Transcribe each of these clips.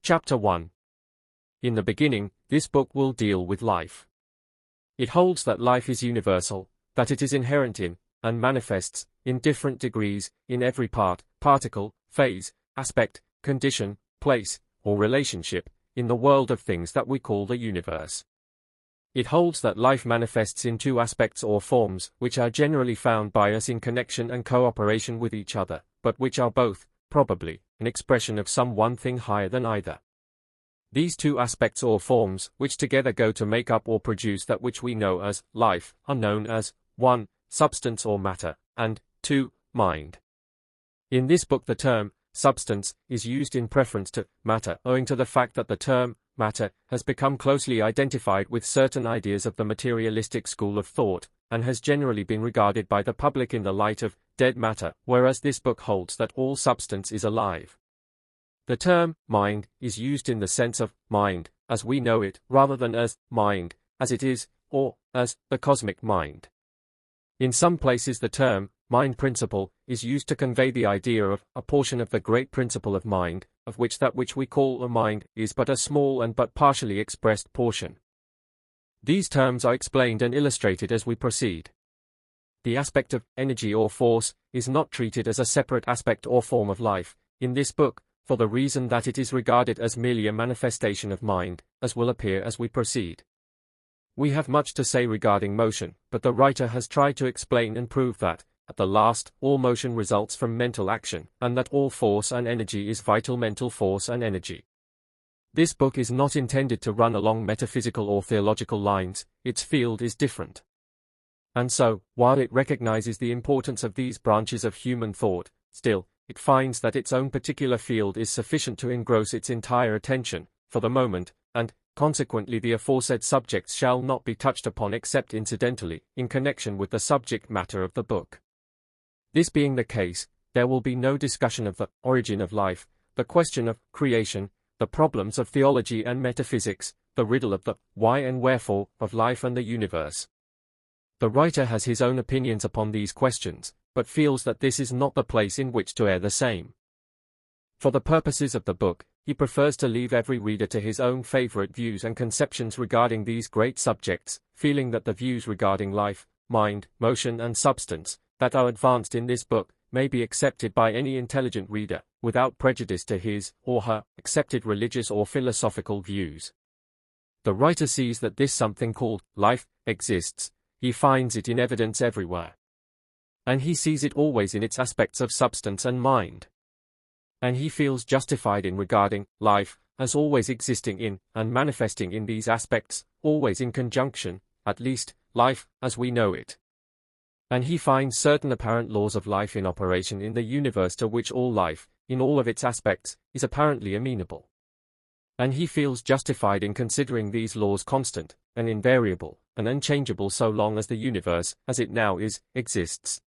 Chapter 1. In the beginning, this book will deal with life. It holds that life is universal, that it is inherent in, and manifests, in different degrees, in every part, particle, phase, aspect, condition, place, or relationship, in the world of things that we call the universe. It holds that life manifests in two aspects or forms, which are generally found by us in connection and cooperation with each other, but which are both, probably, an expression of some one thing higher than either. These two aspects or forms, which together go to make up or produce that which we know as life, are known as 1. Substance or matter, and 2. Mind. In this book the term substance is used in preference to matter, owing to the fact that the term matter has become closely identified with certain ideas of the materialistic school of thought, and has generally been regarded by the public in the light of dead matter, whereas this book holds that all substance is alive. The term mind is used in the sense of mind, as we know it, rather than as mind, as it is, or as the cosmic mind. In some places the term mind principle is used to convey the idea of a portion of the great principle of mind, of which that which we call a mind is but a small and but partially expressed portion. These terms are explained and illustrated as we proceed. The aspect of energy or force is not treated as a separate aspect or form of life in this book, for the reason that it is regarded as merely a manifestation of mind, as will appear as we proceed. We have much to say regarding motion, but the writer has tried to explain and prove that, at the last, all motion results from mental action, and that all force and energy is vital mental force and energy. This book is not intended to run along metaphysical or theological lines, its field is different. And so, while it recognizes the importance of these branches of human thought, still, it finds that its own particular field is sufficient to engross its entire attention, for the moment, and, consequently the aforesaid subjects shall not be touched upon except incidentally, in connection with the subject matter of the book. This being the case, there will be no discussion of the origin of life, the question of creation, the problems of theology and metaphysics, the riddle of the why and wherefore of life and the universe. The writer has his own opinions upon these questions, but feels that this is not the place in which to air the same. For the purposes of the book, he prefers to leave every reader to his own favorite views and conceptions regarding these great subjects, feeling that the views regarding life, mind, motion and substance, that are advanced in this book, may be accepted by any intelligent reader, without prejudice to his, or her, accepted religious or philosophical views. The writer sees that this something called life exists, he finds it in evidence everywhere. And he sees it always in its aspects of substance and mind. And he feels justified in regarding life as always existing in, and manifesting in these aspects, always in conjunction, at least, life as we know it. And he finds certain apparent laws of life in operation in the universe to which all life, in all of its aspects, is apparently amenable. And he feels justified in considering these laws constant, and invariable, and unchangeable so long as the universe, as it now is, exists.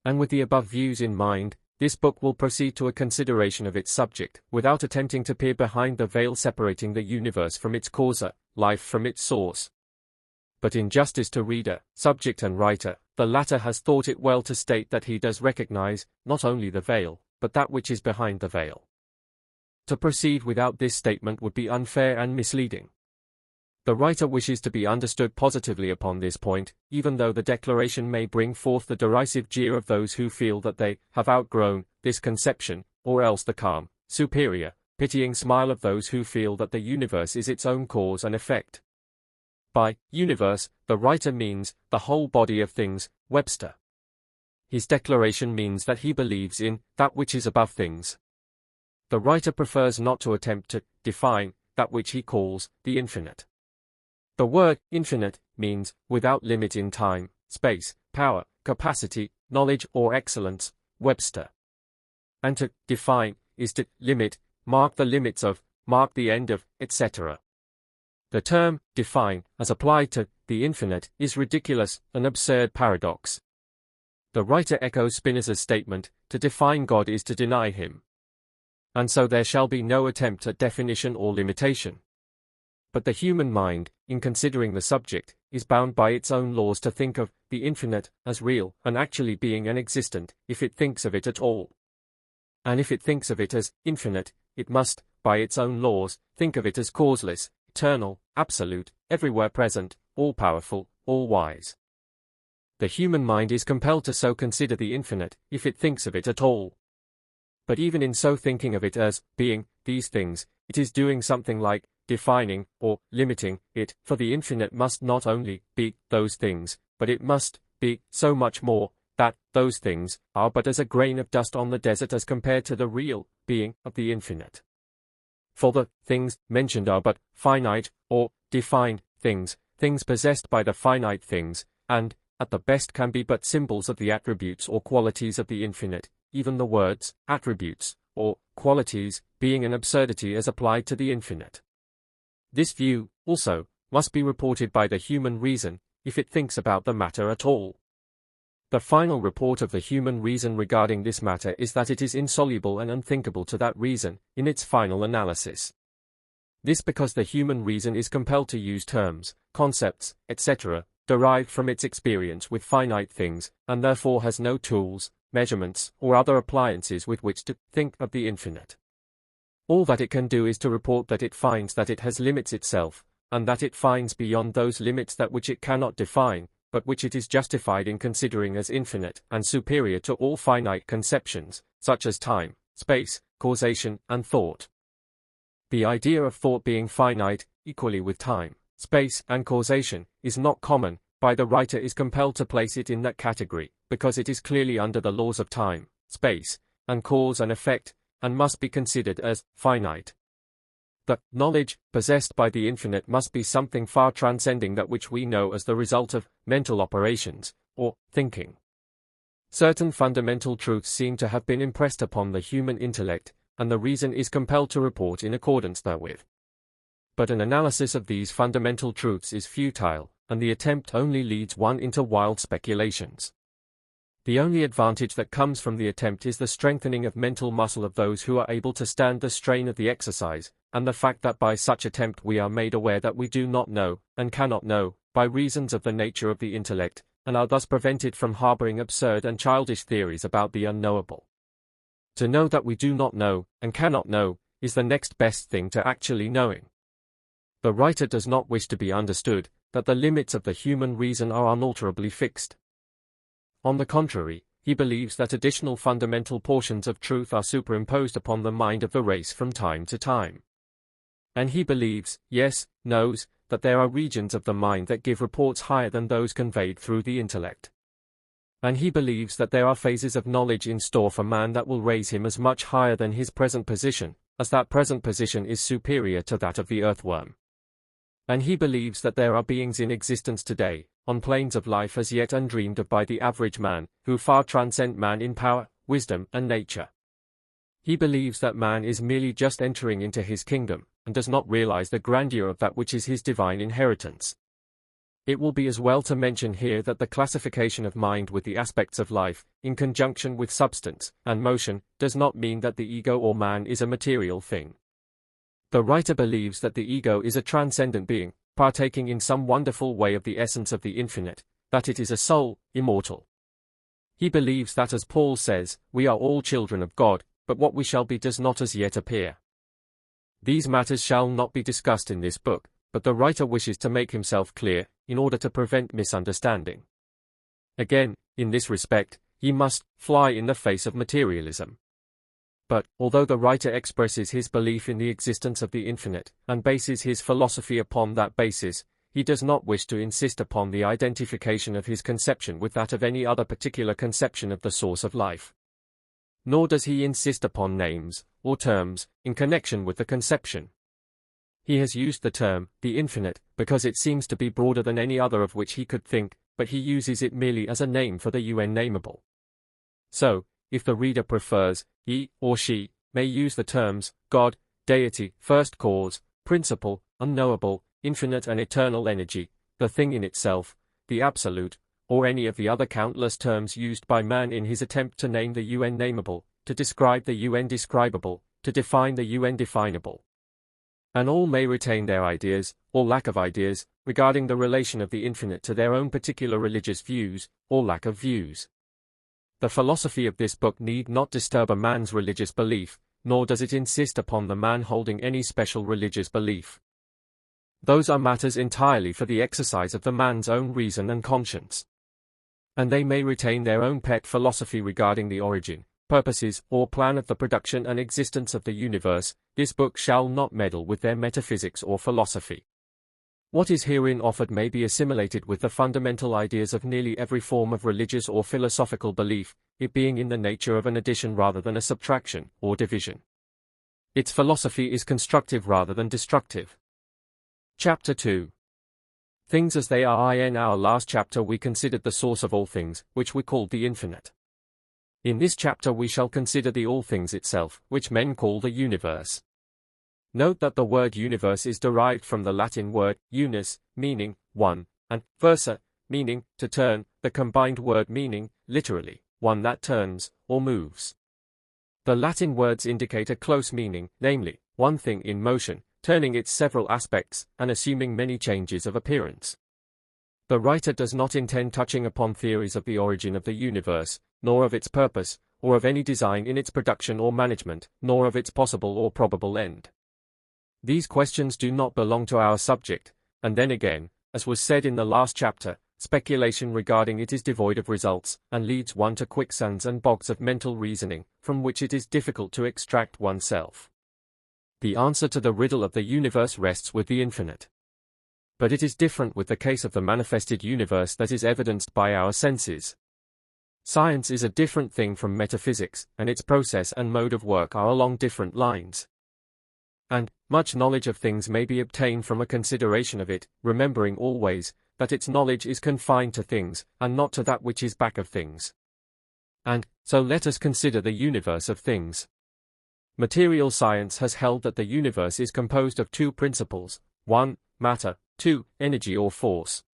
And with the above views in mind, this book will proceed to a consideration of its subject, without attempting to peer behind the veil separating the universe from its causer, life from its source. But in justice to reader, subject and writer, the latter has thought it well to state that he does recognize, not only the veil, but that which is behind the veil. To proceed without this statement would be unfair and misleading. The writer wishes to be understood positively upon this point, even though the declaration may bring forth the derisive jeer of those who feel that they have outgrown this conception, or else the calm, superior, pitying smile of those who feel that the universe is its own cause and effect. By universe, the writer means the whole body of things, Webster. His declaration means that he believes in that which is above things. The writer prefers not to attempt to define that which he calls the infinite. The word infinite means without limit in time, space, power, capacity, knowledge or excellence, Webster. And to define is to limit, mark the limits of, mark the end of, etc. The term define, as applied to the infinite, is ridiculous, an absurd paradox. The writer echoes Spinoza's statement, to define God is to deny him. And so there shall be no attempt at definition or limitation. But the human mind, in considering the subject, is bound by its own laws to think of the infinite as real and actually being and existent, if it thinks of it at all. And if it thinks of it as infinite, it must, by its own laws, think of it as causeless, eternal, absolute, everywhere present, all-powerful, all-wise. The human mind is compelled to so consider the infinite, if it thinks of it at all. But even in so thinking of it as being these things, it is doing something like defining or limiting it, for the infinite must not only be those things, but it must be so much more, that those things are but as a grain of dust on the desert as compared to the real being of the infinite. For the things mentioned are but finite or defined things, things possessed by the finite things, and, at the best, can be but symbols of the attributes or qualities of the infinite, even the words attributes or qualities being an absurdity as applied to the infinite. This view, also, must be reported by the human reason, if it thinks about the matter at all. The final report of the human reason regarding this matter is that it is insoluble and unthinkable to that reason, in its final analysis. This because the human reason is compelled to use terms, concepts, etc., derived from its experience with finite things, and therefore has no tools, measurements, or other appliances with which to think of the infinite. All that it can do is to report that it finds that it has limits itself, and that it finds beyond those limits that which it cannot define, but which it is justified in considering as infinite and superior to all finite conceptions, such as time, space, causation, and thought. The idea of thought being finite, equally with time, space, and causation, is not common, by the writer is compelled to place it in that category, because it is clearly under the laws of time, space, and cause and effect, and must be considered as finite. The knowledge possessed by the infinite must be something far transcending that which we know as the result of mental operations, or thinking. Certain fundamental truths seem to have been impressed upon the human intellect, and the reason is compelled to report in accordance therewith. But an analysis of these fundamental truths is futile, and the attempt only leads one into wild speculations. The only advantage that comes from the attempt is the strengthening of mental muscle of those who are able to stand the strain of the exercise, and the fact that by such attempt we are made aware that we do not know, and cannot know, by reasons of the nature of the intellect, and are thus prevented from harboring absurd and childish theories about the unknowable. To know that we do not know, and cannot know, is the next best thing to actually knowing. The writer does not wish to be understood, that the limits of the human reason are unalterably fixed. On the contrary, he believes that additional fundamental portions of truth are superimposed upon the mind of the race from time to time. And he believes, yes, knows, that there are regions of the mind that give reports higher than those conveyed through the intellect. And he believes that there are phases of knowledge in store for man that will raise him as much higher than his present position, as that present position is superior to that of the earthworm. And he believes that there are beings in existence today, on planes of life as yet undreamed of by the average man, who far transcend man in power, wisdom, and nature. He believes that man is merely just entering into his kingdom, and does not realize the grandeur of that which is his divine inheritance. It will be as well to mention here that the classification of mind with the aspects of life, in conjunction with substance and motion, does not mean that the ego or man is a material thing. The writer believes that the ego is a transcendent being, partaking in some wonderful way of the essence of the infinite, that it is a soul, immortal. He believes that, as Paul says, we are all children of God, but what we shall be does not as yet appear. These matters shall not be discussed in this book, but the writer wishes to make himself clear, in order to prevent misunderstanding. Again, in this respect, he must fly in the face of materialism. But, although the writer expresses his belief in the existence of the infinite, and bases his philosophy upon that basis, he does not wish to insist upon the identification of his conception with that of any other particular conception of the source of life. Nor does he insist upon names, or terms, in connection with the conception. He has used the term, the infinite, because it seems to be broader than any other of which he could think, but he uses it merely as a name for the unnameable. So, if the reader prefers, he, or she, may use the terms, God, deity, first cause, principle, unknowable, infinite and eternal energy, the thing in itself, the absolute, or any of the other countless terms used by man in his attempt to name the unnameable, to describe the undescribable, to define the undefinable. And all may retain their ideas, or lack of ideas, regarding the relation of the infinite to their own particular religious views, or lack of views. The philosophy of this book need not disturb a man's religious belief, nor does it insist upon the man holding any special religious belief. Those are matters entirely for the exercise of the man's own reason and conscience. And they may retain their own pet philosophy regarding the origin, purposes, or plan of the production and existence of the universe. This book shall not meddle with their metaphysics or philosophy. What is herein offered may be assimilated with the fundamental ideas of nearly every form of religious or philosophical belief, it being in the nature of an addition rather than a subtraction or division. Its philosophy is constructive rather than destructive. Chapter 2. Things as they are. In our last chapter we considered the source of all things, which we called the infinite. In this chapter we shall consider the all things itself, which men call the universe. Note that the word universe is derived from the Latin word unus, meaning one, and versa, meaning to turn, the combined word meaning, literally, one that turns, or moves. The Latin words indicate a close meaning, namely, one thing in motion, turning its several aspects, and assuming many changes of appearance. The writer does not intend touching upon theories of the origin of the universe, nor of its purpose, or of any design in its production or management, nor of its possible or probable end. These questions do not belong to our subject, and then again, as was said in the last chapter, speculation regarding it is devoid of results, and leads one to quicksands and bogs of mental reasoning, from which it is difficult to extract oneself. The answer to the riddle of the universe rests with the infinite. But it is different with the case of the manifested universe that is evidenced by our senses. Science is a different thing from metaphysics, and its process and mode of work are along different lines. And much knowledge of things may be obtained from a consideration of it, remembering always that its knowledge is confined to things, and not to that which is back of things. And so let us consider the universe of things. Material science has held that the universe is composed of two principles, 1. Matter, 2. Energy or force.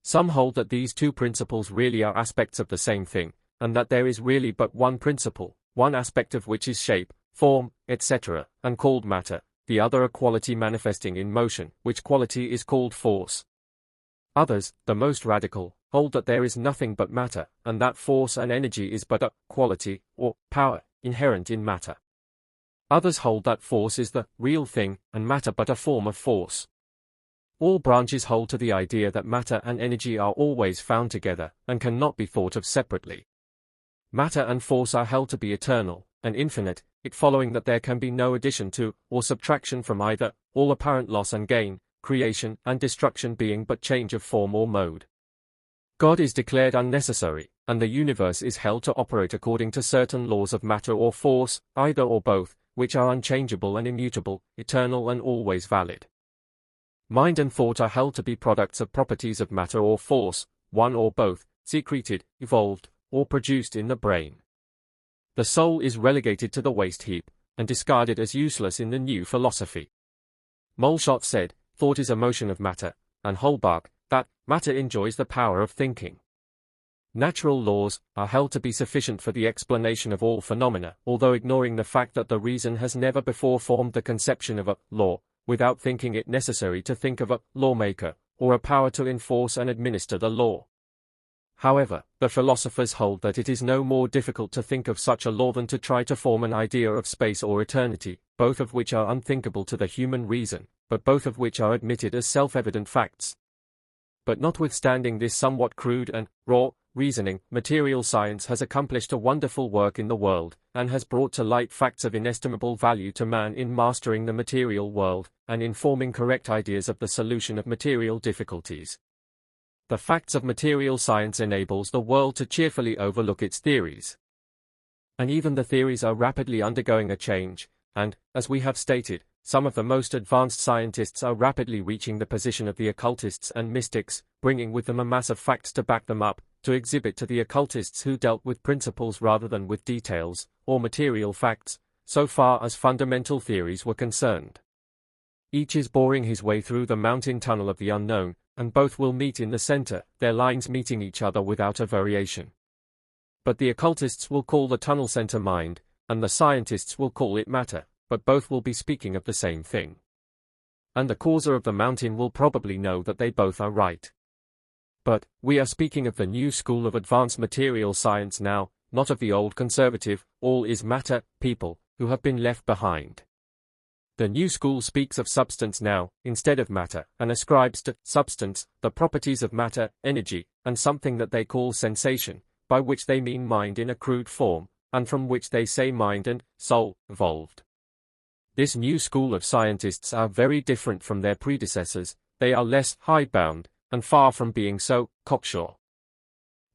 Some hold that these two principles really are aspects of the same thing, and that there is really but one principle, one aspect of which is shape, form, etc., and called matter, the other a quality manifesting in motion, which quality is called force. Others, the most radical, hold that there is nothing but matter, and that force and energy is but a quality, or power, inherent in matter. Others hold that force is the real thing, and matter but a form of force. All branches hold to the idea that matter and energy are always found together, and cannot be thought of separately. Matter and force are held to be eternal, and infinite, it following that there can be no addition to, or subtraction from either, all apparent loss and gain, creation and destruction being but change of form or mode. God is declared unnecessary, and the universe is held to operate according to certain laws of matter or force, either or both, which are unchangeable and immutable, eternal and always valid. Mind and thought are held to be products of properties of matter or force, one or both, secreted, evolved, or produced in the brain. The soul is relegated to the waste heap, and discarded as useless in the new philosophy. Moleschott said, thought is a motion of matter, and Holbach, that matter enjoys the power of thinking. Natural laws are held to be sufficient for the explanation of all phenomena, although ignoring the fact that the reason has never before formed the conception of a law, without thinking it necessary to think of a lawmaker, or a power to enforce and administer the law. However, the philosophers hold that it is no more difficult to think of such a law than to try to form an idea of space or eternity, both of which are unthinkable to the human reason, but both of which are admitted as self-evident facts. But notwithstanding this somewhat crude and raw reasoning, material science has accomplished a wonderful work in the world, and has brought to light facts of inestimable value to man in mastering the material world, and in forming correct ideas of the solution of material difficulties. The facts of material science enables the world to cheerfully overlook its theories. And even the theories are rapidly undergoing a change, and, as we have stated, some of the most advanced scientists are rapidly reaching the position of the occultists and mystics, bringing with them a mass of facts to back them up, to exhibit to the occultists who dealt with principles rather than with details, or material facts, so far as fundamental theories were concerned. Each is boring his way through the mountain tunnel of the unknown, and both will meet in the center, their lines meeting each other without a variation. But the occultists will call the tunnel center mind, and the scientists will call it matter, but both will be speaking of the same thing. And the causer of the mountain will probably know that they both are right. But we are speaking of the new school of advanced material science now, not of the old conservative, all is matter, people, who have been left behind. The new school speaks of substance now, instead of matter, and ascribes to substance the properties of matter, energy, and something that they call sensation, by which they mean mind in a crude form, and from which they say mind and soul evolved. This new school of scientists are very different from their predecessors. They are less hidebound, and far from being so cocksure.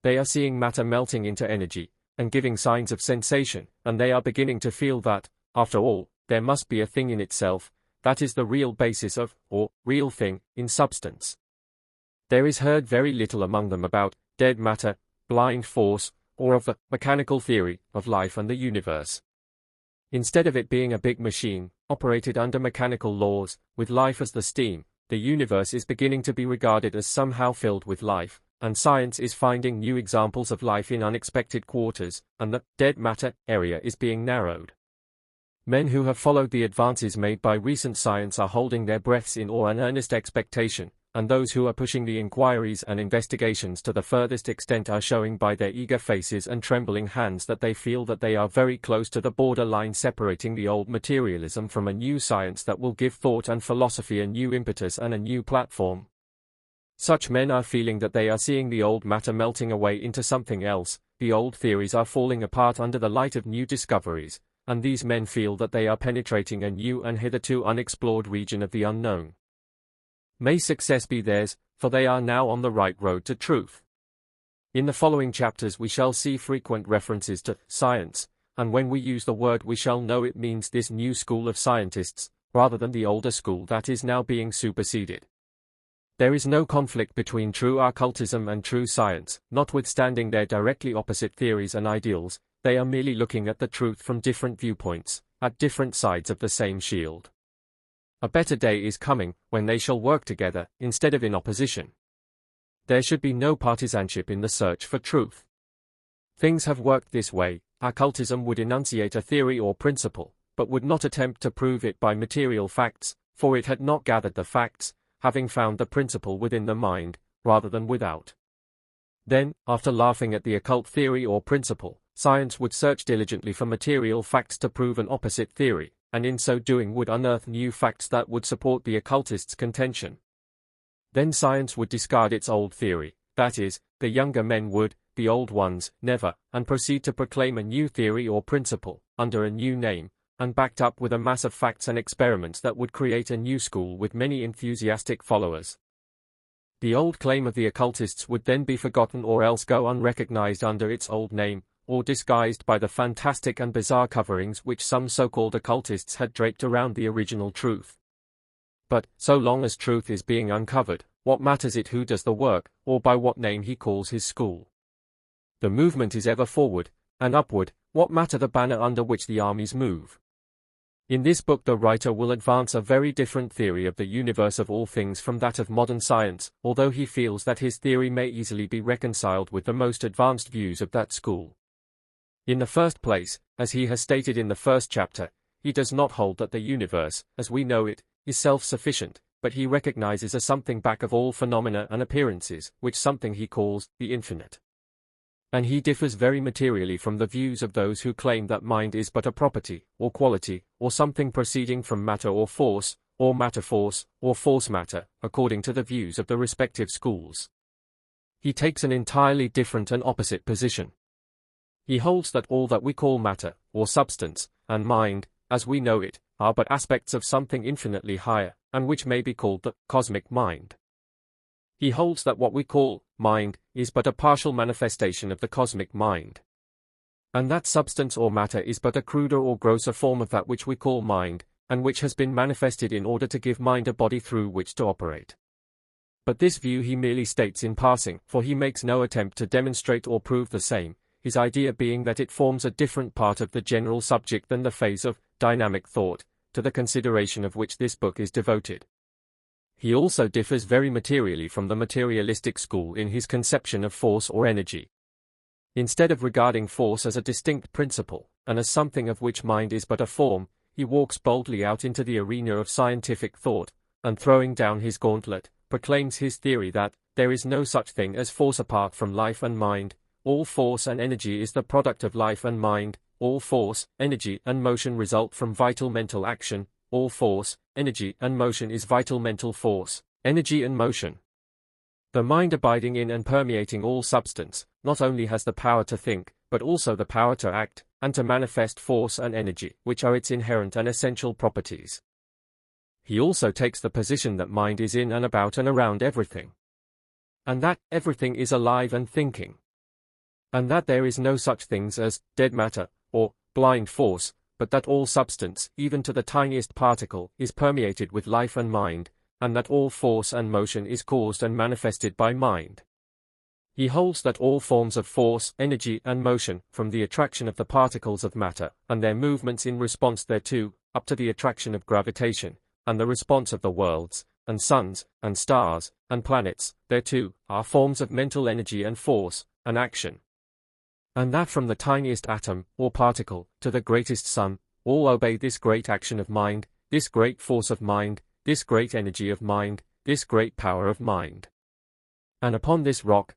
They are seeing matter melting into energy, and giving signs of sensation, and they are beginning to feel that, after all, there must be a thing in itself, that is the real basis of, or real thing, in substance. There is heard very little among them about dead matter, blind force, or of the mechanical theory of life and the universe. Instead of it being a big machine, operated under mechanical laws, with life as the steam, the universe is beginning to be regarded as somehow filled with life, and science is finding new examples of life in unexpected quarters, and the dead matter area is being narrowed. Men who have followed the advances made by recent science are holding their breaths in awe and earnest expectation, and those who are pushing the inquiries and investigations to the furthest extent are showing by their eager faces and trembling hands that they feel that they are very close to the borderline separating the old materialism from a new science that will give thought and philosophy a new impetus and a new platform. Such men are feeling that they are seeing the old matter melting away into something else, the old theories are falling apart under the light of new discoveries, and these men feel that they are penetrating a new and hitherto unexplored region of the unknown. May success be theirs, for they are now on the right road to truth. In the following chapters we shall see frequent references to science, and when we use the word we shall know it means this new school of scientists, rather than the older school that is now being superseded. There is no conflict between true occultism and true science, notwithstanding their directly opposite theories and ideals. They are merely looking at the truth from different viewpoints, at different sides of the same shield. A better day is coming, when they shall work together, instead of in opposition. There should be no partisanship in the search for truth. Things have worked this way. Occultism would enunciate a theory or principle, but would not attempt to prove it by material facts, for it had not gathered the facts, having found the principle within the mind, rather than without. Then, after laughing at the occult theory or principle, science would search diligently for material facts to prove an opposite theory, and in so doing would unearth new facts that would support the occultist's contention. Then science would discard its old theory, that is, the younger men would, the old ones, never, and proceed to proclaim a new theory or principle, under a new name, and backed up with a mass of facts and experiments that would create a new school with many enthusiastic followers. The old claim of the occultists would then be forgotten or else go unrecognized under its old name, or disguised by the fantastic and bizarre coverings which some so-called occultists had draped around the original truth. But, so long as truth is being uncovered, what matters it who does the work, or by what name he calls his school? The movement is ever forward, and upward, what matter the banner under which the armies move? In this book the writer will advance a very different theory of the universe of all things from that of modern science, although he feels that his theory may easily be reconciled with the most advanced views of that school. In the first place, as he has stated in the first chapter, he does not hold that the universe, as we know it, is self-sufficient, but he recognizes a something back of all phenomena and appearances, which something he calls the infinite. And he differs very materially from the views of those who claim that mind is but a property, or quality, or something proceeding from matter or force, or matter-force, or force-matter, according to the views of the respective schools. He takes an entirely different and opposite position. He holds that all that we call matter, or substance, and mind, as we know it, are but aspects of something infinitely higher, and which may be called the cosmic mind. He holds that what we call mind is but a partial manifestation of the cosmic mind, and that substance or matter is but a cruder or grosser form of that which we call mind, and which has been manifested in order to give mind a body through which to operate. But this view he merely states in passing, for he makes no attempt to demonstrate or prove the same, his idea being that it forms a different part of the general subject than the phase of dynamic thought, to the consideration of which this book is devoted. He also differs very materially from the materialistic school in his conception of force or energy. Instead of regarding force as a distinct principle, and as something of which mind is but a form, he walks boldly out into the arena of scientific thought, and throwing down his gauntlet, proclaims his theory that there is no such thing as force apart from life and mind. All force and energy is the product of life and mind, all force, energy, and motion result from vital mental action. All force, energy, and motion is vital mental force, energy and motion. The mind abiding in and permeating all substance, not only has the power to think, but also the power to act, and to manifest force and energy, which are its inherent and essential properties. He also takes the position that mind is in and about and around everything. And that everything is alive and thinking. And that there is no such things as dead matter, or blind force, but that all substance, even to the tiniest particle, is permeated with life and mind, and that all force and motion is caused and manifested by mind. He holds that all forms of force, energy, and motion, from the attraction of the particles of matter, and their movements in response thereto, up to the attraction of gravitation, and the response of the worlds, and suns, and stars, and planets, thereto, are forms of mental energy and force, and action. And that from the tiniest atom, or particle, to the greatest sun, all obey this great action of mind, this great force of mind, this great energy of mind, this great power of mind. And upon this rock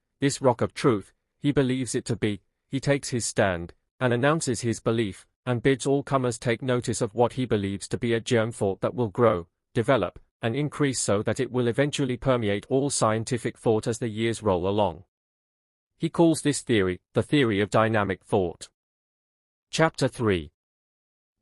of truth, he believes it to be, he takes his stand, and announces his belief, and bids all comers take notice of what he believes to be a germ thought that will grow, develop, and increase so that it will eventually permeate all scientific thought as the years roll along. He calls this theory, the theory of dynamic thought. Chapter 3.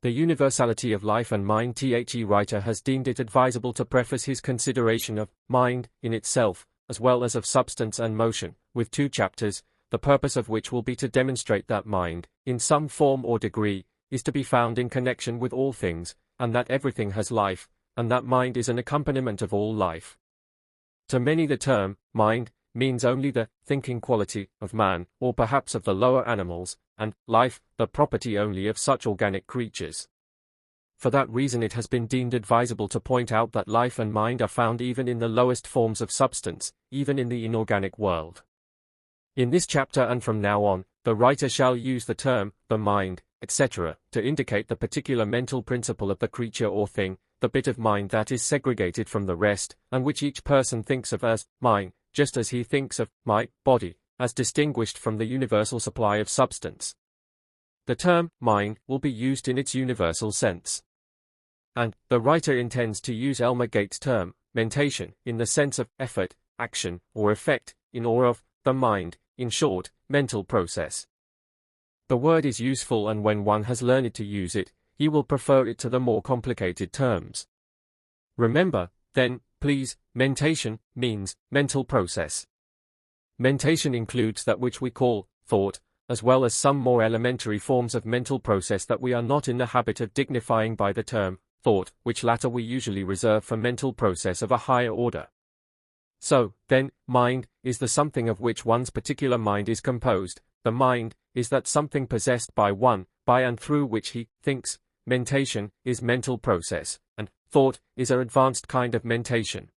The Universality of Life and Mind. The writer has deemed it advisable to preface his consideration of mind in itself, as well as of substance and motion, with 2 chapters, the purpose of which will be to demonstrate that mind, in some form or degree, is to be found in connection with all things, and that everything has life, and that mind is an accompaniment of all life. To many the term mind means only the thinking quality of man, or perhaps of the lower animals, and life, the property only of such organic creatures. For that reason it has been deemed advisable to point out that life and mind are found even in the lowest forms of substance, even in the inorganic world. In this chapter and from now on, the writer shall use the term, the mind, etc., to indicate the particular mental principle of the creature or thing, the bit of mind that is segregated from the rest, and which each person thinks of as mine, just as he thinks of my body, as distinguished from the universal supply of substance. The term mind will be used in its universal sense. And the writer intends to use Elmer Gates' term, mentation, in the sense of effort, action, or effect, in or of the mind, in short, mental process. The word is useful, and when one has learned to use it, he will prefer it to the more complicated terms. Remember, then, please, mentation means mental process. Mentation includes that which we call thought, as well as some more elementary forms of mental process that we are not in the habit of dignifying by the term thought, which latter we usually reserve for mental process of a higher order. So, then, mind is the something of which one's particular mind is composed. The mind is that something possessed by one, by and through which he thinks. Mentation is mental process, and thought is an advanced kind of mentation.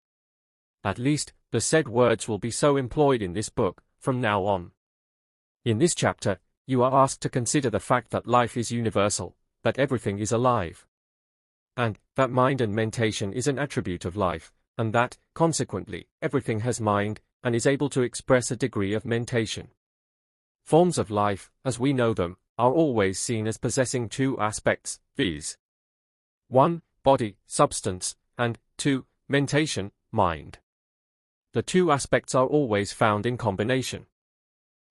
At least, the said words will be so employed in this book, from now on. In this chapter, you are asked to consider the fact that life is universal, that everything is alive, and that mind and mentation is an attribute of life, and that, consequently, everything has mind, and is able to express a degree of mentation. Forms of life, as we know them, are always seen as possessing 2 aspects, viz. 1. Body, substance, and 2. Mentation, mind. The 2 aspects are always found in combination.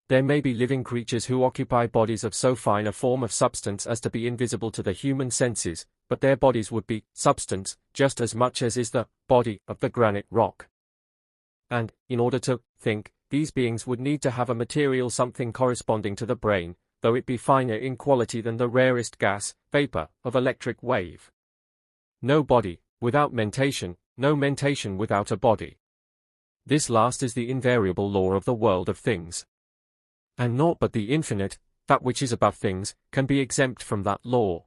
There may be living creatures who occupy bodies of so fine a form of substance as to be invisible to the human senses, but their bodies would be substance, just as much as is the body of the granite rock. And, in order to think, these beings would need to have a material something corresponding to the brain, though it be finer in quality than the rarest gas, vapor, of electric wave. No body, without mentation, no mentation without a body. This last is the invariable law of the world of things. And naught but the infinite, that which is above things, can be exempt from that law.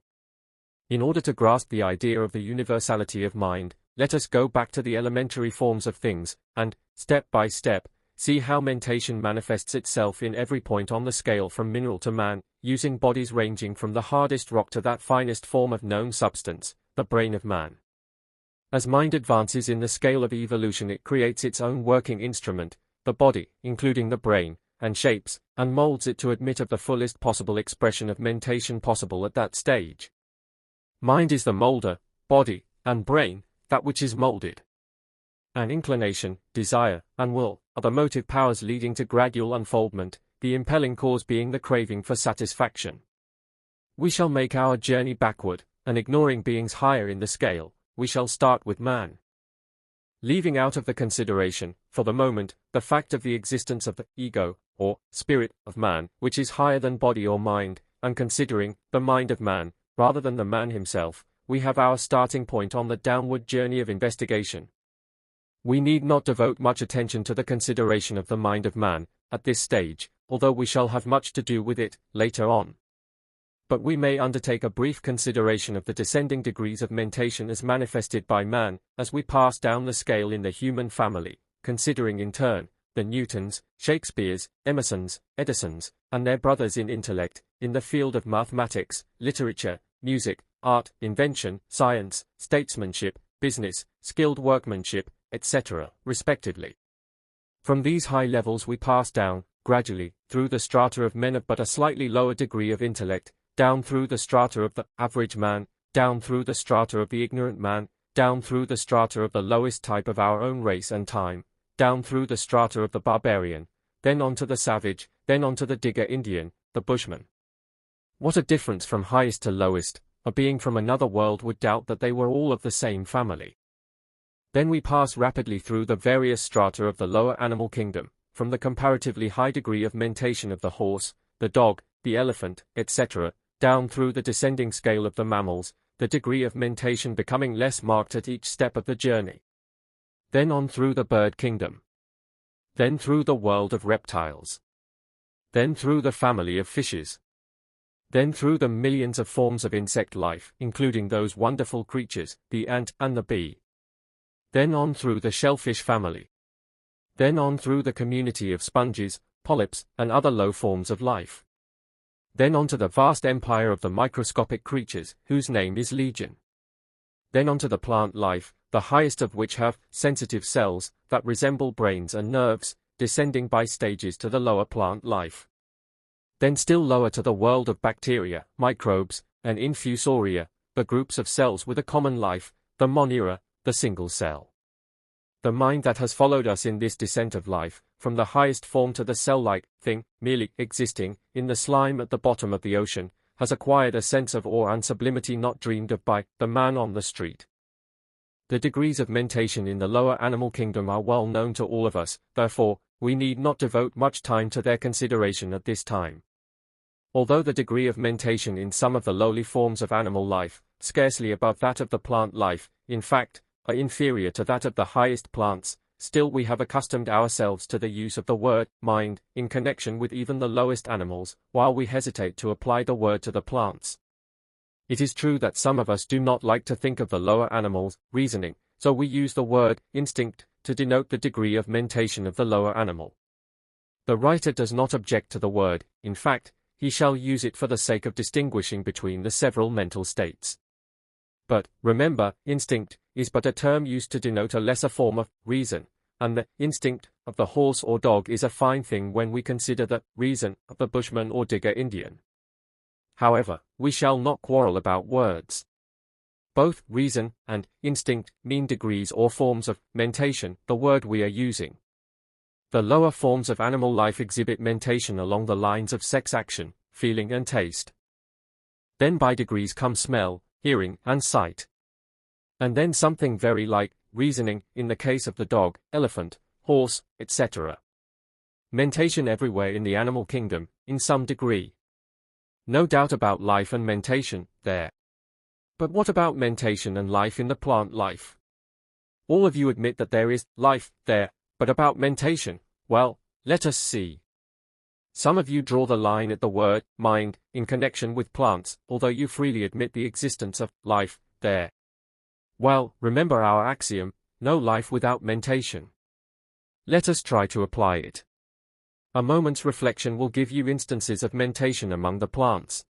In order to grasp the idea of the universality of mind, let us go back to the elementary forms of things, and, step by step, see how mentation manifests itself in every point on the scale from mineral to man, using bodies ranging from the hardest rock to that finest form of known substance, the brain of man. As mind advances in the scale of evolution, it creates its own working instrument, the body, including the brain, and shapes, and molds it to admit of the fullest possible expression of mentation possible at that stage. Mind is the molder, body, and brain, that which is molded. And inclination, desire, and will are the motive powers leading to gradual unfoldment, the impelling cause being the craving for satisfaction. We shall make our journey backward, and ignoring beings higher in the scale, we shall start with man. Leaving out of the consideration, for the moment, the fact of the existence of the ego, or spirit, of man, which is higher than body or mind, and considering the mind of man, rather than the man himself, we have our starting point on the downward journey of investigation. We need not devote much attention to the consideration of the mind of man, at this stage, although we shall have much to do with it, later on. But we may undertake a brief consideration of the descending degrees of mentation as manifested by man, as we pass down the scale in the human family, considering in turn, the Newtons, Shakespeares, Emersons, Edisons, and their brothers in intellect, in the field of mathematics, literature, music, art, invention, science, statesmanship, business, skilled workmanship, etc., respectively. From these high levels we pass down, gradually, through the strata of men of but a slightly lower degree of intellect, down through the strata of the average man, down through the strata of the ignorant man, down through the strata of the lowest type of our own race and time, down through the strata of the barbarian, then on to the savage, then on to the digger Indian, the bushman. What a difference from highest to lowest! A being from another world would doubt that they were all of the same family. Then we pass rapidly through the various strata of the lower animal kingdom, from the comparatively high degree of mentation of the horse, the dog, the elephant, etc., down through the descending scale of the mammals, the degree of mentation becoming less marked at each step of the journey. Then on through the bird kingdom. Then through the world of reptiles. Then through the family of fishes. Then through the millions of forms of insect life, including those wonderful creatures, the ant and the bee. Then on through the shellfish family. Then on through the community of sponges, polyps, and other low forms of life. Then onto the vast empire of the microscopic creatures, whose name is Legion. Then onto the plant life, the highest of which have sensitive cells that resemble brains and nerves, descending by stages to the lower plant life. Then still lower to the world of bacteria, microbes, and infusoria, the groups of cells with a common life, the monera, the single cell. The mind that has followed us in this descent of life, from the highest form to the cell-like thing, merely existing in the slime at the bottom of the ocean, has acquired a sense of awe and sublimity not dreamed of by the man on the street. The degrees of mentation in the lower animal kingdom are well known to all of us, therefore, we need not devote much time to their consideration at this time. Although the degree of mentation in some of the lowly forms of animal life, scarcely above that of the plant life, in fact, are inferior to that of the highest plants, still we have accustomed ourselves to the use of the word mind in connection with even the lowest animals, while we hesitate to apply the word to the plants. It is true that some of us do not like to think of the lower animals, reasoning, so we use the word instinct to denote the degree of mentation of the lower animal. The writer does not object to the word, in fact, he shall use it for the sake of distinguishing between the several mental states. But, remember, instinct is but a term used to denote a lesser form of reason, and the instinct of the horse or dog is a fine thing when we consider the reason of the bushman or digger Indian. However, we shall not quarrel about words. Both reason and instinct mean degrees or forms of mentation, the word we are using. The lower forms of animal life exhibit mentation along the lines of sex action, feeling and taste. Then by degrees come smell, hearing, and sight. And then something very like reasoning in the case of the dog, elephant, horse, etc. Mentation everywhere in the animal kingdom, in some degree. No doubt about life and mentation, there. But what about mentation and life in the plant life? All of you admit that there is life there, but about mentation, well, let us see. Some of you draw the line at the word mind in connection with plants, although you freely admit the existence of life there. Well, remember our axiom, no life without mentation. Let us try to apply it. A moment's reflection will give you instances of mentation among the plants.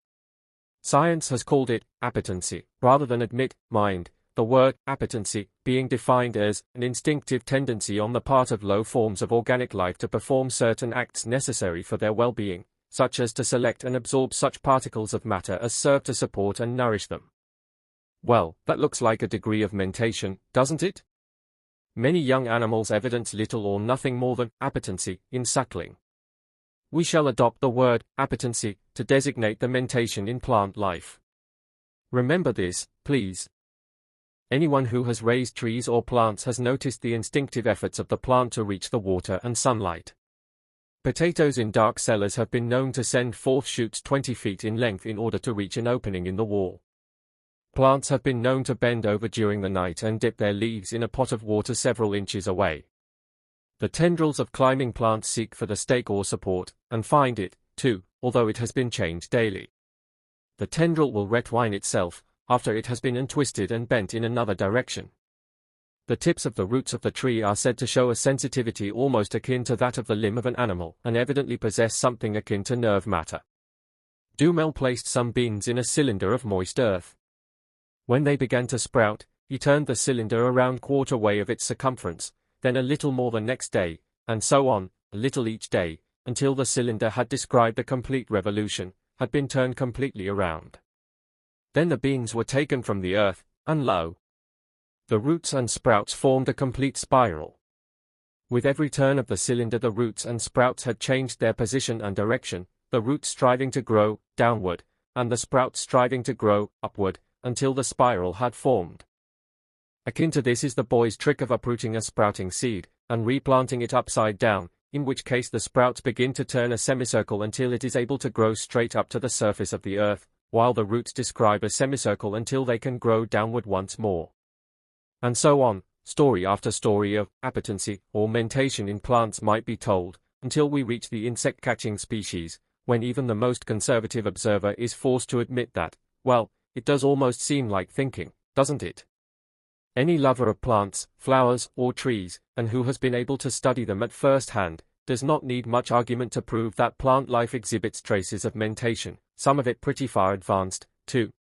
Science has called it appetency, rather than admit mind, the word appetency being defined as an instinctive tendency on the part of low forms of organic life to perform certain acts necessary for their well-being, such as to select and absorb such particles of matter as serve to support and nourish them. Well, that looks like a degree of mentation, doesn't it? Many young animals evidence little or nothing more than appetency in suckling. We shall adopt the word appetency to designate the mentation in plant life. Remember this, please. Anyone who has raised trees or plants has noticed the instinctive efforts of the plant to reach the water and sunlight. Potatoes in dark cellars have been known to send forth shoots 20 feet in length in order to reach an opening in the wall. Plants have been known to bend over during the night and dip their leaves in a pot of water several inches away. The tendrils of climbing plants seek for the stake or support, and find it, too, although it has been changed daily. The tendril will retwine itself, after it has been untwisted and bent in another direction. The tips of the roots of the tree are said to show a sensitivity almost akin to that of the limb of an animal, and evidently possess something akin to nerve matter. Duhamel placed some beans in a cylinder of moist earth. When they began to sprout, he turned the cylinder around quarter way of its circumference, then a little more the next day, and so on, a little each day, until the cylinder had described a complete revolution, had been turned completely around. Then the beans were taken from the earth, and lo! The roots and sprouts formed a complete spiral. With every turn of the cylinder the roots and sprouts had changed their position and direction, the roots striving to grow downward, and the sprouts striving to grow upward, until the spiral had formed. Akin to this is the boy's trick of uprooting a sprouting seed, and replanting it upside down, in which case the sprouts begin to turn a semicircle until it is able to grow straight up to the surface of the earth, while the roots describe a semicircle until they can grow downward once more. And so on, story after story of appetency or mentation in plants might be told, until we reach the insect-catching species, when even the most conservative observer is forced to admit that, well, it does almost seem like thinking, doesn't it? Any lover of plants, flowers, or trees, and who has been able to study them at first hand, does not need much argument to prove that plant life exhibits traces of mentation, some of it pretty far advanced, too.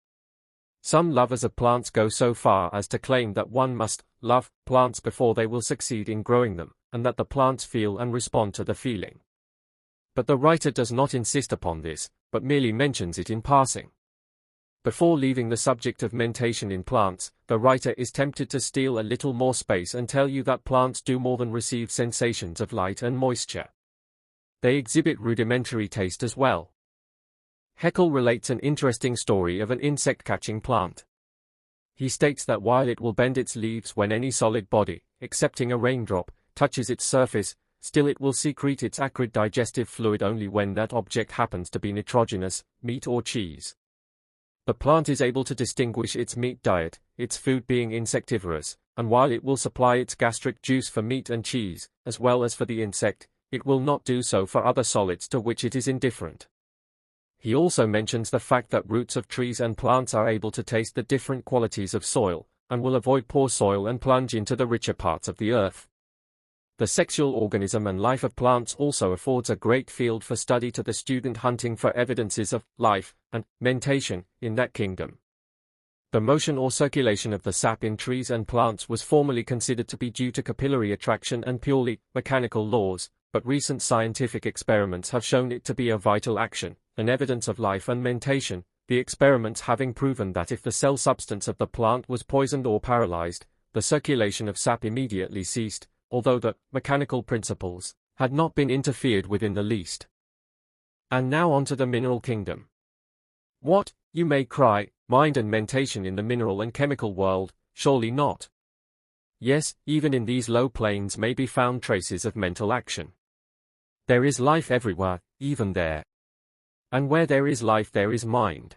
Some lovers of plants go so far as to claim that one must love plants before they will succeed in growing them, and that the plants feel and respond to the feeling. But the writer does not insist upon this, but merely mentions it in passing. Before leaving the subject of mentation in plants, the writer is tempted to steal a little more space and tell you that plants do more than receive sensations of light and moisture. They exhibit rudimentary taste as well. Haeckel relates an interesting story of an insect-catching plant. He states that while it will bend its leaves when any solid body, excepting a raindrop, touches its surface, still it will secrete its acrid digestive fluid only when that object happens to be nitrogenous, meat or cheese. The plant is able to distinguish its meat diet, its food being insectivorous, and while it will supply its gastric juice for meat and cheese, as well as for the insect, it will not do so for other solids to which it is indifferent. He also mentions the fact that roots of trees and plants are able to taste the different qualities of soil, and will avoid poor soil and plunge into the richer parts of the earth. The sexual organism and life of plants also affords a great field for study to the student hunting for evidences of life and mentation in that kingdom. The motion or circulation of the sap in trees and plants was formerly considered to be due to capillary attraction and purely mechanical laws, but recent scientific experiments have shown it to be a vital action, an evidence of life and mentation, the experiments having proven that if the cell substance of the plant was poisoned or paralyzed, the circulation of sap immediately ceased, although the mechanical principles had not been interfered with in the least. And now on to the mineral kingdom. What, you may cry, mind and mentation in the mineral and chemical world? Surely not. Yes, even in these low planes may be found traces of mental action. There is life everywhere, even there. And where there is life there is mind.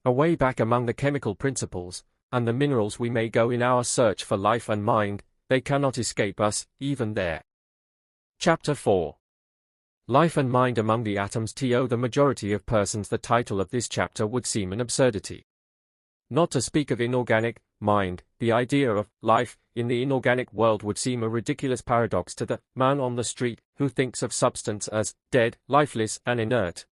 Away back among the chemical principles, and the minerals we may go in our search for life and mind, they cannot escape us, even there. Chapter 4. Life and mind among the atoms. To the majority of persons the title of this chapter would seem an absurdity. Not to speak of inorganic mind, the idea of life in the inorganic world would seem a ridiculous paradox to the man on the street who thinks of substance as dead, lifeless, and inert.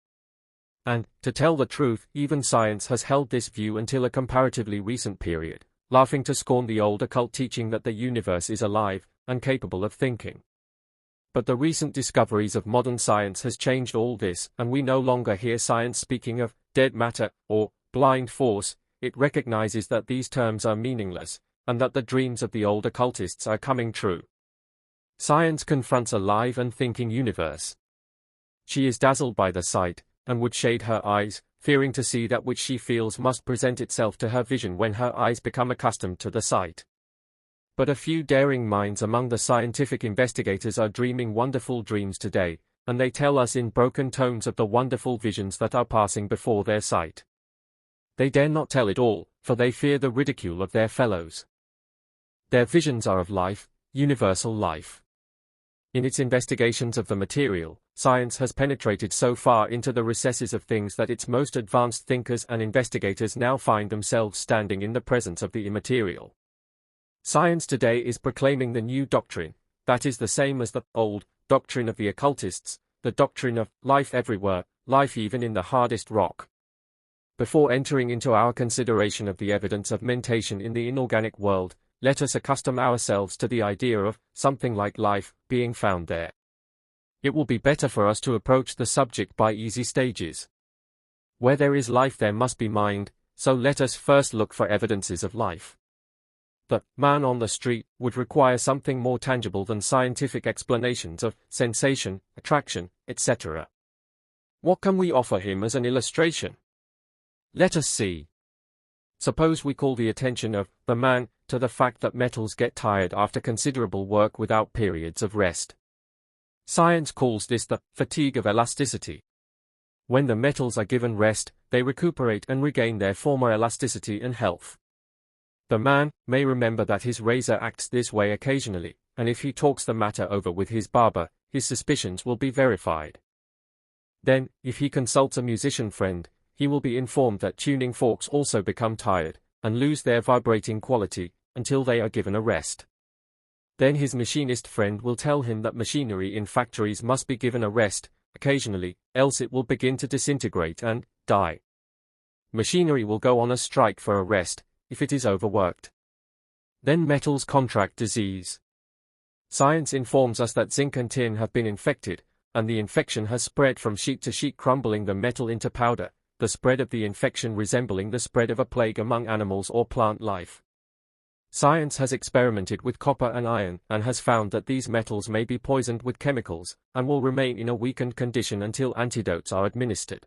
And, to tell the truth, even science has held this view until a comparatively recent period, laughing to scorn the old occult teaching that the universe is alive and capable of thinking. But the recent discoveries of modern science has changed all this, and we no longer hear science speaking of dead matter or blind force. It recognizes that these terms are meaningless, and that the dreams of the old occultists are coming true. Science confronts a live and thinking universe. She is dazzled by the sight, and would shade her eyes, fearing to see that which she feels must present itself to her vision when her eyes become accustomed to the sight. But a few daring minds among the scientific investigators are dreaming wonderful dreams today, and they tell us in broken tones of the wonderful visions that are passing before their sight. They dare not tell it all, for they fear the ridicule of their fellows. Their visions are of life, universal life. In its investigations of the material, science has penetrated so far into the recesses of things that its most advanced thinkers and investigators now find themselves standing in the presence of the immaterial. Science today is proclaiming the new doctrine, that is the same as the old doctrine of the occultists, the doctrine of life everywhere, life even in the hardest rock. Before entering into our consideration of the evidence of mentation in the inorganic world, let us accustom ourselves to the idea of something like life being found there. It will be better for us to approach the subject by easy stages. Where there is life there must be mind, so let us first look for evidences of life. The man on the street would require something more tangible than scientific explanations of sensation, attraction, etc. What can we offer him as an illustration? Let us see. Suppose we call the attention of the man to the fact that metals get tired after considerable work without periods of rest. Science calls this the fatigue of elasticity. When the metals are given rest, they recuperate and regain their former elasticity and health. The man may remember that his razor acts this way occasionally, and if he talks the matter over with his barber, his suspicions will be verified. Then, if he consults a musician friend, he will be informed that tuning forks also become tired, and lose their vibrating quality, until they are given a rest. Then his machinist friend will tell him that machinery in factories must be given a rest, occasionally, else it will begin to disintegrate and die. Machinery will go on a strike for a rest, if it is overworked. Then metals contract disease. Science informs us that zinc and tin have been infected, and the infection has spread from sheet to sheet, crumbling the metal into powder, the spread of the infection resembling the spread of a plague among animals or plant life. Science has experimented with copper and iron and has found that these metals may be poisoned with chemicals, and will remain in a weakened condition until antidotes are administered.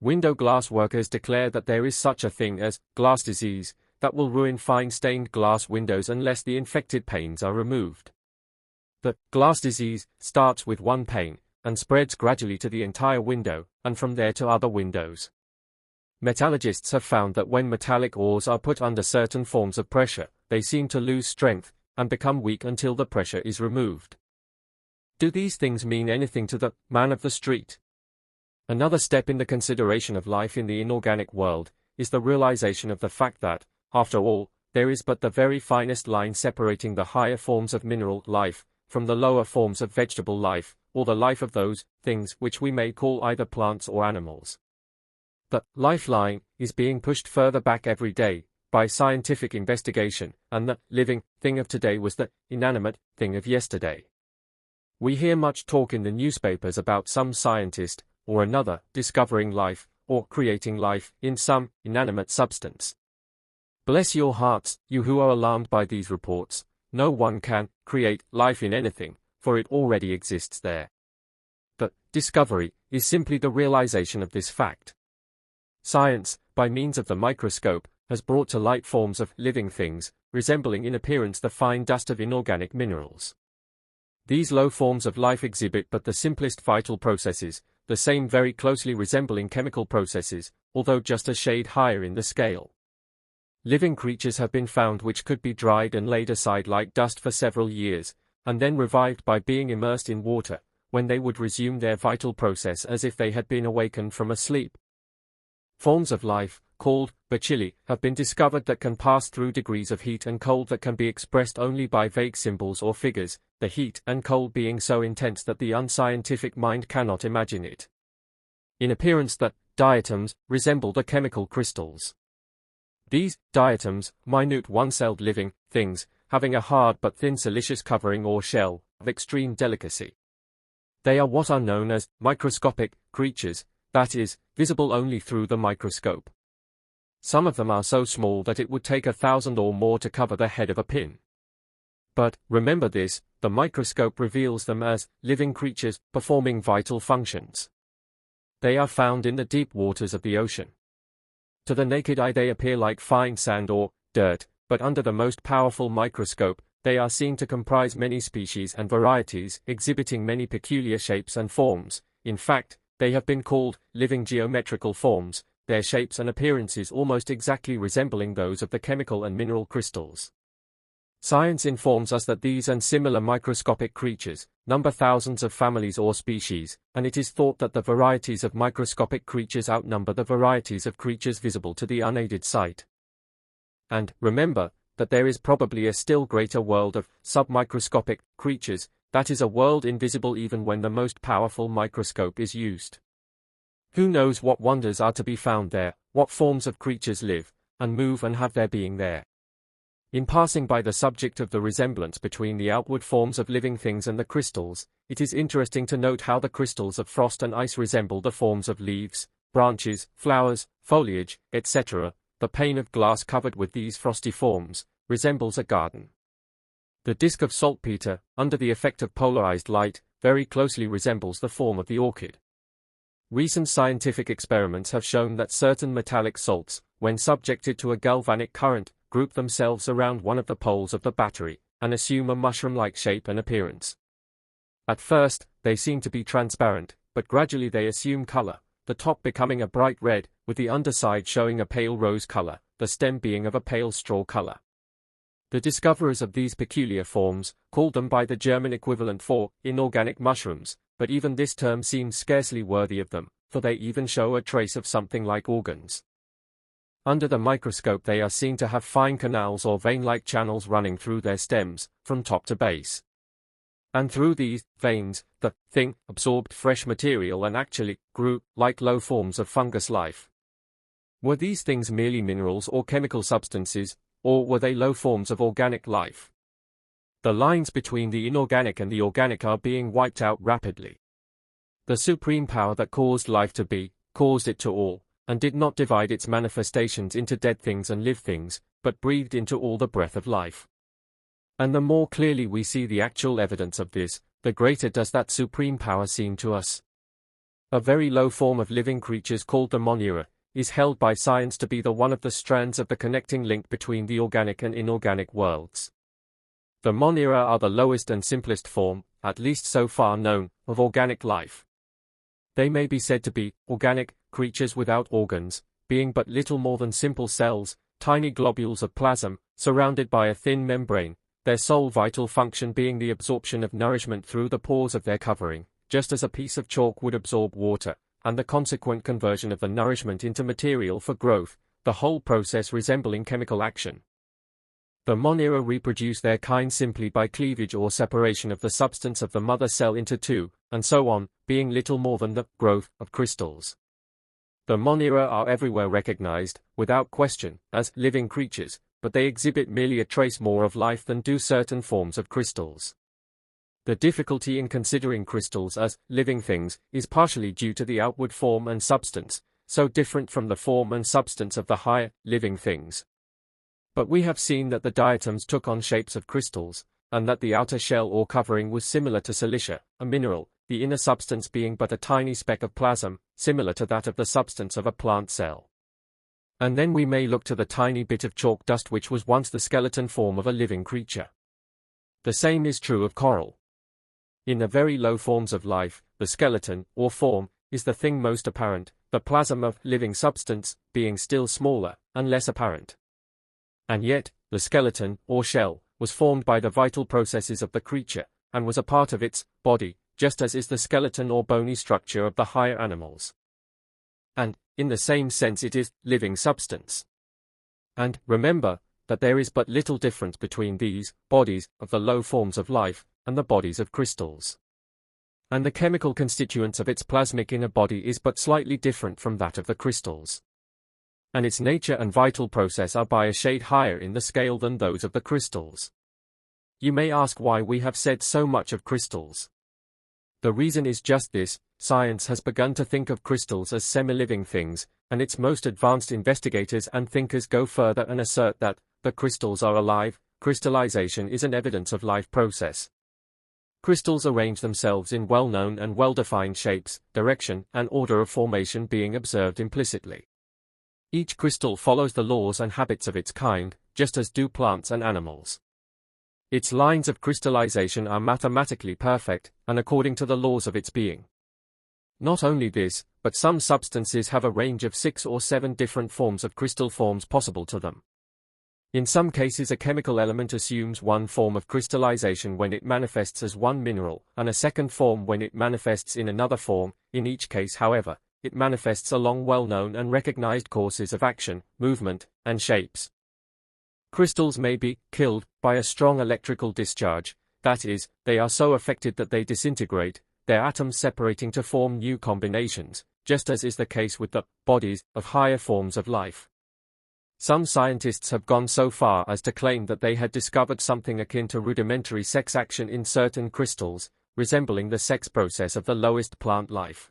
Window glass workers declare that there is such a thing as glass disease, that will ruin fine stained glass windows unless the infected panes are removed. The glass disease starts with one pane, and spreads gradually to the entire window, and from there to other windows. Metallurgists have found that when metallic ores are put under certain forms of pressure, they seem to lose strength, and become weak until the pressure is removed. Do these things mean anything to the man of the street? Another step in the consideration of life in the inorganic world is the realization of the fact that, after all, there is but the very finest line separating the higher forms of mineral life from the lower forms of vegetable life, or the life of those things which we may call either plants or animals. The lifeline is being pushed further back every day by scientific investigation, and the living thing of today was the inanimate thing of yesterday. We hear much talk in the newspapers about some scientist or another discovering life or creating life in some inanimate substance. Bless your hearts, you who are alarmed by these reports. No one can create life in anything, for it already exists there. The discovery is simply the realization of this fact. Science, by means of the microscope, has brought to light forms of living things, resembling in appearance the fine dust of inorganic minerals. These low forms of life exhibit but the simplest vital processes, the same very closely resembling chemical processes, although just a shade higher in the scale. Living creatures have been found which could be dried and laid aside like dust for several years, and then revived by being immersed in water, when they would resume their vital process as if they had been awakened from a sleep. Forms of life, called bacilli, have been discovered that can pass through degrees of heat and cold that can be expressed only by vague symbols or figures, the heat and cold being so intense that the unscientific mind cannot imagine it. In appearance the diatoms resemble the chemical crystals. These diatoms, minute one-celled living things, having a hard but thin siliceous covering or shell, of extreme delicacy. They are what are known as microscopic creatures, that is, visible only through the microscope. Some of them are so small that it would take 1,000 or more to cover the head of a pin. But, remember this, the microscope reveals them as living creatures performing vital functions. They are found in the deep waters of the ocean. To the naked eye they appear like fine sand or dirt, but under the most powerful microscope, they are seen to comprise many species and varieties, exhibiting many peculiar shapes and forms. In fact, they have been called living geometrical forms, their shapes and appearances almost exactly resembling those of the chemical and mineral crystals. Science informs us that these and similar microscopic creatures number thousands of families or species, and it is thought that the varieties of microscopic creatures outnumber the varieties of creatures visible to the unaided sight. And, remember, that there is probably a still greater world of submicroscopic creatures, that is a world invisible even when the most powerful microscope is used. Who knows what wonders are to be found there, what forms of creatures live, and move and have their being there. In passing by the subject of the resemblance between the outward forms of living things and the crystals, it is interesting to note how the crystals of frost and ice resemble the forms of leaves, branches, flowers, foliage, etc. The pane of glass covered with these frosty forms resembles a garden. The disk of saltpeter, under the effect of polarized light, very closely resembles the form of the orchid. Recent scientific experiments have shown that certain metallic salts, when subjected to a galvanic current, group themselves around one of the poles of the battery, and assume a mushroom-like shape and appearance. At first, they seem to be transparent, but gradually they assume color, the top becoming a bright red, with the underside showing a pale rose color, the stem being of a pale straw color. The discoverers of these peculiar forms called them by the German equivalent for inorganic mushrooms, but even this term seems scarcely worthy of them, for they even show a trace of something like organs. Under the microscope they are seen to have fine canals or vein-like channels running through their stems, from top to base. And through these veins, the thing absorbed fresh material and actually grew like low forms of fungus life. Were these things merely minerals or chemical substances, or were they low forms of organic life? The lines between the inorganic and the organic are being wiped out rapidly. The supreme power that caused life to be, caused it to all, and did not divide its manifestations into dead things and live things, but breathed into all the breath of life. And the more clearly we see the actual evidence of this, the greater does that supreme power seem to us. A very low form of living creatures called the monera is held by science to be the one of the strands of the connecting link between the organic and inorganic worlds. The monera are the lowest and simplest form, at least so far known, of organic life. They may be said to be organic creatures without organs, being but little more than simple cells, tiny globules of plasm, surrounded by a thin membrane, their sole vital function being the absorption of nourishment through the pores of their covering, just as a piece of chalk would absorb water, and the consequent conversion of the nourishment into material for growth, the whole process resembling chemical action. The monera reproduce their kind simply by cleavage or separation of the substance of the mother cell into two, and so on, being little more than the growth of crystals. The monera are everywhere recognized, without question, as living creatures, but they exhibit merely a trace more of life than do certain forms of crystals. The difficulty in considering crystals as living things is partially due to the outward form and substance, so different from the form and substance of the higher, living things. But we have seen that the diatoms took on shapes of crystals, and that the outer shell or covering was similar to silicia, a mineral, the inner substance being but a tiny speck of plasm, similar to that of the substance of a plant cell. And then we may look to the tiny bit of chalk dust which was once the skeleton form of a living creature. The same is true of coral. In the very low forms of life, the skeleton, or form, is the thing most apparent, the plasm of living substance being still smaller, and less apparent. And yet, the skeleton, or shell, was formed by the vital processes of the creature, and was a part of its body, just as is the skeleton or bony structure of the higher animals. And, in the same sense it is living substance. And, remember, that there is but little difference between these bodies of the low forms of life, and the bodies of crystals. And the chemical constituents of its plasmic inner body is but slightly different from that of the crystals. and its nature and vital process are by a shade higher in the scale than those of the crystals. You may ask why we have said so much of crystals. The reason is just this: science has begun to think of crystals as semi-living things, and its most advanced investigators and thinkers go further and assert that the crystals are alive. Crystallization is an evidence of life process. Crystals arrange themselves in well-known and well-defined shapes, direction, and order of formation being observed implicitly. Each crystal follows the laws and habits of its kind, just as do plants and animals. Its lines of crystallization are mathematically perfect, and according to the laws of its being. Not only this, but some substances have a range of 6 or 7 different forms of crystal forms possible to them. In some cases, a chemical element assumes one form of crystallization when it manifests as one mineral, and a second form when it manifests in another form. In each case, however, it manifests along well-known and recognized courses of action, movement, and shapes. Crystals may be killed by a strong electrical discharge, that is, they are so affected that they disintegrate, their atoms separating to form new combinations, just as is the case with the bodies of higher forms of life. Some scientists have gone so far as to claim that they had discovered something akin to rudimentary sex action in certain crystals, resembling the sex process of the lowest plant life.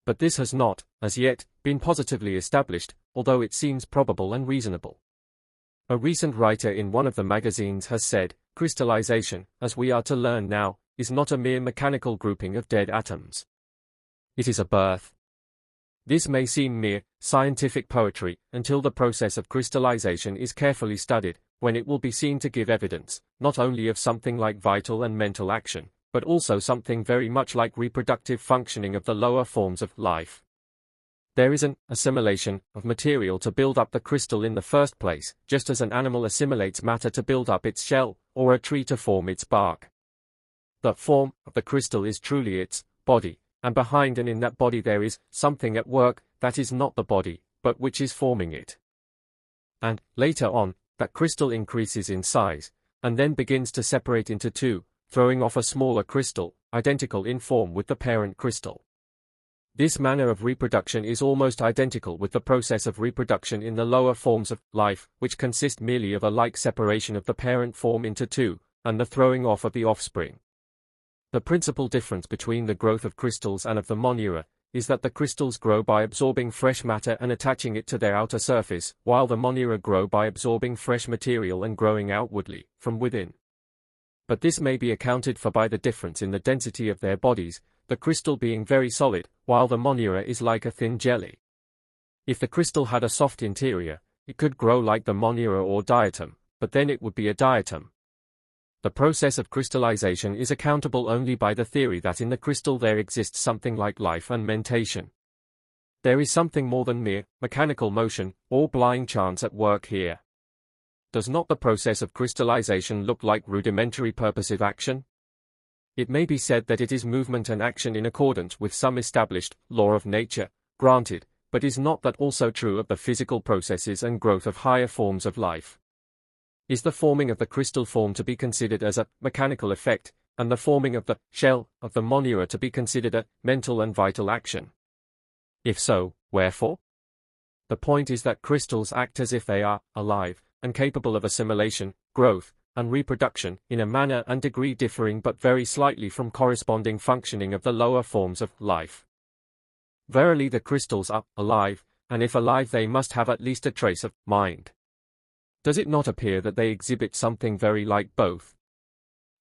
But this has not, as yet, been positively established, although it seems probable and reasonable. A recent writer in one of the magazines has said, crystallization, as we are to learn now, is not a mere mechanical grouping of dead atoms. It is a birth. This may seem mere scientific poetry until the process of crystallization is carefully studied, when it will be seen to give evidence, not only of something like vital and mental action, but also something very much like reproductive functioning of the lower forms of life. There is an assimilation of material to build up the crystal in the first place, just as an animal assimilates matter to build up its shell, or a tree to form its bark. The form of the crystal is truly its body, and behind and in that body there is something at work that is not the body, but which is forming it. And, later on, that crystal increases in size, and then begins to separate into two, throwing off a smaller crystal, identical in form with the parent crystal. This manner of reproduction is almost identical with the process of reproduction in the lower forms of life, which consist merely of a like separation of the parent form into two, and the throwing off of the offspring. The principal difference between the growth of crystals and of the monera is that the crystals grow by absorbing fresh matter and attaching it to their outer surface, while the monera grow by absorbing fresh material and growing outwardly, from within. But this may be accounted for by the difference in the density of their bodies, the crystal being very solid, while the monera is like a thin jelly. If the crystal had a soft interior, it could grow like the monera or diatom, but then it would be a diatom. The process of crystallization is accountable only by the theory that in the crystal there exists something like life and mentation. There is something more than mere mechanical motion or blind chance at work here. Does not the process of crystallization look like rudimentary purposive action? It may be said that it is movement and action in accordance with some established law of nature, granted, but is not that also true of the physical processes and growth of higher forms of life? Is the forming of the crystal form to be considered as a mechanical effect, and the forming of the shell of the monera to be considered a mental and vital action? If so, wherefore? The point is that crystals act as if they are alive, and capable of assimilation, growth, and reproduction, in a manner and degree differing but very slightly from corresponding functioning of the lower forms of life. Verily the crystals are alive, and if alive they must have at least a trace of mind. Does it not appear that they exhibit something very like both?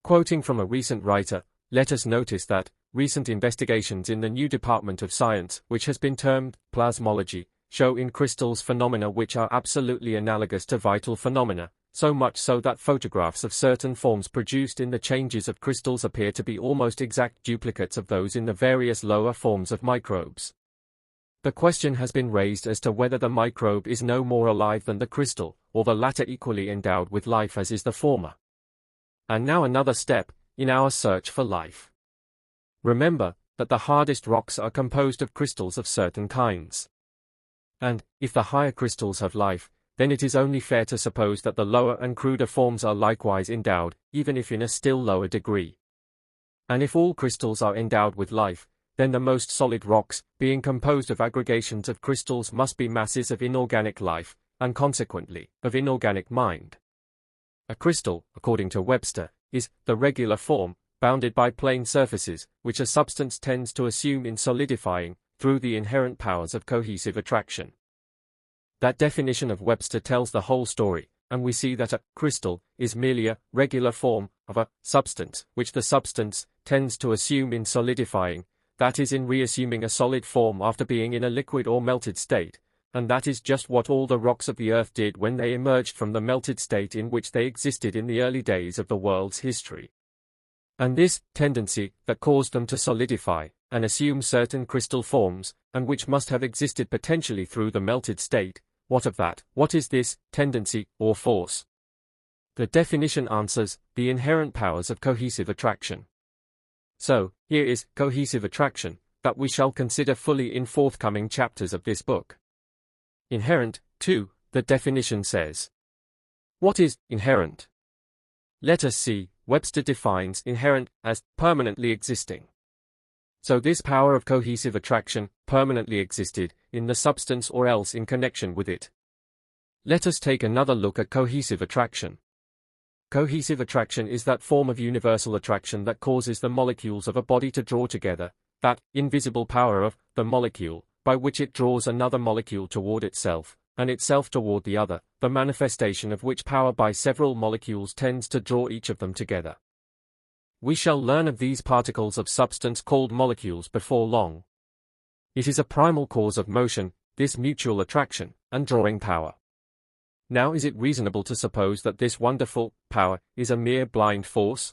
Quoting from a recent writer, let us notice that recent investigations in the new department of science, which has been termed plasmology, show in crystals phenomena which are absolutely analogous to vital phenomena, so much so that photographs of certain forms produced in the changes of crystals appear to be almost exact duplicates of those in the various lower forms of microbes. The question has been raised as to whether the microbe is no more alive than the crystal, or the latter equally endowed with life as is the former. And now another step in our search for life. Remember that the hardest rocks are composed of crystals of certain kinds. And, if the higher crystals have life, then it is only fair to suppose that the lower and cruder forms are likewise endowed, even if in a still lower degree. And if all crystals are endowed with life, then the most solid rocks, being composed of aggregations of crystals, must be masses of inorganic life, and consequently, of inorganic mind. A crystal, according to Webster, is the regular form, bounded by plane surfaces, which a substance tends to assume in solidifying, through the inherent powers of cohesive attraction. That definition of Webster tells the whole story, and we see that a crystal is merely a regular form of a substance, which the substance tends to assume in solidifying, that is, in reassuming a solid form after being in a liquid or melted state, and that is just what all the rocks of the earth did when they emerged from the melted state in which they existed in the early days of the world's history. And this tendency that caused them to solidify and assume certain crystal forms, and which must have existed potentially through the melted state, what of that? What is this tendency or force? The definition answers, the inherent powers of cohesive attraction. So, here is cohesive attraction, that we shall consider fully in forthcoming chapters of this book. Inherent, 2, the definition says. What is inherent? Let us see. Webster defines inherent as permanently existing. So this power of cohesive attraction permanently existed in the substance or else in connection with it. Let us take another look at cohesive attraction. Cohesive attraction is that form of universal attraction that causes the molecules of a body to draw together, that invisible power of the molecule, by which it draws another molecule toward itself, and itself toward the other, the manifestation of which power by several molecules tends to draw each of them together. We shall learn of these particles of substance called molecules before long. It is a primal cause of motion, this mutual attraction, and drawing power. Now, is it reasonable to suppose that this wonderful power is a mere blind force?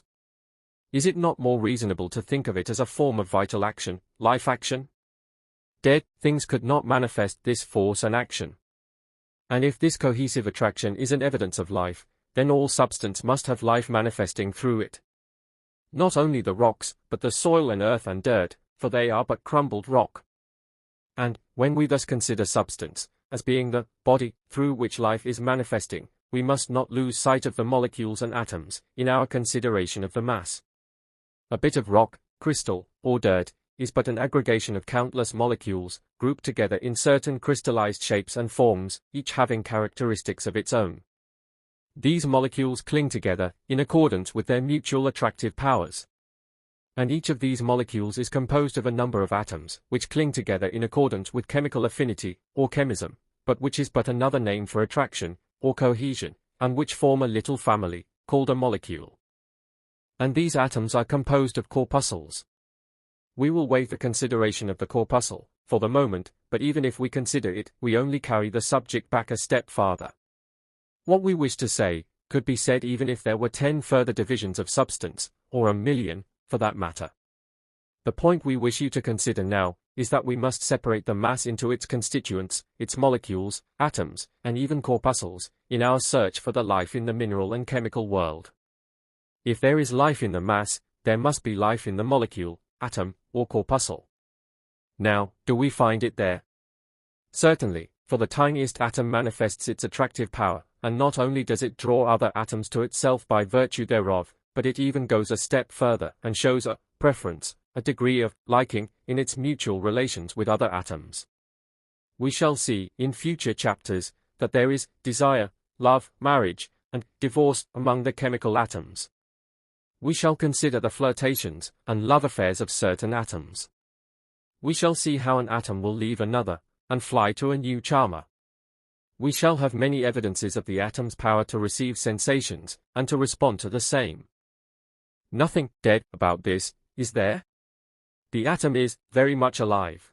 Is it not more reasonable to think of it as a form of vital action, life action? Dead things could not manifest this force and action. And if this cohesive attraction is an evidence of life, then all substance must have life manifesting through it. Not only the rocks, but the soil and earth and dirt, for they are but crumbled rock. And, when we thus consider substance, as being the body through which life is manifesting, we must not lose sight of the molecules and atoms, in our consideration of the mass. A bit of rock, crystal, or dirt, is but an aggregation of countless molecules, grouped together in certain crystallized shapes and forms, each having characteristics of its own. These molecules cling together, in accordance with their mutual attractive powers. And each of these molecules is composed of a number of atoms, which cling together in accordance with chemical affinity, or chemism, but which is but another name for attraction, or cohesion, and which form a little family, called a molecule. And these atoms are composed of corpuscles. We will waive the consideration of the corpuscle, for the moment, but even if we consider it, we only carry the subject back a step farther. What we wish to say, could be said even if there were 10 further divisions of substance, or 1,000,000, for that matter. The point we wish you to consider now, is that we must separate the mass into its constituents, its molecules, atoms, and even corpuscles, in our search for the life in the mineral and chemical world. If there is life in the mass, there must be life in the molecule, atom, or corpuscle. Now, do we find it there? Certainly, for the tiniest atom manifests its attractive power, and not only does it draw other atoms to itself by virtue thereof, but it even goes a step further and shows a preference, a degree of liking, in its mutual relations with other atoms. We shall see, in future chapters, that there is desire, love, marriage, and divorce among the chemical atoms. We shall consider the flirtations and love affairs of certain atoms. We shall see how an atom will leave another, and fly to a new charmer. We shall have many evidences of the atom's power to receive sensations, and to respond to the same. Nothing dead about this, is there? The atom is very much alive.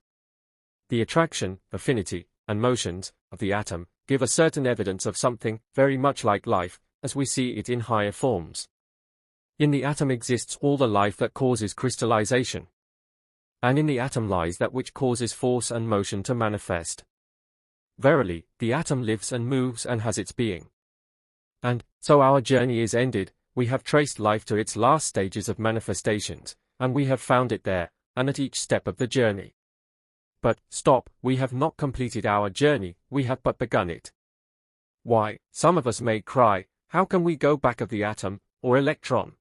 The attraction, affinity, and motions of the atom give a certain evidence of something very much like life, as we see it in higher forms. In the atom exists all the life that causes crystallization. And in the atom lies that which causes force and motion to manifest. Verily, the atom lives and moves and has its being. And, so our journey is ended, we have traced life to its last stages of manifestations, and we have found it there, and at each step of the journey. But, stop, we have not completed our journey, we have but begun it. Why, some of us may cry, how can we go back of the atom, or electron?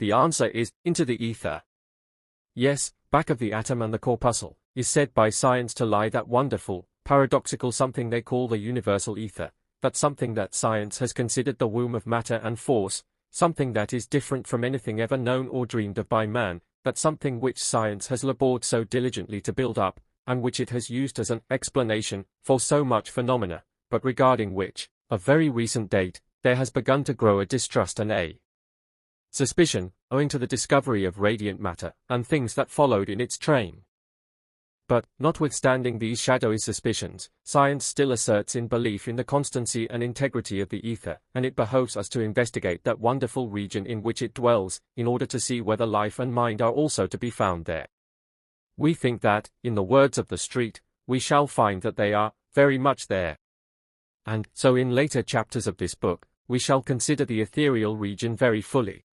The answer is, into the ether. Yes, back of the atom and the corpuscle, is said by science to lie that wonderful, paradoxical something they call the universal ether, that something that science has considered the womb of matter and force, something that is different from anything ever known or dreamed of by man, that something which science has labored so diligently to build up, and which it has used as an explanation for so much phenomena, but regarding which, of very recent date, there has begun to grow a distrust and a suspicion, owing to the discovery of radiant matter, and things that followed in its train. But, notwithstanding these shadowy suspicions, science still asserts in belief in the constancy and integrity of the ether, and it behoves us to investigate that wonderful region in which it dwells, in order to see whether life and mind are also to be found there. We think that, in the words of the street, we shall find that they are very much there. And so in later chapters of this book, we shall consider the ethereal region very fully.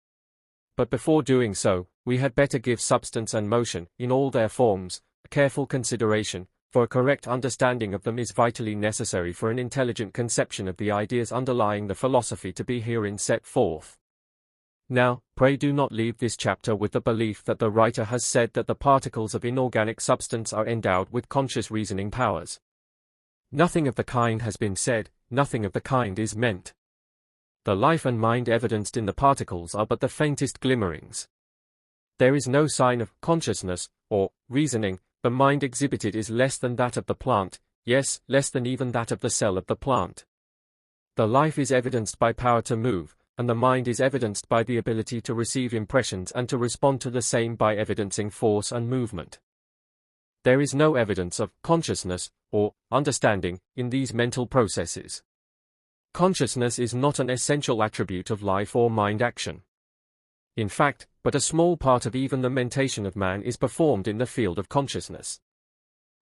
But before doing so, we had better give substance and motion, in all their forms, a careful consideration, for a correct understanding of them is vitally necessary for an intelligent conception of the ideas underlying the philosophy to be herein set forth. Now, pray do not leave this chapter with the belief that the writer has said that the particles of inorganic substance are endowed with conscious reasoning powers. Nothing of the kind has been said, nothing of the kind is meant. The life and mind evidenced in the particles are but the faintest glimmerings. There is no sign of consciousness, or reasoning. The mind exhibited is less than that of the plant, yes, less than even that of the cell of the plant. The life is evidenced by power to move, and the mind is evidenced by the ability to receive impressions and to respond to the same by evidencing force and movement. There is no evidence of consciousness, or understanding, in these mental processes. Consciousness is not an essential attribute of life or mind action. In fact, but a small part of even the mentation of man is performed in the field of consciousness.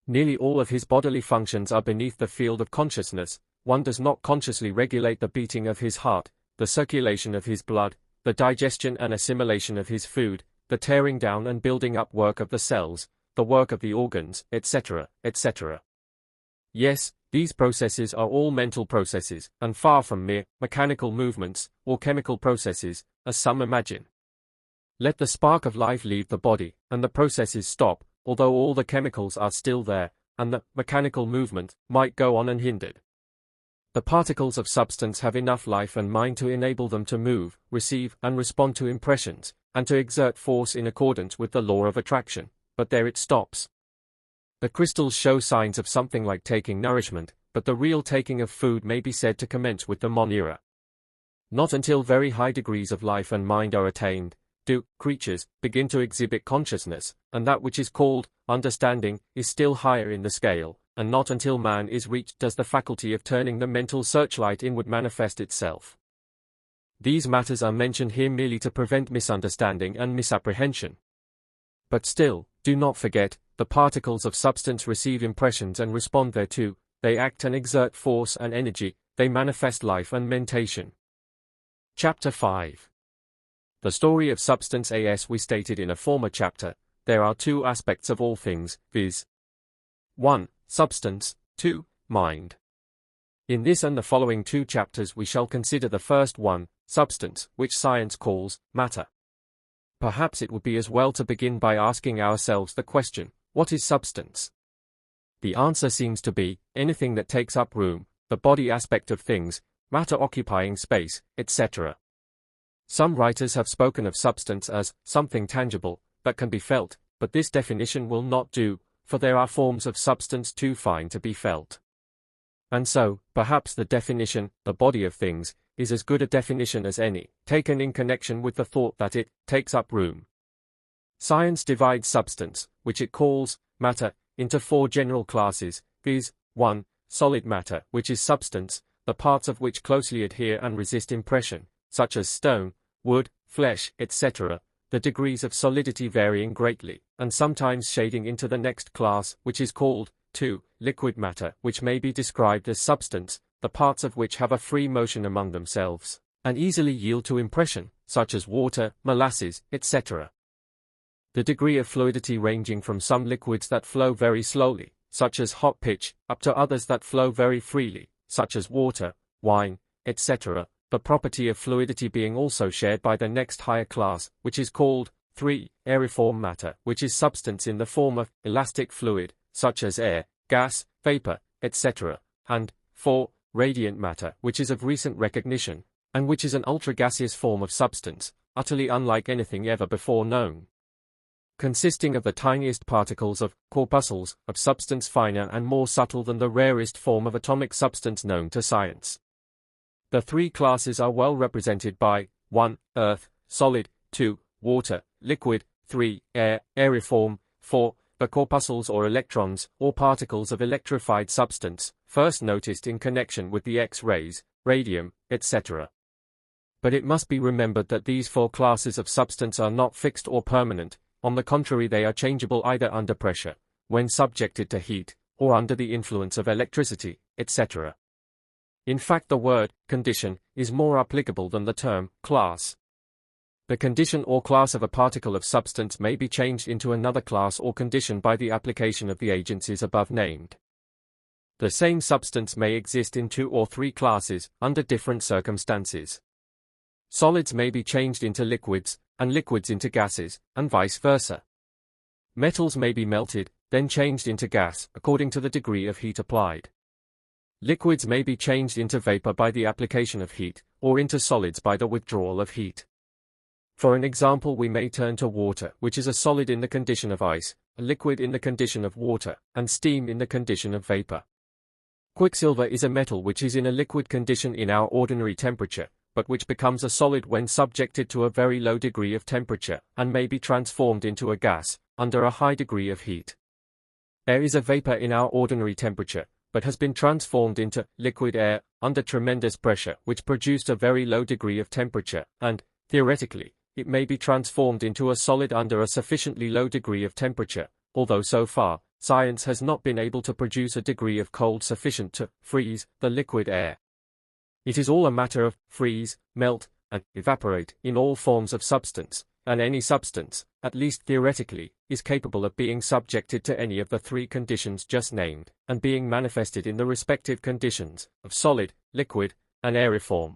Nearly all of his bodily functions are beneath the field of consciousness. One does not consciously regulate the beating of his heart, the circulation of his blood, the digestion and assimilation of his food, the tearing down and building up work of the cells, the work of the organs, etc., etc. Yes, these processes are all mental processes, and far from mere mechanical movements, or chemical processes, as some imagine. Let the spark of life leave the body, and the processes stop, although all the chemicals are still there, and the mechanical movement might go on unhindered. The particles of substance have enough life and mind to enable them to move, receive, and respond to impressions, and to exert force in accordance with the law of attraction, but there it stops. The crystals show signs of something like taking nourishment, but the real taking of food may be said to commence with the Mon-era. Not until very high degrees of life and mind are attained, do creatures begin to exhibit consciousness, and that which is called understanding is still higher in the scale, and not until man is reached does the faculty of turning the mental searchlight inward manifest itself. These matters are mentioned here merely to prevent misunderstanding and misapprehension. But still, do not forget, the particles of substance receive impressions and respond thereto, they act and exert force and energy, they manifest life and mentation. Chapter 5. The story of substance. As we stated in a former chapter, there are two aspects of all things, viz. 1. Substance, 2. Mind. In this and the following two chapters we shall consider the first one, substance, which science calls matter. Perhaps it would be as well to begin by asking ourselves the question, what is substance? The answer seems to be, anything that takes up room, the body aspect of things, matter occupying space, etc. Some writers have spoken of substance as something tangible, that can be felt, but this definition will not do, for there are forms of substance too fine to be felt. And so, perhaps the definition, the body of things, is as good a definition as any, taken in connection with the thought that it takes up room. Science divides substance, which it calls matter, into four general classes, viz. 1. Solid matter, which is substance, the parts of which closely adhere and resist impression, such as stone, wood, flesh, etc., the degrees of solidity varying greatly, and sometimes shading into the next class, which is called 2. Liquid matter, which may be described as substance, the parts of which have a free motion among themselves, and easily yield to impression, such as water, molasses, etc. The degree of fluidity ranging from some liquids that flow very slowly, such as hot pitch, up to others that flow very freely, such as water, wine, etc., the property of fluidity being also shared by the next higher class, which is called 3. Aeriform matter, which is substance in the form of elastic fluid, such as air, gas, vapor, etc. And 4. Radiant matter, which is of recent recognition, and which is an ultra-gaseous form of substance, utterly unlike anything ever before known. Consisting of the tiniest particles of corpuscles of substance finer and more subtle than the rarest form of atomic substance known to science. The three classes are well represented by 1. Earth, solid, 2. Water, liquid, 3. Air, aeriform, 4. The corpuscles or electrons, or particles of electrified substance, first noticed in connection with the X-rays, radium, etc. But it must be remembered that these four classes of substance are not fixed or permanent. On the contrary, they are changeable either under pressure, when subjected to heat, or under the influence of electricity, etc. In fact, the word condition is more applicable than the term class. The condition or class of a particle of substance may be changed into another class or condition by the application of the agencies above named. The same substance may exist in 2 or 3 classes, under different circumstances. Solids may be changed into liquids, and liquids into gases, and vice versa. Metals may be melted, then changed into gas, according to the degree of heat applied. Liquids may be changed into vapor by the application of heat, or into solids by the withdrawal of heat. For an example, we may turn to water, which is a solid in the condition of ice, a liquid in the condition of water, and steam in the condition of vapor. Quicksilver is a metal which is in a liquid condition in our ordinary temperature, but which becomes a solid when subjected to a very low degree of temperature, and may be transformed into a gas, under a high degree of heat. Air is a vapor in our ordinary temperature, but has been transformed into liquid air under tremendous pressure, which produced a very low degree of temperature, and, theoretically, it may be transformed into a solid under a sufficiently low degree of temperature, although so far, science has not been able to produce a degree of cold sufficient to freeze the liquid air. It is all a matter of freeze, melt, and evaporate in all forms of substance, and any substance, at least theoretically, is capable of being subjected to any of the 3 conditions just named, and being manifested in the respective conditions of solid, liquid, and aeriform.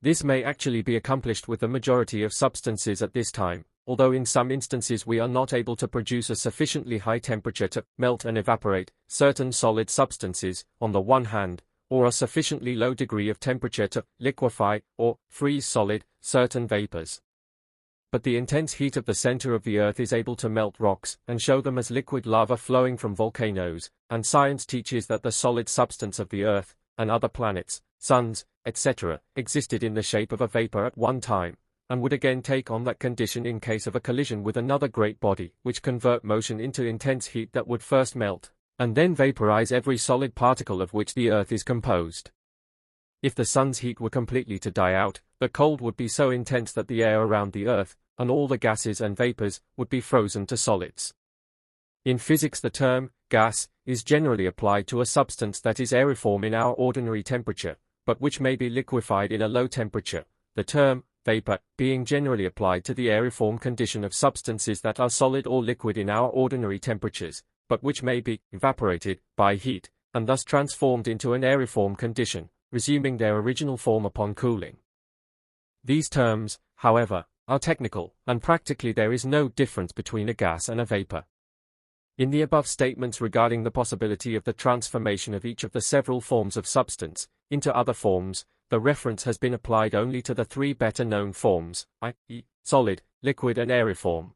This may actually be accomplished with the majority of substances at this time, although in some instances we are not able to produce a sufficiently high temperature to melt and evaporate certain solid substances, on the one hand, or a sufficiently low degree of temperature to liquefy or freeze solid certain vapors. But the intense heat of the center of the Earth is able to melt rocks and show them as liquid lava flowing from volcanoes, and science teaches that the solid substance of the Earth, and other planets, suns, etc., existed in the shape of a vapor at one time, and would again take on that condition in case of a collision with another great body, which convert motion into intense heat that would first melt, and then vaporize every solid particle of which the Earth is composed. If the sun's heat were completely to die out, the cold would be so intense that the air around the Earth, and all the gases and vapors, would be frozen to solids. In physics, the term gas is generally applied to a substance that is aeriform in our ordinary temperature, but which may be liquefied in a low temperature, the term vapor being generally applied to the aeriform condition of substances that are solid or liquid in our ordinary temperatures, but which may be evaporated by heat, and thus transformed into an aeriform condition, resuming their original form upon cooling. These terms, however, are technical, and practically there is no difference between a gas and a vapor. In the above statements regarding the possibility of the transformation of each of the several forms of substance into other forms, the reference has been applied only to the 3 better-known forms, i.e., solid, liquid and aeriform.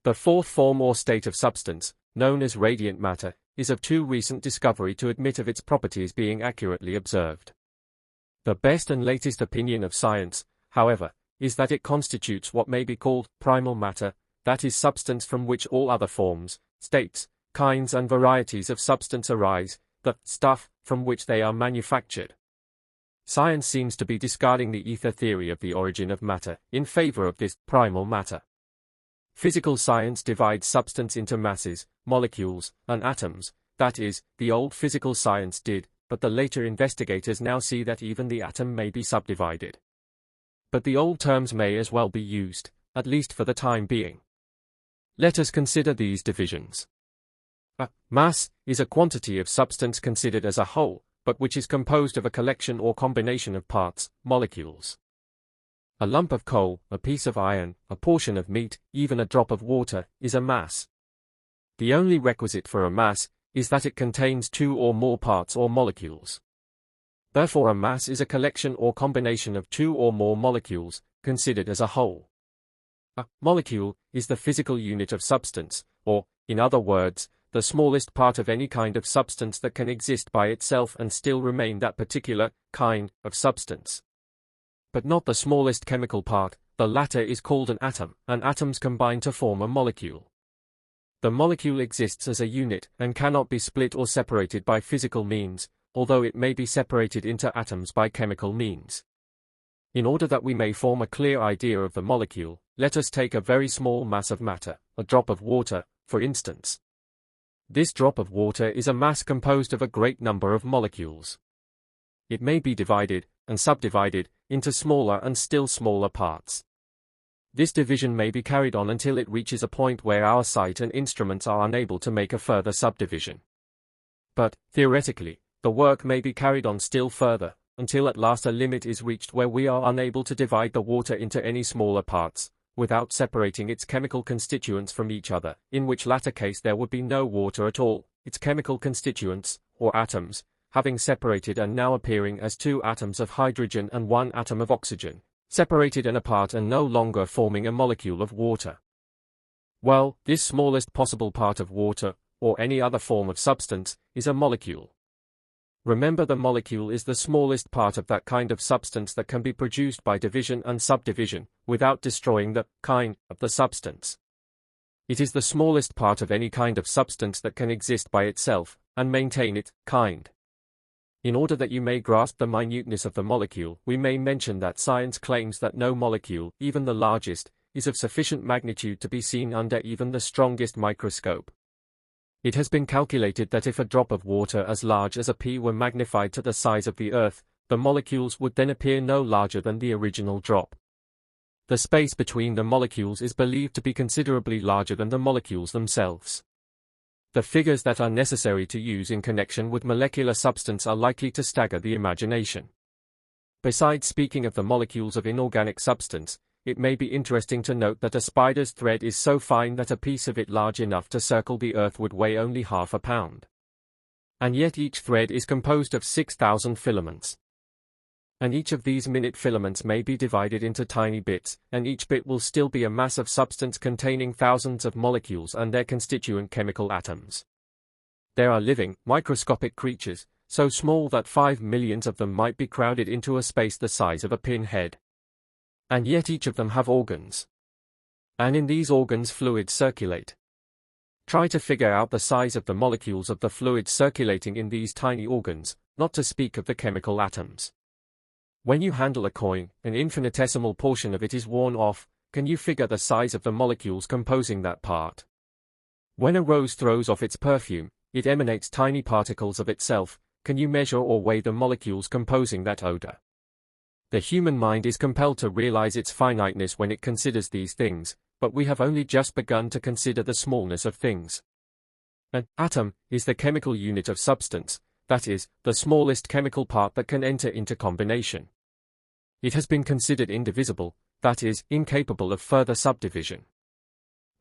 The 4th form or state of substance, known as radiant matter, is of too recent discovery to admit of its properties being accurately observed. The best and latest opinion of science, however, is that it constitutes what may be called primal matter, that is substance from which all other forms, states, kinds and varieties of substance arise, the stuff from which they are manufactured. Science seems to be discarding the ether theory of the origin of matter in favor of this primal matter. Physical science divides substance into masses, molecules, and atoms, that is, the old physical science did, but the later investigators now see that even the atom may be subdivided. But the old terms may as well be used, at least for the time being. Let us consider these divisions. A mass is a quantity of substance considered as a whole, but which is composed of a collection or combination of parts, molecules. A lump of coal, a piece of iron, a portion of meat, even a drop of water, is a mass. The only requisite for a mass is that it contains two or more parts or molecules. Therefore, a mass is a collection or combination of two or more molecules, considered as a whole. A molecule is the physical unit of substance, or, in other words, the smallest part of any kind of substance that can exist by itself and still remain that particular kind of substance. But not the smallest chemical part. The latter is called an atom, and atoms combine to form a molecule. The molecule exists as a unit and cannot be split or separated by physical means, although it may be separated into atoms by chemical means. In order that we may form a clear idea of the molecule, let us take a very small mass of matter, a drop of water, for instance. This drop of water is a mass composed of a great number of molecules. It may be divided, and subdivided, into smaller and still smaller parts. This division may be carried on until it reaches a point where our sight and instruments are unable to make a further subdivision. But, theoretically, the work may be carried on still further, until at last a limit is reached where we are unable to divide the water into any smaller parts, without separating its chemical constituents from each other, in which latter case there would be no water at all, its chemical constituents, or atoms, having separated and now appearing as two atoms of hydrogen and one atom of oxygen, separated and apart and no longer forming a molecule of water. Well, this smallest possible part of water, or any other form of substance, is a molecule. Remember, the molecule is the smallest part of that kind of substance that can be produced by division and subdivision, without destroying the kind of the substance. It is the smallest part of any kind of substance that can exist by itself, and maintain its kind. In order that you may grasp the minuteness of the molecule, we may mention that science claims that no molecule, even the largest, is of sufficient magnitude to be seen under even the strongest microscope. It has been calculated that if a drop of water as large as a pea were magnified to the size of the Earth, the molecules would then appear no larger than the original drop. The space between the molecules is believed to be considerably larger than the molecules themselves. The figures that are necessary to use in connection with molecular substance are likely to stagger the imagination. Besides speaking of the molecules of inorganic substance, it may be interesting to note that a spider's thread is so fine that a piece of it large enough to circle the Earth would weigh only half a pound. And yet each thread is composed of 6,000 filaments. And each of these minute filaments may be divided into tiny bits, and each bit will still be a mass of substance containing thousands of molecules and their constituent chemical atoms. There are living, microscopic creatures, so small that 5 millions of them might be crowded into a space the size of a pinhead. And yet each of them have organs. And in these organs fluids circulate. Try to figure out the size of the molecules of the fluids circulating in these tiny organs, not to speak of the chemical atoms. When you handle a coin, an infinitesimal portion of it is worn off. Can you figure the size of the molecules composing that part? When a rose throws off its perfume, it emanates tiny particles of itself. Can you measure or weigh the molecules composing that odor? The human mind is compelled to realize its finiteness when it considers these things, but we have only just begun to consider the smallness of things. An atom is the chemical unit of substance, that is, the smallest chemical part that can enter into combination. It has been considered indivisible, that is, incapable of further subdivision.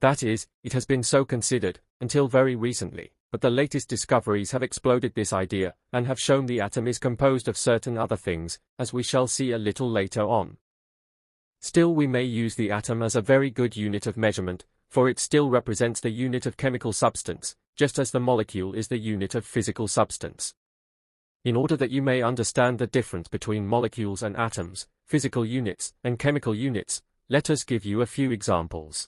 That is, it has been so considered, until very recently, but the latest discoveries have exploded this idea, and have shown the atom is composed of certain other things, as we shall see a little later on. Still, we may use the atom as a very good unit of measurement, for it still represents the unit of chemical substance, just as the molecule is the unit of physical substance. In order that you may understand the difference between molecules and atoms, physical units, and chemical units, let us give you a few examples.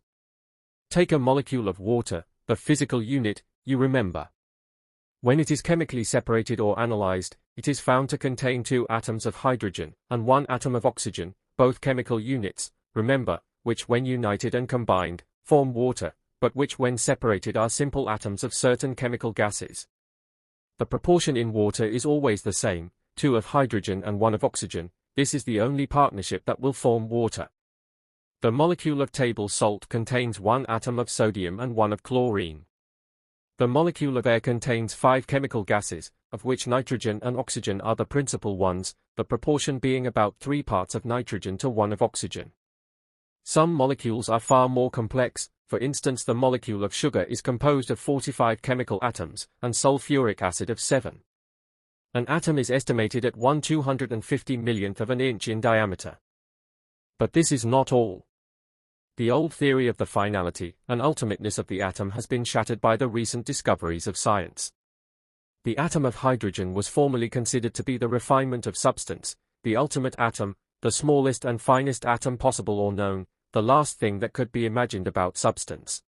Take a molecule of water, the physical unit, you remember. When it is chemically separated or analyzed, it is found to contain 2 atoms of hydrogen and 1 atom of oxygen, both chemical units, remember, which when united and combined, form water, but which when separated are simple atoms of certain chemical gases. The proportion in water is always the same, 2 of hydrogen and 1 of oxygen. This is the only partnership that will form water. The molecule of table salt contains 1 atom of sodium and 1 of chlorine. The molecule of air contains 5 chemical gases, of which nitrogen and oxygen are the principal ones, the proportion being about 3 parts of nitrogen to 1 of oxygen. Some molecules are far more complex. For instance, the molecule of sugar is composed of 45 chemical atoms, and sulfuric acid of 7. An atom is estimated at 1/250 millionth of an inch in diameter. But this is not all. The old theory of the finality and ultimateness of the atom has been shattered by the recent discoveries of science. The atom of hydrogen was formerly considered to be the refinement of substance, the ultimate atom, the smallest and finest atom possible or known, the last thing that could be imagined about substance.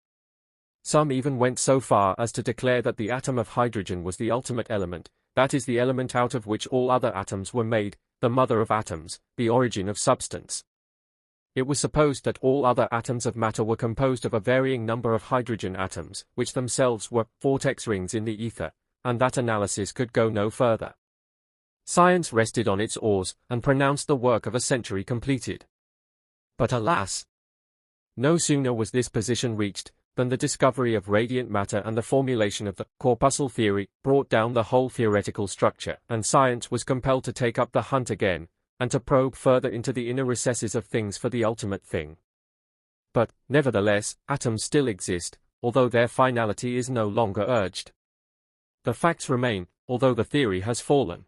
Some even went so far as to declare that the atom of hydrogen was the ultimate element, that is the element out of which all other atoms were made, the mother of atoms, the origin of substance. It was supposed that all other atoms of matter were composed of a varying number of hydrogen atoms, which themselves were vortex rings in the ether, and that analysis could go no further. Science rested on its oars, and pronounced the work of a century completed. But alas! No sooner was this position reached, than the discovery of radiant matter and the formulation of the corpuscle theory brought down the whole theoretical structure, and science was compelled to take up the hunt again, and to probe further into the inner recesses of things for the ultimate thing. But, nevertheless, atoms still exist, although their finality is no longer urged. The facts remain, although the theory has fallen.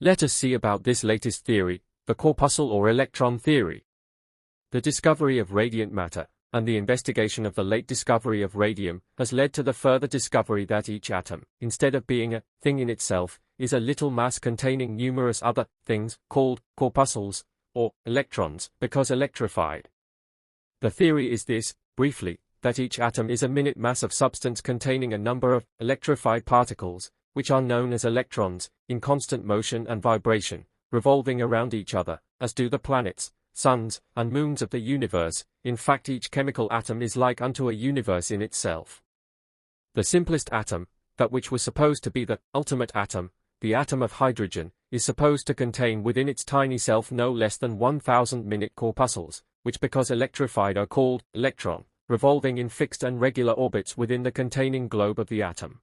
Let us see about this latest theory, the corpuscle or electron theory. The discovery of radiant matter, and the investigation of the late discovery of radium, has led to the further discovery that each atom, instead of being a thing in itself, is a little mass containing numerous other things, called corpuscles, or electrons, because electrified. The theory is this, briefly, that each atom is a minute mass of substance containing a number of electrified particles, which are known as electrons, in constant motion and vibration, revolving around each other, as do the planets, suns, and moons of the universe. In fact, each chemical atom is like unto a universe in itself. The simplest atom, that which was supposed to be the ultimate atom, the atom of hydrogen, is supposed to contain within its tiny self no less than 1,000 minute corpuscles, which because electrified are called electron, revolving in fixed and regular orbits within the containing globe of the atom.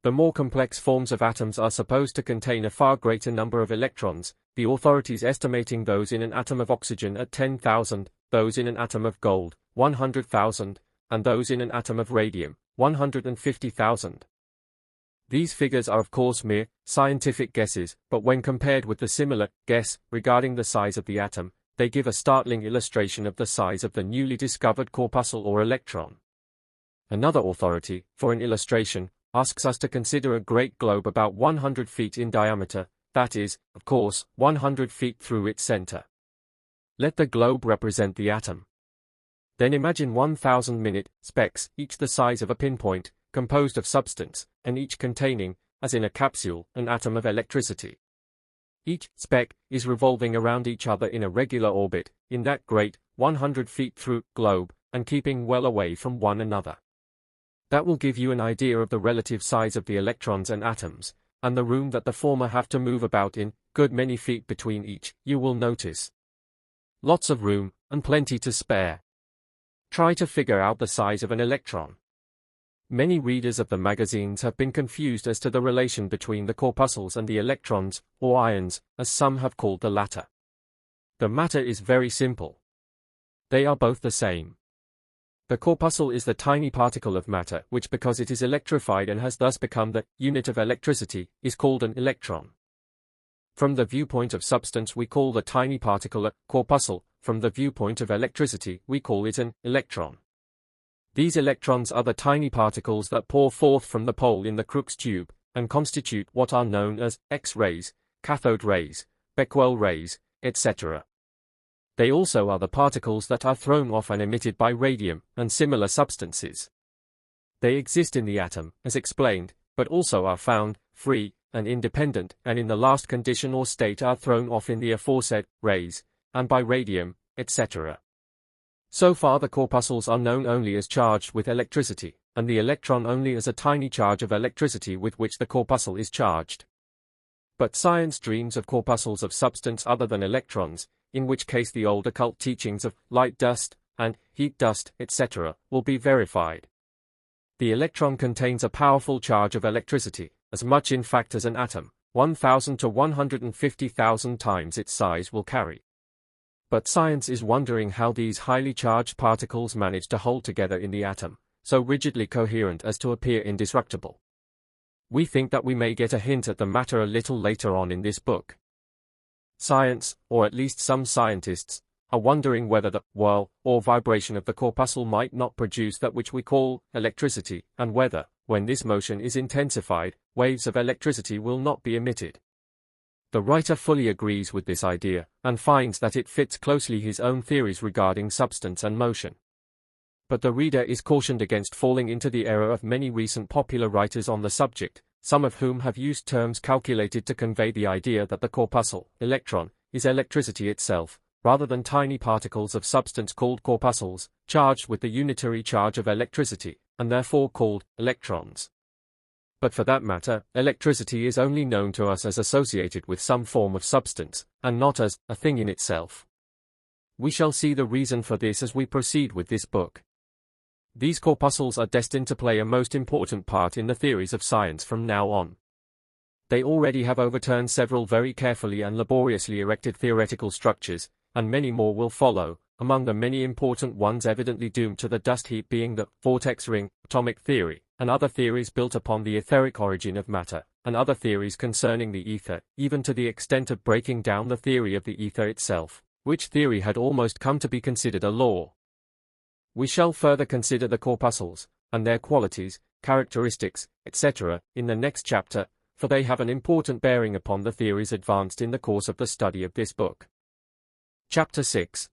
The more complex forms of atoms are supposed to contain a far greater number of electrons, the authorities estimating those in an atom of oxygen at 10,000, those in an atom of gold, 100,000, and those in an atom of radium, 150,000. These figures are of course mere scientific guesses, but when compared with the similar guess regarding the size of the atom, they give a startling illustration of the size of the newly discovered corpuscle or electron. Another authority, for an illustration, asks us to consider a great globe about 100 feet in diameter, that is, of course, 100 feet through its center. Let the globe represent the atom. Then imagine 1,000 minute specks, each the size of a pinpoint, composed of substance, and each containing, as in a capsule, an atom of electricity. Each speck is revolving around each other in a regular orbit, in that great, 100 feet through globe, and keeping well away from one another. That will give you an idea of the relative size of the electrons and atoms, and the room that the former have to move about in, good many feet between each, you will notice. Lots of room, and plenty to spare. Try to figure out the size of an electron. Many readers of the magazines have been confused as to the relation between the corpuscles and the electrons, or ions, as some have called the latter. The matter is very simple. They are both the same. The corpuscle is the tiny particle of matter which, because it is electrified and has thus become the unit of electricity, is called an electron. From the viewpoint of substance we call the tiny particle a corpuscle, from the viewpoint of electricity we call it an electron. These electrons are the tiny particles that pour forth from the pole in the Crookes tube, and constitute what are known as X-rays, cathode rays, Becquerel rays, etc. They also are the particles that are thrown off and emitted by radium, and similar substances. They exist in the atom, as explained, but also are found, free, and independent, and in the last condition or state are thrown off in the aforesaid rays, and by radium, etc. So far the corpuscles are known only as charged with electricity, and the electron only as a tiny charge of electricity with which the corpuscle is charged. But science dreams of corpuscles of substance other than electrons, in which case the old occult teachings of light dust, and heat dust, etc., will be verified. The electron contains a powerful charge of electricity, as much in fact as an atom, 1,000 to 150,000 times its size will carry. But science is wondering how these highly charged particles manage to hold together in the atom, so rigidly coherent as to appear indestructible. We think that we may get a hint at the matter a little later on in this book. Science, or at least some scientists, are wondering whether the whirl or vibration of the corpuscle might not produce that which we call electricity, and whether, when this motion is intensified, waves of electricity will not be emitted. The writer fully agrees with this idea, and finds that it fits closely his own theories regarding substance and motion. But the reader is cautioned against falling into the error of many recent popular writers on the subject, some of whom have used terms calculated to convey the idea that the corpuscle, electron, is electricity itself, rather than tiny particles of substance called corpuscles, charged with the unitary charge of electricity, and therefore called electrons. But for that matter, electricity is only known to us as associated with some form of substance, and not as a thing in itself. We shall see the reason for this as we proceed with this book. These corpuscles are destined to play a most important part in the theories of science from now on. They already have overturned several very carefully and laboriously erected theoretical structures, and many more will follow, among the many important ones evidently doomed to the dust heap being the vortex ring, atomic theory, and other theories built upon the etheric origin of matter, and other theories concerning the ether, even to the extent of breaking down the theory of the ether itself, which theory had almost come to be considered a law. We shall further consider the corpuscles, and their qualities, characteristics, etc., in the next chapter, for they have an important bearing upon the theories advanced in the course of the study of this book. Chapter 6.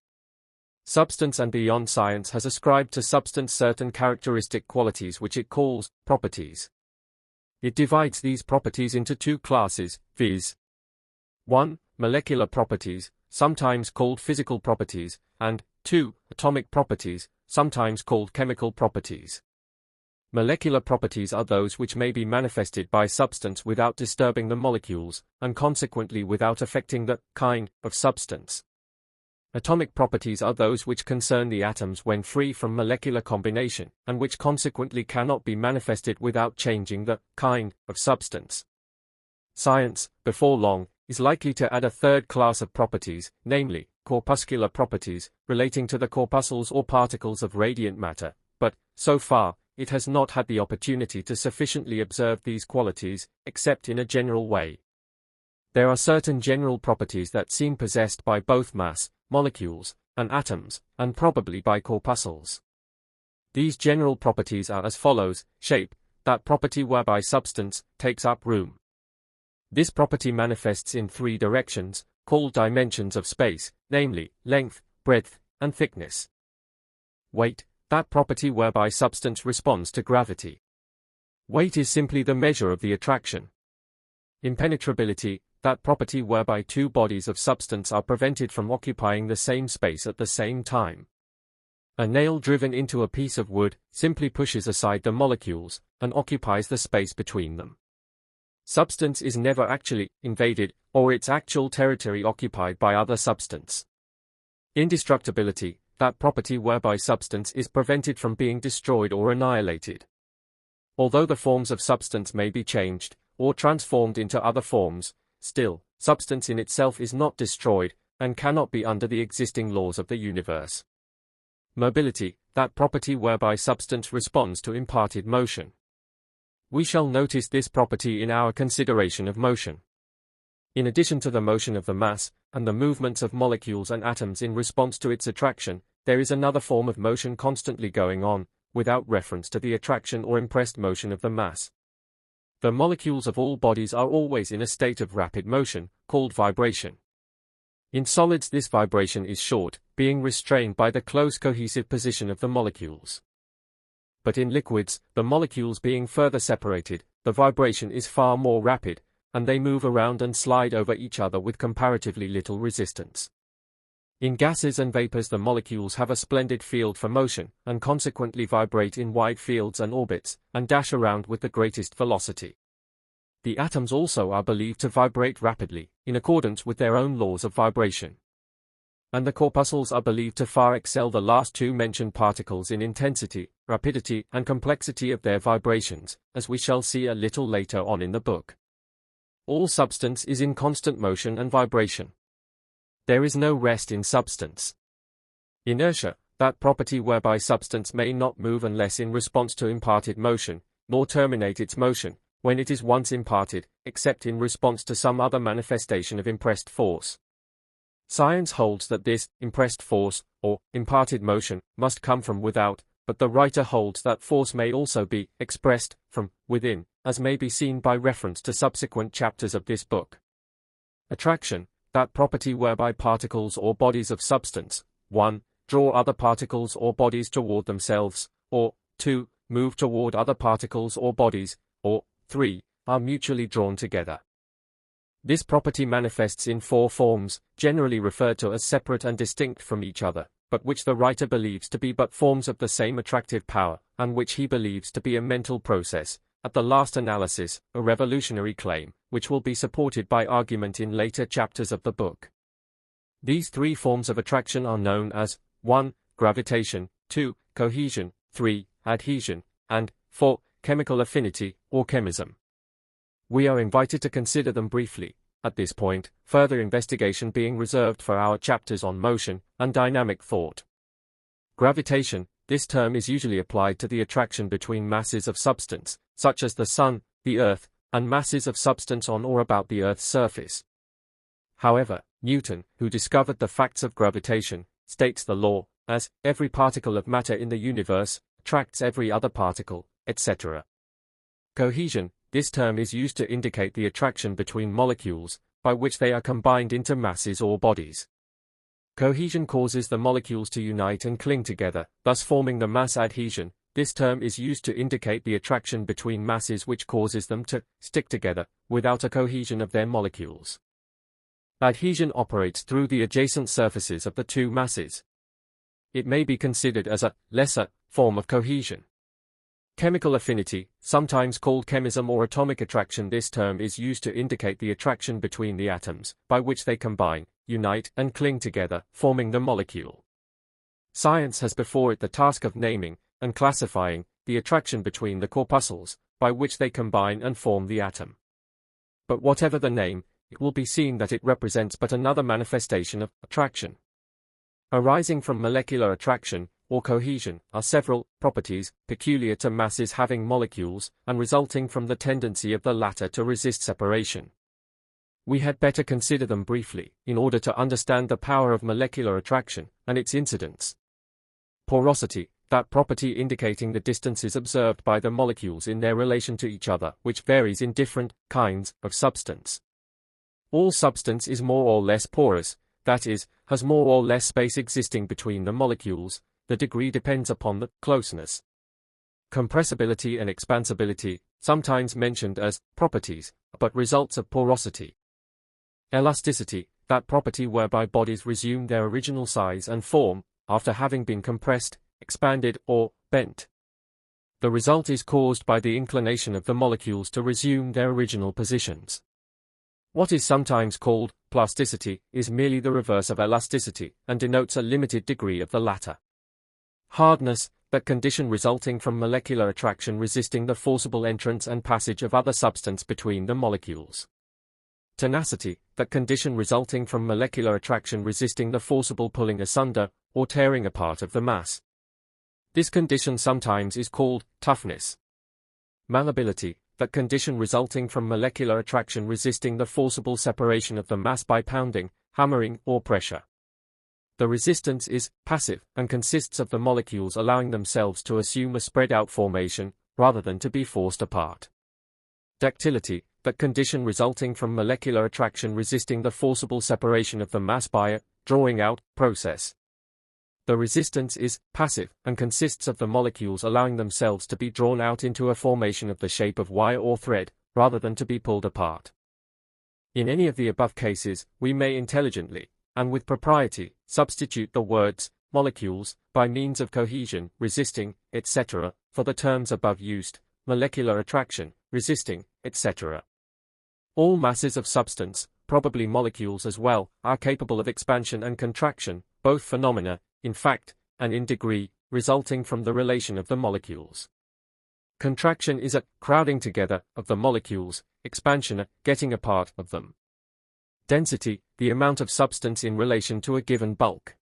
Substance and beyond. Science has ascribed to substance certain characteristic qualities which it calls properties. It divides these properties into two classes, viz. 1. Molecular properties, sometimes called physical properties, and 2. Atomic properties, sometimes called chemical properties. Molecular properties are those which may be manifested by substance without disturbing the molecules, and consequently without affecting the kind of substance. Atomic properties are those which concern the atoms when free from molecular combination, and which consequently cannot be manifested without changing the kind of substance. Science, before long, is likely to add a third class of properties, namely, corpuscular properties, relating to the corpuscles or particles of radiant matter, but, so far, it has not had the opportunity to sufficiently observe these qualities, except in a general way. There are certain general properties that seem possessed by both mass, molecules, and atoms, and probably by corpuscles. These general properties are as follows: shape, that property whereby substance takes up room. This property manifests in three directions, called dimensions of space, namely, length, breadth, and thickness. Weight, that property whereby substance responds to gravity. Weight is simply the measure of the attraction. Impenetrability, that property whereby two bodies of substance are prevented from occupying the same space at the same time. A nail driven into a piece of wood simply pushes aside the molecules and occupies the space between them. Substance is never actually invaded, or its actual territory occupied by other substance. Indestructibility, that property whereby substance is prevented from being destroyed or annihilated. Although the forms of substance may be changed, or transformed into other forms, still, substance in itself is not destroyed, and cannot be under the existing laws of the universe. Mobility, that property whereby substance responds to imparted motion. We shall notice this property in our consideration of motion. In addition to the motion of the mass, and the movements of molecules and atoms in response to its attraction, there is another form of motion constantly going on, without reference to the attraction or impressed motion of the mass. The molecules of all bodies are always in a state of rapid motion, called vibration. In solids this vibration is short, being restrained by the close cohesive position of the molecules. But in liquids, the molecules being further separated, the vibration is far more rapid, and they move around and slide over each other with comparatively little resistance. In gases and vapors the molecules have a splendid field for motion, and consequently vibrate in wide fields and orbits, and dash around with the greatest velocity. The atoms also are believed to vibrate rapidly, in accordance with their own laws of vibration. and the corpuscles are believed to far excel the last two mentioned particles in intensity, rapidity, and complexity of their vibrations, as we shall see a little later on in the book. All substance is in constant motion and vibration. There is no rest in substance. Inertia, that property whereby substance may not move unless in response to imparted motion, nor terminate its motion, when it is once imparted, except in response to some other manifestation of impressed force. Science holds that this impressed force, or imparted motion, must come from without, but the writer holds that force may also be expressed from within, as may be seen by reference to subsequent chapters of this book. Attraction, that property whereby particles or bodies of substance, 1. Draw other particles or bodies toward themselves, or 2. Move toward other particles or bodies, or 3. Are mutually drawn together. This property manifests in four forms, generally referred to as separate and distinct from each other, but which the writer believes to be but forms of the same attractive power, and which he believes to be a mental process, at the last analysis, a revolutionary claim, which will be supported by argument in later chapters of the book. These three forms of attraction are known as 1. Gravitation, 2. Cohesion, 3. Adhesion, and 4. Chemical affinity, or chemism. We are invited to consider them briefly, at this point, further investigation being reserved for our chapters on motion and dynamic thought. Gravitation, this term is usually applied to the attraction between masses of substance, such as the Sun, the Earth, and masses of substance on or about the Earth's surface. However, Newton, who discovered the facts of gravitation, states the law, as every particle of matter in the universe attracts every other particle, etc. Cohesion, this term is used to indicate the attraction between molecules, by which they are combined into masses or bodies. Cohesion causes the molecules to unite and cling together, thus forming the mass. Adhesion, this term is used to indicate the attraction between masses which causes them to stick together, without a cohesion of their molecules. Adhesion operates through the adjacent surfaces of the two masses. It may be considered as a lesser form of cohesion. Chemical affinity, sometimes called chemism or atomic attraction, this term is used to indicate the attraction between the atoms, by which they combine, unite, and cling together, forming the molecule. Science has before it the task of naming and classifying the attraction between the corpuscles, by which they combine and form the atom. But whatever the name, it will be seen that it represents but another manifestation of attraction. Arising from molecular attraction, or cohesion, are several properties peculiar to masses having molecules, and resulting from the tendency of the latter to resist separation. We had better consider them briefly, in order to understand the power of molecular attraction, and its incidence. Porosity, that property indicating the distances observed by the molecules in their relation to each other, which varies in different kinds of substance. All substance is more or less porous, that is, has more or less space existing between the molecules. The degree depends upon the closeness. Compressibility and expansibility, sometimes mentioned as properties, but results of porosity. Elasticity, that property whereby bodies resume their original size and form, after having been compressed, expanded, or bent. The result is caused by the inclination of the molecules to resume their original positions. What is sometimes called plasticity is merely the reverse of elasticity, and denotes a limited degree of the latter. Hardness, that condition resulting from molecular attraction resisting the forcible entrance and passage of other substance between the molecules. Tenacity, that condition resulting from molecular attraction resisting the forcible pulling asunder, or tearing apart of the mass. This condition sometimes is called toughness. Malleability, that condition resulting from molecular attraction resisting the forcible separation of the mass by pounding, hammering, or pressure. The resistance is passive, and consists of the molecules allowing themselves to assume a spread-out formation, rather than to be forced apart. Ductility, that condition resulting from molecular attraction resisting the forcible separation of the mass by a drawing out process. The resistance is passive, and consists of the molecules allowing themselves to be drawn out into a formation of the shape of wire or thread, rather than to be pulled apart. In any of the above cases, we may intelligently, and with propriety, substitute the words molecules, by means of cohesion, resisting, etc., for the terms above used, molecular attraction, resisting, etc. All masses of substance, probably molecules as well, are capable of expansion and contraction, both phenomena, in fact, and in degree, resulting from the relation of the molecules. Contraction is a crowding together of the molecules, expansion a getting apart of them. Density, the amount of substance in relation to a given bulk.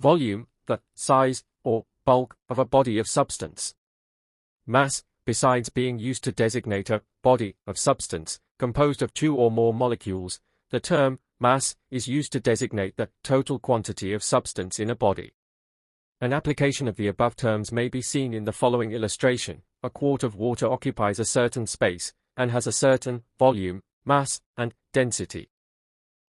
Volume, the size, or bulk, of a body of substance. Mass, besides being used to designate a body of substance composed of two or more molecules, the term mass is used to designate the total quantity of substance in a body. An application of the above terms may be seen in the following illustration. A quart of water occupies a certain space and has a certain volume, mass, and density.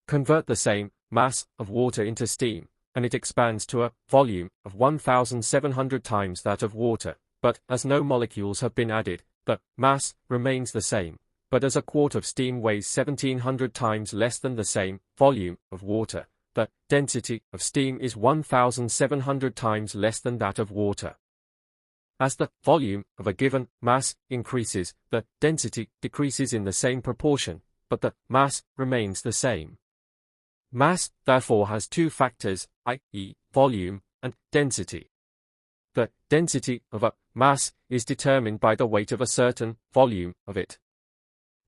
Convert the same mass of water into steam, and it expands to a volume of 1,700 times that of water, but as no molecules have been added, the mass remains the same, but as a quart of steam weighs 1,700 times less than the same volume of water, the density of steam is 1,700 times less than that of water. As the volume of a given mass increases, the density decreases in the same proportion, but the mass remains the same. Mass, therefore, has two factors, i.e., volume and density. The density of a mass is determined by the weight of a certain volume of it.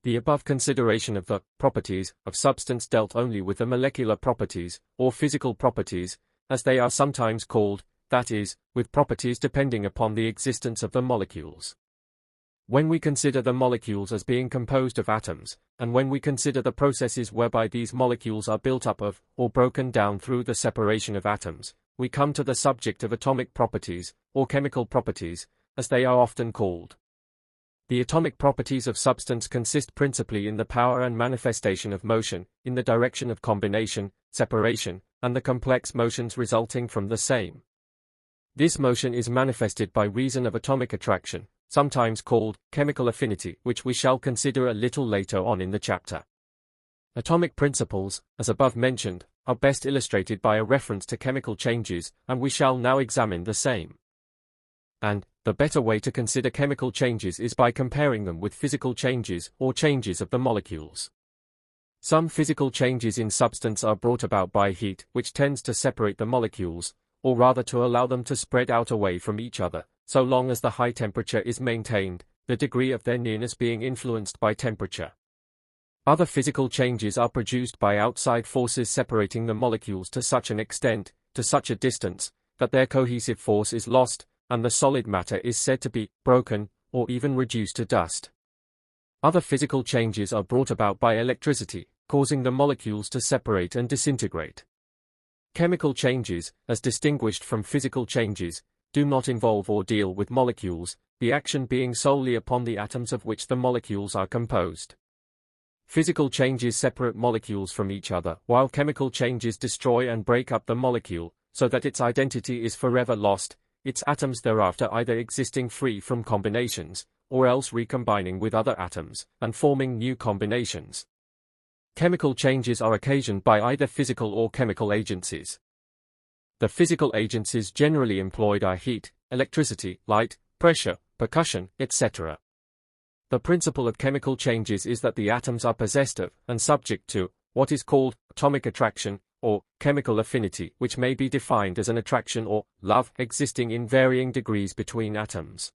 The above consideration of the properties of substance dealt only with the molecular properties, or physical properties, as they are sometimes called, that is, with properties depending upon the existence of the molecules. When we consider the molecules as being composed of atoms, and when we consider the processes whereby these molecules are built up of, or broken down through the separation of atoms, we come to the subject of atomic properties, or chemical properties, as they are often called. The atomic properties of substance consist principally in the power and manifestation of motion, in the direction of combination, separation, and the complex motions resulting from the same. This motion is manifested by reason of atomic attraction, sometimes called chemical affinity, which we shall consider a little later on in the chapter. Atomic principles, as above mentioned, are best illustrated by a reference to chemical changes, and we shall now examine the same. And the better way to consider chemical changes is by comparing them with physical changes, or changes of the molecules. Some physical changes in substance are brought about by heat, which tends to separate the molecules, or rather to allow them to spread out away from each other, so long as the high temperature is maintained, the degree of their nearness being influenced by temperature. Other physical changes are produced by outside forces separating the molecules to such an extent, to such a distance, that their cohesive force is lost, and the solid matter is said to be broken, or even reduced to dust. Other physical changes are brought about by electricity, causing the molecules to separate and disintegrate. Chemical changes, as distinguished from physical changes, do not involve or deal with molecules, the action being solely upon the atoms of which the molecules are composed. Physical changes separate molecules from each other, while chemical changes destroy and break up the molecule, so that its identity is forever lost, its atoms thereafter either existing free from combinations, or else recombining with other atoms, and forming new combinations. Chemical changes are occasioned by either physical or chemical agencies. The physical agencies generally employed are heat, electricity, light, pressure, percussion, etc. The principle of chemical changes is that the atoms are possessed of, and subject to, what is called atomic attraction, or chemical affinity, which may be defined as an attraction or love existing in varying degrees between atoms.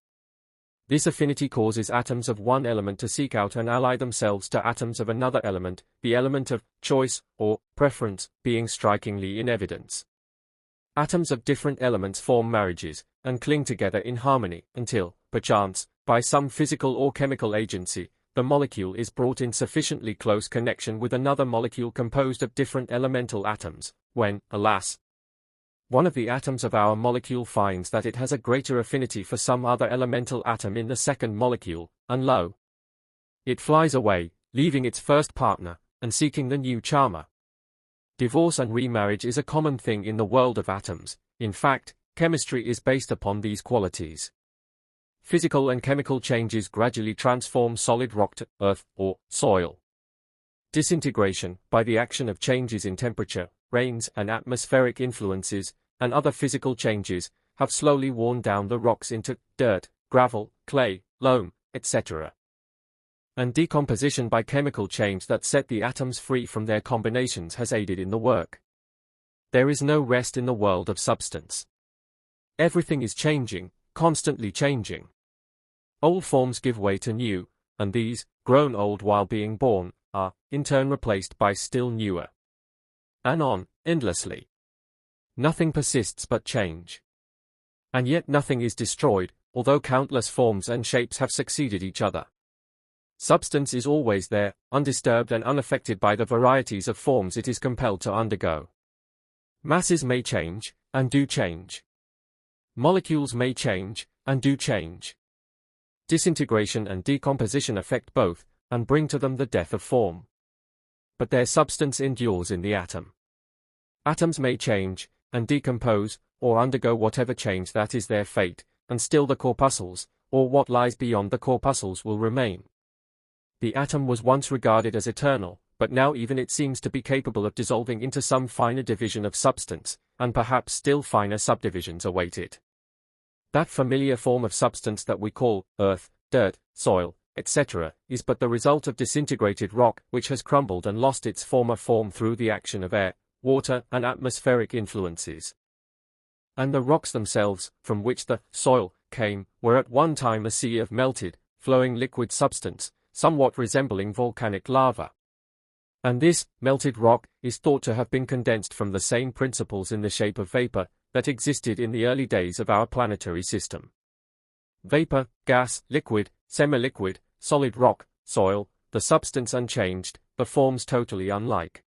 This affinity causes atoms of one element to seek out and ally themselves to atoms of another element, the element of choice, or preference, being strikingly in evidence. Atoms of different elements form marriages, and cling together in harmony, until, perchance, by some physical or chemical agency, the molecule is brought in sufficiently close connection with another molecule composed of different elemental atoms, when, alas, one of the atoms of our molecule finds that it has a greater affinity for some other elemental atom in the second molecule, and lo! It flies away, leaving its first partner, and seeking the new charmer. Divorce and remarriage is a common thing in the world of atoms. In fact, chemistry is based upon these qualities. Physical and chemical changes gradually transform solid rock to earth or soil. Disintegration, by the action of changes in temperature, rains and atmospheric influences, and other physical changes, have slowly worn down the rocks into dirt, gravel, clay, loam, etc. and decomposition by chemical change that set the atoms free from their combinations has aided in the work. There is no rest in the world of substance. Everything is changing, constantly changing. Old forms give way to new, and these, grown old while being born, are, in turn, replaced by still newer. And on, endlessly. Nothing persists but change. And yet nothing is destroyed, although countless forms and shapes have succeeded each other. Substance is always there, undisturbed and unaffected by the varieties of forms it is compelled to undergo. Masses may change, and do change. Molecules may change, and do change. Disintegration and decomposition affect both, and bring to them the death of form. But their substance endures in the atom. Atoms may change, and decompose, or undergo whatever change that is their fate, and still the corpuscles, or what lies beyond the corpuscles, will remain. The atom was once regarded as eternal, but now even it seems to be capable of dissolving into some finer division of substance, and perhaps still finer subdivisions await it. That familiar form of substance that we call earth, dirt, soil, etc., is but the result of disintegrated rock which has crumbled and lost its former form through the action of air, water, and atmospheric influences. And the rocks themselves, from which the soil came, were at one time a sea of melted, flowing liquid substance, somewhat resembling volcanic lava. And this melted rock is thought to have been condensed from the same principles in the shape of vapor that existed in the early days of our planetary system. Vapor, gas, liquid, semi-liquid, solid rock, soil, the substance unchanged, the forms totally unlike.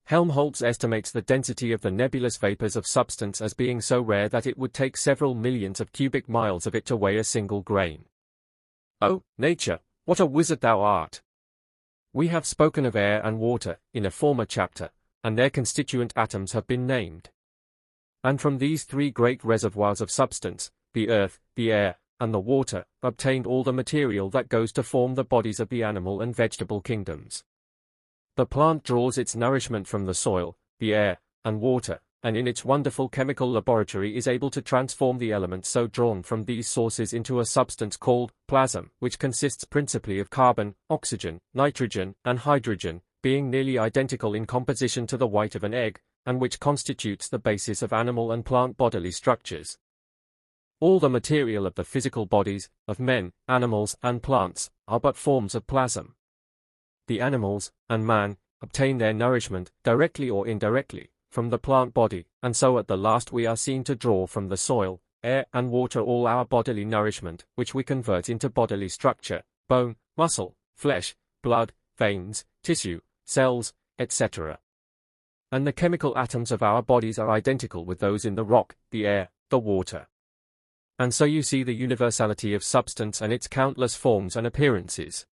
Helmholtz estimates the density of the nebulous vapors of substance as being so rare that it would take several millions of cubic miles of it to weigh a single grain. Oh, nature, what a wizard thou art! We have spoken of air and water in a former chapter, and their constituent atoms have been named. And from these three great reservoirs of substance, the earth, the air, and the water, obtained all the material that goes to form the bodies of the animal and vegetable kingdoms. The plant draws its nourishment from the soil, the air, and water, and in its wonderful chemical laboratory is able to transform the elements so drawn from these sources into a substance called plasm, which consists principally of carbon, oxygen, nitrogen, and hydrogen, being nearly identical in composition to the white of an egg, and which constitutes the basis of animal and plant bodily structures. All the material of the physical bodies, of men, animals, and plants, are but forms of plasm. The animals, and man, obtain their nourishment, directly or indirectly, from the plant body, and so at the last we are seen to draw from the soil, air, and water all our bodily nourishment, which we convert into bodily structure, bone, muscle, flesh, blood, veins, tissue, cells, etc. And the chemical atoms of our bodies are identical with those in the rock, the air, the water. And so you see the universality of substance and its countless forms and appearances.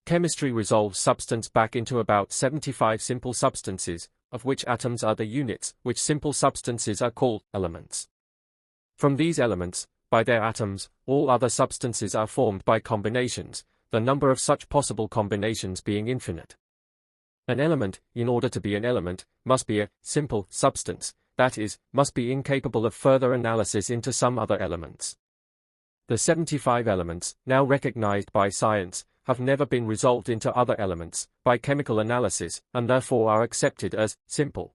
Chemistry resolves substance back into about 75 simple substances, of which atoms are the units, which simple substances are called elements. From these elements, by their atoms, all other substances are formed by combinations, the number of such possible combinations being infinite. An element, in order to be an element, must be a simple substance, that is, must be incapable of further analysis into some other elements. The 75 elements, now recognized by science, have never been resolved into other elements, by chemical analysis, and therefore are accepted as simple.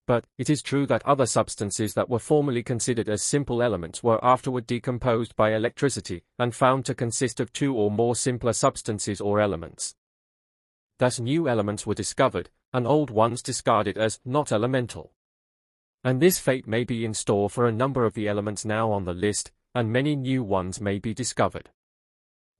But it is true that other substances that were formerly considered as simple elements were afterward decomposed by electricity, and found to consist of two or more simpler substances or elements. Thus new elements were discovered, and old ones discarded as not elemental. And this fate may be in store for a number of the elements now on the list, and many new ones may be discovered.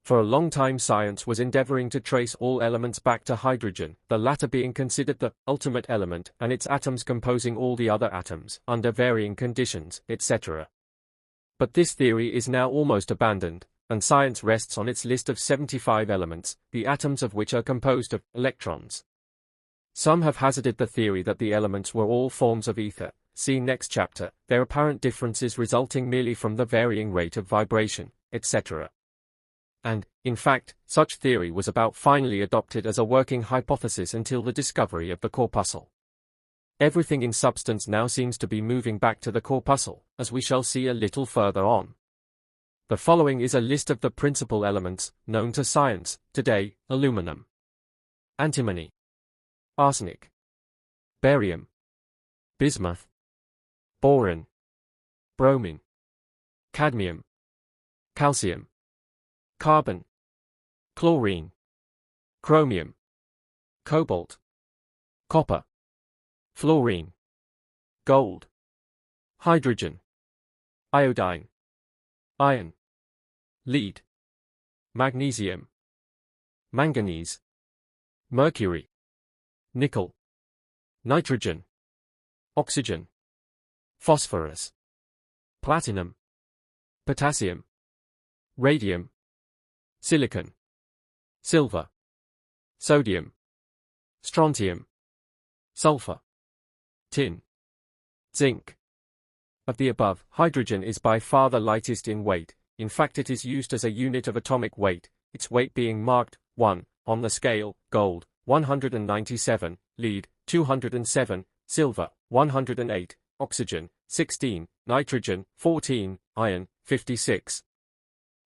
For a long time science was endeavoring to trace all elements back to hydrogen, the latter being considered the ultimate element and its atoms composing all the other atoms, under varying conditions, etc. But this theory is now almost abandoned, and science rests on its list of 75 elements, the atoms of which are composed of electrons. Some have hazarded the theory that the elements were all forms of ether, see next chapter, their apparent differences resulting merely from the varying rate of vibration, etc. And, in fact, such theory was about finally adopted as a working hypothesis until the discovery of the corpuscle. Everything in substance now seems to be moving back to the corpuscle, as we shall see a little further on. The following is a list of the principal elements known to science today: aluminum, antimony, arsenic, barium, bismuth, boron, bromine, cadmium, calcium, carbon, chlorine, chromium, cobalt, copper, fluorine, gold, hydrogen, iodine, iron, lead, magnesium, manganese, mercury, nickel, nitrogen, oxygen, phosphorus, platinum, potassium, radium, silicon, silver, sodium, strontium, sulfur, tin, zinc. Of the above, hydrogen is by far the lightest in weight. In fact, it is used as a unit of atomic weight, its weight being marked 1 on the scale: gold 197, lead 207, silver 108, oxygen 16, nitrogen 14, iron 56.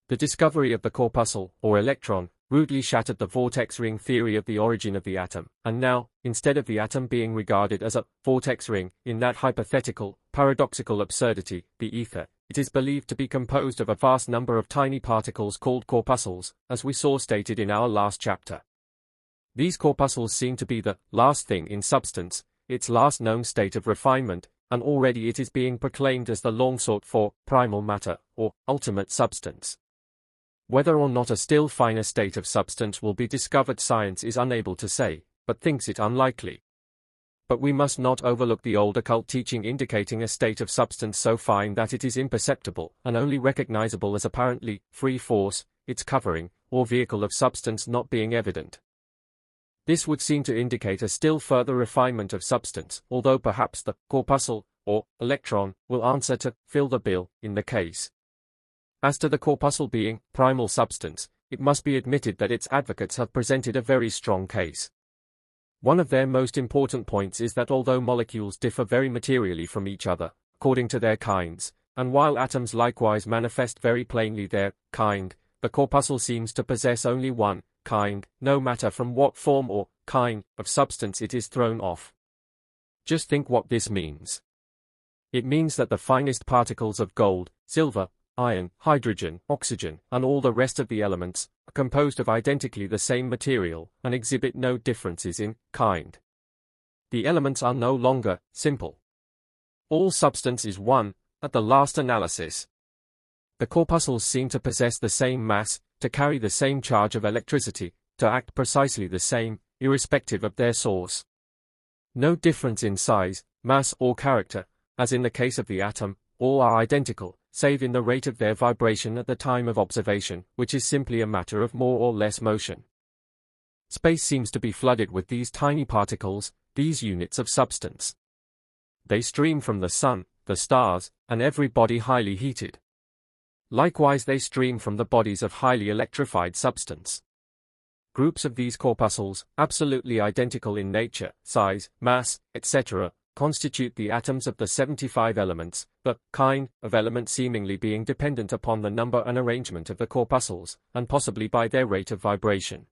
The discovery of the corpuscle, or electron, rudely shattered the vortex ring theory of the origin of the atom, and now, instead of the atom being regarded as a vortex ring, in that hypothetical, paradoxical absurdity, the ether, it is believed to be composed of a vast number of tiny particles called corpuscles, as we saw stated in our last chapter. These corpuscles seem to be the last thing in substance, its last known state of refinement, and already it is being proclaimed as the long-sought-for primal matter, or ultimate substance. Whether or not a still finer state of substance will be discovered, science is unable to say, but thinks it unlikely. But we must not overlook the old occult teaching indicating a state of substance so fine that it is imperceptible and only recognizable as apparently free force, its covering, or vehicle of substance not being evident. This would seem to indicate a still further refinement of substance, although perhaps the corpuscle, or electron, will answer to fill the bill in the case. As to the corpuscle being primal substance, it must be admitted that its advocates have presented a very strong case. One of their most important points is that although molecules differ very materially from each other, according to their kinds, and while atoms likewise manifest very plainly their kind, the corpuscle seems to possess only one kind, no matter from what form or kind of substance it is thrown off. Just think what this means. It means that the finest particles of gold, silver, iron, hydrogen, oxygen, and all the rest of the elements, are composed of identically the same material, and exhibit no differences in kind. The elements are no longer simple. All substance is one, at the last analysis. The corpuscles seem to possess the same mass, to carry the same charge of electricity, to act precisely the same, irrespective of their source. No difference in size, mass, or character, as in the case of the atom, all are identical, save in the rate of their vibration at the time of observation, which is simply a matter of more or less motion. Space seems to be flooded with these tiny particles, these units of substance. They stream from the sun, the stars, and every body highly heated. Likewise they stream from the bodies of highly electrified substance. Groups of these corpuscles, absolutely identical in nature, size, mass, etc., constitute the atoms of the 75 elements, the kind of element seemingly being dependent upon the number and arrangement of the corpuscles, and possibly by their rate of vibration.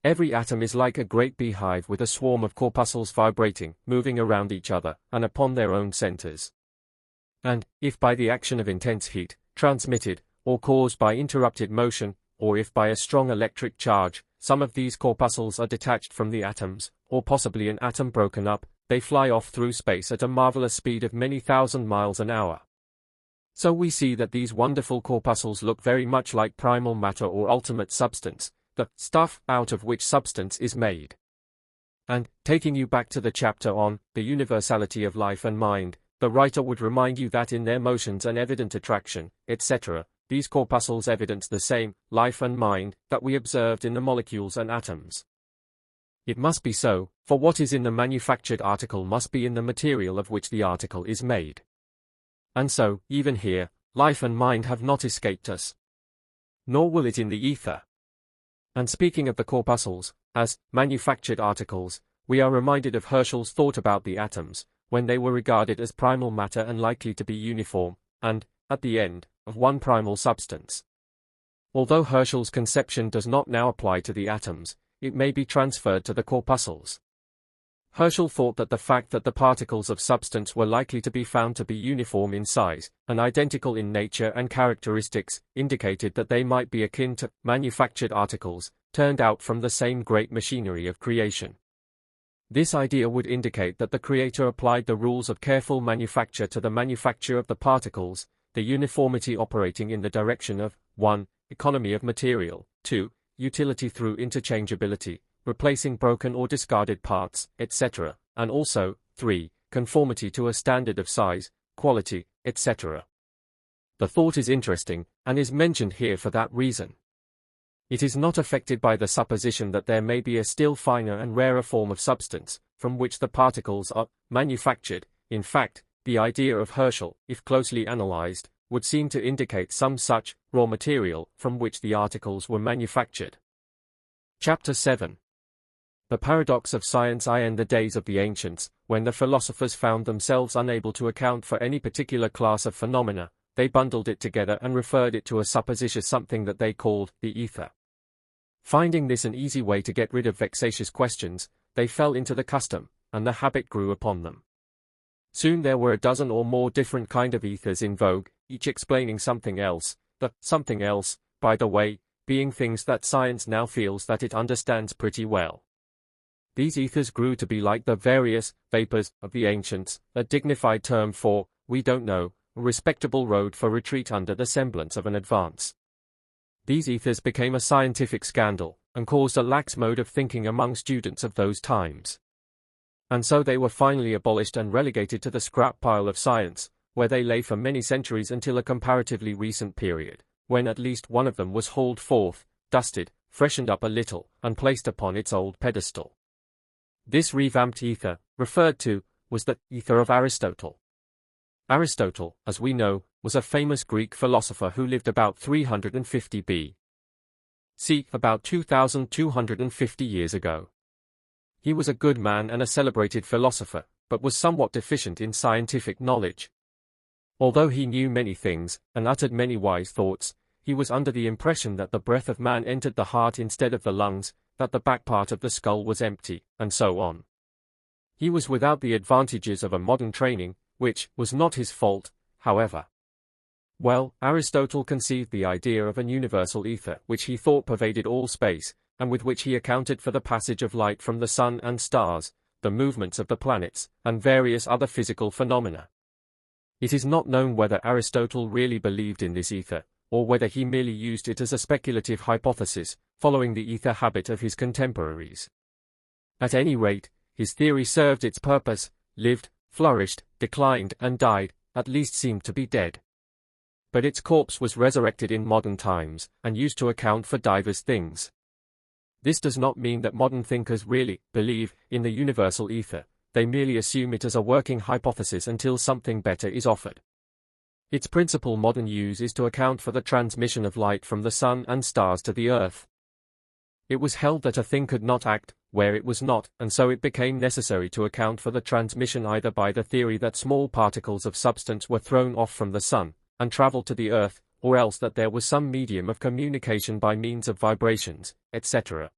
Every atom is like a great beehive with a swarm of corpuscles vibrating, moving around each other, and upon their own centers. And, if by the action of intense heat, transmitted, or caused by interrupted motion, or if by a strong electric charge, some of these corpuscles are detached from the atoms, or possibly an atom broken up, they fly off through space at a marvelous speed of many thousand miles an hour. So we see that these wonderful corpuscles look very much like primal matter or ultimate substance, the stuff out of which substance is made. And, taking you back to the chapter on the universality of life and mind, the writer would remind you that in their motions and evident attraction, etc., these corpuscles evidence the same life and mind that we observed in the molecules and atoms. It must be so, for what is in the manufactured article must be in the material of which the article is made. And so, even here, life and mind have not escaped us. Nor will it in the ether. And speaking of the corpuscles, as manufactured articles, we are reminded of Herschel's thought about the atoms, when they were regarded as primal matter and likely to be uniform, and, at the end, of one primal substance. Although Herschel's conception does not now apply to the atoms, it may be transferred to the corpuscles. Herschel thought that the fact that the particles of substance were likely to be found to be uniform in size, and identical in nature and characteristics, indicated that they might be akin to manufactured articles, turned out from the same great machinery of creation. This idea would indicate that the Creator applied the rules of careful manufacture to the manufacture of the particles, the uniformity operating in the direction of 1. Economy of material, 2. Utility through interchangeability, replacing broken or discarded parts, etc., and also, 3. Conformity to a standard of size, quality, etc. The thought is interesting, and is mentioned here for that reason. It is not affected by the supposition that there may be a still finer and rarer form of substance, from which the particles are manufactured. In fact, the idea of Herschel, if closely analyzed, would seem to indicate some such raw material from which the articles were manufactured. Chapter 7. The paradox of science. In the days of the ancients, when the philosophers found themselves unable to account for any particular class of phenomena, they bundled it together and referred it to a supposititious something that they called the ether. Finding this an easy way to get rid of vexatious questions, they fell into the custom, and the habit grew upon them. Soon there were a dozen or more different kind of ethers in vogue, each explaining something else, the something else, by the way, being things that science now feels that it understands pretty well. These ethers grew to be like the various vapors of the ancients, a dignified term for, we don't know, a respectable road for retreat under the semblance of an advance. These ethers became a scientific scandal, and caused a lax mode of thinking among students of those times. And so they were finally abolished and relegated to the scrap pile of science, where they lay for many centuries until a comparatively recent period, when at least one of them was hauled forth, dusted, freshened up a little, and placed upon its old pedestal. This revamped ether, referred to, was the ether of Aristotle. Aristotle, as we know, was a famous Greek philosopher who lived about 350 B.C., about 2,250 years ago. He was a good man and a celebrated philosopher, but was somewhat deficient in scientific knowledge. Although he knew many things, and uttered many wise thoughts, he was under the impression that the breath of man entered the heart instead of the lungs, that the back part of the skull was empty, and so on. He was without the advantages of a modern training, which was not his fault, however. Well, Aristotle conceived the idea of an universal ether which he thought pervaded all space, and with which he accounted for the passage of light from the sun and stars, the movements of the planets, and various other physical phenomena. It is not known whether Aristotle really believed in this ether, or whether he merely used it as a speculative hypothesis, following the ether habit of his contemporaries. At any rate, his theory served its purpose, lived, flourished, declined, and died, at least seemed to be dead. But its corpse was resurrected in modern times, and used to account for divers things. This does not mean that modern thinkers really believe in the universal ether, they merely assume it as a working hypothesis until something better is offered. Its principal modern use is to account for the transmission of light from the sun and stars to the earth. It was held that a thing could not act where it was not, and so it became necessary to account for the transmission either by the theory that small particles of substance were thrown off from the sun, and traveled to the earth, or else that there was some medium of communication by means of vibrations, etc.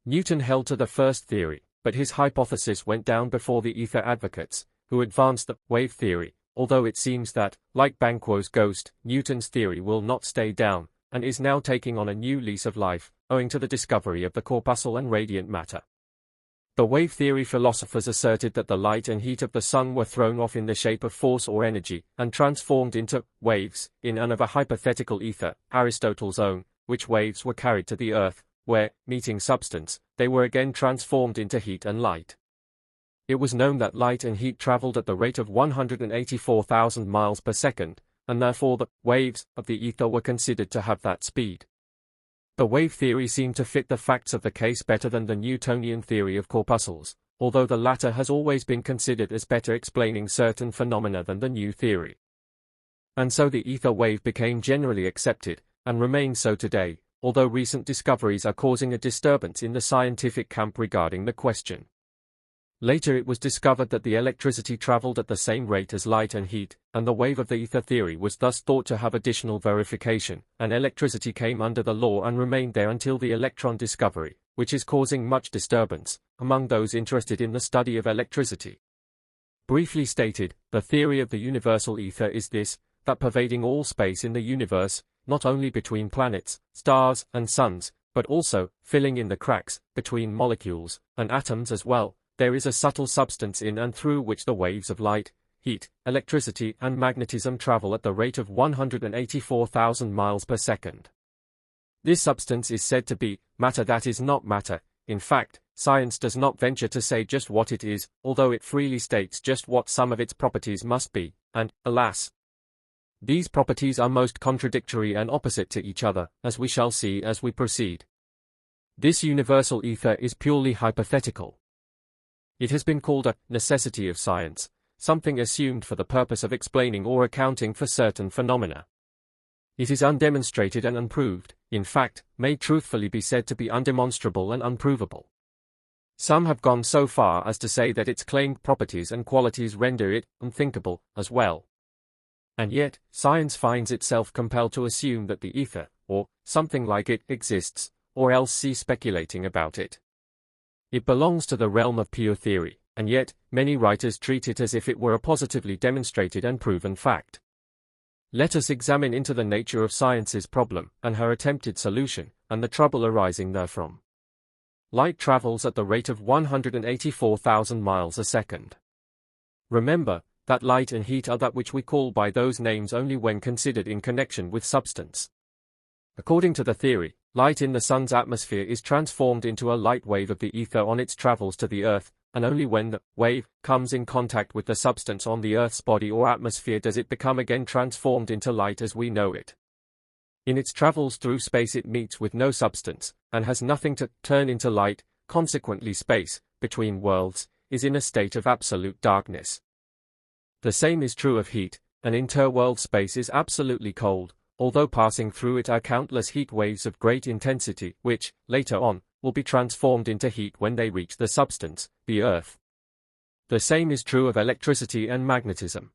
Newton held to the first theory, but his hypothesis went down before the ether advocates, who advanced the wave theory, although it seems that, like Banquo's ghost, Newton's theory will not stay down, and is now taking on a new lease of life, owing to the discovery of the corpuscle and radiant matter. The wave theory philosophers asserted that the light and heat of the sun were thrown off in the shape of force or energy, and transformed into waves, in and of a hypothetical ether, Aristotle's own, which waves were carried to the earth, where, meeting substance, they were again transformed into heat and light. It was known that light and heat traveled at the rate of 184,000 miles per second, and therefore the waves of the ether were considered to have that speed. The wave theory seemed to fit the facts of the case better than the Newtonian theory of corpuscles, although the latter has always been considered as better explaining certain phenomena than the new theory. And so the ether wave became generally accepted, and remains so today, although recent discoveries are causing a disturbance in the scientific camp regarding the question. Later it was discovered that the electricity traveled at the same rate as light and heat, and the wave of the ether theory was thus thought to have additional verification, and electricity came under the law and remained there until the electron discovery, which is causing much disturbance among those interested in the study of electricity. Briefly stated, the theory of the universal ether is this, that pervading all space in the universe, not only between planets, stars, and suns, but also, filling in the cracks, between molecules, and atoms as well, there is a subtle substance in and through which the waves of light, heat, electricity, and magnetism travel at the rate of 184,000 miles per second. This substance is said to be matter that is not matter. In fact, science does not venture to say just what it is, although it freely states just what some of its properties must be, and, alas, these properties are most contradictory and opposite to each other, as we shall see as we proceed. This universal ether is purely hypothetical. It has been called a necessity of science, something assumed for the purpose of explaining or accounting for certain phenomena. It is undemonstrated and unproved, in fact, may truthfully be said to be undemonstrable and unprovable. Some have gone so far as to say that its claimed properties and qualities render it unthinkable as well. And yet, science finds itself compelled to assume that the ether, or something like it, exists, or else cease speculating about it. It belongs to the realm of pure theory, and yet, many writers treat it as if it were a positively demonstrated and proven fact. Let us examine into the nature of science's problem, and her attempted solution, and the trouble arising therefrom. Light travels at the rate of 184,000 miles a second. Remember, that light and heat are that which we call by those names only when considered in connection with substance. According to the theory, light in the sun's atmosphere is transformed into a light wave of the ether on its travels to the earth, and only when the wave comes in contact with the substance on the earth's body or atmosphere does it become again transformed into light as we know it. In its travels through space it meets with no substance, and has nothing to turn into light, consequently space, between worlds, is in a state of absolute darkness. The same is true of heat, and interworld space is absolutely cold, although passing through it are countless heat waves of great intensity, which, later on, will be transformed into heat when they reach the substance, the earth. The same is true of electricity and magnetism.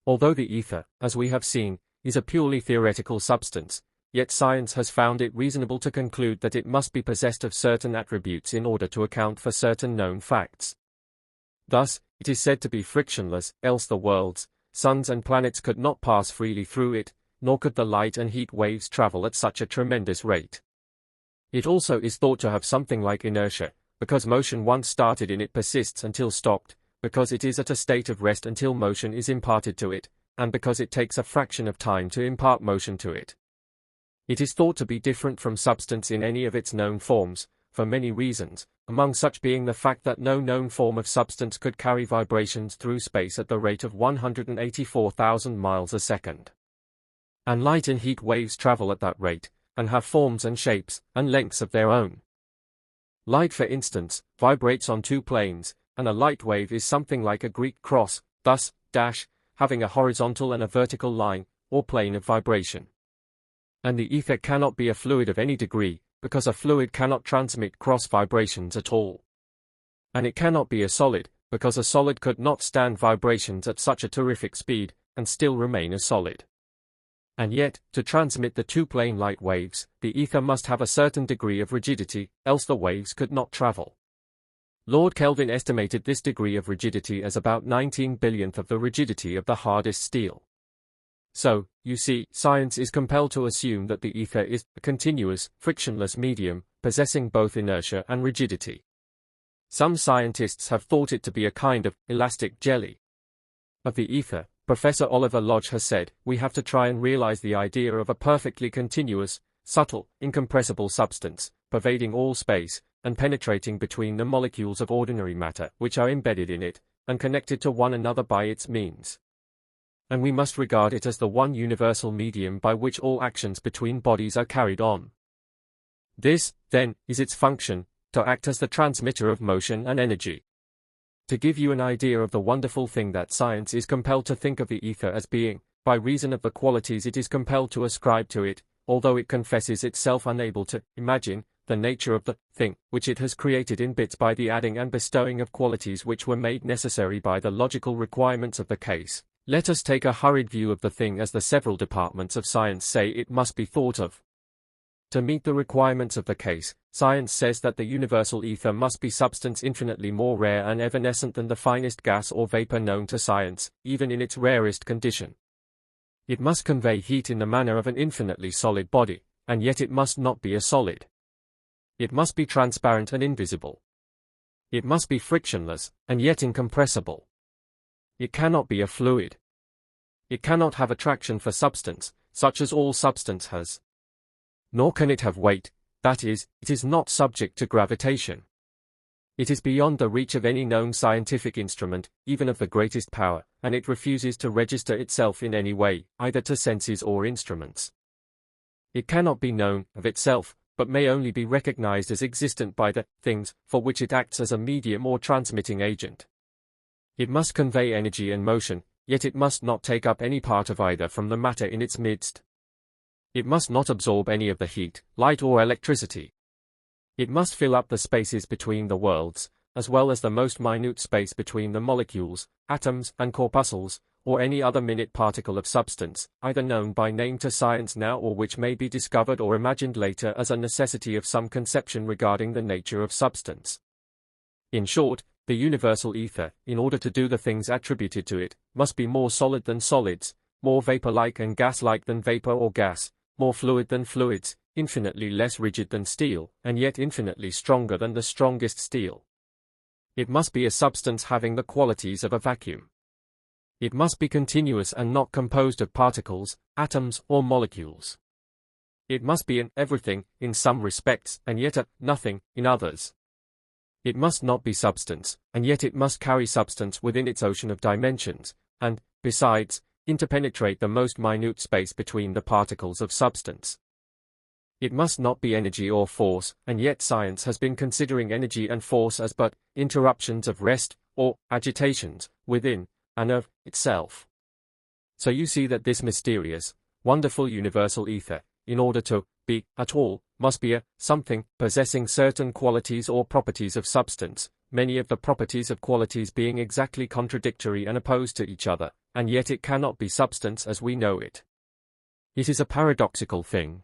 Although the ether, as we have seen, is a purely theoretical substance, yet science has found it reasonable to conclude that it must be possessed of certain attributes in order to account for certain known facts. Thus, it is said to be frictionless, else the worlds, suns and planets could not pass freely through it, nor could the light and heat waves travel at such a tremendous rate. It also is thought to have something like inertia, because motion once started in it persists until stopped, because it is at a state of rest until motion is imparted to it, and because it takes a fraction of time to impart motion to it. It is thought to be different from substance in any of its known forms, for many reasons, among such being the fact that no known form of substance could carry vibrations through space at the rate of 184,000 miles a second. And light and heat waves travel at that rate, and have forms and shapes, and lengths of their own. Light, for instance, vibrates on two planes, and a light wave is something like a Greek cross, thus, having a horizontal and a vertical line, or plane of vibration. And the ether cannot be a fluid of any degree, because a fluid cannot transmit cross vibrations at all. And it cannot be a solid, because a solid could not stand vibrations at such a terrific speed, and still remain a solid. And yet, to transmit the two-plane light waves, the ether must have a certain degree of rigidity, else the waves could not travel. Lord Kelvin estimated this degree of rigidity as about 19 billionth of the rigidity of the hardest steel. So, you see, science is compelled to assume that the ether is a continuous, frictionless medium, possessing both inertia and rigidity. Some scientists have thought it to be a kind of elastic jelly. Of the ether, Professor Oliver Lodge has said, we have to try and realize the idea of a perfectly continuous, subtle, incompressible substance, pervading all space, and penetrating between the molecules of ordinary matter which are embedded in it, and connected to one another by its means. And we must regard it as the one universal medium by which all actions between bodies are carried on. This, then, is its function, to act as the transmitter of motion and energy. To give you an idea of the wonderful thing that science is compelled to think of the ether as being, by reason of the qualities it is compelled to ascribe to it, although it confesses itself unable to imagine the nature of the thing which it has created in bits by the adding and bestowing of qualities which were made necessary by the logical requirements of the case. Let us take a hurried view of the thing as the several departments of science say it must be thought of. To meet the requirements of the case, science says that the universal ether must be substance infinitely more rare and evanescent than the finest gas or vapor known to science, even in its rarest condition. It must convey heat in the manner of an infinitely solid body, and yet it must not be a solid. It must be transparent and invisible. It must be frictionless, and yet incompressible. It cannot be a fluid. It cannot have attraction for substance, such as all substance has. Nor can it have weight, that is, it is not subject to gravitation. It is beyond the reach of any known scientific instrument, even of the greatest power, and it refuses to register itself in any way, either to senses or instruments. It cannot be known of itself, but may only be recognized as existent by the things for which it acts as a medium or transmitting agent. It must convey energy and motion, yet it must not take up any part of either from the matter in its midst. It must not absorb any of the heat, light or electricity. It must fill up the spaces between the worlds, as well as the most minute space between the molecules, atoms and corpuscles, or any other minute particle of substance, either known by name to science now or which may be discovered or imagined later as a necessity of some conception regarding the nature of substance. In short, the universal ether, in order to do the things attributed to it, must be more solid than solids, more vapor-like and gas-like than vapor or gas, more fluid than fluids, infinitely less rigid than steel, and yet infinitely stronger than the strongest steel. It must be a substance having the qualities of a vacuum. It must be continuous and not composed of particles, atoms, or molecules. It must be an everything, in some respects, and yet a nothing, in others. It must not be substance, and yet it must carry substance within its ocean of dimensions, and, besides, interpenetrate the most minute space between the particles of substance. It must not be energy or force, and yet science has been considering energy and force as but interruptions of rest, or agitations, within and of itself. So you see that this mysterious, wonderful universal ether, in order to be at all, must be a something possessing certain qualities or properties of substance, many of the properties of qualities being exactly contradictory and opposed to each other, and yet it cannot be substance as we know it. It is a paradoxical thing.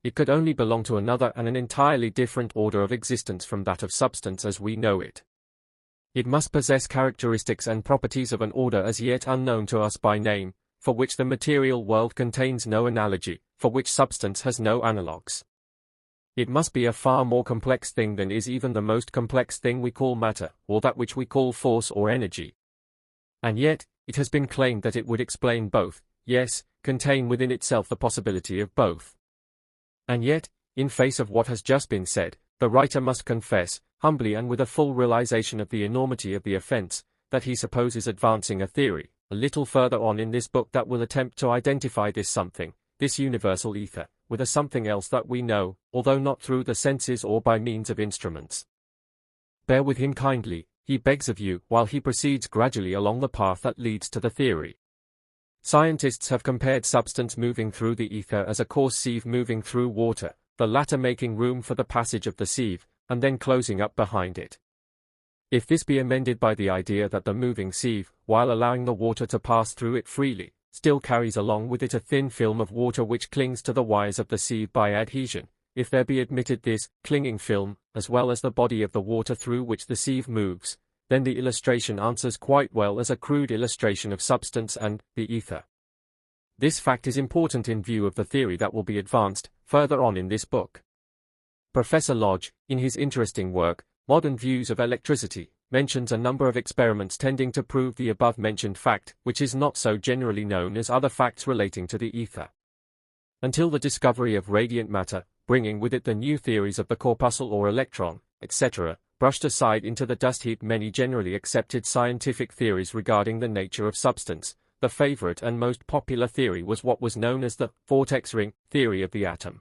It could only belong to another and an entirely different order of existence from that of substance as we know it. It must possess characteristics and properties of an order as yet unknown to us by name, for which the material world contains no analogy, for which substance has no analogues. It must be a far more complex thing than is even the most complex thing we call matter, or that which we call force or energy. And yet, it has been claimed that it would explain both, yes, contain within itself the possibility of both. And yet, in face of what has just been said, the writer must confess, humbly and with a full realization of the enormity of the offense, that he supposes advancing a theory, a little further on in this book that will attempt to identify this something, this universal ether, with a something else that we know, although not through the senses or by means of instruments. Bear with him kindly, he begs of you, while he proceeds gradually along the path that leads to the theory. Scientists have compared substance moving through the ether as a coarse sieve moving through water, the latter making room for the passage of the sieve, and then closing up behind it. If this be amended by the idea that the moving sieve, while allowing the water to pass through it freely, still carries along with it a thin film of water which clings to the wires of the sieve by adhesion, if there be admitted this clinging film, as well as the body of the water through which the sieve moves, then the illustration answers quite well as a crude illustration of substance and the ether. This fact is important in view of the theory that will be advanced further on in this book. Professor Lodge, in his interesting work, Modern Views of Electricity, mentions a number of experiments tending to prove the above-mentioned fact, which is not so generally known as other facts relating to the ether. Until the discovery of radiant matter, bringing with it the new theories of the corpuscle or electron, etc., brushed aside into the dust heap many generally accepted scientific theories regarding the nature of substance, the favorite and most popular theory was what was known as the vortex ring theory of the atom.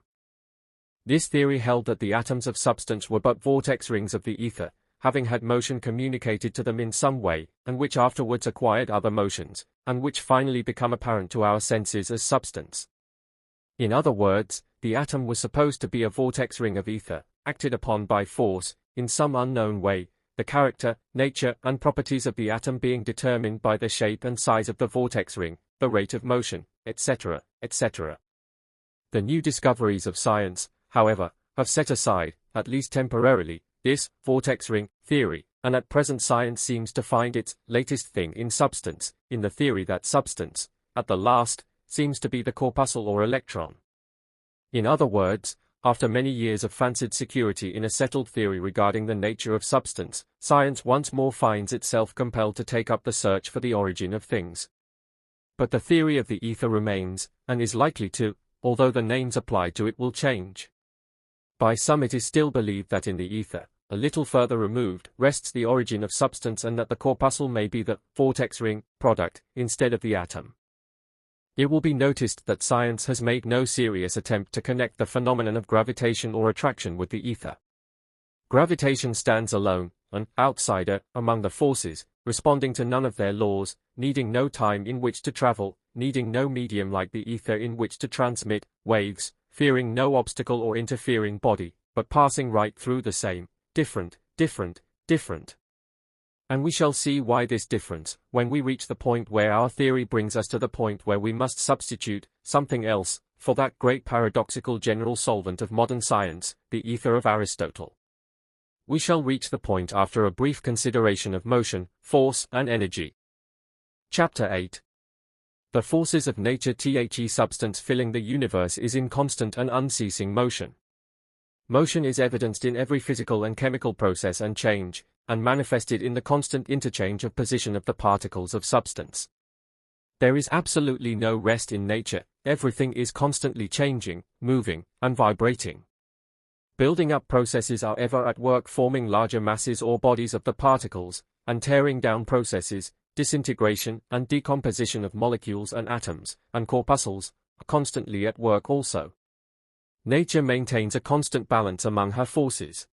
This theory held that the atoms of substance were but vortex rings of the ether, having had motion communicated to them in some way, and which afterwards acquired other motions, and which finally become apparent to our senses as substance. In other words, the atom was supposed to be a vortex ring of ether, acted upon by force, in some unknown way, the character, nature, and properties of the atom being determined by the shape and size of the vortex ring, the rate of motion, etc., etc. The new discoveries of science, however, have set aside, at least temporarily, this vortex ring theory, and at present science seems to find its latest thing in substance, in the theory that substance, at the last, seems to be the corpuscle or electron. In other words, after many years of fancied security in a settled theory regarding the nature of substance, science once more finds itself compelled to take up the search for the origin of things. But the theory of the ether remains, and is likely to, although the names applied to it will change. By some it is still believed that in the ether, a little further removed, rests the origin of substance and that the corpuscle may be the vortex ring product, instead of the atom. It will be noticed that science has made no serious attempt to connect the phenomenon of gravitation or attraction with the ether. Gravitation stands alone, an outsider, among the forces, responding to none of their laws, needing no time in which to travel, needing no medium like the ether in which to transmit waves, fearing no obstacle or interfering body, but passing right through the same, different. And we shall see why this difference, when we reach the point where our theory brings us to the point where we must substitute something else for that great paradoxical general solvent of modern science, the ether of Aristotle. We shall reach the point after a brief consideration of motion, force, and energy. Chapter 8. The forces of nature. The substance filling the universe is in constant and unceasing motion. Motion is evidenced in every physical and chemical process and change, and manifested in the constant interchange of position of the particles of substance. There is absolutely no rest in nature, everything is constantly changing, moving, and vibrating. Building up processes are ever at work forming larger masses or bodies of the particles, and tearing down processes, disintegration and decomposition of molecules and atoms, and corpuscles, are constantly at work also. Nature maintains a constant balance among her forces.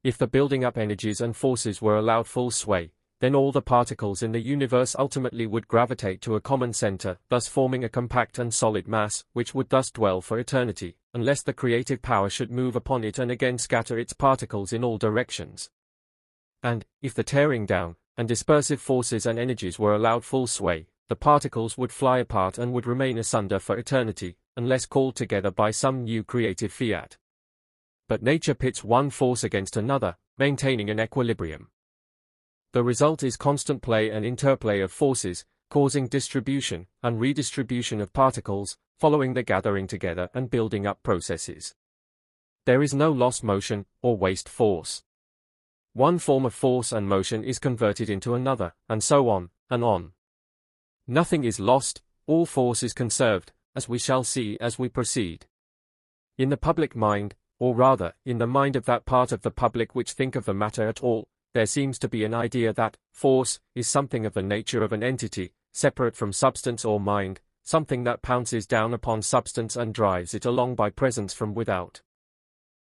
If the building up energies and forces were allowed full sway, then all the particles in the universe ultimately would gravitate to a common center, thus forming a compact and solid mass, which would thus dwell for eternity, unless the creative power should move upon it and again scatter its particles in all directions. And, if the tearing down and dispersive forces and energies were allowed full sway, the particles would fly apart and would remain asunder for eternity, unless called together by some new creative fiat. But nature pits one force against another, maintaining an equilibrium. The result is constant play and interplay of forces, causing distribution and redistribution of particles, following the gathering together and building up processes. There is no lost motion or waste force. One form of force and motion is converted into another, and so on, and on. Nothing is lost, all force is conserved, as we shall see as we proceed. In the public mind, or rather, in the mind of that part of the public which think of the matter at all, there seems to be an idea that force is something of the nature of an entity, separate from substance or mind, something that pounces down upon substance and drives it along by presence from without.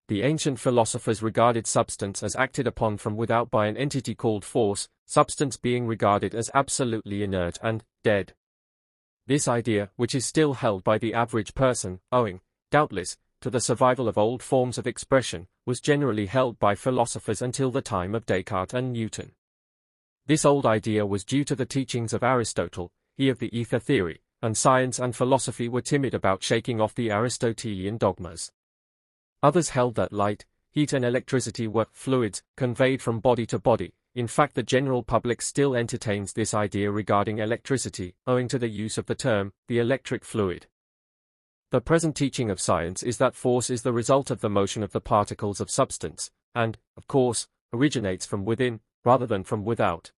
The ancient philosophers regarded substance as acted upon from without by an entity called force, substance being regarded as absolutely inert and dead. This idea, which is still held by the average person, owing, doubtless, to the survival of old forms of expression, was generally held by philosophers until the time of Descartes and Newton. This old idea was due to the teachings of Aristotle, he of the ether theory, and science and philosophy were timid about shaking off the Aristotelian dogmas. Others held that light, heat and electricity were fluids, conveyed from body to body. In fact, the general public still entertains this idea regarding electricity, owing to the use of the term, the electric fluid. The present teaching of science is that force is the result of the motion of the particles of substance, and, of course, originates from within, rather than from without.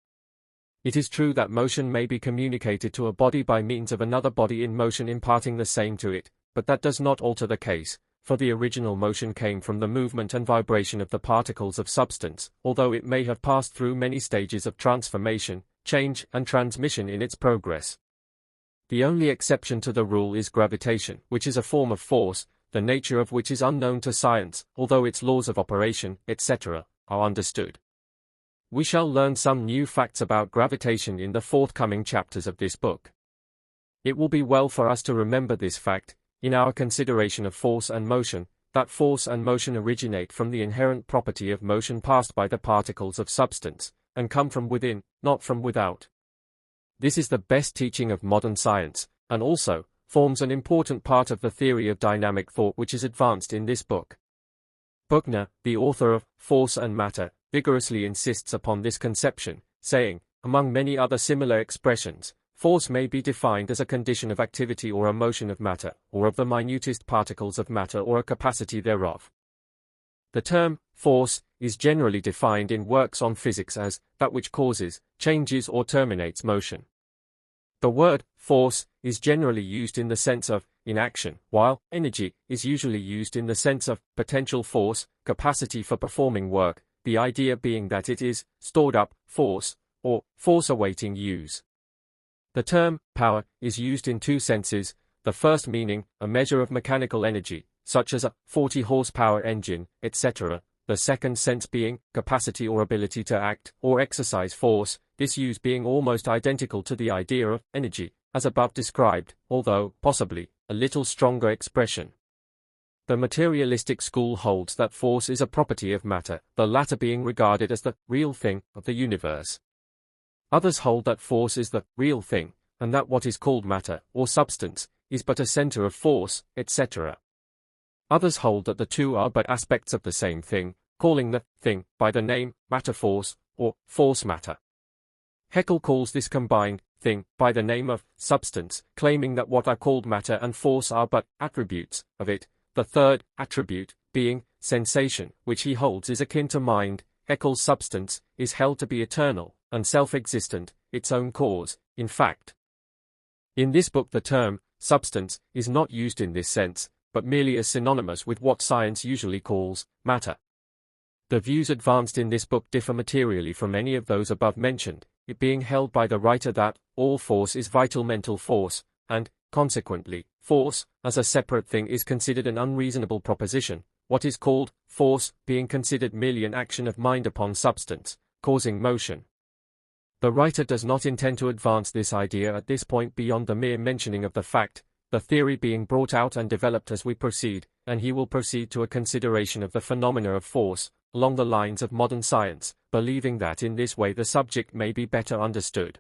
It is true that motion may be communicated to a body by means of another body in motion imparting the same to it, but that does not alter the case, for the original motion came from the movement and vibration of the particles of substance, although it may have passed through many stages of transformation, change, and transmission in its progress. The only exception to the rule is gravitation, which is a form of force, the nature of which is unknown to science, although its laws of operation, etc., are understood. We shall learn some new facts about gravitation in the forthcoming chapters of this book. It will be well for us to remember this fact, in our consideration of force and motion, that force and motion originate from the inherent property of motion passed by the particles of substance, and come from within, not from without. This is the best teaching of modern science, and also forms an important part of the theory of dynamic thought which is advanced in this book. Buchner, the author of Force and Matter, vigorously insists upon this conception, saying, among many other similar expressions, force may be defined as a condition of activity or a motion of matter, or of the minutest particles of matter or a capacity thereof. The term force is generally defined in works on physics as that which causes, changes or terminates motion. The word force is generally used in the sense of in action, while energy is usually used in the sense of potential force, capacity for performing work, the idea being that it is stored up force, or force awaiting use. The term power is used in two senses, the first meaning a measure of mechanical energy, such as a 40 horsepower engine, etc., the second sense being capacity or ability to act or exercise force, this use being almost identical to the idea of energy, as above described, although, possibly, a little stronger expression. The materialistic school holds that force is a property of matter, the latter being regarded as the real thing of the universe. Others hold that force is the real thing, and that what is called matter, or substance, is but a center of force, etc. Others hold that the two are but aspects of the same thing, calling the thing by the name matter-force, or force-matter. Haeckel calls this combined thing by the name of substance, claiming that what are called matter and force are but attributes of it, the third attribute being sensation, which he holds is akin to mind. Haeckel's substance is held to be eternal and self-existent, its own cause, in fact. In this book the term substance is not used in this sense, but merely as synonymous with what science usually calls matter. The views advanced in this book differ materially from any of those above mentioned, it being held by the writer that all force is vital mental force, and, consequently, force, as a separate thing is considered an unreasonable proposition, what is called force being considered merely an action of mind upon substance, causing motion. The writer does not intend to advance this idea at this point beyond the mere mentioning of the fact, the theory being brought out and developed as we proceed, and he will proceed to a consideration of the phenomena of force, along the lines of modern science, believing that in this way the subject may be better understood.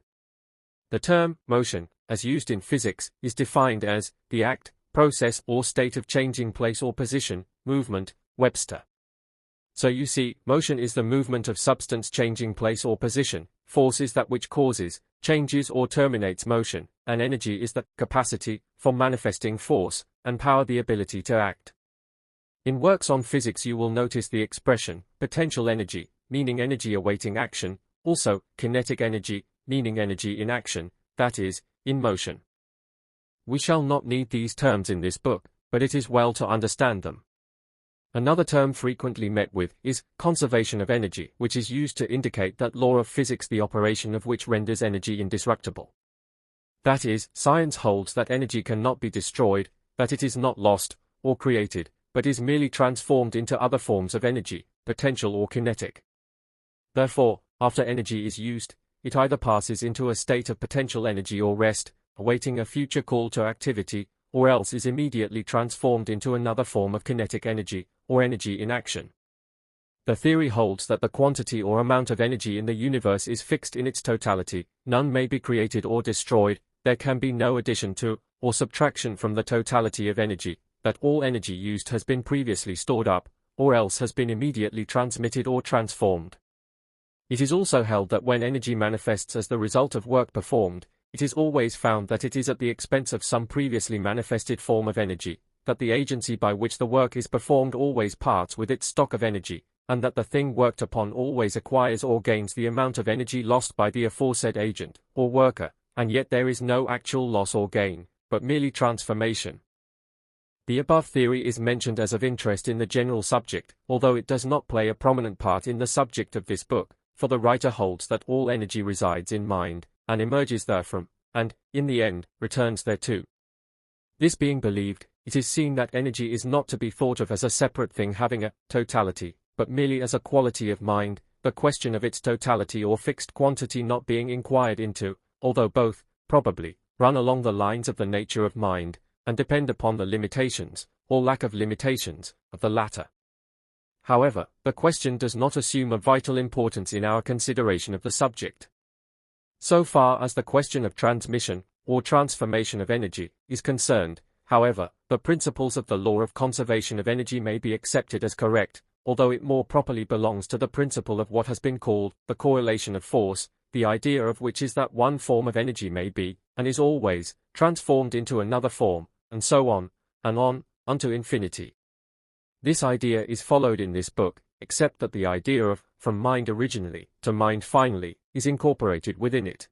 The term motion, as used in physics, is defined as the act, process or state of changing place or position, movement, Webster. So you see, motion is the movement of substance changing place or position, force is that which causes, changes or terminates motion, and energy is the capacity for manifesting force, and power the ability to act. In works on physics you will notice the expression potential energy, meaning energy awaiting action, also kinetic energy, meaning energy in action, that is, in motion. We shall not need these terms in this book, but it is well to understand them. Another term frequently met with is conservation of energy, which is used to indicate that law of physics the operation of which renders energy indestructible. That is, science holds that energy cannot be destroyed, that it is not lost, or created, but is merely transformed into other forms of energy, potential or kinetic. Therefore, after energy is used, it either passes into a state of potential energy or rest, awaiting a future call to activity, or else is immediately transformed into another form of kinetic energy, or energy in action. The theory holds that the quantity or amount of energy in the universe is fixed in its totality, none may be created or destroyed, there can be no addition to, or subtraction from the totality of energy, that all energy used has been previously stored up, or else has been immediately transmitted or transformed. It is also held that when energy manifests as the result of work performed, it is always found that it is at the expense of some previously manifested form of energy, that the agency by which the work is performed always parts with its stock of energy, and that the thing worked upon always acquires or gains the amount of energy lost by the aforesaid agent, or worker, and yet there is no actual loss or gain, but merely transformation. The above theory is mentioned as of interest in the general subject, although it does not play a prominent part in the subject of this book, for the writer holds that all energy resides in mind, and emerges therefrom, and, in the end, returns thereto. This being believed, it is seen that energy is not to be thought of as a separate thing having a totality, but merely as a quality of mind, the question of its totality or fixed quantity not being inquired into, although both, probably, run along the lines of the nature of mind, and depend upon the limitations, or lack of limitations, of the latter. However, the question does not assume a vital importance in our consideration of the subject. So far as the question of transmission, or transformation of energy, is concerned, however, the principles of the law of conservation of energy may be accepted as correct, although it more properly belongs to the principle of what has been called the correlation of force, the idea of which is that one form of energy may be, and is always, transformed into another form, and so on, and on, unto infinity. This idea is followed in this book, except that the idea of, from mind originally, to mind finally, is incorporated within it.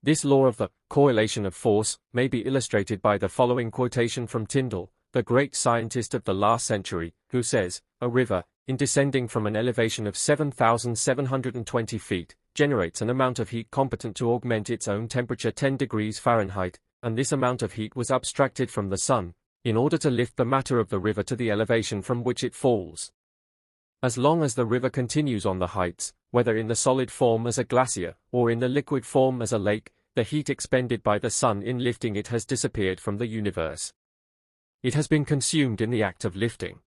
This law of the correlation of force may be illustrated by the following quotation from Tyndall, the great scientist of the last century, who says, "A river, in descending from an elevation of 7,720 feet, generates an amount of heat competent to augment its own temperature 10 degrees Fahrenheit, and this amount of heat was abstracted from the sun, in order to lift the matter of the river to the elevation from which it falls. As long as the river continues on the heights, whether in the solid form as a glacier, or in the liquid form as a lake, the heat expended by the sun in lifting it has disappeared from the universe. It has been consumed in the act of lifting.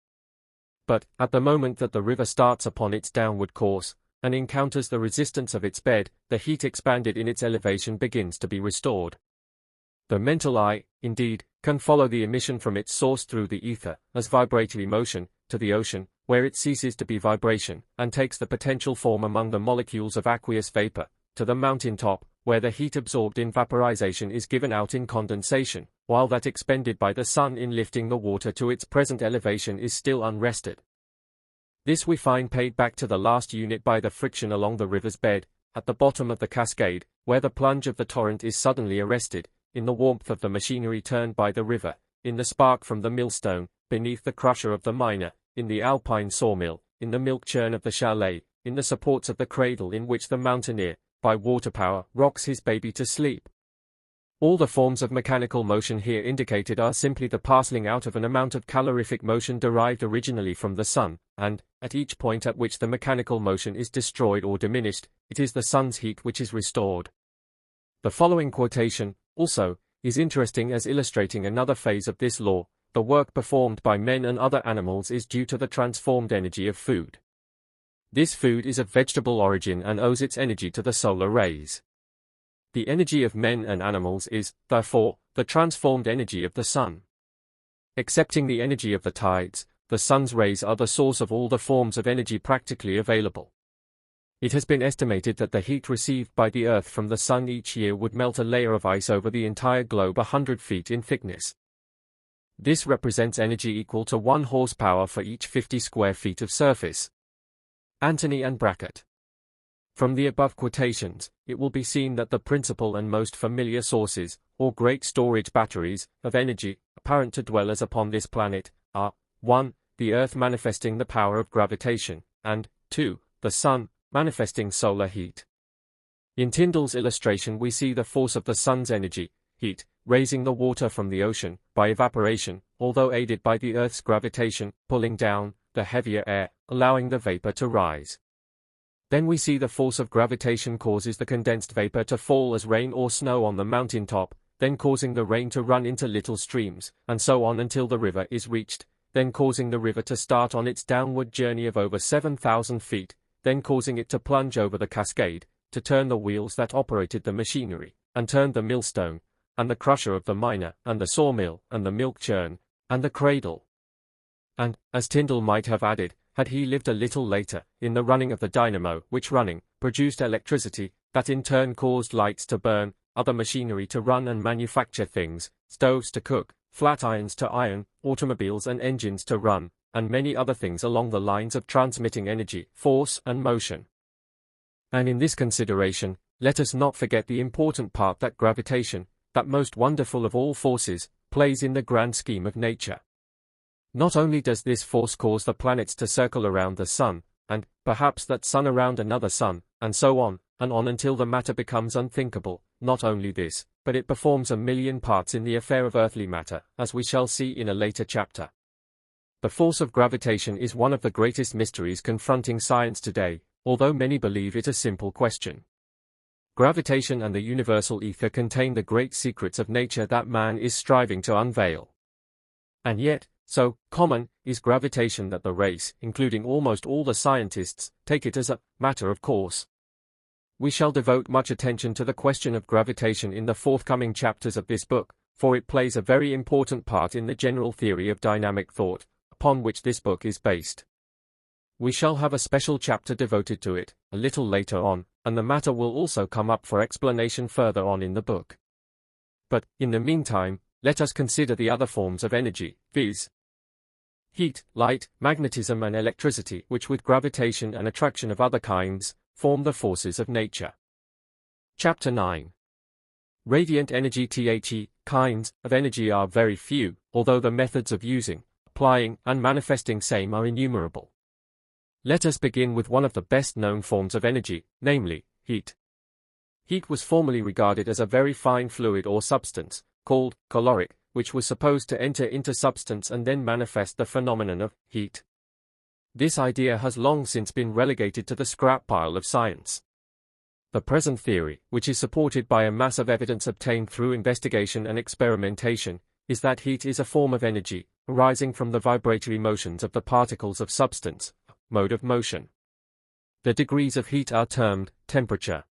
But, at the moment that the river starts upon its downward course, and encounters the resistance of its bed, the heat expanded in its elevation begins to be restored. The mental eye, indeed, can follow the emission from its source through the ether, as vibratory motion, to the ocean, where it ceases to be vibration, and takes the potential form among the molecules of aqueous vapor, to the mountain top, where the heat absorbed in vaporization is given out in condensation, while that expended by the sun in lifting the water to its present elevation is still unrested. This we find paid back to the last unit by the friction along the river's bed, at the bottom of the cascade, where the plunge of the torrent is suddenly arrested, in the warmth of the machinery turned by the river, in the spark from the millstone, beneath the crusher of the miner, in the alpine sawmill, in the milk churn of the chalet, in the supports of the cradle in which the mountaineer, by water power, rocks his baby to sleep. All the forms of mechanical motion here indicated are simply the parceling out of an amount of calorific motion derived originally from the sun, and, at each point at which the mechanical motion is destroyed or diminished, it is the sun's heat which is restored. The following quotation, also, is interesting as illustrating another phase of this law. The work performed by men and other animals is due to the transformed energy of food. This food is of vegetable origin and owes its energy to the solar rays. The energy of men and animals is, therefore, the transformed energy of the sun. Excepting the energy of the tides, the sun's rays are the source of all the forms of energy practically available. It has been estimated that the heat received by the Earth from the sun each year would melt a layer of ice over the entire globe 100 feet in thickness. This represents energy equal to 1 horsepower for each 50 square feet of surface. Antony and Brackett. From the above quotations, it will be seen that the principal and most familiar sources, or great storage batteries, of energy, apparent to dwellers upon this planet, are 1. The Earth manifesting the power of gravitation, and 2. The Sun, manifesting solar heat. In Tyndall's illustration we see the force of the sun's energy, heat, raising the water from the ocean, by evaporation, although aided by the Earth's gravitation, pulling down the heavier air, allowing the vapor to rise. Then we see the force of gravitation causes the condensed vapor to fall as rain or snow on the mountain top, then causing the rain to run into little streams, and so on until the river is reached, then causing the river to start on its downward journey of over 7,000 feet, then causing it to plunge over the cascade, to turn the wheels that operated the machinery, and turned the millstone, and the crusher of the miner, and the sawmill, and the milk churn, and the cradle. And, as Tyndall might have added, had he lived a little later, in the running of the dynamo, which running, produced electricity, that in turn caused lights to burn, other machinery to run and manufacture things, stoves to cook, flat irons to iron, automobiles and engines to run, and many other things along the lines of transmitting energy, force, and motion. And in this consideration, let us not forget the important part that gravitation, that most wonderful of all forces, plays in the grand scheme of nature. Not only does this force cause the planets to circle around the sun, and, perhaps that sun around another sun, and so on, and on until the matter becomes unthinkable, not only this, but it performs 1,000,000 parts in the affair of earthly matter, as we shall see in a later chapter. The force of gravitation is one of the greatest mysteries confronting science today, although many believe it a simple question. gravitation and the universal ether contain the great secrets of nature that man is striving to unveil. And yet, so common is gravitation that the race, including almost all the scientists, take it as a matter of course. We shall devote much attention to the question of gravitation in the forthcoming chapters of this book, for it plays a very important part in the general theory of dynamic thought, upon which this book is based. We shall have a special chapter devoted to it, a little later on, and the matter will also come up for explanation further on in the book. But, in the meantime, let us consider the other forms of energy, viz. heat, light, magnetism and electricity, which with gravitation and attraction of other kinds, form the forces of nature. Chapter 9. Radiant energy. Kinds of energy are very few, although the methods of using, applying, and manifesting same are innumerable. Let us begin with one of the best-known forms of energy, namely, heat. Heat was formerly regarded as a very fine fluid or substance, called caloric, which was supposed to enter into substance and then manifest the phenomenon of heat. This idea has long since been relegated to the scrap pile of science. The present theory, which is supported by a mass of evidence obtained through investigation and experimentation, is that heat is a form of energy, arising from the vibratory motions of the particles of substance, mode of motion. The degrees of heat are termed temperature.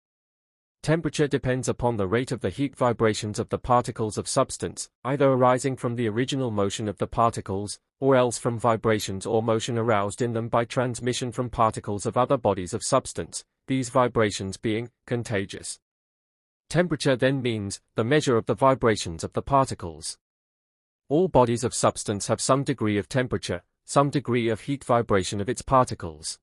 Temperature depends upon the rate of the heat vibrations of the particles of substance, either arising from the original motion of the particles, or else from vibrations or motion aroused in them by transmission from particles of other bodies of substance, these vibrations being contagious. Temperature then means the measure of the vibrations of the particles. All bodies of substance have some degree of temperature, some degree of heat vibration of its particles.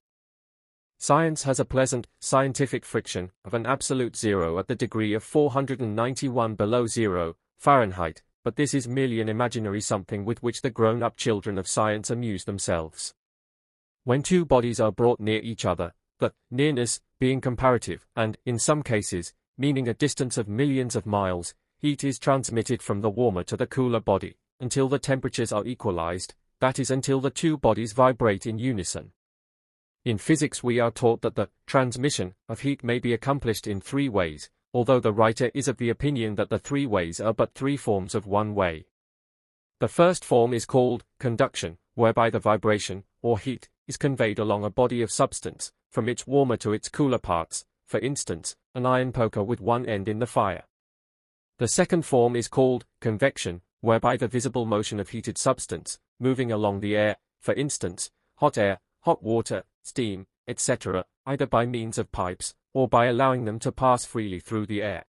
Science has a pleasant, scientific friction of an absolute zero at the degree of 491 below zero, Fahrenheit, but this is merely an imaginary something with which the grown-up children of science amuse themselves. When two bodies are brought near each other, the nearness being comparative, and, in some cases, meaning a distance of millions of miles, heat is transmitted from the warmer to the cooler body, until the temperatures are equalized, that is until the two bodies vibrate in unison. In physics we are taught that the transmission of heat may be accomplished in three ways, although the writer is of the opinion that the three ways are but three forms of one way. The first form is called conduction, whereby the vibration, or heat, is conveyed along a body of substance, from its warmer to its cooler parts, for instance, an iron poker with one end in the fire. The second form is called convection, whereby the visible motion of heated substance, moving along the air, for instance, hot air, hot water, steam, etc., either by means of pipes, or by allowing them to pass freely through the air.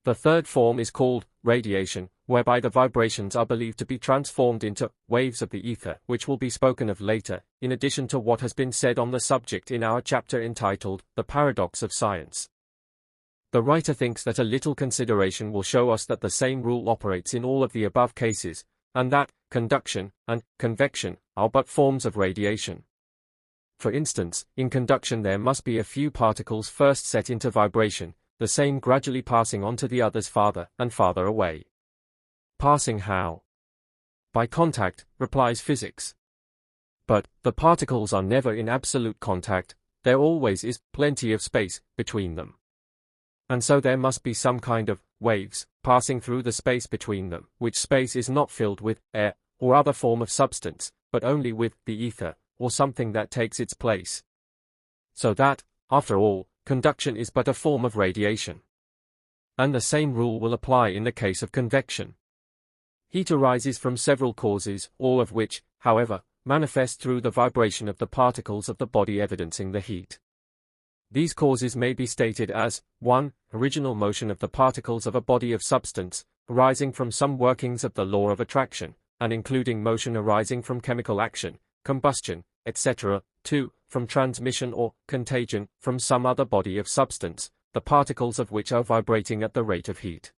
The third form is called radiation, whereby the vibrations are believed to be transformed into waves of the ether, which will be spoken of later, in addition to what has been said on the subject in our chapter entitled The Paradox of Science. The writer thinks that a little consideration will show us that the same rule operates in all of the above cases, and that conduction and convection are but forms of radiation. For instance, in conduction there must be a few particles first set into vibration, the same gradually passing on to the others farther and farther away. Passing how? By contact, replies physics. But the particles are never in absolute contact, there always is plenty of space between them. And so there must be some kind of waves passing through the space between them, which space is not filled with air or other form of substance, but only with the ether, or something that takes its place. So that, after all, conduction is but a form of radiation. And the same rule will apply in the case of convection. Heat arises from several causes, all of which, however, manifest through the vibration of the particles of the body evidencing the heat. These causes may be stated as 1. Original motion of the particles of a body of substance, arising from some workings of the law of attraction, and including motion arising from chemical action, combustion, etc. 2. From transmission or contagion from some other body of substance, the particles of which are vibrating at the rate of heat.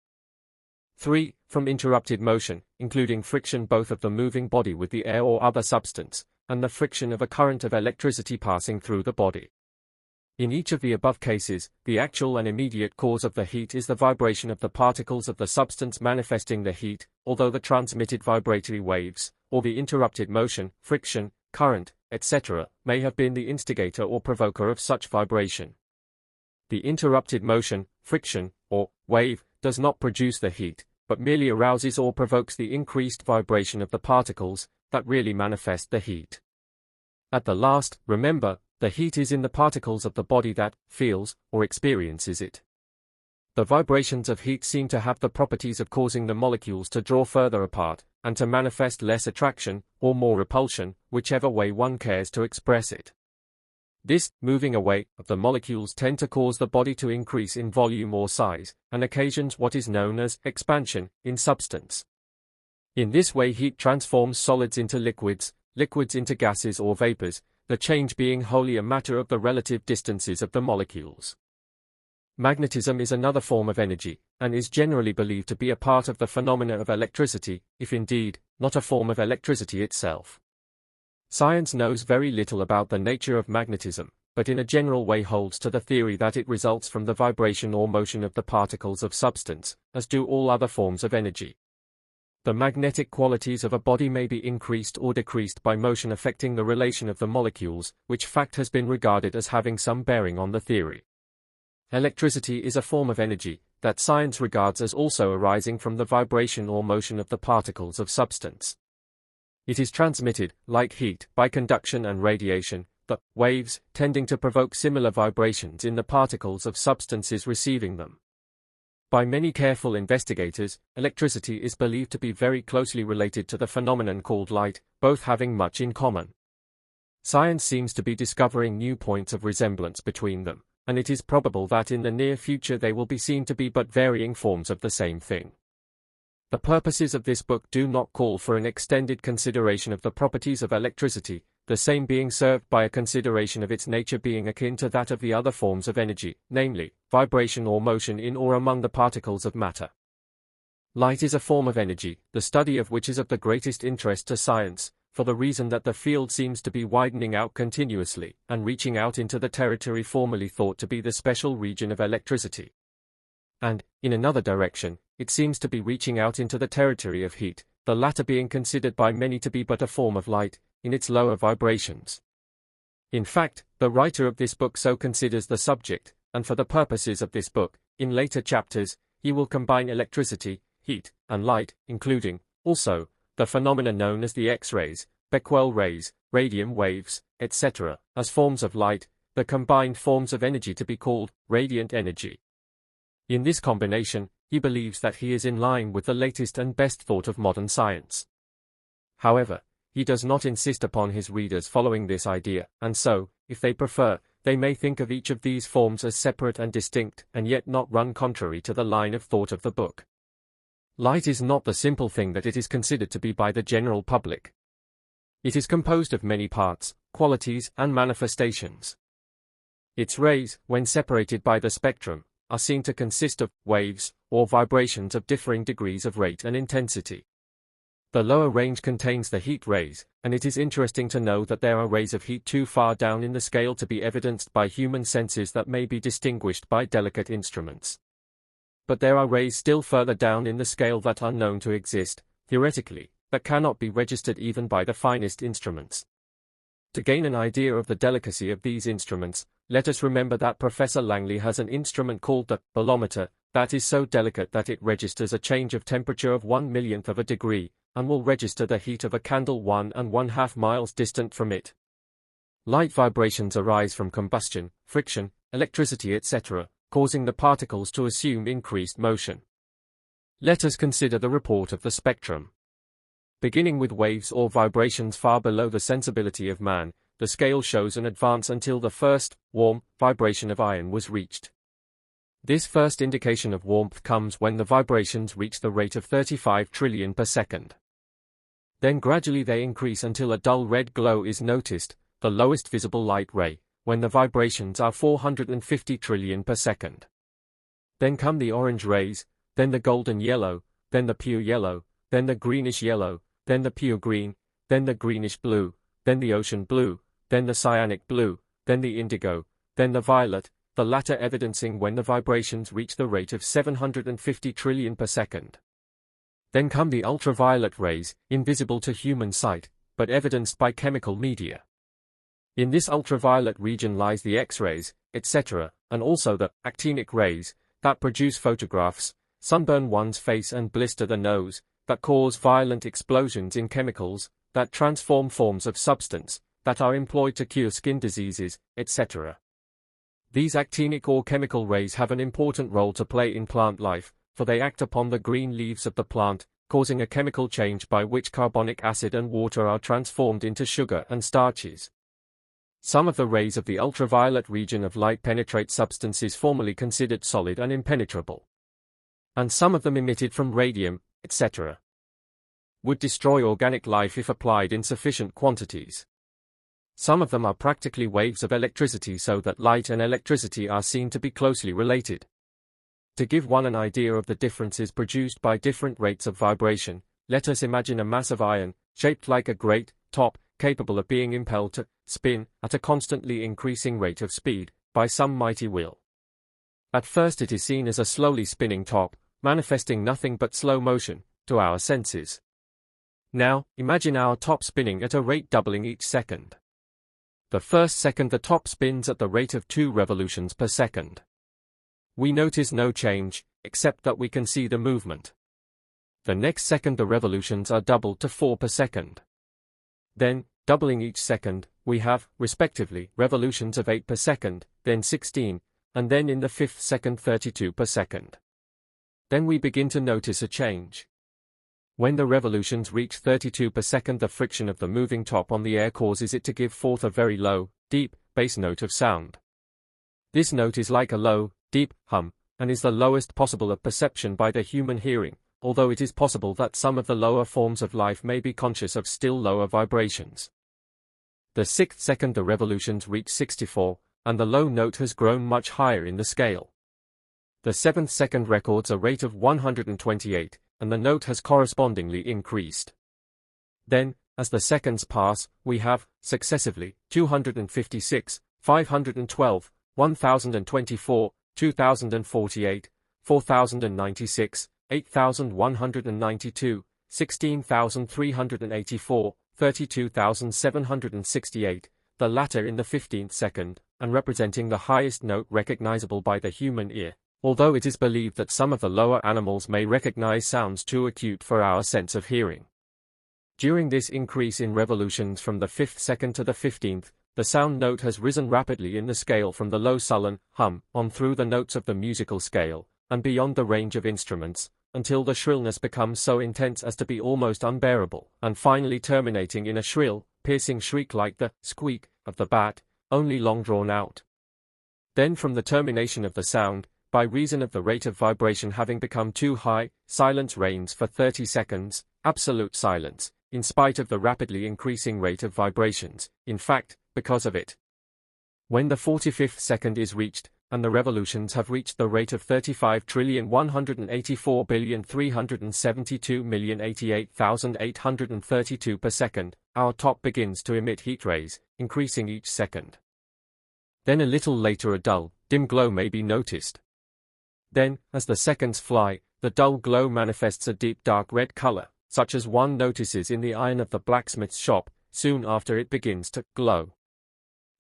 3. From interrupted motion, including friction both of the moving body with the air or other substance, and the friction of a current of electricity passing through the body. In each of the above cases, the actual and immediate cause of the heat is the vibration of the particles of the substance manifesting the heat, although the transmitted vibratory waves, or the interrupted motion, friction, current, etc., may have been the instigator or provoker of such vibration. The interrupted motion, friction, or wave, does not produce the heat, but merely arouses or provokes the increased vibration of the particles that really manifest the heat. At the last, remember, the heat is in the particles of the body that feels or experiences it. The vibrations of heat seem to have the properties of causing the molecules to draw further apart, and to manifest less attraction, or more repulsion, whichever way one cares to express it. This moving away of the molecules tend to cause the body to increase in volume or size, and occasions what is known as expansion in substance. In this way heat transforms solids into liquids, liquids into gases or vapors, the change being wholly a matter of the relative distances of the molecules. Magnetism is another form of energy, and is generally believed to be a part of the phenomena of electricity, if indeed, not a form of electricity itself. Science knows very little about the nature of magnetism, but in a general way holds to the theory that it results from the vibration or motion of the particles of substance, as do all other forms of energy. The magnetic qualities of a body may be increased or decreased by motion affecting the relation of the molecules, which fact has been regarded as having some bearing on the theory. Electricity is a form of energy that science regards as also arising from the vibration or motion of the particles of substance. It is transmitted, like heat, by conduction and radiation, the waves tending to provoke similar vibrations in the particles of substances receiving them. By many careful investigators, electricity is believed to be very closely related to the phenomenon called light, both having much in common. Science seems to be discovering new points of resemblance between them, and it is probable that in the near future they will be seen to be but varying forms of the same thing. The purposes of this book do not call for an extended consideration of the properties of electricity, the same being served by a consideration of its nature being akin to that of the other forms of energy, namely, vibration or motion in or among the particles of matter. Light is a form of energy, the study of which is of the greatest interest to science, for the reason that the field seems to be widening out continuously, and reaching out into the territory formerly thought to be the special region of electricity. And, in another direction, it seems to be reaching out into the territory of heat, the latter being considered by many to be but a form of light, in its lower vibrations. In fact, the writer of this book so considers the subject, and for the purposes of this book, in later chapters, he will combine electricity, heat, and light, including, also, the phenomena known as the X-rays, Becquerel rays, radium waves, etc., as forms of light, the combined forms of energy to be called radiant energy. In this combination, he believes that he is in line with the latest and best thought of modern science. However, he does not insist upon his readers following this idea, and so, if they prefer, they may think of each of these forms as separate and distinct, and yet not run contrary to the line of thought of the book. Light is not the simple thing that it is considered to be by the general public. It is composed of many parts, qualities, and manifestations. Its rays, when separated by the spectrum, are seen to consist of waves, or vibrations of differing degrees of rate and intensity. The lower range contains the heat rays, and it is interesting to know that there are rays of heat too far down in the scale to be evidenced by human senses that may be distinguished by delicate instruments. But there are rays still further down in the scale that are known to exist, theoretically, that cannot be registered even by the finest instruments. To gain an idea of the delicacy of these instruments, let us remember that Professor Langley has an instrument called the bolometer, that is so delicate that it registers a change of temperature of 1/1,000,000 of a degree, and will register the heat of a candle 1½ miles distant from it. Light vibrations arise from combustion, friction, electricity, etc., causing the particles to assume increased motion. Let us consider the report of the spectrum. Beginning with waves or vibrations far below the sensibility of man, the scale shows an advance until the first, warm, vibration of iron was reached. This first indication of warmth comes when the vibrations reach the rate of 35 trillion per second. Then gradually they increase until a dull red glow is noticed, the lowest visible light ray, when the vibrations are 450 trillion per second. Then come the orange rays, then the golden yellow, then the pure yellow, then the greenish yellow, then the pure green, then the greenish blue, then the ocean blue, then the cyanic blue, then the indigo, then the violet, the latter evidencing when the vibrations reach the rate of 750 trillion per second. Then come the ultraviolet rays, invisible to human sight, but evidenced by chemical media. In this ultraviolet region lies the X-rays, etc., and also the actinic rays that produce photographs, sunburn one's face and blister the nose, that cause violent explosions in chemicals, that transform forms of substance, that are employed to cure skin diseases, etc. These actinic or chemical rays have an important role to play in plant life, for they act upon the green leaves of the plant, causing a chemical change by which carbonic acid and water are transformed into sugar and starches. Some of the rays of the ultraviolet region of light penetrate substances formerly considered solid and impenetrable. And some of them emitted from radium, etc. would destroy organic life if applied in sufficient quantities. Some of them are practically waves of electricity, so that light and electricity are seen to be closely related. To give one an idea of the differences produced by different rates of vibration, let us imagine a mass of iron, shaped like a great top, capable of being impelled to spin at a constantly increasing rate of speed by some mighty will. At first it is seen as a slowly spinning top, manifesting nothing but slow motion to our senses. Now, imagine our top spinning at a rate doubling each second. The first second the top spins at the rate of 2 revolutions per second. We notice no change, except that we can see the movement. The next second the revolutions are doubled to 4 per second. Then, doubling each second, we have, respectively, revolutions of 8 per second, then 16, and then in the 5th second 32 per second. Then we begin to notice a change. When the revolutions reach 32 per second, the friction of the moving top on the air causes it to give forth a very low, deep, bass note of sound. This note is like a low, deep hum, and is the lowest possible of perception by the human hearing, although it is possible that some of the lower forms of life may be conscious of still lower vibrations. The 6th second the revolutions reach 64, and the low note has grown much higher in the scale. The 7th second records a rate of 128, and the note has correspondingly increased. Then, as the seconds pass, we have, successively, 256, 512, 1024, 2048, 4096, 8192, 16384, 32,768, the latter in the 15th second, and representing the highest note recognizable by the human ear, although it is believed that some of the lower animals may recognize sounds too acute for our sense of hearing. During this increase in revolutions from the 5th second to the 15th, the sound note has risen rapidly in the scale from the low sullen hum on through the notes of the musical scale, and beyond the range of instruments, until the shrillness becomes so intense as to be almost unbearable, and finally terminating in a shrill, piercing shriek like the squeak of the bat, only long drawn out. Then from the termination of the sound, by reason of the rate of vibration having become too high, silence reigns for 30 seconds, absolute silence, in spite of the rapidly increasing rate of vibrations, in fact, because of it. When the 45th second is reached, and the revolutions have reached the rate of 35,184,372,088,832 per second, our top begins to emit heat rays, increasing each second. Then a little later a dull, dim glow may be noticed. Then, as the seconds fly, the dull glow manifests a deep dark red color, such as one notices in the iron of the blacksmith's shop, soon after it begins to glow.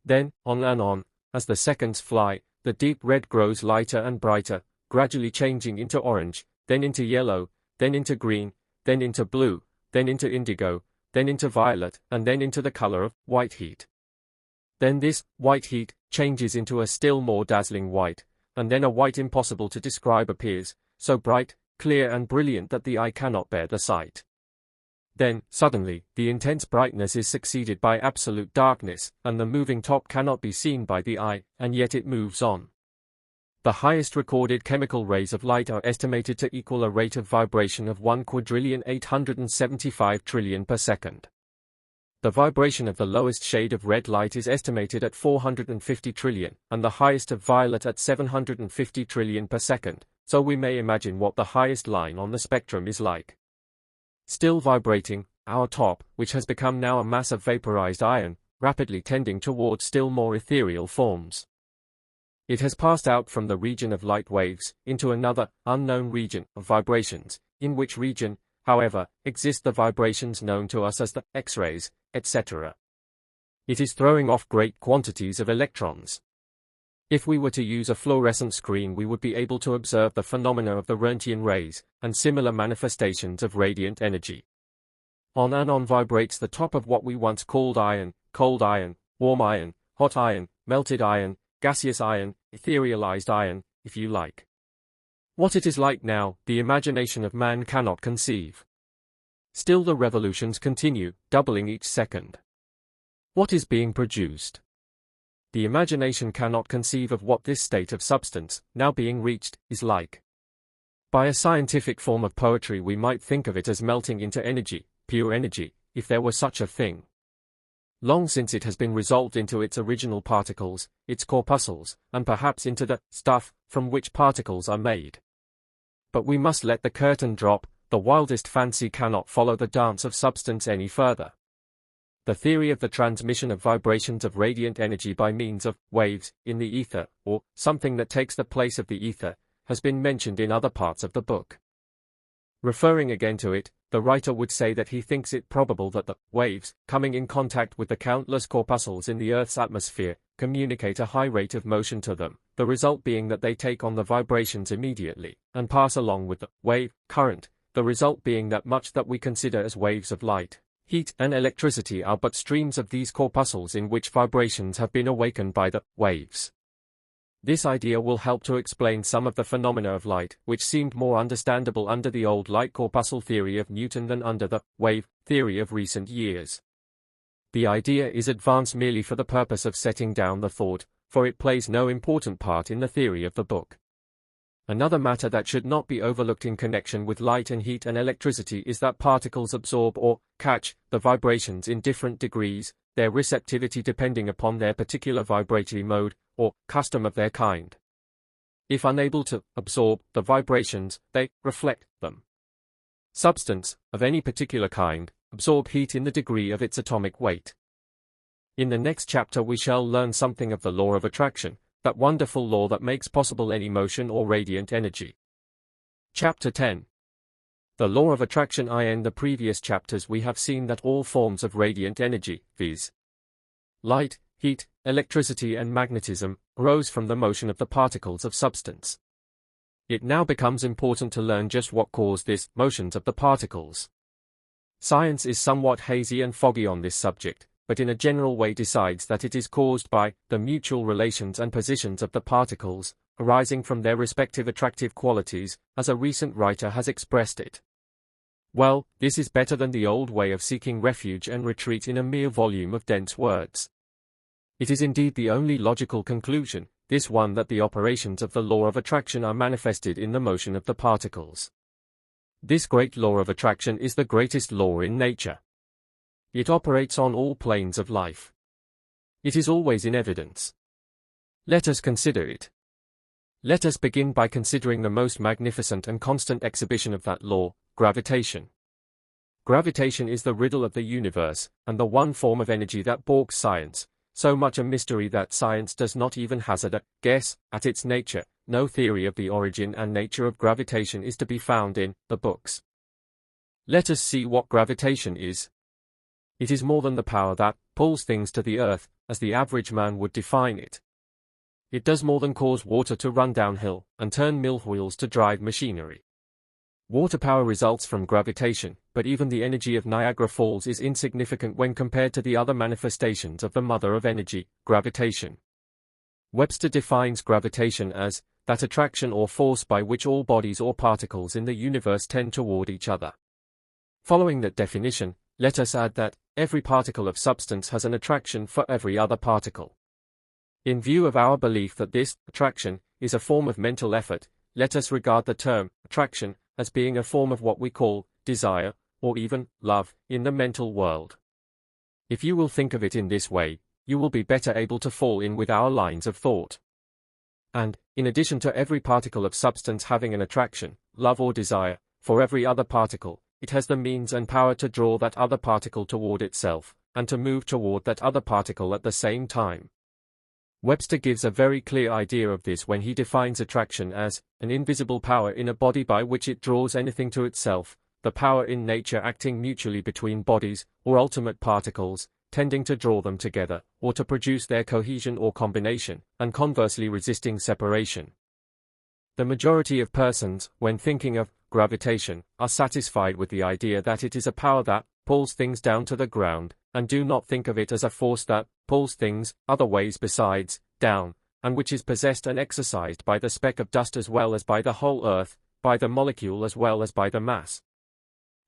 Then, on and on, as the seconds fly, the deep red grows lighter and brighter, gradually changing into orange, then into yellow, then into green, then into blue, then into indigo, then into violet, and then into the color of white heat. Then this white heat changes into a still more dazzling white, and then a white impossible to describe appears, so bright, clear and brilliant that the eye cannot bear the sight. Then, suddenly, the intense brightness is succeeded by absolute darkness, and the moving top cannot be seen by the eye, and yet it moves on. The highest recorded chemical rays of light are estimated to equal a rate of vibration of 1,875 trillion per second. The vibration of the lowest shade of red light is estimated at 450 trillion, and the highest of violet at 750 trillion per second, so we may imagine what the highest line on the spectrum is like. Still vibrating, our top, which has become now a mass of vaporized iron, rapidly tending toward still more ethereal forms. It has passed out from the region of light waves, into another, unknown region of vibrations, in which region, however, exist the vibrations known to us as the X-rays, etc. It is throwing off great quantities of electrons. If we were to use a fluorescent screen, we would be able to observe the phenomena of the Röntgen rays and similar manifestations of radiant energy. On and on vibrates the top of what we once called iron, cold iron, warm iron, hot iron, melted iron, gaseous iron, etherealized iron, if you like. What it is like now, the imagination of man cannot conceive. Still the revolutions continue, doubling each second. What is being produced? The imagination cannot conceive of what this state of substance, now being reached, is like. By a scientific form of poetry we might think of it as melting into energy, pure energy, if there were such a thing. Long since it has been resolved into its original particles, its corpuscles, and perhaps into the stuff from which particles are made. But we must let the curtain drop. The wildest fancy cannot follow the dance of substance any further. The theory of the transmission of vibrations of radiant energy by means of waves in the ether, or something that takes the place of the ether, has been mentioned in other parts of the book. Referring again to it, the writer would say that he thinks it probable that the waves, coming in contact with the countless corpuscles in the Earth's atmosphere, communicate a high rate of motion to them, the result being that they take on the vibrations immediately, and pass along with the wave current, the result being that much that we consider as waves of light, heat, and electricity are but streams of these corpuscles in which vibrations have been awakened by the waves. This idea will help to explain some of the phenomena of light, which seemed more understandable under the old light corpuscle theory of Newton than under the wave theory of recent years. The idea is advanced merely for the purpose of setting down the thought, for it plays no important part in the theory of the book. Another matter that should not be overlooked in connection with light and heat and electricity is that particles absorb or catch the vibrations in different degrees, their receptivity depending upon their particular vibratory mode or custom of their kind. If unable to absorb the vibrations, they reflect them. Substance, of any particular kind, absorb heat in the degree of its atomic weight. In the next chapter we shall learn something of the law of attraction, that wonderful law that makes possible any motion or radiant energy. Chapter 10. The law of attraction. In the previous chapters we have seen that all forms of radiant energy, viz. light, heat, electricity and magnetism, arose from the motion of the particles of substance. It now becomes important to learn just what caused these motions of the particles. Science is somewhat hazy and foggy on this subject, but in a general way decides that it is caused by the mutual relations and positions of the particles, arising from their respective attractive qualities, as a recent writer has expressed it. Well, this is better than the old way of seeking refuge and retreat in a mere volume of dense words. It is indeed the only logical conclusion, this one, that the operations of the law of attraction are manifested in the motion of the particles. This great law of attraction is the greatest law in nature. It operates on all planes of life. It is always in evidence. Let us consider it. Let us begin by considering the most magnificent and constant exhibition of that law, gravitation. Gravitation is the riddle of the universe, and the one form of energy that balks science, so much a mystery that science does not even hazard a guess at its nature. No theory of the origin and nature of gravitation is to be found in the books. Let us see what gravitation is. It is more than the power that pulls things to the earth, as the average man would define it. It does more than cause water to run downhill and turn mill wheels to drive machinery. Water power results from gravitation, but even the energy of Niagara Falls is insignificant when compared to the other manifestations of the mother of energy, gravitation. Webster defines gravitation as that attraction or force by which all bodies or particles in the universe tend toward each other. Following that definition, let us add that every particle of substance has an attraction for every other particle. In view of our belief that this attraction is a form of mental effort, let us regard the term attraction as being a form of what we call desire, or even love, in the mental world. If you will think of it in this way, you will be better able to fall in with our lines of thought. And, in addition to every particle of substance having an attraction, love or desire, for every other particle, it has the means and power to draw that other particle toward itself, and to move toward that other particle at the same time. Webster gives a very clear idea of this when he defines attraction as an invisible power in a body by which it draws anything to itself, the power in nature acting mutually between bodies, or ultimate particles, tending to draw them together, or to produce their cohesion or combination, and conversely resisting separation. The majority of persons, when thinking of gravitation, are satisfied with the idea that it is a power that pulls things down to the ground, and do not think of it as a force that pulls things other ways besides down, and which is possessed and exercised by the speck of dust as well as by the whole earth, by the molecule as well as by the mass.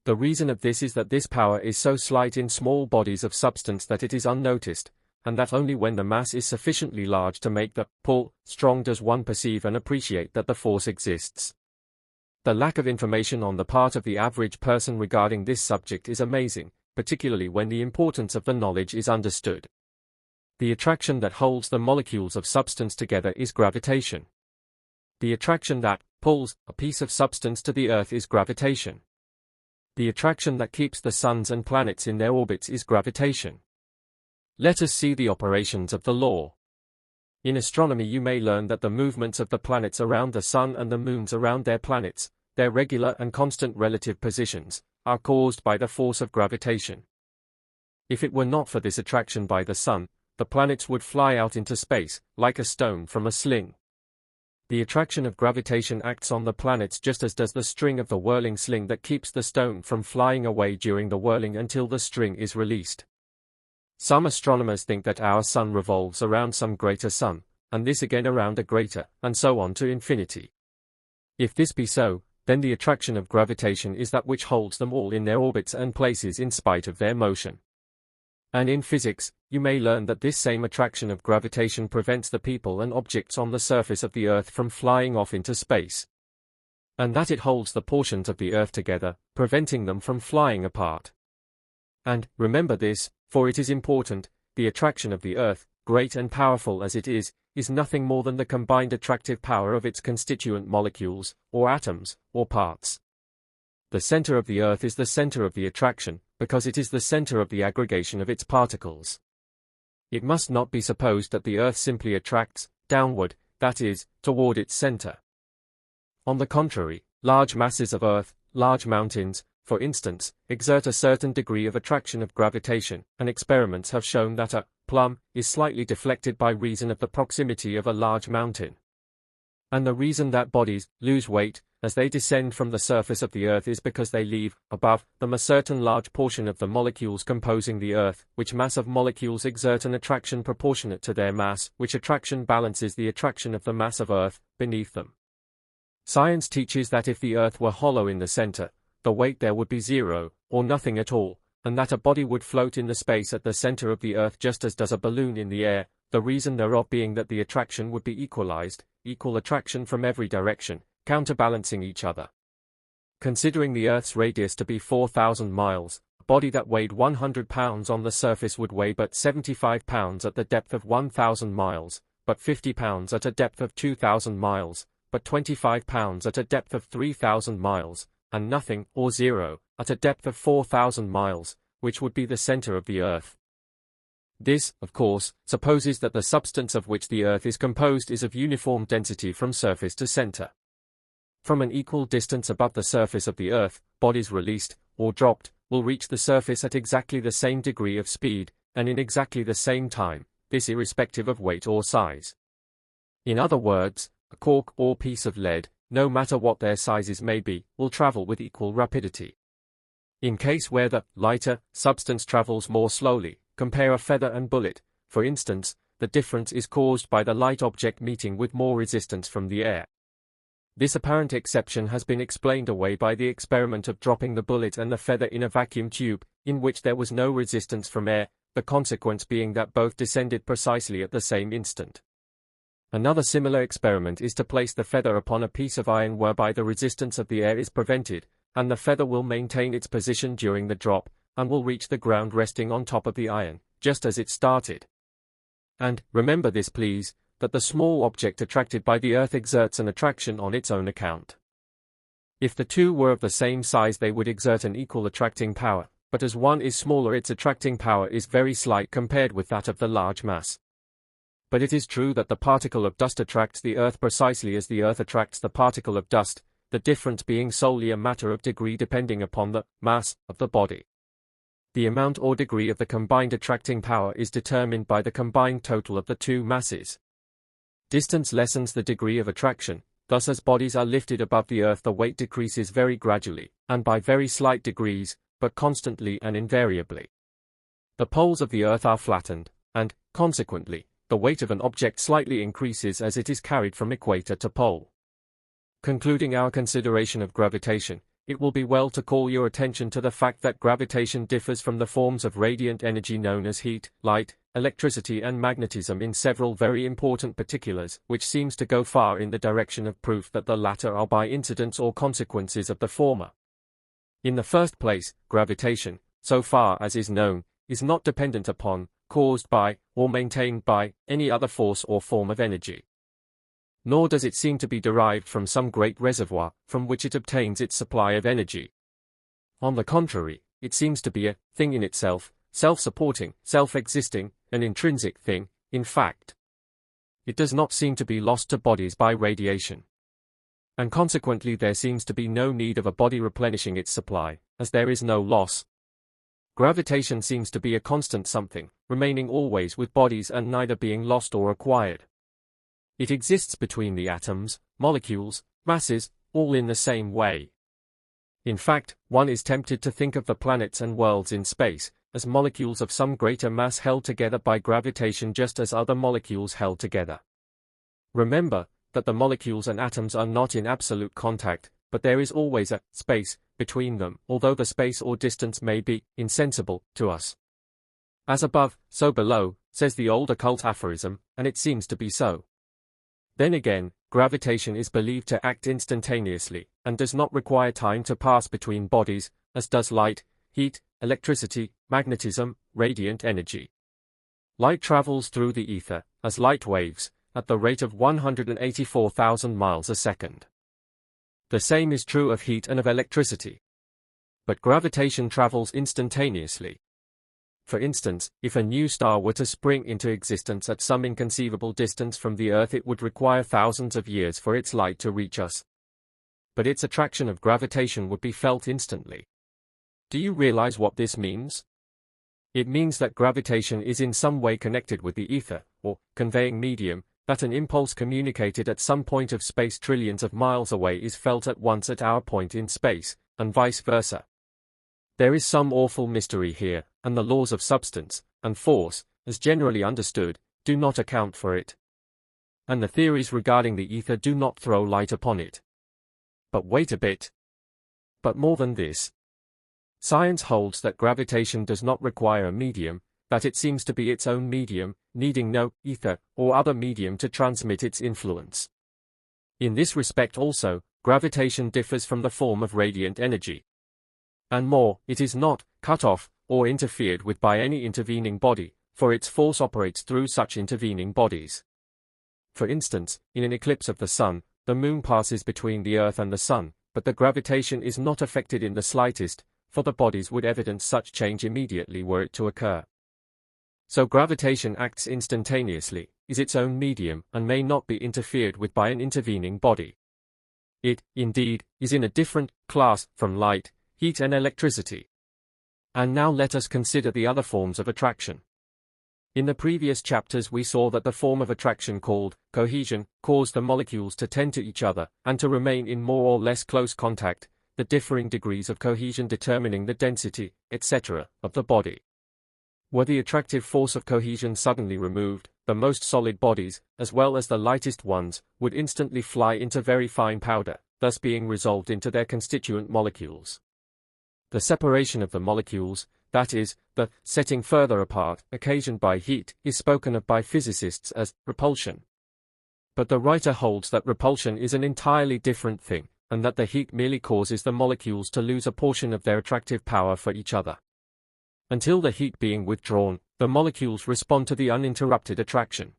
The reason of this is that this power is so slight in small bodies of substance that it is unnoticed, and that only when the mass is sufficiently large to make the pull strong does one perceive and appreciate that the force exists. The lack of information on the part of the average person regarding this subject is amazing, particularly when the importance of the knowledge is understood. The attraction that holds the molecules of substance together is gravitation. The attraction that pulls a piece of substance to the earth is gravitation. The attraction that keeps the suns and planets in their orbits is gravitation. Let us see the operations of the law. In astronomy you may learn that the movements of the planets around the sun and the moons around their planets, their regular and constant relative positions, are caused by the force of gravitation. If it were not for this attraction by the sun, the planets would fly out into space, like a stone from a sling. The attraction of gravitation acts on the planets just as does the string of the whirling sling that keeps the stone from flying away during the whirling until the string is released. Some astronomers think that our sun revolves around some greater sun, and this again around a greater, and so on to infinity. If this be so, then the attraction of gravitation is that which holds them all in their orbits and places in spite of their motion. And in physics, you may learn that this same attraction of gravitation prevents the people and objects on the surface of the earth from flying off into space. And that it holds the portions of the earth together, preventing them from flying apart. And, remember this, for it is important, the attraction of the earth, great and powerful as it is nothing more than the combined attractive power of its constituent molecules, or atoms, or parts. The center of the earth is the center of the attraction, because it is the center of the aggregation of its particles. It must not be supposed that the earth simply attracts downward, that is, toward its center. On the contrary, large masses of earth, large mountains, for instance, exert a certain degree of attraction of gravitation, and experiments have shown that a plum is slightly deflected by reason of the proximity of a large mountain. And the reason that bodies lose weight as they descend from the surface of the earth is because they leave above them a certain large portion of the molecules composing the earth, which mass of molecules exert an attraction proportionate to their mass, which attraction balances the attraction of the mass of earth beneath them. Science teaches that if the earth were hollow in the center, the weight there would be zero, or nothing at all, and that a body would float in the space at the center of the earth just as does a balloon in the air, the reason thereof being that the attraction would be equalized, equal attraction from every direction, counterbalancing each other. Considering the Earth's radius to be 4,000 miles, a body that weighed 100 pounds on the surface would weigh but 75 pounds at the depth of 1,000 miles, but 50 pounds at a depth of 2,000 miles, but 25 pounds at a depth of 3,000 miles, and nothing, or zero, at a depth of 4,000 miles, which would be the center of the Earth. This, of course, supposes that the substance of which the Earth is composed is of uniform density from surface to center. From an equal distance above the surface of the Earth, bodies released, or dropped, will reach the surface at exactly the same degree of speed, and in exactly the same time, this irrespective of weight or size. In other words, a cork or piece of lead, no matter what their sizes may be, will travel with equal rapidity. In case where the lighter substance travels more slowly, compare a feather and bullet, for instance, the difference is caused by the light object meeting with more resistance from the air. This apparent exception has been explained away by the experiment of dropping the bullet and the feather in a vacuum tube, in which there was no resistance from air, the consequence being that both descended precisely at the same instant. Another similar experiment is to place the feather upon a piece of iron whereby the resistance of the air is prevented, and the feather will maintain its position during the drop, and will reach the ground resting on top of the iron, just as it started. And, remember this please, that the small object attracted by the earth exerts an attraction on its own account. If the two were of the same size they would exert an equal attracting power, but as one is smaller its attracting power is very slight compared with that of the large mass. But it is true that the particle of dust attracts the earth precisely as the earth attracts the particle of dust, the difference being solely a matter of degree depending upon the mass of the body. The amount or degree of the combined attracting power is determined by the combined total of the two masses. Distance lessens the degree of attraction, thus as bodies are lifted above the Earth the weight decreases very gradually, and by very slight degrees, but constantly and invariably. The poles of the Earth are flattened, and, consequently, the weight of an object slightly increases as it is carried from equator to pole. Concluding our consideration of gravitation, it will be well to call your attention to the fact that gravitation differs from the forms of radiant energy known as heat, light, electricity and magnetism in several very important particulars, which seems to go far in the direction of proof that the latter are by incidents or consequences of the former. In the first place, gravitation, so far as is known, is not dependent upon, caused by, or maintained by, any other force or form of energy. Nor does it seem to be derived from some great reservoir, from which it obtains its supply of energy. On the contrary, it seems to be a thing in itself, self-supporting, self-existing, an intrinsic thing, in fact. It does not seem to be lost to bodies by radiation. And consequently there seems to be no need of a body replenishing its supply, as there is no loss. Gravitation seems to be a constant something, remaining always with bodies and neither being lost or acquired. It exists between the atoms, molecules, masses, all in the same way. In fact, one is tempted to think of the planets and worlds in space as molecules of some greater mass held together by gravitation just as other molecules held together. Remember that the molecules and atoms are not in absolute contact, but there is always a space between them, although the space or distance may be insensible to us. As above, so below, says the old occult aphorism, and it seems to be so. Then again, gravitation is believed to act instantaneously, and does not require time to pass between bodies, as does light, heat, electricity, magnetism, radiant energy. Light travels through the ether, as light waves, at the rate of 184,000 miles a second. The same is true of heat and of electricity. But gravitation travels instantaneously. For instance, if a new star were to spring into existence at some inconceivable distance from the Earth, it would require thousands of years for its light to reach us. But its attraction of gravitation would be felt instantly. Do you realize what this means? It means that gravitation is in some way connected with the ether, or conveying medium, that an impulse communicated at some point of space trillions of miles away is felt at once at our point in space, and vice versa. There is some awful mystery here, and the laws of substance and force, as generally understood, do not account for it. And the theories regarding the ether do not throw light upon it. But wait a bit. But more than this. Science holds that gravitation does not require a medium, that it seems to be its own medium, needing no ether or other medium to transmit its influence. In this respect also, gravitation differs from the form of radiant energy. And more, it is not cut off or interfered with by any intervening body, for its force operates through such intervening bodies. For instance, in an eclipse of the sun, the moon passes between the Earth and the sun, but the gravitation is not affected in the slightest, for the bodies would evidence such change immediately were it to occur. So gravitation acts instantaneously, is its own medium, and may not be interfered with by an intervening body. It, indeed, is in a different class from light, heat and electricity. And now let us consider the other forms of attraction. In the previous chapters we saw that the form of attraction called cohesion caused the molecules to tend to each other and to remain in more or less close contact, the differing degrees of cohesion determining the density, etc., of the body. Were the attractive force of cohesion suddenly removed, the most solid bodies, as well as the lightest ones, would instantly fly into very fine powder, thus being resolved into their constituent molecules. The separation of the molecules, that is, the setting further apart, occasioned by heat, is spoken of by physicists as repulsion. But the writer holds that repulsion is an entirely different thing, and that the heat merely causes the molecules to lose a portion of their attractive power for each other. Until the heat being withdrawn, the molecules respond to the uninterrupted attraction.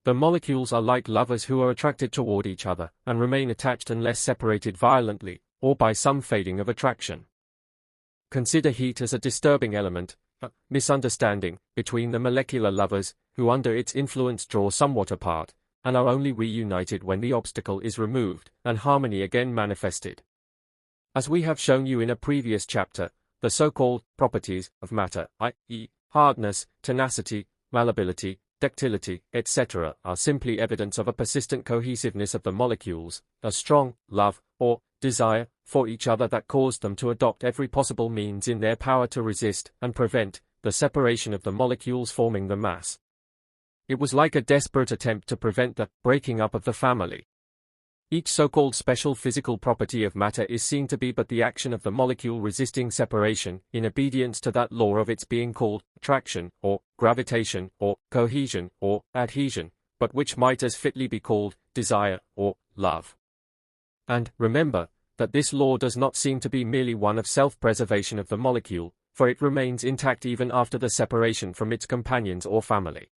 The molecules are like lovers who are attracted toward each other, and remain attached unless separated violently, or by some fading of attraction. Consider heat as a disturbing element, a misunderstanding, between the molecular lovers, who under its influence draw somewhat apart, and are only reunited when the obstacle is removed, and harmony again manifested. As we have shown you in a previous chapter, the so-called properties of matter, i.e., hardness, tenacity, malleability, ductility, etc., are simply evidence of a persistent cohesiveness of the molecules, a strong love, or desire, for each other that caused them to adopt every possible means in their power to resist and prevent the separation of the molecules forming the mass. It was like a desperate attempt to prevent the breaking up of the family. Each so-called special physical property of matter is seen to be but the action of the molecule resisting separation, in obedience to that law of its being called attraction, or gravitation, or cohesion, or adhesion, but which might as fitly be called desire, or love. And, remember, that this law does not seem to be merely one of self-preservation of the molecule, for it remains intact even after the separation from its companions or family.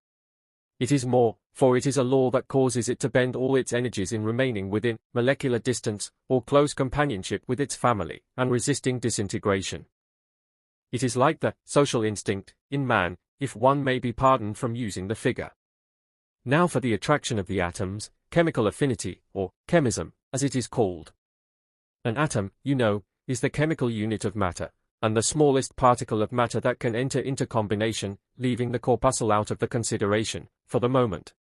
It is more, for it is a law that causes it to bend all its energies in remaining within molecular distance, or close companionship with its family, and resisting disintegration. It is like the social instinct in man, if one may be pardoned from using the figure. Now for the attraction of the atoms, chemical affinity, or chemism, as it is called. An atom, you know, is the chemical unit of matter, and the smallest particle of matter that can enter into combination, leaving the corpuscle out of the consideration, for the moment.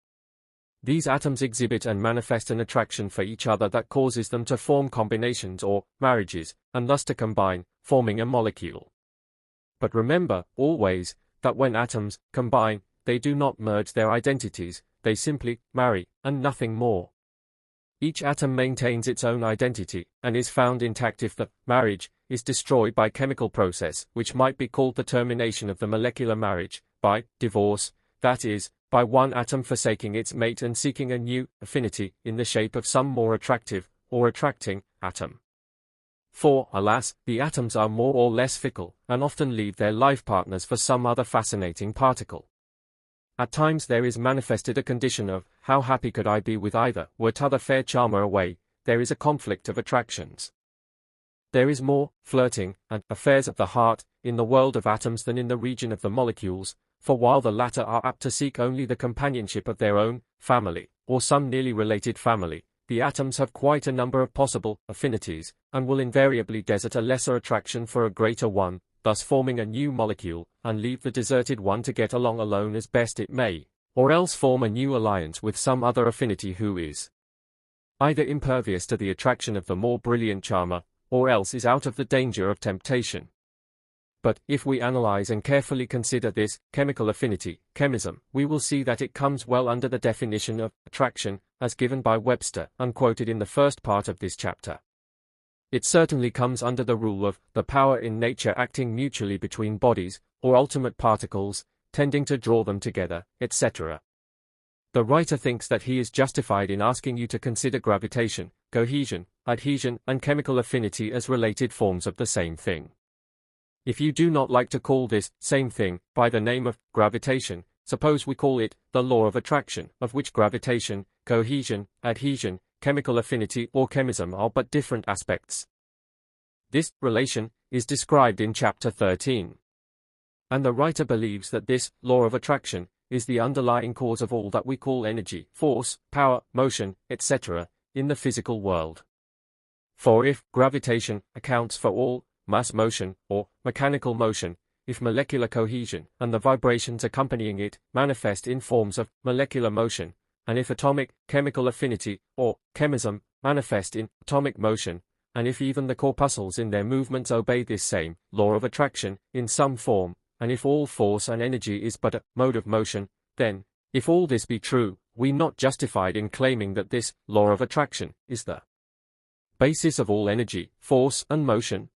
These atoms exhibit and manifest an attraction for each other that causes them to form combinations or marriages, and thus to combine, forming a molecule. But remember, always, that when atoms combine, they do not merge their identities, they simply marry, and nothing more. Each atom maintains its own identity, and is found intact if the marriage is destroyed by chemical process, which might be called the termination of the molecular marriage, by divorce, that is, by one atom forsaking its mate and seeking a new affinity in the shape of some more attractive, or attracting, atom. For, alas, the atoms are more or less fickle, and often leave their life partners for some other fascinating particle. At times there is manifested a condition of, how happy could I be with either, were t'other fair charmer away, there is a conflict of attractions. There is more flirting, and affairs of the heart, in the world of atoms than in the region of the molecules, for while the latter are apt to seek only the companionship of their own family, or some nearly related family, the atoms have quite a number of possible affinities, and will invariably desert a lesser attraction for a greater one, thus forming a new molecule, and leave the deserted one to get along alone as best it may, or else form a new alliance with some other affinity who is either impervious to the attraction of the more brilliant charmer, or else is out of the danger of temptation. But, if we analyze and carefully consider this chemical affinity, chemism, we will see that it comes well under the definition of attraction, as given by Webster, and quoted in the first part of this chapter. It certainly comes under the rule of the power in nature acting mutually between bodies, or ultimate particles, tending to draw them together, etc. The writer thinks that he is justified in asking you to consider gravitation, cohesion, adhesion, and chemical affinity as related forms of the same thing. If you do not like to call this same thing by the name of gravitation, suppose we call it the law of attraction, of which gravitation, cohesion, adhesion, chemical affinity or chemism are but different aspects. This relation is described in chapter 13. And the writer believes that this law of attraction is the underlying cause of all that we call energy, force, power, motion, etc., in the physical world. For if gravitation accounts for all mass motion, or mechanical motion, if molecular cohesion and the vibrations accompanying it manifest in forms of molecular motion, and if atomic chemical affinity, or chemism, manifest in atomic motion, and if even the corpuscles in their movements obey this same law of attraction in some form, and if all force and energy is but a mode of motion, then, if all this be true, we not justified in claiming that this law of attraction is the basis of all energy, force, and motion?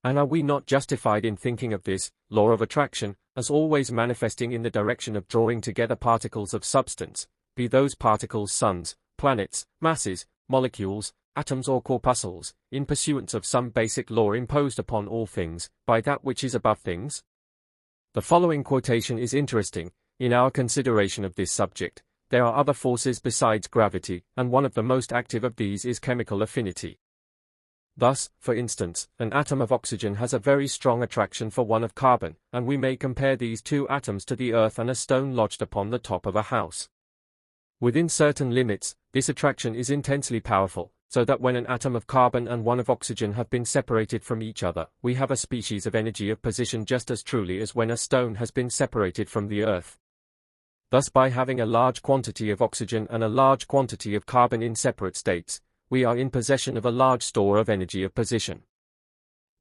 And are we not justified in thinking of this law of attraction as always manifesting in the direction of drawing together particles of substance, be those particles suns, planets, masses, molecules, atoms or corpuscles, in pursuance of some basic law imposed upon all things, by that which is above things? The following quotation is interesting. In our consideration of this subject, there are other forces besides gravity, and one of the most active of these is chemical affinity. Thus, for instance, an atom of oxygen has a very strong attraction for one of carbon, and we may compare these two atoms to the earth and a stone lodged upon the top of a house. Within certain limits, this attraction is intensely powerful, so that when an atom of carbon and one of oxygen have been separated from each other, we have a species of energy of position just as truly as when a stone has been separated from the earth. Thus, by having a large quantity of oxygen and a large quantity of carbon in separate states, we are in possession of a large store of energy of position.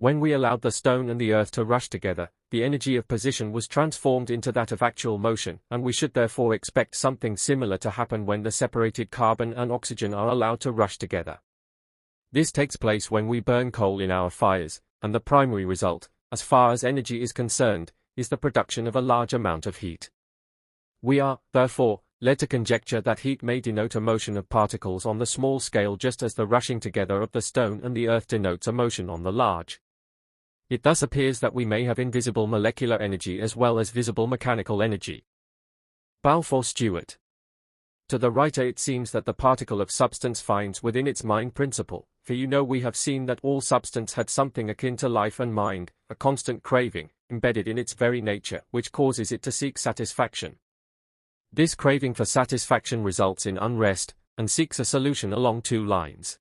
When we allowed the stone and the earth to rush together, the energy of position was transformed into that of actual motion, and we should therefore expect something similar to happen when the separated carbon and oxygen are allowed to rush together. This takes place when we burn coal in our fires, and the primary result, as far as energy is concerned, is the production of a large amount of heat. We are, therefore, led to conjecture that heat may denote a motion of particles on the small scale just as the rushing together of the stone and the earth denotes a motion on the large. It thus appears that we may have invisible molecular energy as well as visible mechanical energy. Balfour Stewart. To the writer it seems that the particle of substance finds within its mind principle, for we have seen that all substance had something akin to life and mind, a constant craving, embedded in its very nature, which causes it to seek satisfaction. This craving for satisfaction results in unrest, and seeks a solution along two lines.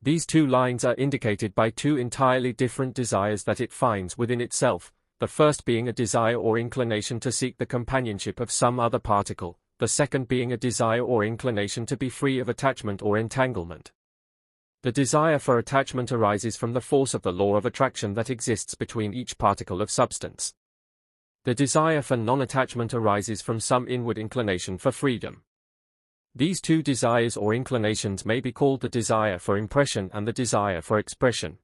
These two lines are indicated by two entirely different desires that it finds within itself, the first being a desire or inclination to seek the companionship of some other particle, the second being a desire or inclination to be free of attachment or entanglement. The desire for attachment arises from the force of the law of attraction that exists between each particle of substance. The desire for non-attachment arises from some inward inclination for freedom. These two desires or inclinations may be called the desire for impression and the desire for expression.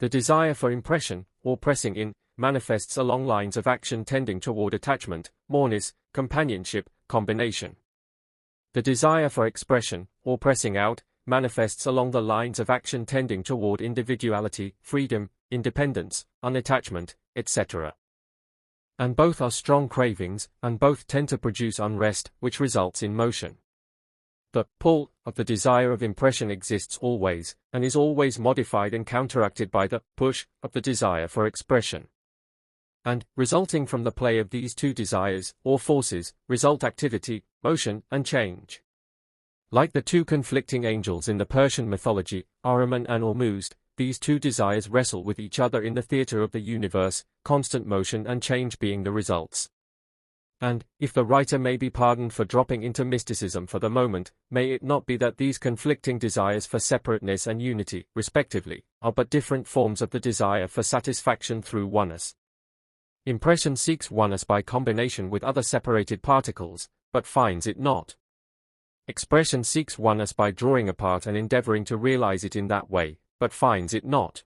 The desire for impression, or pressing in, manifests along lines of action tending toward attachment, moreness, companionship, combination. The desire for expression, or pressing out, manifests along the lines of action tending toward individuality, freedom, independence, unattachment, etc. And both are strong cravings, and both tend to produce unrest, which results in motion. The pull of the desire of impression exists always, and is always modified and counteracted by the push of the desire for expression. And, resulting from the play of these two desires, or forces, result activity, motion, and change. Like the two conflicting angels in the Persian mythology, Ahriman and Ormuzd, these two desires wrestle with each other in the theater of the universe, constant motion and change being the results. And, if the writer may be pardoned for dropping into mysticism for the moment, may it not be that these conflicting desires for separateness and unity, respectively, are but different forms of the desire for satisfaction through oneness. Impression seeks oneness by combination with other separated particles, but finds it not. Expression seeks oneness by drawing apart and endeavoring to realize it in that way, but finds it not.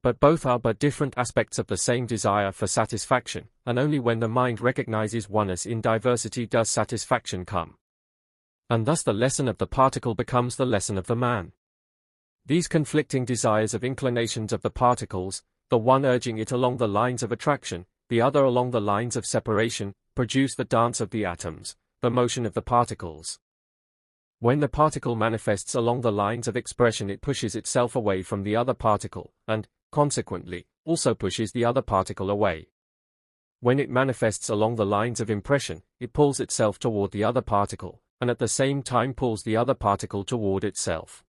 But both are but different aspects of the same desire for satisfaction, and only when the mind recognizes oneness in diversity does satisfaction come. And thus the lesson of the particle becomes the lesson of the man. These conflicting desires of inclinations of the particles, the one urging it along the lines of attraction, the other along the lines of separation, produce the dance of the atoms, the motion of the particles. When the particle manifests along the lines of expression it pushes itself away from the other particle, and, consequently, also pushes the other particle away. When it manifests along the lines of impression, it pulls itself toward the other particle, and at the same time pulls the other particle toward itself.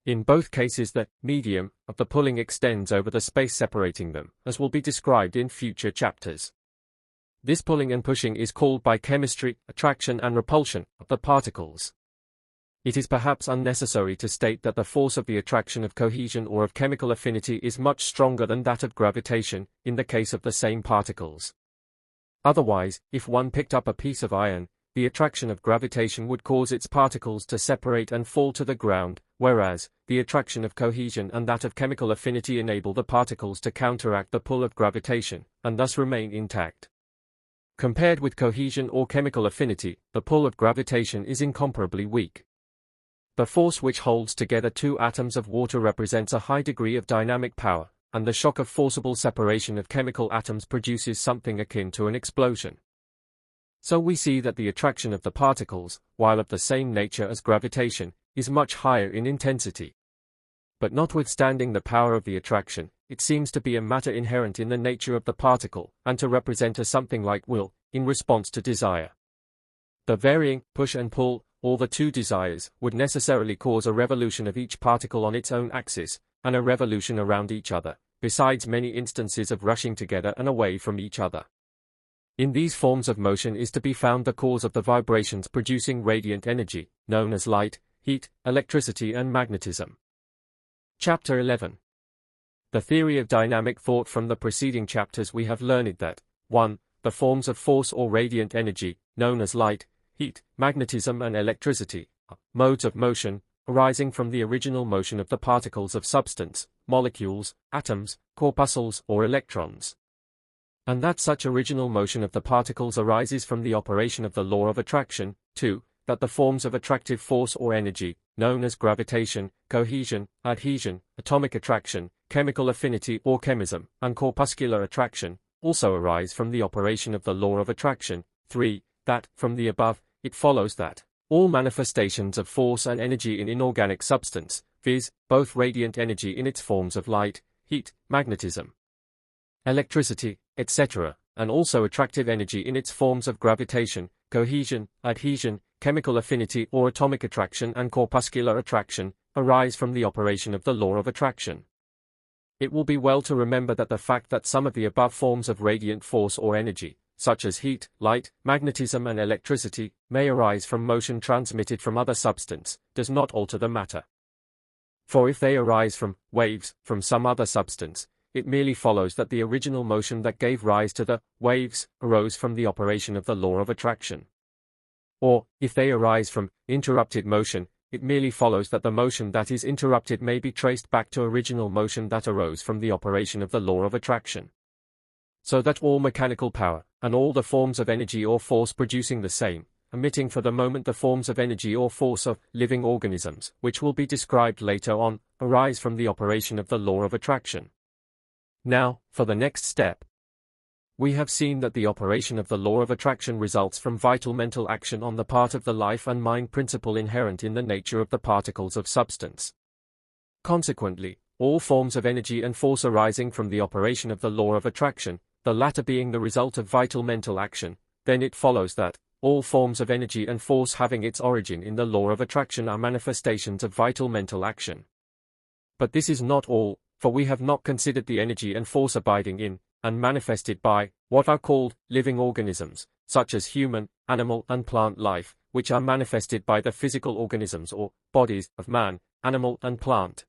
In both cases the medium of the pulling extends over the space separating them, as will be described in future chapters. This pulling and pushing is called by chemistry attraction and repulsion of the particles. It is perhaps unnecessary to state that the force of the attraction of cohesion or of chemical affinity is much stronger than that of gravitation, in the case of the same particles. Otherwise, if one picked up a piece of iron, the attraction of gravitation would cause its particles to separate and fall to the ground, whereas, the attraction of cohesion and that of chemical affinity enable the particles to counteract the pull of gravitation, and thus remain intact. Compared with cohesion or chemical affinity, the pull of gravitation is incomparably weak. The force which holds together two atoms of water represents a high degree of dynamic power, and the shock of forcible separation of chemical atoms produces something akin to an explosion. So we see that the attraction of the particles, while of the same nature as gravitation, is much higher in intensity. But notwithstanding the power of the attraction, it seems to be a matter inherent in the nature of the particle, and to represent a something like will, in response to desire. The varying push and pull, or the two desires, would necessarily cause a revolution of each particle on its own axis, and a revolution around each other, besides many instances of rushing together and away from each other. In these forms of motion is to be found the cause of the vibrations producing radiant energy, known as light, heat, electricity and magnetism. Chapter 11. The theory of dynamic thought. From the preceding chapters we have learned that 1. The forms of force or radiant energy, known as light, heat, magnetism and electricity, are modes of motion, arising from the original motion of the particles of substance, molecules, atoms, corpuscles or electrons. And that such original motion of the particles arises from the operation of the law of attraction. 2. That the forms of attractive force or energy, known as gravitation, cohesion, adhesion, atomic attraction, chemical affinity or chemism, and corpuscular attraction, also arise from the operation of the law of attraction. 3. That, from the above, it follows that all manifestations of force and energy in inorganic substance, viz., both radiant energy in its forms of light, heat, magnetism, electricity, etc., and also attractive energy in its forms of gravitation, cohesion, adhesion, chemical affinity or atomic attraction and corpuscular attraction, arise from the operation of the law of attraction. It will be well to remember that the fact that some of the above forms of radiant force or energy, such as heat, light, magnetism and electricity, may arise from motion transmitted from other substance, does not alter the matter. For if they arise from waves, from some other substance, it merely follows that the original motion that gave rise to the waves arose from the operation of the law of attraction. Or, if they arise from interrupted motion, it merely follows that the motion that is interrupted may be traced back to original motion that arose from the operation of the law of attraction. So that all mechanical power, and all the forms of energy or force producing the same, omitting for the moment the forms of energy or force of living organisms, which will be described later on, arise from the operation of the law of attraction. Now, for the next step. We have seen that the operation of the law of attraction results from vital mental action on the part of the life and mind principle inherent in the nature of the particles of substance. Consequently, all forms of energy and force arising from the operation of the law of attraction, the latter being the result of vital mental action, then it follows that all forms of energy and force having its origin in the law of attraction are manifestations of vital mental action. But this is not all, for we have not considered the energy and force abiding in, and manifested by, what are called living organisms, such as human, animal and plant life, which are manifested by the physical organisms or bodies of man, animal and plant.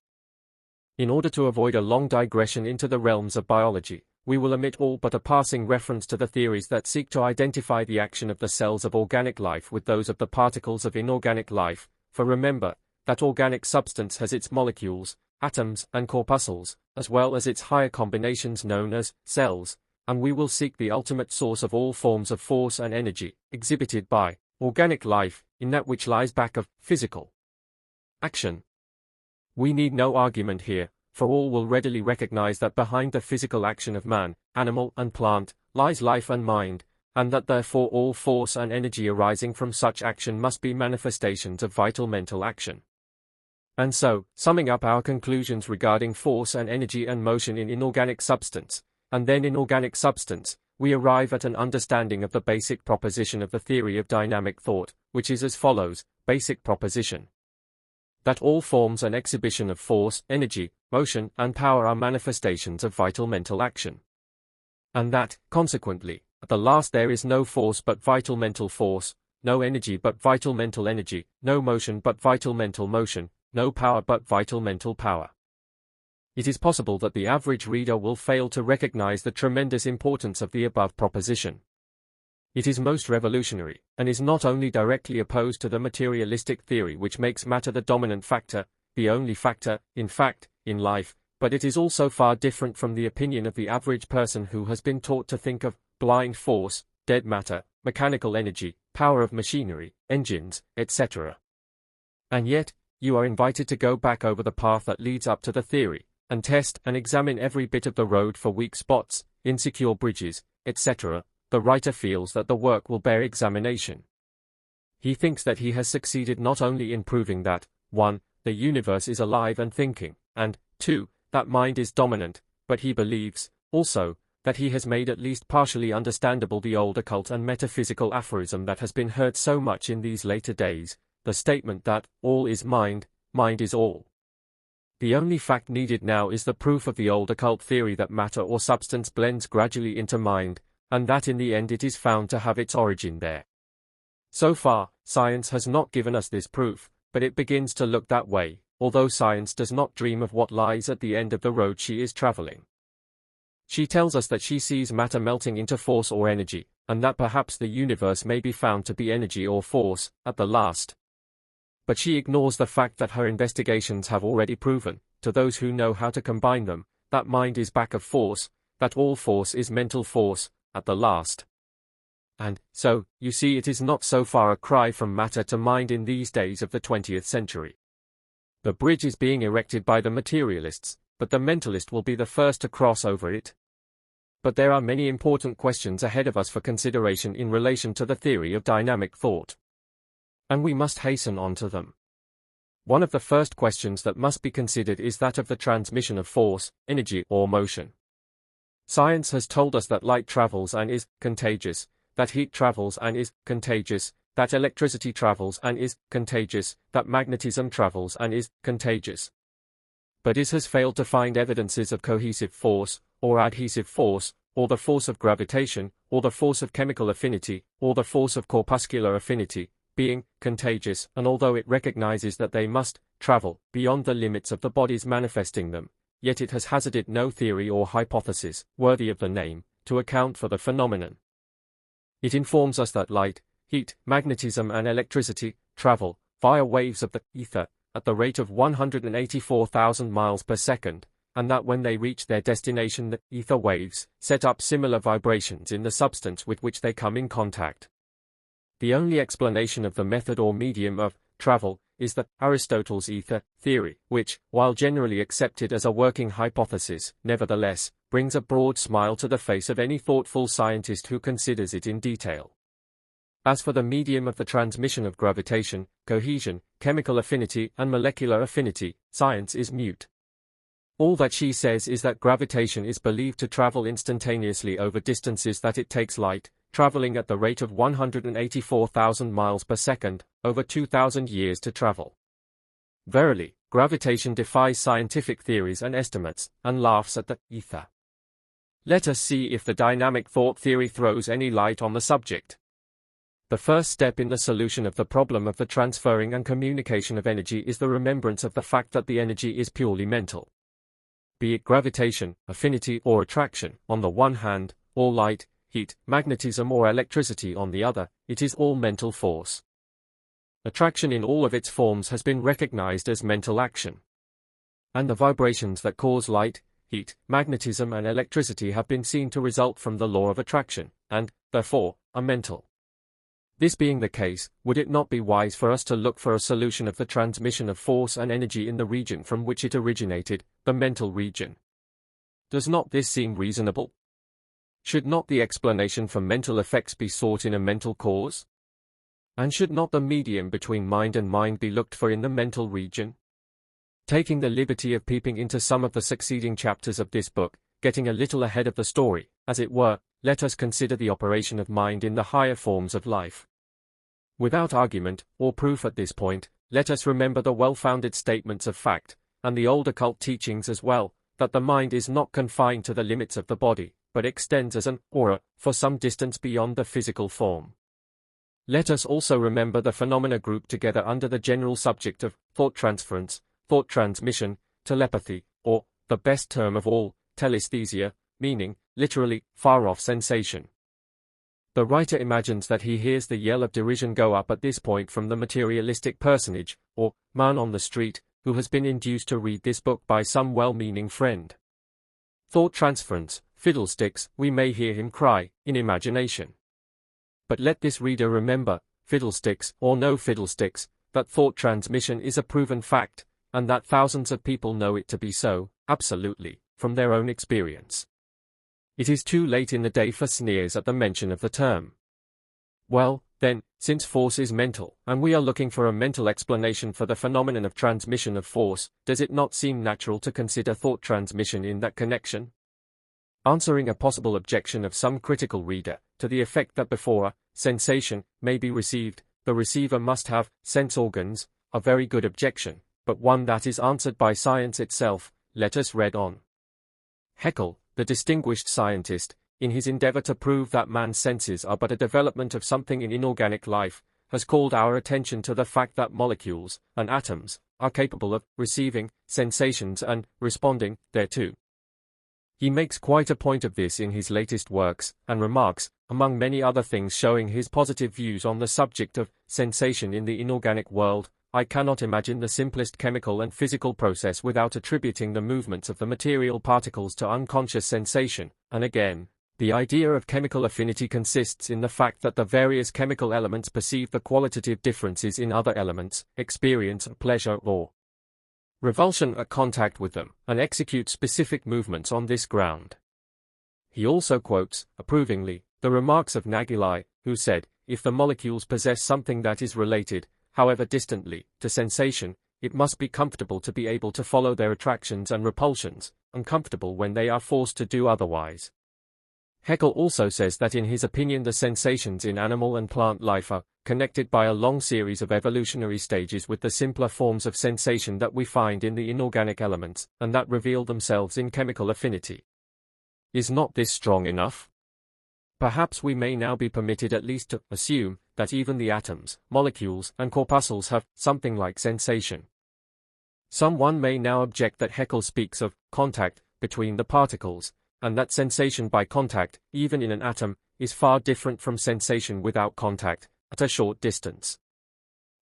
In order to avoid a long digression into the realms of biology, we will omit all but a passing reference to the theories that seek to identify the action of the cells of organic life with those of the particles of inorganic life, for remember, that organic substance has its molecules, atoms and corpuscles, as well as its higher combinations known as cells, and we will seek the ultimate source of all forms of force and energy, exhibited by organic life, in that which lies back of physical action. We need no argument here, for all will readily recognize that behind the physical action of man, animal and plant, lies life and mind, and that therefore all force and energy arising from such action must be manifestations of vital mental action. And so, summing up our conclusions regarding force and energy and motion in inorganic substance, and then inorganic substance, we arrive at an understanding of the basic proposition of the theory of dynamic thought, which is as follows: basic proposition. That all forms and exhibition of force, energy, motion, and power are manifestations of vital mental action. And that, consequently, at the last there is no force but vital mental force, no energy but vital mental energy, no motion but vital mental motion, no power but vital mental power. It is possible that the average reader will fail to recognize the tremendous importance of the above proposition. It is most revolutionary, and is not only directly opposed to the materialistic theory which makes matter the dominant factor, the only factor, in fact, in life, but it is also far different from the opinion of the average person who has been taught to think of blind force, dead matter, mechanical energy, power of machinery, engines, etc. And yet, you are invited to go back over the path that leads up to the theory, and test and examine every bit of the road for weak spots, insecure bridges, etc. The writer feels that the work will bear examination. He thinks that he has succeeded not only in proving that 1. The universe is alive and thinking, and 2. That mind is dominant, but he believes, also, that he has made at least partially understandable the old occult and metaphysical aphorism that has been heard so much in these later days, the statement that all is mind, mind is all. The only fact needed now is the proof of the old occult theory that matter or substance blends gradually into mind, and that in the end it is found to have its origin there. So far, science has not given us this proof, but it begins to look that way, although science does not dream of what lies at the end of the road she is traveling. She tells us that she sees matter melting into force or energy, and that perhaps the universe may be found to be energy or force, at the last. But she ignores the fact that her investigations have already proven, to those who know how to combine them, that mind is back of force, that all force is mental force, at the last. And, so, you see, it is not so far a cry from matter to mind in these days of the 20th century. The bridge is being erected by the materialists, but the mentalist will be the first to cross over it. But there are many important questions ahead of us for consideration in relation to the theory of dynamic thought. And we must hasten on to them. One of the first questions that must be considered is that of the transmission of force, energy, or motion. Science has told us that light travels and is contagious, that heat travels and is contagious, that electricity travels and is contagious, that magnetism travels and is contagious. But it has failed to find evidences of cohesive force, or adhesive force, or the force of gravitation, or the force of chemical affinity, or the force of corpuscular affinity, being contagious, and although it recognizes that they must travel beyond the limits of the bodies manifesting them, yet it has hazarded no theory or hypothesis, worthy of the name, to account for the phenomenon. It informs us that light, heat, magnetism and electricity travel via waves of the ether at the rate of 184,000 miles per second, and that when they reach their destination the ether waves set up similar vibrations in the substance with which they come in contact. The only explanation of the method or medium of travel is the Aristotle's ether theory, which, while generally accepted as a working hypothesis, nevertheless, brings a broad smile to the face of any thoughtful scientist who considers it in detail. As for the medium of the transmission of gravitation, cohesion, chemical affinity and molecular affinity, science is mute. All that she says is that gravitation is believed to travel instantaneously over distances that it takes light, traveling at the rate of 184,000 miles per second, over 2,000 years to travel. Verily, gravitation defies scientific theories and estimates, and laughs at the ether. Let us see if the dynamic thought theory throws any light on the subject. The first step in the solution of the problem of the transferring and communication of energy is the remembrance of the fact that the energy is purely mental. Be it gravitation, affinity or attraction, on the one hand, or light, heat, magnetism or electricity on the other, it is all mental force. Attraction in all of its forms has been recognized as mental action. And the vibrations that cause light, heat, magnetism and electricity have been seen to result from the law of attraction, and, therefore, are mental. This being the case, would it not be wise for us to look for a solution of the transmission of force and energy in the region from which it originated, the mental region? Does not this seem reasonable? Should not the explanation for mental effects be sought in a mental cause? And should not the medium between mind and mind be looked for in the mental region? Taking the liberty of peeping into some of the succeeding chapters of this book, getting a little ahead of the story, as it were, let us consider the operation of mind in the higher forms of life. Without argument, or proof at this point, let us remember the well-founded statements of fact, and the old occult teachings as well, that the mind is not confined to the limits of the body, but extends as an aura, for some distance beyond the physical form. Let us also remember the phenomena grouped together under the general subject of thought transference, thought transmission, telepathy, or, the best term of all, telesthesia, meaning, literally, far-off sensation. The writer imagines that he hears the yell of derision go up at this point from the materialistic personage, or man on the street, who has been induced to read this book by some well-meaning friend. Thought transference, fiddlesticks, we may hear him cry, in imagination. But let this reader remember, fiddlesticks, or no fiddlesticks, that thought transmission is a proven fact, and that thousands of people know it to be so, absolutely, from their own experience. It is too late in the day for sneers at the mention of the term. Well, then, since force is mental, and we are looking for a mental explanation for the phenomenon of transmission of force, does it not seem natural to consider thought transmission in that connection? answering a possible objection of some critical reader, to the effect that before a sensation may be received, the receiver must have sense organs, a very good objection, but one that is answered by science itself. Let us read on. Haeckel, the distinguished scientist, in his endeavor to prove that man's senses are but a development of something in inorganic life, has called our attention to the fact that molecules and atoms are capable of receiving sensations and responding thereto. He makes quite a point of this in his latest works, and remarks, among many other things showing his positive views on the subject of sensation in the inorganic world, I cannot imagine the simplest chemical and physical process without attributing the movements of the material particles to unconscious sensation, and again, the idea of chemical affinity consists in the fact that the various chemical elements perceive the qualitative differences in other elements, experience pleasure or revulsion at contact with them, and execute specific movements on this ground. He also quotes, approvingly, the remarks of Nageli, who said, if the molecules possess something that is related, however distantly, to sensation, it must be comfortable to be able to follow their attractions and repulsions, uncomfortable when they are forced to do otherwise. Haeckel also says that in his opinion the sensations in animal and plant life are connected by a long series of evolutionary stages with the simpler forms of sensation that we find in the inorganic elements, and that reveal themselves in chemical affinity. Is not this strong enough? Perhaps we may now be permitted at least to assume that even the atoms, molecules, and corpuscles have something like sensation. Someone may now object that Haeckel speaks of contact between the particles, and that sensation by contact, even in an atom, is far different from sensation without contact, at a short distance.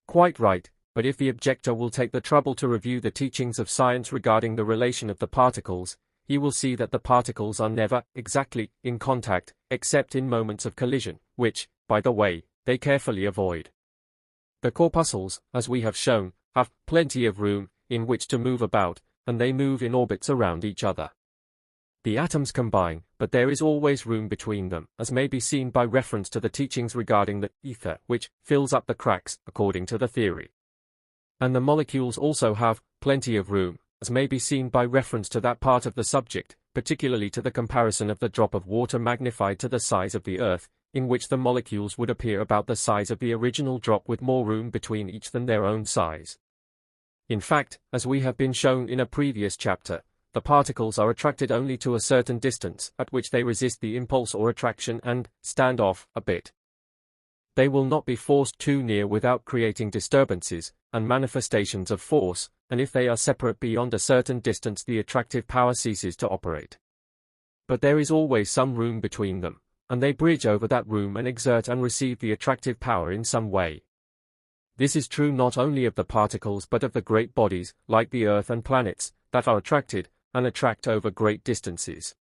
Quite right, but if the objector will take the trouble to review the teachings of science regarding the relation of the particles, he will see that the particles are never exactly in contact, except in moments of collision, which, by the way, they carefully avoid. The corpuscles, as we have shown, have plenty of room in which to move about, and they move in orbits around each other. The atoms combine, but there is always room between them, as may be seen by reference to the teachings regarding the ether, which fills up the cracks, according to the theory. And the molecules also have plenty of room, as may be seen by reference to that part of the subject, particularly to the comparison of the drop of water magnified to the size of the earth, in which the molecules would appear about the size of the original drop with more room between each than their own size. In fact, as we have been shown in a previous chapter, the particles are attracted only to a certain distance, at which they resist the impulse or attraction and stand off a bit. They will not be forced too near without creating disturbances and manifestations of force, and if they are separate beyond a certain distance the attractive power ceases to operate. But there is always some room between them, and they bridge over that room and exert and receive the attractive power in some way. This is true not only of the particles but of the great bodies, like the Earth and planets, that are attracted and attract over great distances.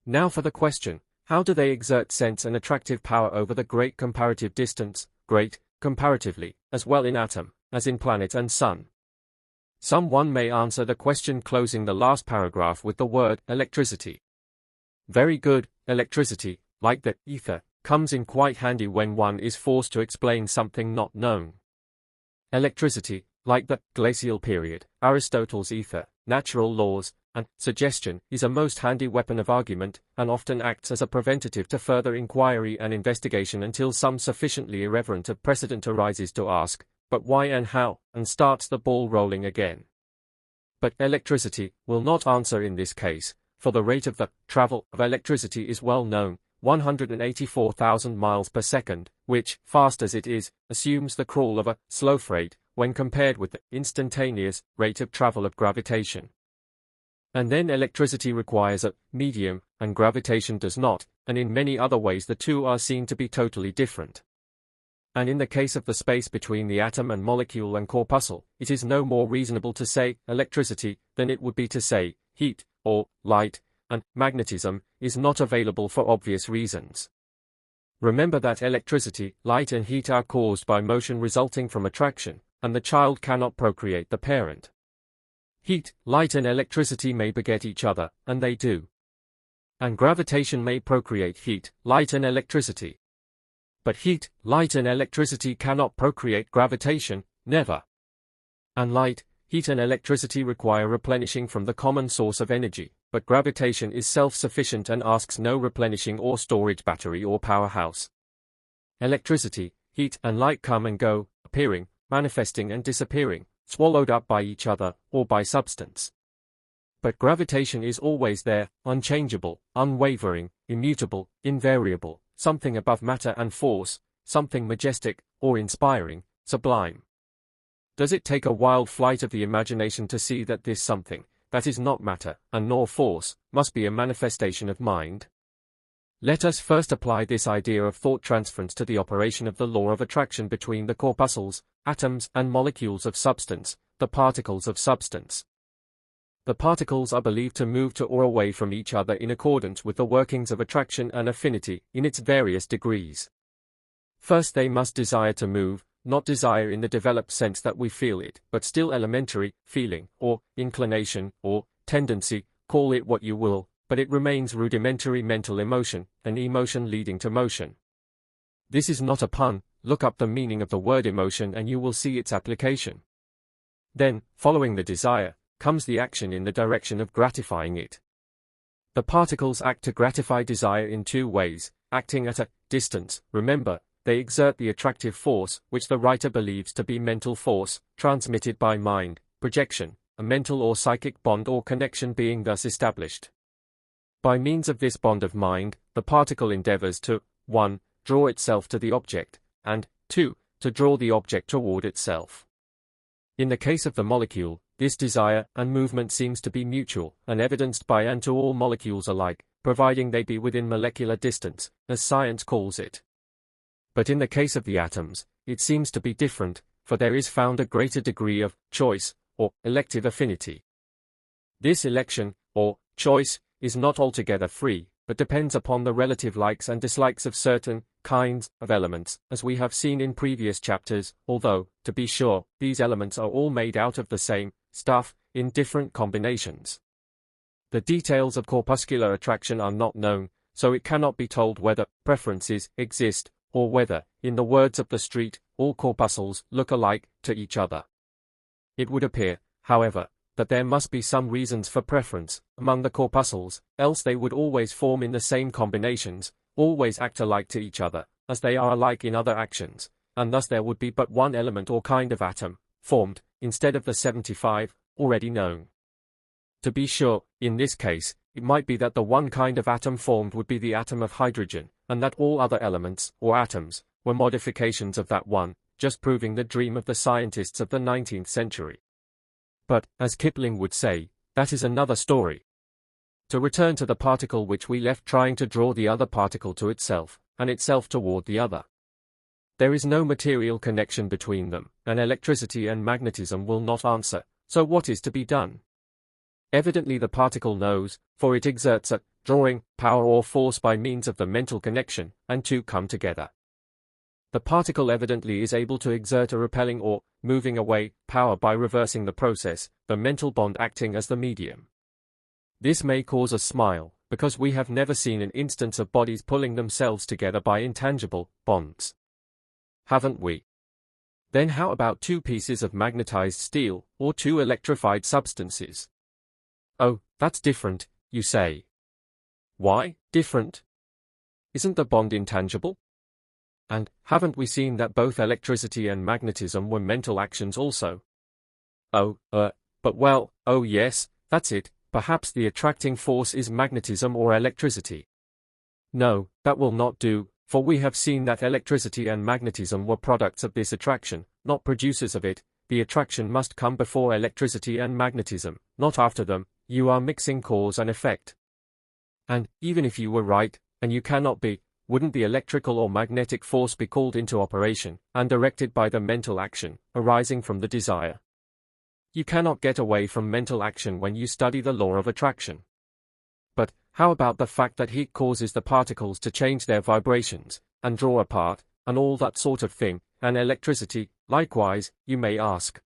Now for the question, how do they exert sense and attractive power over the great comparative distance, great, comparatively, as well in atom, as in planet and sun? Someone may answer the question closing the last paragraph with the word electricity. Very good, electricity, like the ether, comes in quite handy when one is forced to explain something not known. Electricity, like the glacial period, Aristotle's ether, natural laws, and suggestion, is a most handy weapon of argument, and often acts as a preventative to further inquiry and investigation until some sufficiently irreverent of precedent arises to ask, but why and how, and starts the ball rolling again. But electricity will not answer in this case, for the rate of the travel of electricity is well known, 184,000 miles per second, which, fast as it is, assumes the crawl of a slow freight, when compared with the instantaneous rate of travel of gravitation. And then electricity requires a medium, and gravitation does not, and in many other ways the two are seen to be totally different. And in the case of the space between the atom and molecule and corpuscle, it is no more reasonable to say electricity than it would be to say heat, or light, and magnetism is not available for obvious reasons. Remember that electricity, light and heat are caused by motion resulting from attraction, and the child cannot procreate the parent. Heat, light and electricity may beget each other, and they do. And gravitation may procreate heat, light and electricity. But heat, light and electricity cannot procreate gravitation, never. And light, heat and electricity require replenishing from the common source of energy, but gravitation is self-sufficient and asks no replenishing or storage battery or powerhouse. Electricity, heat and light come and go, appearing, manifesting and disappearing, swallowed up by each other, or by substance. But gravitation is always there, unchangeable, unwavering, immutable, invariable, something above matter and force, something majestic, or inspiring, sublime. Does it take a wild flight of the imagination to see that this something, that is not matter, and nor force, must be a manifestation of mind? Let us first apply this idea of thought transference to the operation of the law of attraction between the corpuscles, atoms and molecules of substance, the particles of substance. The particles are believed to move to or away from each other in accordance with the workings of attraction and affinity in its various degrees. First they must desire to move, not desire in the developed sense that we feel it, but still elementary, feeling, or inclination, or tendency, call it what you will, but it remains rudimentary mental emotion, an emotion leading to motion. This is not a pun, look up the meaning of the word emotion and you will see its application. Then, following the desire, comes the action in the direction of gratifying it. The particles act to gratify desire in two ways, acting at a distance, remember, they exert the attractive force, which the writer believes to be mental force, transmitted by mind, projection, a mental or psychic bond or connection being thus established. By means of this bond of mind, the particle endeavors to 1. Draw itself to the object, and 2. To draw the object toward itself. In the case of the molecule, this desire and movement seems to be mutual, and evidenced by and to all molecules alike, providing they be within molecular distance, as science calls it. But in the case of the atoms, it seems to be different, for there is found a greater degree of choice, or elective affinity. This election, or choice, is not altogether free, but depends upon the relative likes and dislikes of certain kinds of elements, as we have seen in previous chapters, although, to be sure, these elements are all made out of the same stuff, in different combinations. The details of corpuscular attraction are not known, so it cannot be told whether preferences exist, or whether, in the words of the street, all corpuscles look alike to each other. It would appear, however, that there must be some reasons for preference among the corpuscles, else they would always form in the same combinations, always act alike to each other, as they are alike in other actions, and thus there would be but one element or kind of atom formed, instead of the 75 already known. To be sure, in this case, it might be that the one kind of atom formed would be the atom of hydrogen, and that all other elements, or atoms, were modifications of that one, just proving the dream of the scientists of the 19th century. But, as Kipling would say, that is another story. To return to the particle which we left trying to draw the other particle to itself, and itself toward the other. There is no material connection between them, and electricity and magnetism will not answer, so what is to be done? Evidently the particle knows, for it exerts a drawing power or force by means of the mental connection, and two come together. The particle evidently is able to exert a repelling or moving away power by reversing the process, the mental bond acting as the medium. This may cause a smile, because we have never seen an instance of bodies pulling themselves together by intangible bonds. Haven't we? Then how about two pieces of magnetized steel, or two electrified substances? Oh, that's different, you say. Why, different? Isn't the bond intangible? And, haven't we seen that both electricity and magnetism were mental actions also? Oh, yes, that's it, perhaps the attracting force is magnetism or electricity. No, that will not do, for we have seen that electricity and magnetism were products of this attraction, not producers of it. The attraction must come before electricity and magnetism, not after them. You are mixing cause and effect. And, even if you were right, and you cannot be, wouldn't the electrical or magnetic force be called into operation, and directed by the mental action, arising from the desire? You cannot get away from mental action when you study the law of attraction. But, how about the fact that heat causes the particles to change their vibrations, and draw apart, and all that sort of thing, and electricity, likewise, you may ask?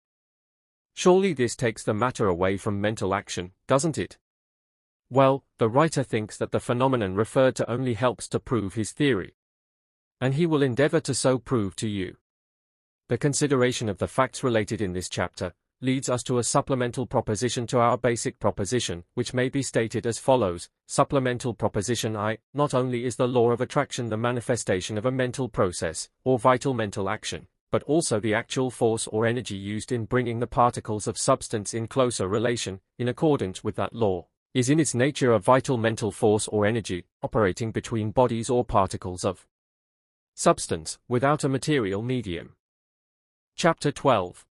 Surely this takes the matter away from mental action, doesn't it? Well, the writer thinks that the phenomenon referred to only helps to prove his theory. And he will endeavor to so prove to you. The consideration of the facts related in this chapter leads us to a supplemental proposition to our basic proposition, which may be stated as follows. Supplemental proposition I. Not only is the law of attraction the manifestation of a mental process, or vital mental action, but also the actual force or energy used in bringing the particles of substance in closer relation, in accordance with that law, is in its nature a vital mental force or energy, operating between bodies or particles of substance, without a material medium. Chapter 12.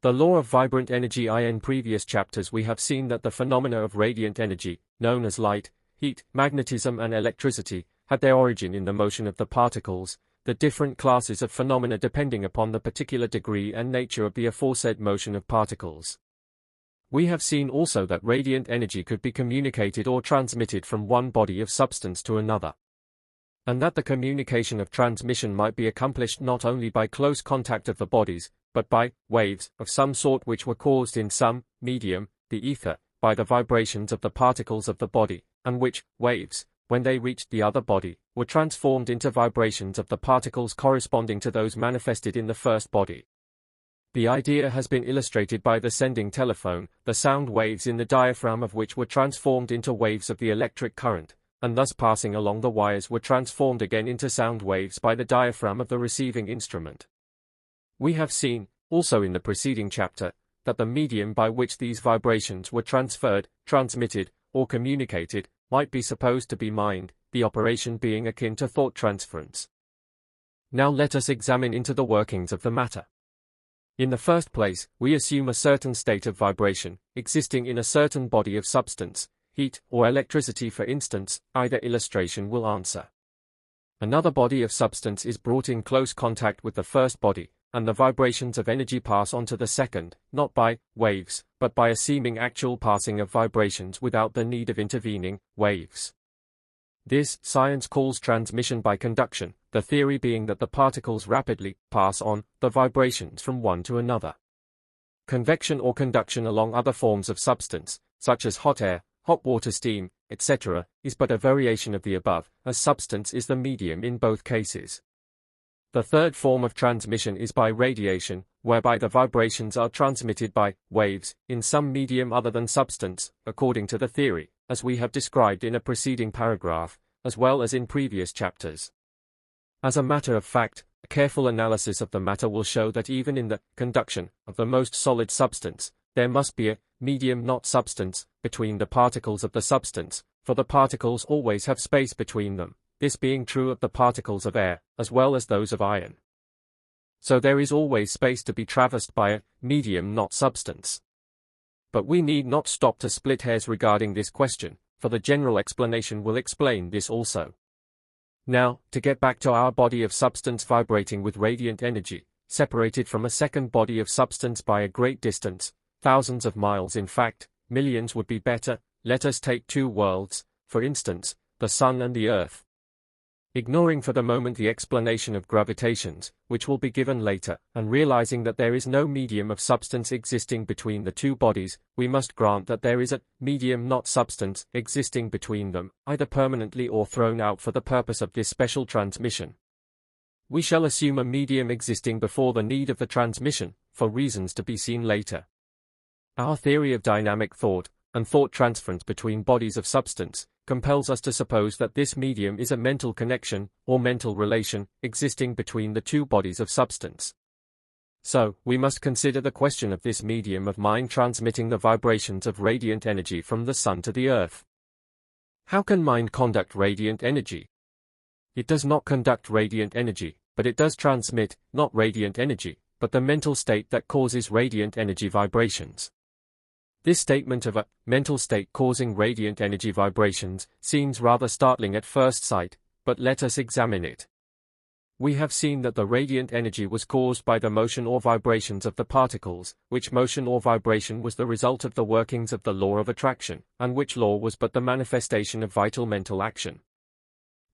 The law of vibrant energy. In previous chapters we have seen that the phenomena of radiant energy, known as light, heat, magnetism and electricity, had their origin in the motion of the particles, the different classes of phenomena depending upon the particular degree and nature of the aforesaid motion of particles. We have seen also that radiant energy could be communicated or transmitted from one body of substance to another, and that the communication of transmission might be accomplished not only by close contact of the bodies, but by waves of some sort which were caused in some medium, the ether, by the vibrations of the particles of the body, and which waves, when they reached the other body, were transformed into vibrations of the particles corresponding to those manifested in the first body. The idea has been illustrated by the sending telephone, the sound waves in the diaphragm of which were transformed into waves of the electric current, and thus passing along the wires were transformed again into sound waves by the diaphragm of the receiving instrument. We have seen, also in the preceding chapter, that the medium by which these vibrations were transferred, transmitted, or communicated, might be supposed to be mind, the operation being akin to thought transference. Now let us examine into the workings of the matter. In the first place, we assume a certain state of vibration, existing in a certain body of substance, heat, or electricity for instance. Either illustration will answer. Another body of substance is brought in close contact with the first body, and the vibrations of energy pass on to the second, not by waves, but by a seeming actual passing of vibrations without the need of intervening waves. This, science calls transmission by conduction, the theory being that the particles rapidly pass on the vibrations from one to another. Convection or conduction along other forms of substance, such as hot air, hot water, steam, etc., is but a variation of the above, as substance is the medium in both cases. The third form of transmission is by radiation, whereby the vibrations are transmitted by waves in some medium other than substance, according to the theory, as we have described in a preceding paragraph, as well as in previous chapters. As a matter of fact, a careful analysis of the matter will show that even in the conduction of the most solid substance, there must be a medium, not substance, between the particles of the substance, for the particles always have space between them, this being true of the particles of air, as well as those of iron. So there is always space to be traversed by a medium, not substance. But we need not stop to split hairs regarding this question, for the general explanation will explain this also. Now, to get back to our body of substance vibrating with radiant energy, separated from a second body of substance by a great distance, thousands of miles, in fact, millions would be better. Let us take two worlds, for instance, the Sun and the Earth. Ignoring for the moment the explanation of gravitations, which will be given later, and realizing that there is no medium of substance existing between the two bodies, we must grant that there is a medium, not substance, existing between them, either permanently or thrown out for the purpose of this special transmission. We shall assume a medium existing before the need of the transmission, for reasons to be seen later. Our theory of dynamic thought, and thought transference between bodies of substance, compels us to suppose that this medium is a mental connection, or mental relation, existing between the two bodies of substance. So, we must consider the question of this medium of mind transmitting the vibrations of radiant energy from the Sun to the Earth. How can mind conduct radiant energy? It does not conduct radiant energy, but it does transmit, not radiant energy, but the mental state that causes radiant energy vibrations. This statement of a mental state causing radiant energy vibrations seems rather startling at first sight, but let us examine it. We have seen that the radiant energy was caused by the motion or vibrations of the particles, which motion or vibration was the result of the workings of the law of attraction, and which law was but the manifestation of vital mental action.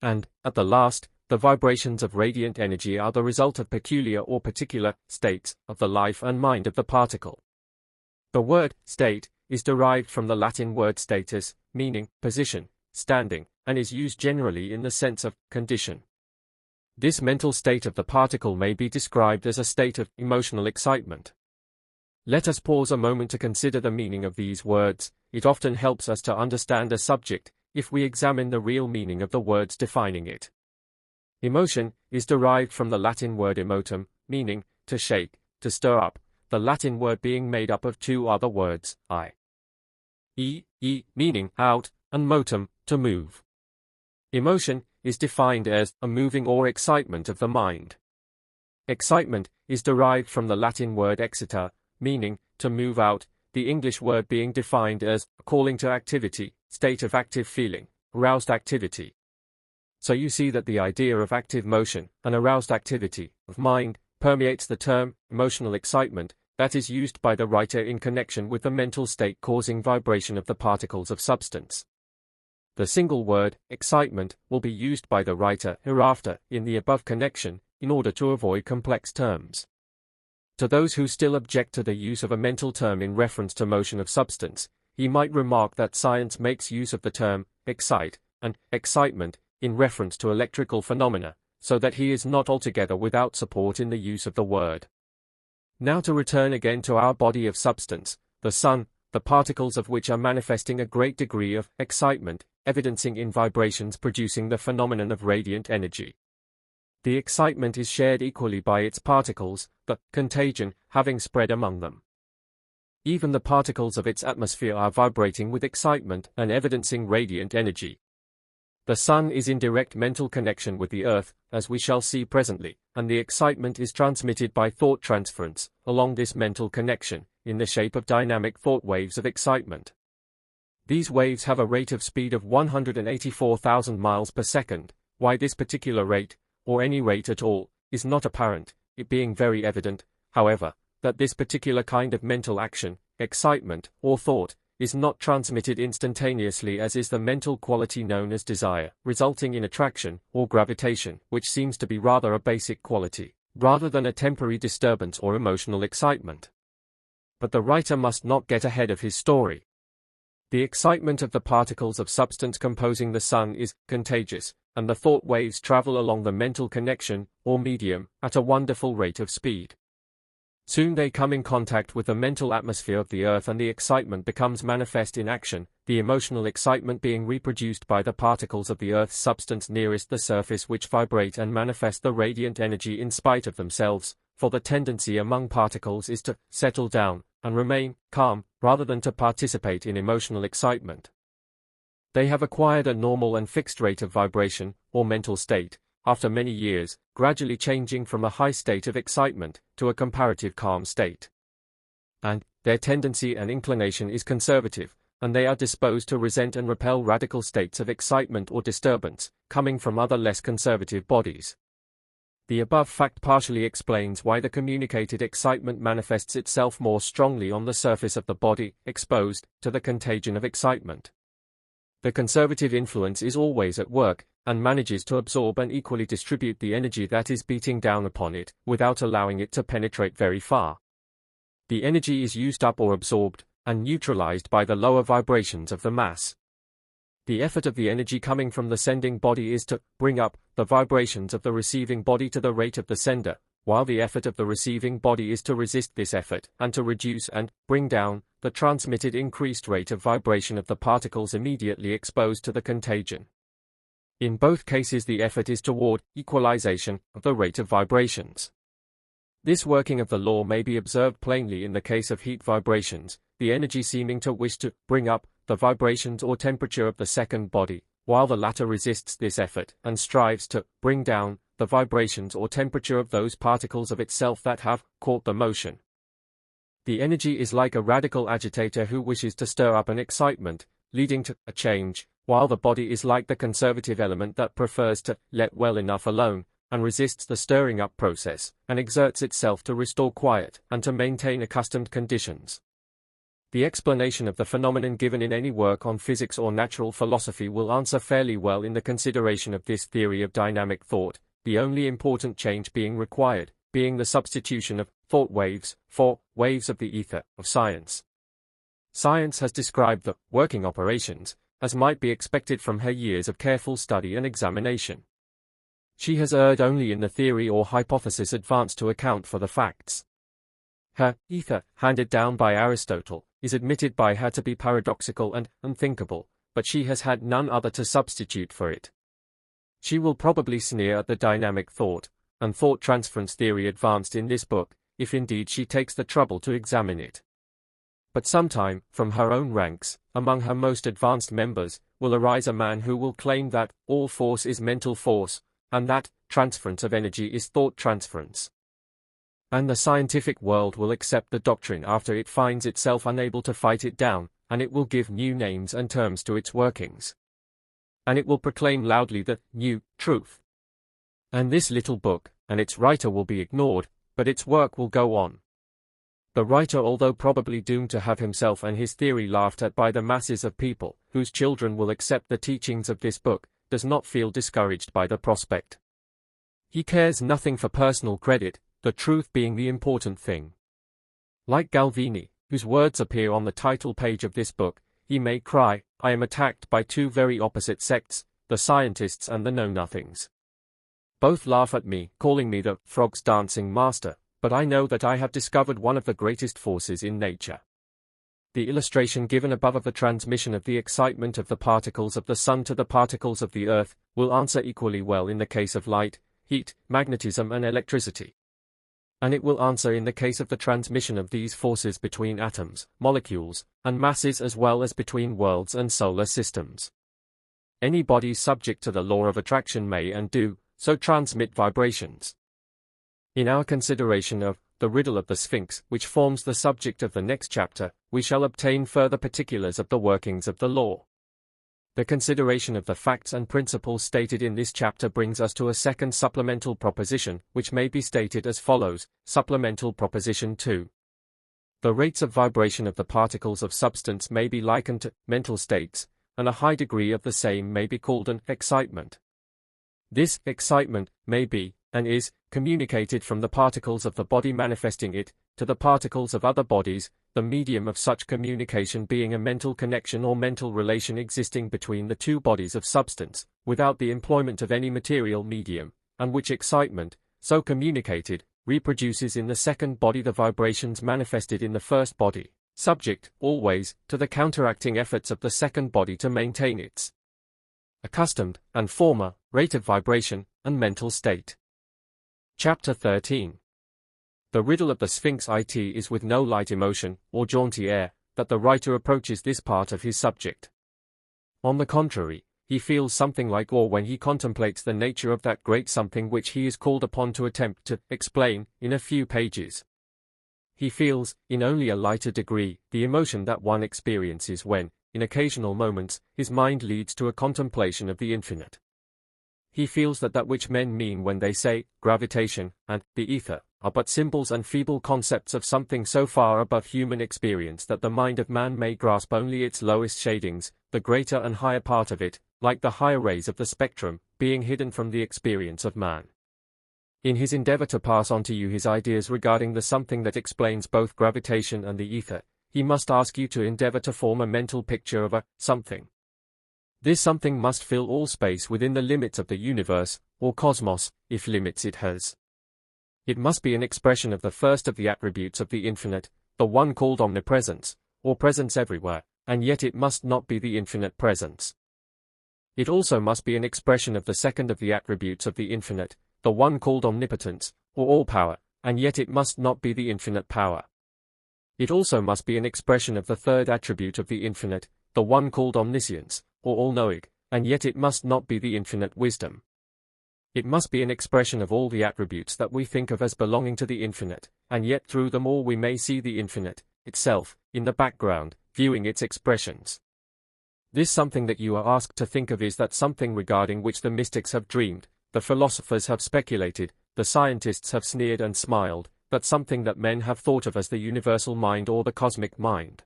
And, at the last, the vibrations of radiant energy are the result of peculiar or particular states of the life and mind of the particle. The word state is derived from the Latin word status, meaning position, standing, and is used generally in the sense of condition. This mental state of the particle may be described as a state of emotional excitement. Let us pause a moment to consider the meaning of these words. It often helps us to understand a subject if we examine the real meaning of the words defining it. Emotion is derived from the Latin word emotum, meaning to shake, to stir up, the Latin word being made up of two other words, meaning out, and motum, to move. Emotion is defined as a moving or excitement of the mind. Excitement is derived from the Latin word excita, meaning to move out, the English word being defined as a calling to activity, state of active feeling, aroused activity. So you see that the idea of active motion and aroused activity of mind permeates the term emotional excitement that is used by the writer in connection with the mental state causing vibration of the particles of substance. The single word, excitement, will be used by the writer hereafter in the above connection in order to avoid complex terms. To those who still object to the use of a mental term in reference to motion of substance, he might remark that science makes use of the term excite and excitement in reference to electrical phenomena, so that he is not altogether without support in the use of the word. Now to return again to our body of substance, the sun, the particles of which are manifesting a great degree of excitement, evidencing in vibrations producing the phenomenon of radiant energy. The excitement is shared equally by its particles, the contagion having spread among them. Even the particles of its atmosphere are vibrating with excitement and evidencing radiant energy. The sun is in direct mental connection with the earth, as we shall see presently, and the excitement is transmitted by thought transference, along this mental connection, in the shape of dynamic thought waves of excitement. These waves have a rate of speed of 184,000 miles per second. Why this particular rate, or any rate at all, is not apparent, it being very evident, however, that this particular kind of mental action, excitement, or thought, is not transmitted instantaneously as is the mental quality known as desire, resulting in attraction, or gravitation, which seems to be rather a basic quality, rather than a temporary disturbance or emotional excitement. But the writer must not get ahead of his story. The excitement of the particles of substance composing the sun is contagious, and the thought waves travel along the mental connection, or medium, at a wonderful rate of speed. Soon they come in contact with the mental atmosphere of the earth and the excitement becomes manifest in action, the emotional excitement being reproduced by the particles of the earth's substance nearest the surface which vibrate and manifest the radiant energy in spite of themselves, for the tendency among particles is to settle down and remain calm, rather than to participate in emotional excitement. They have acquired a normal and fixed rate of vibration, or mental state, after many years, gradually changing from a high state of excitement to a comparative calm state. And their tendency and inclination is conservative, and they are disposed to resent and repel radical states of excitement or disturbance, coming from other less conservative bodies. The above fact partially explains why the communicated excitement manifests itself more strongly on the surface of the body, exposed to the contagion of excitement. The conservative influence is always at work, and manages to absorb and equally distribute the energy that is beating down upon it, without allowing it to penetrate very far. The energy is used up or absorbed, and neutralized by the lower vibrations of the mass. The effort of the energy coming from the sending body is to bring up the vibrations of the receiving body to the rate of the sender, while the effort of the receiving body is to resist this effort and to reduce and bring down the transmitted increased rate of vibration of the particles immediately exposed to the contagion. In both cases the effort is toward equalization of the rate of vibrations. This working of the law may be observed plainly in the case of heat vibrations, the energy seeming to wish to bring up the vibrations or temperature of the second body, while the latter resists this effort and strives to bring down the vibrations or temperature of those particles of itself that have caught the motion. The energy is like a radical agitator who wishes to stir up an excitement, leading to a change, while the body is like the conservative element that prefers to let well enough alone, and resists the stirring up process, and exerts itself to restore quiet and to maintain accustomed conditions. The explanation of the phenomenon given in any work on physics or natural philosophy will answer fairly well in the consideration of this theory of dynamic thought, the only important change being required, being the substitution of thought waves for waves of the ether of science. Science has described the working operations, as might be expected from her years of careful study and examination. She has erred only in the theory or hypothesis advanced to account for the facts. Her ether, handed down by Aristotle, is admitted by her to be paradoxical and unthinkable, but she has had none other to substitute for it. She will probably sneer at the dynamic thought and thought transference theory advanced in this book, if indeed she takes the trouble to examine it. But sometime, from her own ranks, among her most advanced members, will arise a man who will claim that all force is mental force, and that transference of energy is thought transference. And the scientific world will accept the doctrine after it finds itself unable to fight it down, and it will give new names and terms to its workings. And it will proclaim loudly the new truth. And this little book, and its writer will be ignored, but its work will go on. The writer, although probably doomed to have himself and his theory laughed at by the masses of people, whose children will accept the teachings of this book, does not feel discouraged by the prospect. He cares nothing for personal credit, the truth being the important thing. Like Galvini, whose words appear on the title page of this book, he may cry, "I am attacked by two very opposite sects, the scientists and the know-nothings. Both laugh at me, calling me the frog's dancing master, but I know that I have discovered one of the greatest forces in nature." The illustration given above of the transmission of the excitement of the particles of the sun to the particles of the earth will answer equally well in the case of light, heat, magnetism and electricity. And it will answer in the case of the transmission of these forces between atoms, molecules, and masses as well as between worlds and solar systems. Any body subject to the law of attraction may and do so transmit vibrations. In our consideration of the riddle of the Sphinx, which forms the subject of the next chapter, we shall obtain further particulars of the workings of the law. The consideration of the facts and principles stated in this chapter brings us to a second supplemental proposition, which may be stated as follows. Supplemental Proposition 2. The rates of vibration of the particles of substance may be likened to mental states, and a high degree of the same may be called an excitement. This excitement may be, and is, communicated from the particles of the body manifesting it, to the particles of other bodies, the medium of such communication being a mental connection or mental relation existing between the two bodies of substance, without the employment of any material medium, and which excitement, so communicated, reproduces in the second body the vibrations manifested in the first body, subject, always, to the counteracting efforts of the second body to maintain its accustomed, and former, rate of vibration, and mental state. Chapter 13. The riddle of the Sphinx. It is with no light emotion, or jaunty air, that the writer approaches this part of his subject. On the contrary, he feels something like awe when he contemplates the nature of that great something which he is called upon to attempt to explain in a few pages. He feels, in only a lighter degree, the emotion that one experiences when, in occasional moments, his mind leads to a contemplation of the infinite. He feels that which men mean when they say gravitation and the ether are but symbols and feeble concepts of something so far above human experience that the mind of man may grasp only its lowest shadings, the greater and higher part of it, like the higher rays of the spectrum, being hidden from the experience of man. In his endeavor to pass on to you his ideas regarding the something that explains both gravitation and the ether, he must ask you to endeavor to form a mental picture of a something. This something must fill all space within the limits of the universe, or cosmos, if limits it has. It must be an expression of the first of the attributes of the infinite, the one called omnipresence, or presence everywhere, and yet it must not be the infinite presence. It also must be an expression of the second of the attributes of the infinite, the one called omnipotence, or all power, and yet it must not be the infinite power. It also must be an expression of the third attribute of the infinite, the one called omniscience, or all-knowing, and yet it must not be the infinite wisdom. It must be an expression of all the attributes that we think of as belonging to the infinite, and yet through them all we may see the infinite, itself, in the background, viewing its expressions. This something that you are asked to think of is that something regarding which the mystics have dreamed, the philosophers have speculated, the scientists have sneered and smiled, but something that men have thought of as the universal mind or the cosmic mind.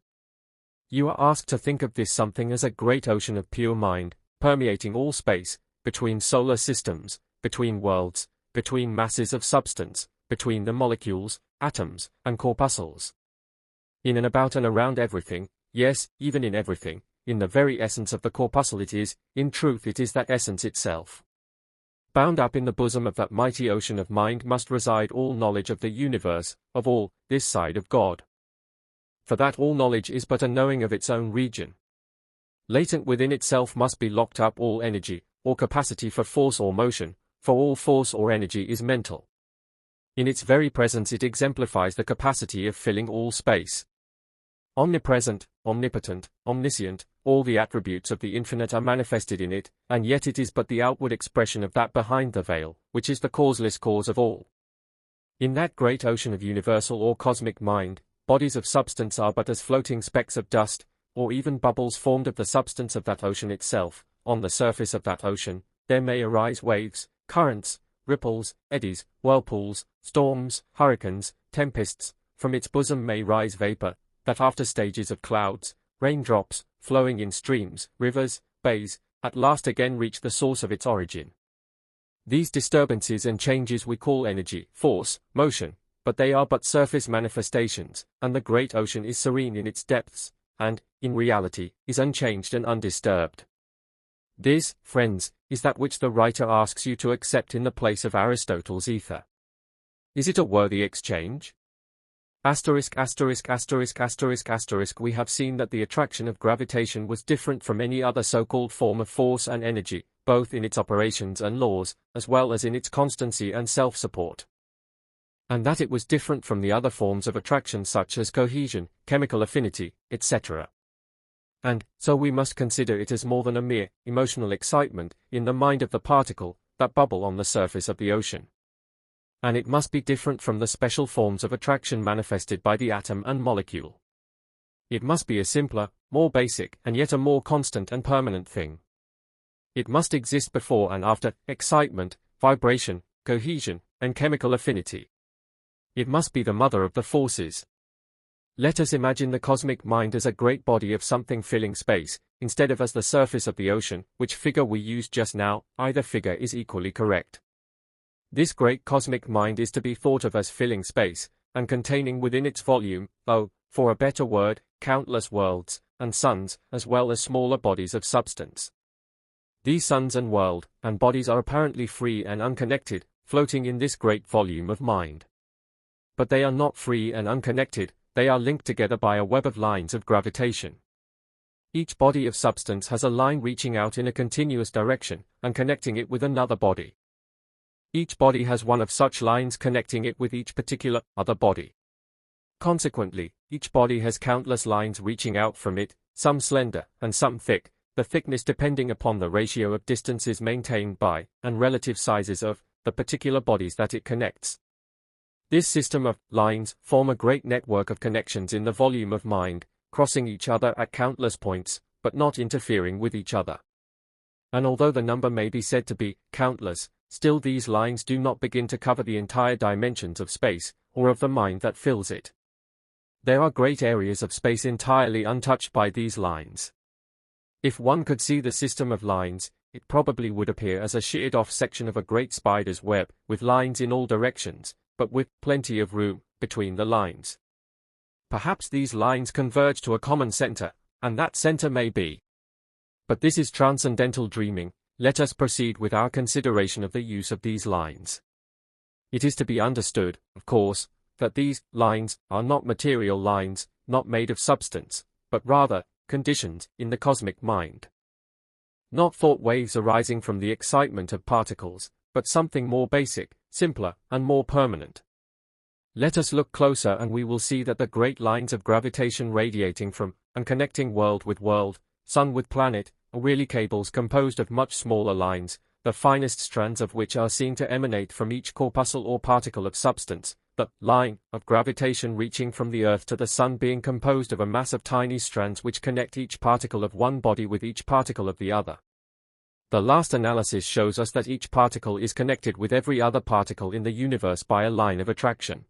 You are asked to think of this something as a great ocean of pure mind, permeating all space, between solar systems, between worlds, between masses of substance, between the molecules, atoms, and corpuscles. In and about and around everything, yes, even in everything, in the very essence of the corpuscle it is, in truth it is that essence itself. Bound up in the bosom of that mighty ocean of mind must reside all knowledge of the universe, of all, this side of God. For that all knowledge is but a knowing of its own region. Latent within itself must be locked up all energy, or capacity for force or motion, for all force or energy is mental. In its very presence it exemplifies the capacity of filling all space. Omnipresent, omnipotent, omniscient, all the attributes of the infinite are manifested in it, and yet it is but the outward expression of that behind the veil, which is the causeless cause of all. In that great ocean of universal or cosmic mind, bodies of substance are but as floating specks of dust, or even bubbles formed of the substance of that ocean itself. On the surface of that ocean, there may arise waves, currents, ripples, eddies, whirlpools, storms, hurricanes, tempests. From its bosom may rise vapor, that after stages of clouds, raindrops, flowing in streams, rivers, bays, at last again reach the source of its origin. These disturbances and changes we call energy, force, motion, but they are but surface manifestations, and the great ocean is serene in its depths, and, in reality, is unchanged and undisturbed. This, friends, is that which the writer asks you to accept in the place of Aristotle's ether. Is it a worthy exchange? ********** We have seen that the attraction of gravitation was different from any other so-called form of force and energy, both in its operations and laws, as well as in its constancy and self-support. And that it was different from the other forms of attraction such as cohesion, chemical affinity, etc. And, so we must consider it as more than a mere, emotional excitement, in the mind of the particle, that bubble on the surface of the ocean. And it must be different from the special forms of attraction manifested by the atom and molecule. It must be a simpler, more basic, and yet a more constant and permanent thing. It must exist before and after excitement, vibration, cohesion, and chemical affinity. It must be the mother of the forces. Let us imagine the cosmic mind as a great body of something filling space, instead of as the surface of the ocean, which figure we used just now. Either figure is equally correct. This great cosmic mind is to be thought of as filling space, and containing within its volume, for a better word, countless worlds, and suns, as well as smaller bodies of substance. These suns and world, and bodies are apparently free and unconnected, floating in this great volume of mind. But they are not free and unconnected, they are linked together by a web of lines of gravitation. Each body of substance has a line reaching out in a continuous direction, and connecting it with another body. Each body has one of such lines connecting it with each particular other body. Consequently, each body has countless lines reaching out from it, some slender, and some thick, the thickness depending upon the ratio of distances maintained by, and relative sizes of, the particular bodies that it connects. This system of lines form a great network of connections in the volume of mind, crossing each other at countless points, but not interfering with each other. And although the number may be said to be countless, still these lines do not begin to cover the entire dimensions of space, or of the mind that fills it. There are great areas of space entirely untouched by these lines. If one could see the system of lines, it probably would appear as a sheared-off section of a great spider's web, with lines in all directions, but with plenty of room between the lines. Perhaps these lines converge to a common center, and that center may be. But this is transcendental dreaming. Let us proceed with our consideration of the use of these lines. It is to be understood, of course, that these lines are not material lines, not made of substance, but rather conditioned in the cosmic mind. Not thought waves arising from the excitement of particles, but something more basic, simpler, and more permanent. Let us look closer and we will see that the great lines of gravitation radiating from, and connecting world with world, sun with planet, are really cables composed of much smaller lines, the finest strands of which are seen to emanate from each corpuscle or particle of substance, the line of gravitation reaching from the Earth to the Sun being composed of a mass of tiny strands which connect each particle of one body with each particle of the other. The last analysis shows us that each particle is connected with every other particle in the universe by a line of attraction.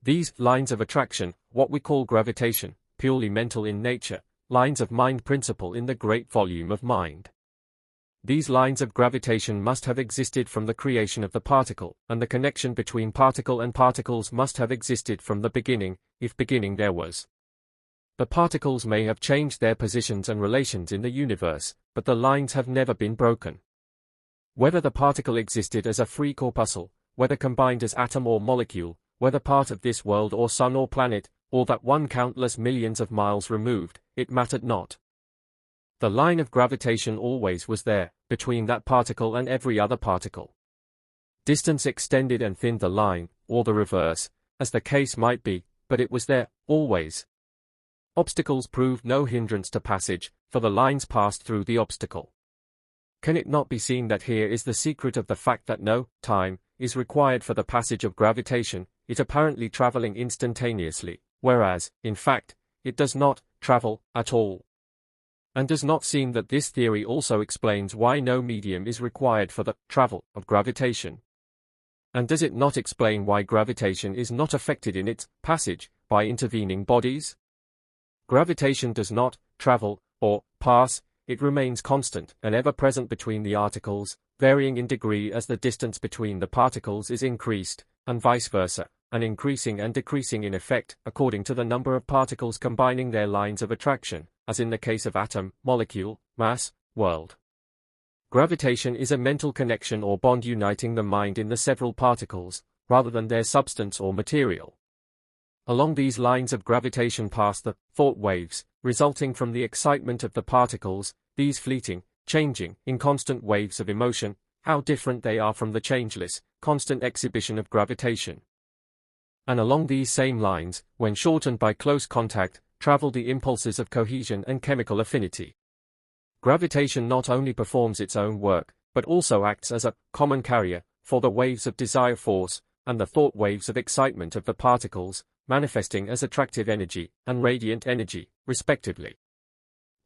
These lines of attraction, what we call gravitation, purely mental in nature, lines of mind principle in the great volume of mind. These lines of gravitation must have existed from the creation of the particle, and the connection between particle and particles must have existed from the beginning, if beginning there was. The particles may have changed their positions and relations in the universe, but the lines have never been broken. Whether the particle existed as a free corpuscle, whether combined as atom or molecule, whether part of this world or sun or planet, or that one countless millions of miles removed, it mattered not. The line of gravitation always was there, between that particle and every other particle. Distance extended and thinned the line, or the reverse, as the case might be, but it was there, always. Obstacles proved no hindrance to passage, for the lines passed through the obstacle. Can it not be seen that here is the secret of the fact that no time is required for the passage of gravitation, it apparently traveling instantaneously, whereas, in fact, it does not travel at all? And does not seem that this theory also explains why no medium is required for the travel of gravitation? And does it not explain why gravitation is not affected in its passage by intervening bodies? Gravitation does not travel or pass, it remains constant and ever present between the articles, varying in degree as the distance between the particles is increased, and vice versa, and increasing and decreasing in effect according to the number of particles combining their lines of attraction, as in the case of atom, molecule, mass, world. Gravitation is a mental connection or bond uniting the mind in the several particles, rather than their substance or material. Along these lines of gravitation pass the thought waves, resulting from the excitement of the particles, these fleeting, changing, inconstant waves of emotion, how different they are from the changeless, constant exhibition of gravitation. And along these same lines, when shortened by close contact, travel the impulses of cohesion and chemical affinity. Gravitation not only performs its own work, but also acts as a common carrier for the waves of desire force and the thought waves of excitement of the particles, manifesting as attractive energy and radiant energy, respectively.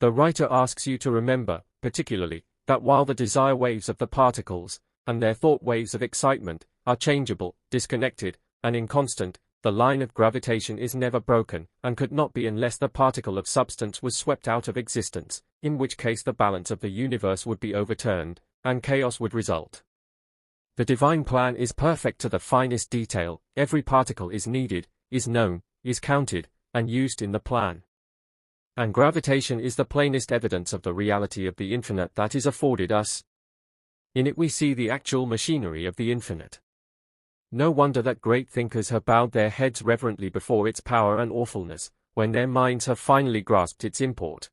The writer asks you to remember, particularly, that while the desire waves of the particles and their thought waves of excitement are changeable, disconnected, and inconstant, the line of gravitation is never broken, and could not be unless the particle of substance was swept out of existence, in which case the balance of the universe would be overturned, and chaos would result. The divine plan is perfect to the finest detail, every particle is needed, is known, is counted, and used in the plan. And gravitation is the plainest evidence of the reality of the infinite that is afforded us. In it we see the actual machinery of the infinite. No wonder that great thinkers have bowed their heads reverently before its power and awfulness, when their minds have finally grasped its import.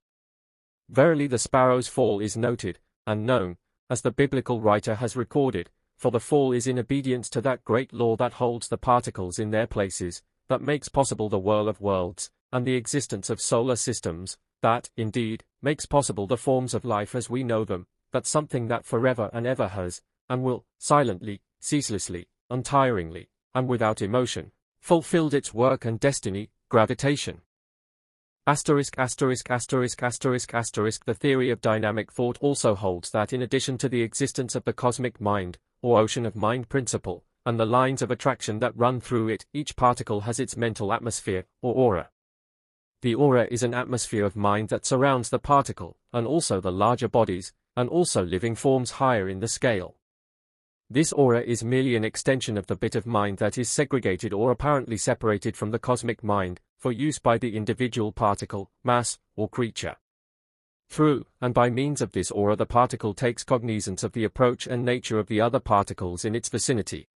Verily the sparrow's fall is noted, and known, as the biblical writer has recorded, for the fall is in obedience to that great law that holds the particles in their places, that makes possible the whirl of worlds, and the existence of solar systems, that, indeed, makes possible the forms of life as we know them, that something that forever and ever has, and will, silently, ceaselessly, untiringly, and without emotion, fulfilled its work and destiny, gravitation. The theory of dynamic thought also holds that in addition to the existence of the cosmic mind, or ocean of mind principle, and the lines of attraction that run through it, each particle has its mental atmosphere, or aura. The aura is an atmosphere of mind that surrounds the particle, and also the larger bodies, and also living forms higher in the scale. This aura is merely an extension of the bit of mind that is segregated or apparently separated from the cosmic mind, for use by the individual particle, mass, or creature. Through and by means of this aura the particle takes cognizance of the approach and nature of the other particles in its vicinity.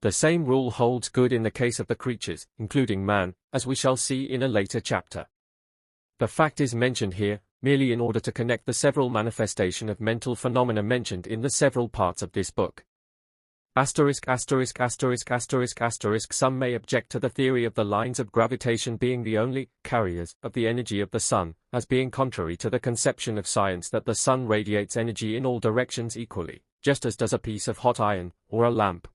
The same rule holds good in the case of the creatures, including man, as we shall see in a later chapter. The fact is mentioned here, merely in order to connect the several manifestation of mental phenomena mentioned in the several parts of this book. Some may object to the theory of the lines of gravitation being the only carriers of the energy of the sun, as being contrary to the conception of science that the sun radiates energy in all directions equally, just as does a piece of hot iron, or a lamp.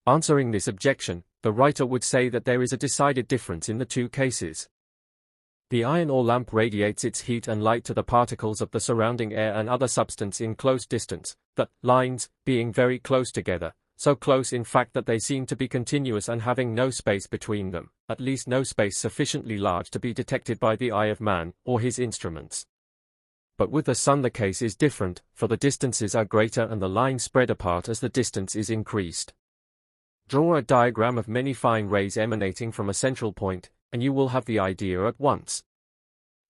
Answering this objection, the writer would say that there is a decided difference in the two cases. The iron or lamp radiates its heat and light to the particles of the surrounding air and other substance in close distance, the lines being very close together, so close in fact that they seem to be continuous and having no space between them, at least no space sufficiently large to be detected by the eye of man or his instruments. But with the sun the case is different, for the distances are greater and the lines spread apart as the distance is increased. Draw a diagram of many fine rays emanating from a central point, and you will have the idea at once.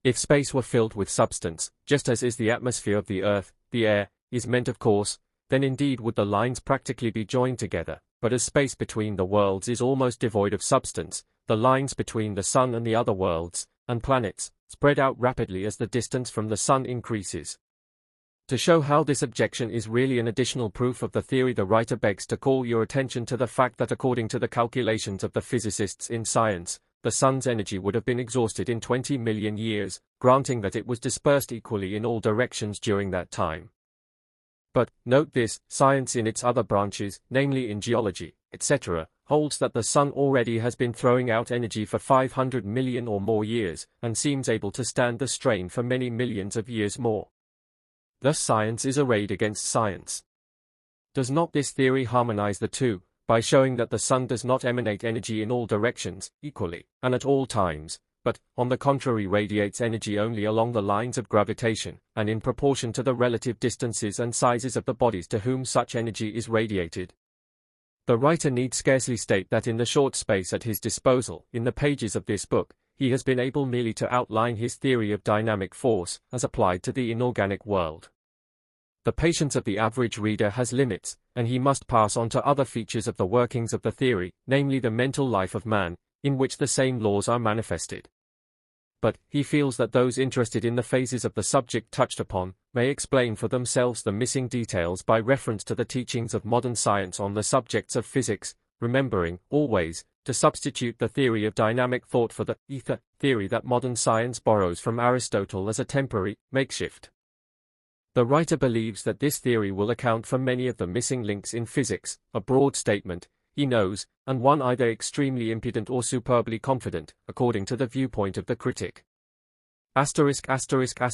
If space were filled with substance, just as is the atmosphere of the earth, the air is meant of course, then indeed would the lines practically be joined together, but as space between the worlds is almost devoid of substance, the lines between the Sun and the other worlds, and planets, spread out rapidly as the distance from the Sun increases. To show how this objection is really an additional proof of the theory, the writer begs to call your attention to the fact that according to the calculations of the physicists in science, the Sun's energy would have been exhausted in 20 million years, granting that it was dispersed equally in all directions during that time. But, note this, science in its other branches, namely in geology, etc., holds that the Sun already has been throwing out energy for 500 million or more years, and seems able to stand the strain for many millions of years more. Thus science is arrayed against science. Does not this theory harmonize the two, by showing that the Sun does not emanate energy in all directions, equally, and at all times, but, on the contrary, radiates energy only along the lines of gravitation, and in proportion to the relative distances and sizes of the bodies to whom such energy is radiated? The writer need scarcely state that in the short space at his disposal, in the pages of this book, he has been able merely to outline his theory of dynamic force, as applied to the inorganic world. The patience of the average reader has limits, and he must pass on to other features of the workings of the theory, namely the mental life of man, in which the same laws are manifested. But, he feels that those interested in the phases of the subject touched upon, may explain for themselves the missing details by reference to the teachings of modern science on the subjects of physics, remembering, always, to substitute the theory of dynamic thought for the ether theory that modern science borrows from Aristotle as a temporary makeshift. The writer believes that this theory will account for many of the missing links in physics, a broad statement, he knows, and one either extremely impudent or superbly confident, according to the viewpoint of the critic. The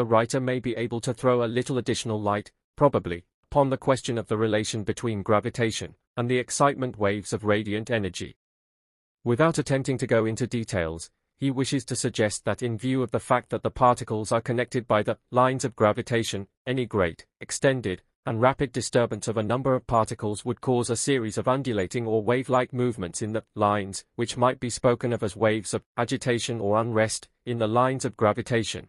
writer may be able to throw a little additional light, probably, upon the question of the relation between gravitation and the excitement waves of radiant energy. Without attempting to go into details, he wishes to suggest that in view of the fact that the particles are connected by the lines of gravitation, any great, extended, and rapid disturbance of a number of particles would cause a series of undulating or wave-like movements in the lines, which might be spoken of as waves of agitation or unrest in the lines of gravitation.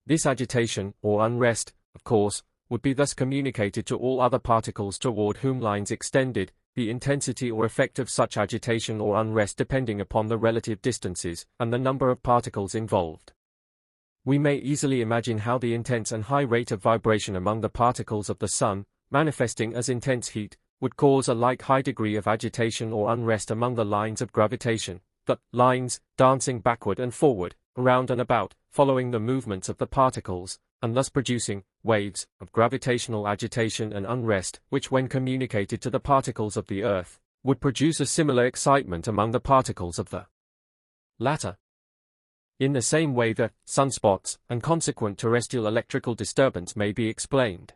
This agitation, or unrest, of course, would be thus communicated to all other particles toward whom lines extended, the intensity or effect of such agitation or unrest depending upon the relative distances and the number of particles involved. We may easily imagine how the intense and high rate of vibration among the particles of the Sun, manifesting as intense heat, would cause a like high degree of agitation or unrest among the lines of gravitation, the lines dancing backward and forward, around and about, following the movements of the particles, and thus producing waves of gravitational agitation and unrest, which when communicated to the particles of the Earth, would produce a similar excitement among the particles of the latter. In the same way that sunspots and consequent terrestrial electrical disturbance may be explained.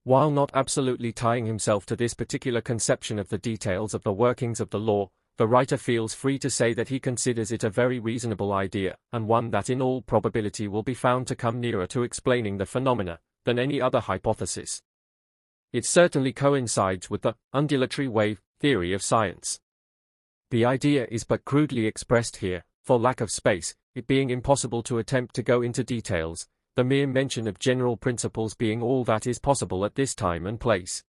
While not absolutely tying himself to this particular conception of the details of the workings of the law, the writer feels free to say that he considers it a very reasonable idea, and one that in all probability will be found to come nearer to explaining the phenomena than any other hypothesis. It certainly coincides with the undulatory wave theory of science. The idea is but crudely expressed here, for lack of space, it being impossible to attempt to go into details, the mere mention of general principles being all that is possible at this time and place.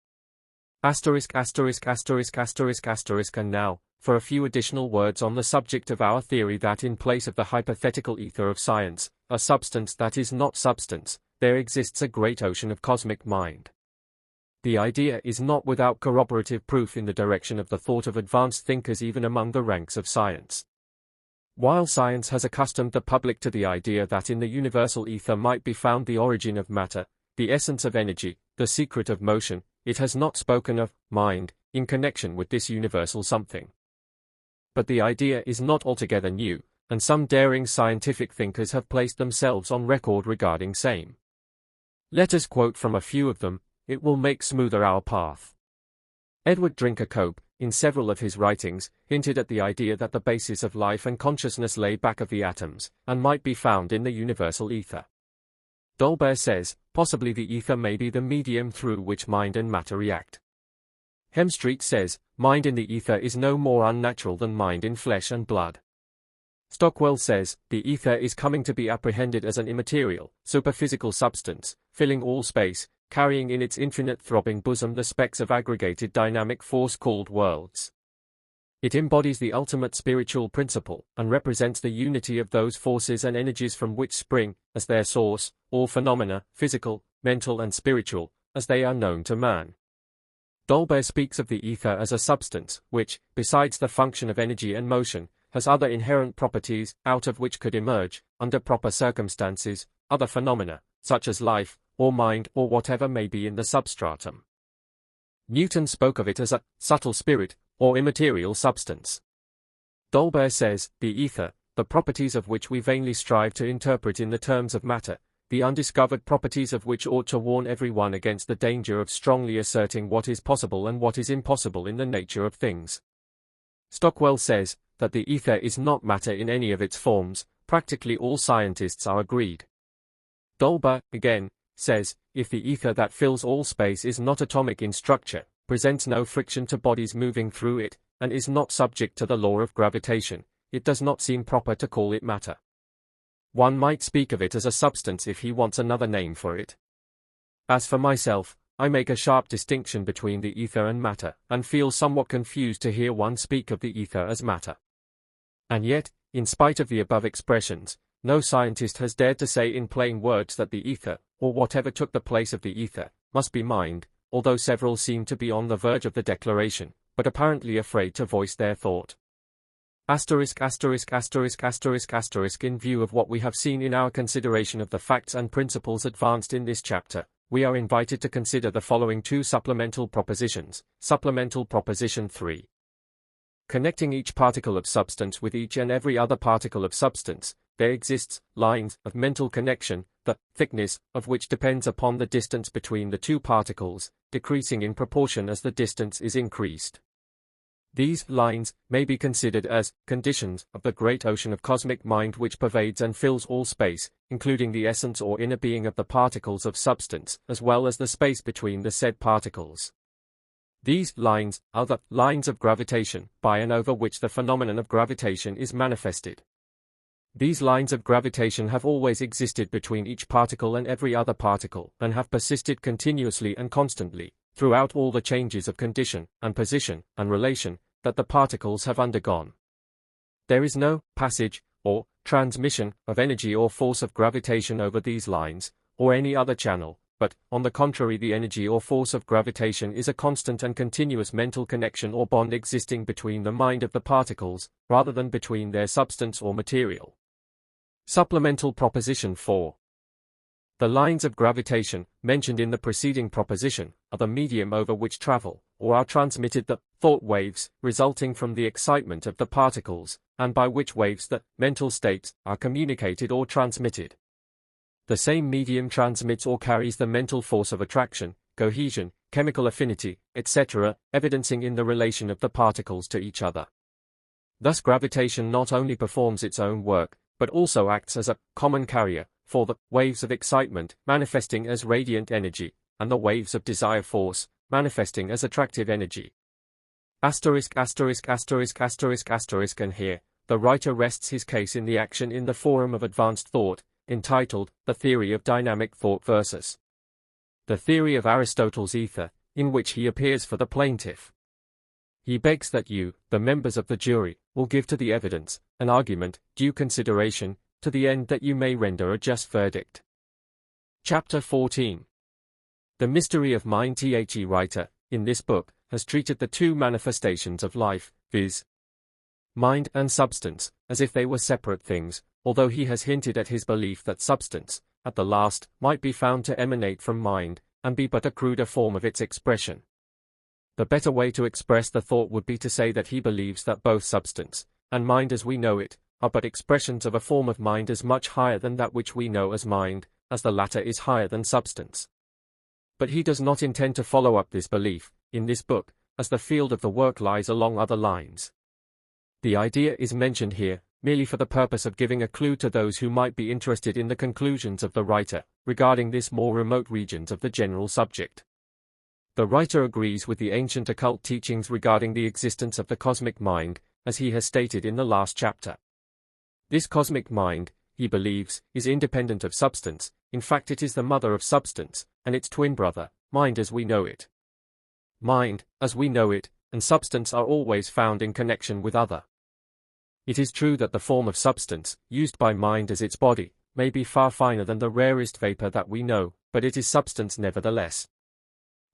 And now, for a few additional words on the subject of our theory that in place of the hypothetical ether of science, a substance that is not substance, there exists a great ocean of cosmic mind. The idea is not without corroborative proof in the direction of the thought of advanced thinkers even among the ranks of science. While science has accustomed the public to the idea that in the universal ether might be found the origin of matter, the essence of energy, the secret of motion, it has not spoken of mind in connection with this universal something. But the idea is not altogether new, and some daring scientific thinkers have placed themselves on record regarding same. Let us quote from a few of them, it will make smoother our path. Edward Drinker Cope, in several of his writings, hinted at the idea that the basis of life and consciousness lay back of the atoms, and might be found in the universal ether. Dolbear says, possibly the ether may be the medium through which mind and matter react. Hemstreet says, mind in the ether is no more unnatural than mind in flesh and blood. Stockwell says, the ether is coming to be apprehended as an immaterial, superphysical substance, filling all space, carrying in its infinite throbbing bosom the specks of aggregated dynamic force called worlds. It embodies the ultimate spiritual principle, and represents the unity of those forces and energies from which spring, as their source, all phenomena, physical, mental and spiritual, as they are known to man. Dolbear speaks of the ether as a substance, which, besides the function of energy and motion, has other inherent properties, out of which could emerge, under proper circumstances, other phenomena, such as life, or mind, or whatever may be in the substratum. Newton spoke of it as a subtle spirit, or immaterial substance. Dolbear says, the ether, the properties of which we vainly strive to interpret in the terms of matter, the undiscovered properties of which ought to warn everyone against the danger of strongly asserting what is possible and what is impossible in the nature of things. Stockwell says, that the ether is not matter in any of its forms. Practically all scientists are agreed. Dolbear, again, says, if the ether that fills all space is not atomic in structure, presents no friction to bodies moving through it, and is not subject to the law of gravitation, it does not seem proper to call it matter. One might speak of it as a substance if he wants another name for it. As for myself, I make a sharp distinction between the ether and matter, and feel somewhat confused to hear one speak of the ether as matter. And yet, in spite of the above expressions, no scientist has dared to say in plain words that the ether, or whatever took the place of the ether, must be mind, although several seem to be on the verge of the declaration, but apparently afraid to voice their thought. In view of what we have seen in our consideration of the facts and principles advanced in this chapter, we are invited to consider the following two supplemental propositions. Supplemental Proposition 3. Connecting each particle of substance with each and every other particle of substance, there exists lines of mental connection, the thickness of which depends upon the distance between the two particles, decreasing in proportion as the distance is increased. These lines may be considered as conditions of the great ocean of cosmic mind which pervades and fills all space, including the essence or inner being of the particles of substance, as well as the space between the said particles. These lines are the lines of gravitation, by and over which the phenomenon of gravitation is manifested. These lines of gravitation have always existed between each particle and every other particle, and have persisted continuously and constantly, throughout all the changes of condition, and position, and relation, that the particles have undergone. There is no passage, or transmission, of energy or force of gravitation over these lines, or any other channel, but, on the contrary, the energy or force of gravitation is a constant and continuous mental connection or bond existing between the mind of the particles, rather than between their substance or material. Supplemental Proposition 4. The lines of gravitation, mentioned in the preceding proposition, are the medium over which travel, or are transmitted the thought waves, resulting from the excitement of the particles, and by which waves the mental states are communicated or transmitted. The same medium transmits or carries the mental force of attraction, cohesion, chemical affinity, etc., evidencing in the relation of the particles to each other. Thus gravitation not only performs its own work, but also acts as a common carrier for the waves of excitement, manifesting as radiant energy, and the waves of desire force, manifesting as attractive energy. And here, the writer rests his case in the Action in the Forum of Advanced Thought, entitled, The Theory of Dynamic Thought versus The Theory of Aristotle's Ether, in which he appears for the plaintiff. He begs that you, the members of the jury, will give to the evidence, an argument, due consideration, to the end that you may render a just verdict. Chapter 14. The Mystery of Mind. The writer, in this book, has treated the two manifestations of life, viz. mind and substance, as if they were separate things, although he has hinted at his belief that substance, at the last, might be found to emanate from mind, and be but a cruder form of its expression. The better way to express the thought would be to say that he believes that both substance, and mind as we know it, are but expressions of a form of mind as much higher than that which we know as mind, as the latter is higher than substance. But he does not intend to follow up this belief, in this book, as the field of the work lies along other lines. The idea is mentioned here, merely for the purpose of giving a clue to those who might be interested in the conclusions of the writer, regarding this more remote regions of the general subject. The writer agrees with the ancient occult teachings regarding the existence of the cosmic mind, as he has stated in the last chapter. This cosmic mind, he believes, is independent of substance, in fact it is the mother of substance, and its twin brother, mind as we know it. Mind, as we know it, and substance are always found in connection with other. It is true that the form of substance, used by mind as its body, may be far finer than the rarest vapor that we know, but it is substance nevertheless.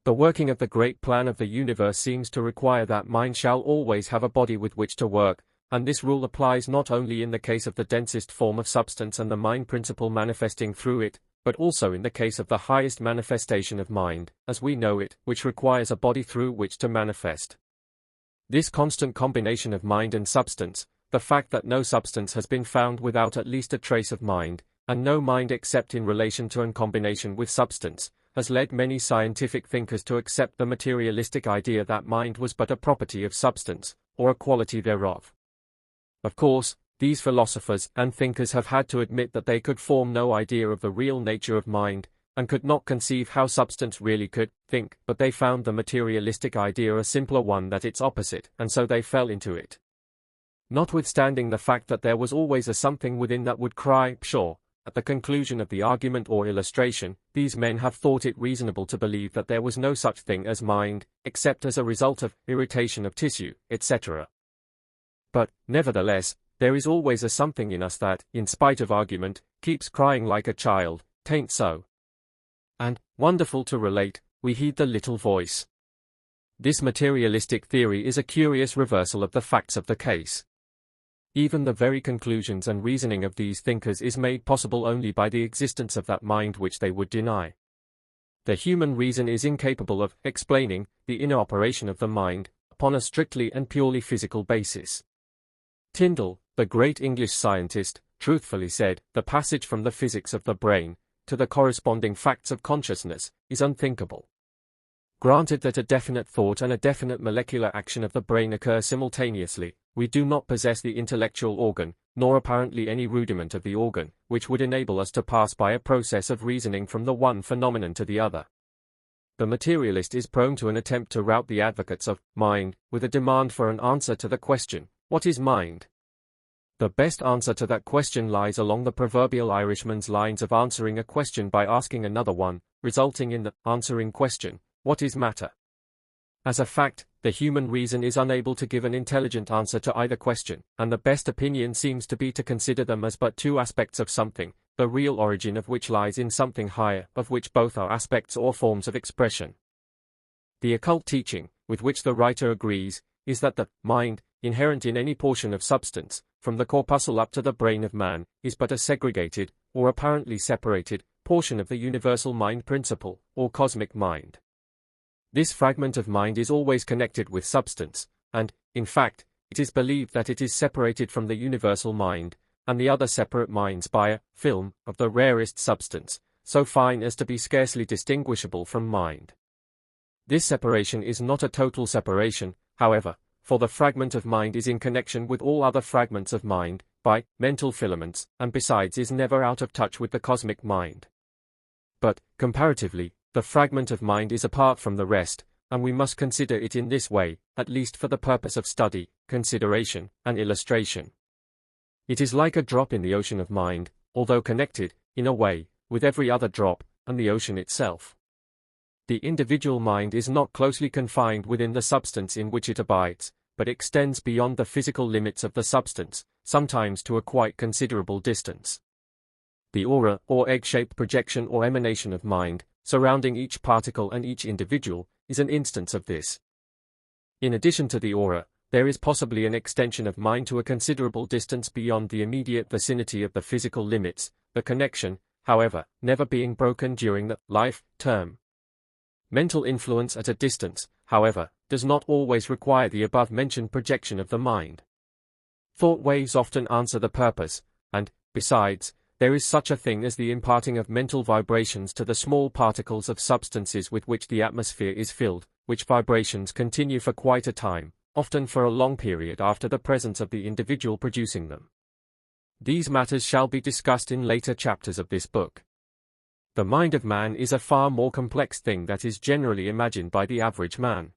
The working of the great plan of the universe seems to require that mind shall always have a body with which to work, and this rule applies not only in the case of the densest form of substance and the mind principle manifesting through it, but also in the case of the highest manifestation of mind, as we know it, which requires a body through which to manifest. This constant combination of mind and substance, the fact that no substance has been found without at least a trace of mind, and no mind except in relation to and combination with substance, has led many scientific thinkers to accept the materialistic idea that mind was but a property of substance, or a quality thereof. Of course, these philosophers and thinkers have had to admit that they could form no idea of the real nature of mind, and could not conceive how substance really could think, but they found the materialistic idea a simpler one than its opposite, and so they fell into it. Notwithstanding the fact that there was always a something within that would cry, pshaw, at the conclusion of the argument or illustration, these men have thought it reasonable to believe that there was no such thing as mind, except as a result of irritation of tissue, etc. But, nevertheless, there is always a something in us that, in spite of argument, keeps crying like a child, "'Tain't so." And, wonderful to relate, we heed the little voice. This materialistic theory is a curious reversal of the facts of the case. Even the very conclusions and reasoning of these thinkers is made possible only by the existence of that mind which they would deny. The human reason is incapable of explaining the inner operation of the mind upon a strictly and purely physical basis. Tyndall, the great English scientist, truthfully said, "The passage from the physics of the brain to the corresponding facts of consciousness is unthinkable." Granted that a definite thought and a definite molecular action of the brain occur simultaneously, we do not possess the intellectual organ, nor apparently any rudiment of the organ, which would enable us to pass by a process of reasoning from the one phenomenon to the other. The materialist is prone to an attempt to rout the advocates of mind with a demand for an answer to the question, "What is mind?" The best answer to that question lies along the proverbial Irishman's lines of answering a question by asking another one, resulting in the answering question, "What is matter?" As a fact, the human reason is unable to give an intelligent answer to either question, and the best opinion seems to be to consider them as but two aspects of something, the real origin of which lies in something higher, of which both are aspects or forms of expression. The occult teaching, with which the writer agrees, is that the mind, inherent in any portion of substance, from the corpuscle up to the brain of man, is but a segregated, or apparently separated, portion of the universal mind principle, or cosmic mind. This fragment of mind is always connected with substance, and, in fact, it is believed that it is separated from the universal mind, and the other separate minds by a film of the rarest substance, so fine as to be scarcely distinguishable from mind. This separation is not a total separation, however, for the fragment of mind is in connection with all other fragments of mind, by mental filaments, and besides is never out of touch with the cosmic mind. But, comparatively, the fragment of mind is apart from the rest, and we must consider it in this way, at least for the purpose of study, consideration, and illustration. It is like a drop in the ocean of mind, although connected, in a way, with every other drop, and the ocean itself. The individual mind is not closely confined within the substance in which it abides, but extends beyond the physical limits of the substance, sometimes to a quite considerable distance. The aura, or egg-shaped projection or emanation of mind, surrounding each particle and each individual, is an instance of this. In addition to the aura, there is possibly an extension of mind to a considerable distance beyond the immediate vicinity of the physical limits, the connection, however, never being broken during the life term. Mental influence at a distance, however, does not always require the above-mentioned projection of the mind. Thought waves often answer the purpose, and, besides, there is such a thing as the imparting of mental vibrations to the small particles of substances with which the atmosphere is filled, which vibrations continue for quite a time, often for a long period after the presence of the individual producing them. These matters shall be discussed in later chapters of this book. The mind of man is a far more complex thing that is generally imagined by the average man.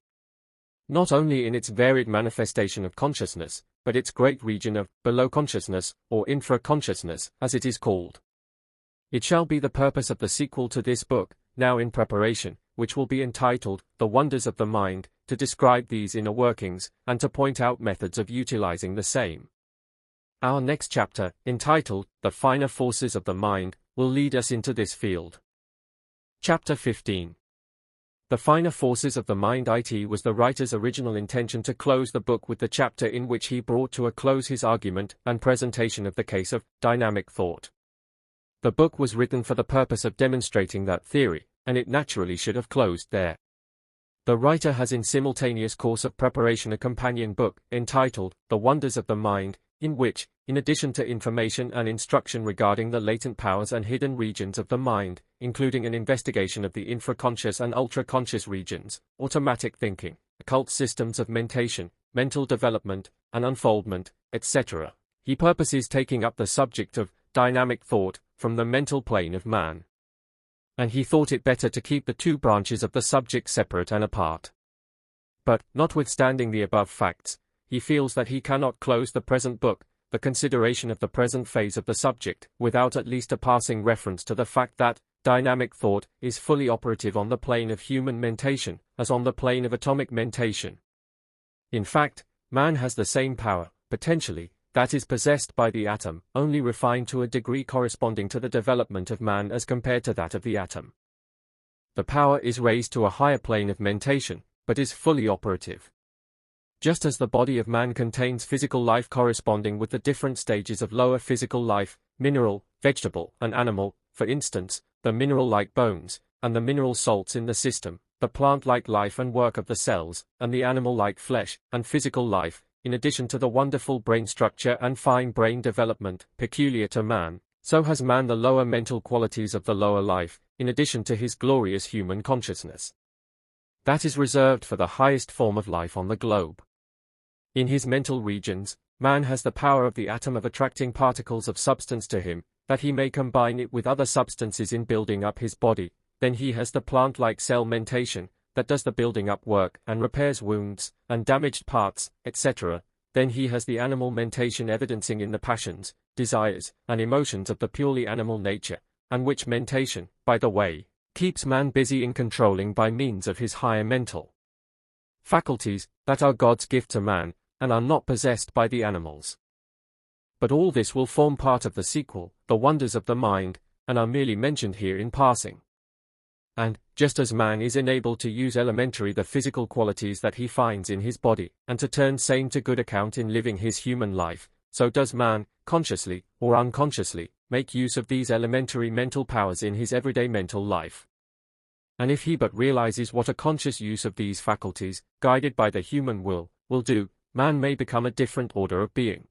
Not only in its varied manifestation of consciousness, but its great region of below consciousness, or infra-consciousness, as it is called. It shall be the purpose of the sequel to this book, now in preparation, which will be entitled, The Wonders of the Mind, to describe these inner workings, and to point out methods of utilizing the same. Our next chapter, entitled, The Finer Forces of the Mind, will lead us into this field. Chapter 15. The Finer Forces of the Mind. It was the writer's original intention to close the book with the chapter in which he brought to a close his argument and presentation of the case of dynamic thought. The book was written for the purpose of demonstrating that theory, and it naturally should have closed there. The writer has in simultaneous course of preparation a companion book, entitled, The Wonders of the Mind, in which, in addition to information and instruction regarding the latent powers and hidden regions of the mind, including an investigation of the infraconscious and ultraconscious regions, automatic thinking, occult systems of mentation, mental development, and unfoldment, etc., he purposes taking up the subject of dynamic thought from the mental plane of man. And he thought it better to keep the two branches of the subject separate and apart. But, notwithstanding the above facts, he feels that he cannot close the present book, the consideration of the present phase of the subject, without at least a passing reference to the fact that dynamic thought is fully operative on the plane of human mentation, as on the plane of atomic mentation. In fact, man has the same power, potentially, that is possessed by the atom, only refined to a degree corresponding to the development of man as compared to that of the atom. The power is raised to a higher plane of mentation, but is fully operative. Just as the body of man contains physical life corresponding with the different stages of lower physical life, mineral, vegetable, and animal, for instance, the mineral-like bones, and the mineral salts in the system, the plant-like life and work of the cells, and the animal-like flesh, and physical life, in addition to the wonderful brain structure and fine brain development, peculiar to man, so has man the lower mental qualities of the lower life, in addition to his glorious human consciousness. That is reserved for the highest form of life on the globe. In his mental regions, man has the power of the atom of attracting particles of substance to him, that he may combine it with other substances in building up his body. Then he has the plant-like cell mentation, that does the building up work and repairs wounds and damaged parts, etc. Then he has the animal mentation evidencing in the passions, desires, and emotions of the purely animal nature, and which mentation, by the way, keeps man busy in controlling by means of his higher mental faculties, that are God's gift to man, and are not possessed by the animals. But all this will form part of the sequel, The Wonders of the Mind, and are merely mentioned here in passing. And, just as man is enabled to use elementary the physical qualities that he finds in his body, and to turn same to good account in living his human life, so does man, consciously, or unconsciously, make use of these elementary mental powers in his everyday mental life. And if he but realizes what a conscious use of these faculties, guided by the human will do, man may become a different order of being.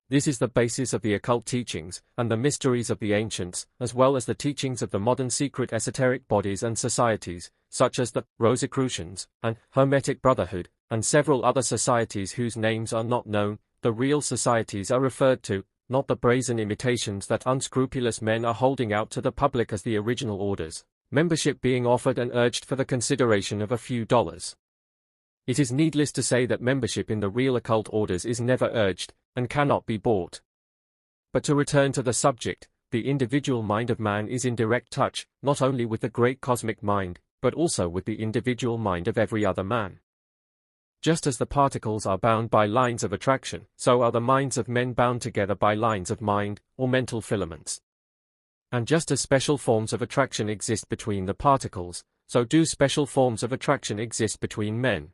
This is the basis of the occult teachings, and the mysteries of the ancients, as well as the teachings of the modern secret esoteric bodies and societies, such as the Rosicrucians, and Hermetic Brotherhood, and several other societies whose names are not known. The real societies are referred to, not the brazen imitations that unscrupulous men are holding out to the public as the original orders, membership being offered and urged for the consideration of a few dollars. It is needless to say that membership in the real occult orders is never urged, and cannot be bought. But to return to the subject, the individual mind of man is in direct touch, not only with the great cosmic mind, but also with the individual mind of every other man. Just as the particles are bound by lines of attraction, so are the minds of men bound together by lines of mind, or mental filaments. And just as special forms of attraction exist between the particles, so do special forms of attraction exist between men.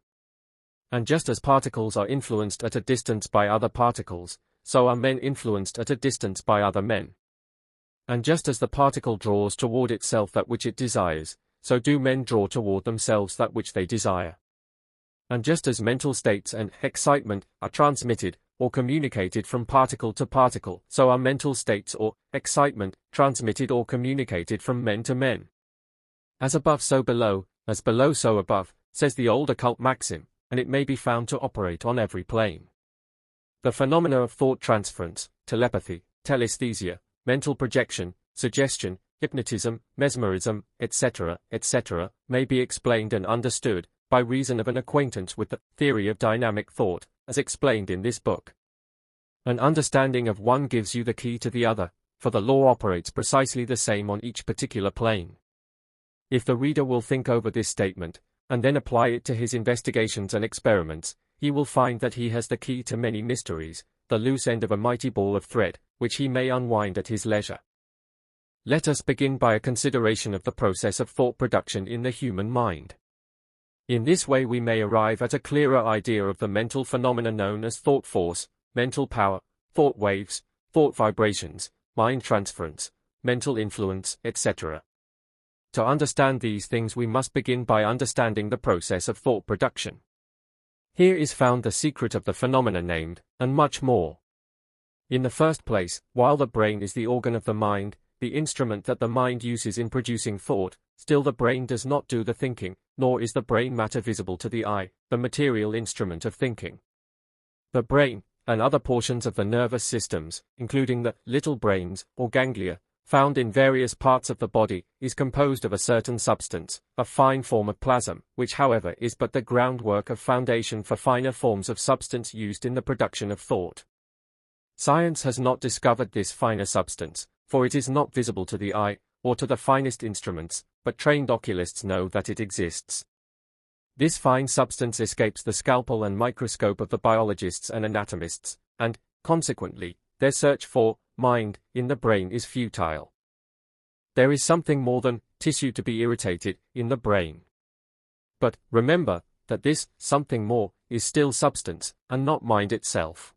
And just as particles are influenced at a distance by other particles, so are men influenced at a distance by other men. And just as the particle draws toward itself that which it desires, so do men draw toward themselves that which they desire. And just as mental states and excitement are transmitted or communicated from particle to particle, so are mental states or excitement transmitted or communicated from men to men. As above so below, as below so above, says the old occult maxim, and it may be found to operate on every plane. The phenomena of thought transference, telepathy, telesthesia, mental projection, suggestion, hypnotism, mesmerism, etc., may be explained and understood by reason of an acquaintance with the theory of dynamic thought, as explained in this book. An understanding of one gives you the key to the other, for the law operates precisely the same on each particular plane. If the reader will think over this statement, and then apply it to his investigations and experiments, he will find that he has the key to many mysteries, the loose end of a mighty ball of thread, which he may unwind at his leisure. Let us begin by a consideration of the process of thought production in the human mind. In this way we may arrive at a clearer idea of the mental phenomena known as thought force, mental power, thought waves, thought vibrations, mind transference, mental influence, etc. To understand these things we must begin by understanding the process of thought production. Here is found the secret of the phenomena named, and much more. In the first place, while the brain is the organ of the mind, the instrument that the mind uses in producing thought, still the brain does not do the thinking, nor is the brain matter visible to the eye, the material instrument of thinking. The brain, and other portions of the nervous systems, including the little brains, or ganglia, found in various parts of the body, is composed of a certain substance, a fine form of plasm, which however is but the groundwork of foundation for finer forms of substance used in the production of thought. Science has not discovered this finer substance, for it is not visible to the eye, or to the finest instruments, but trained oculists know that it exists. This fine substance escapes the scalpel and microscope of the biologists and anatomists, and, consequently, their search for mind in the brain is futile. There is something more than tissue to be irritated in the brain. But remember that this something more is still substance, and not mind itself.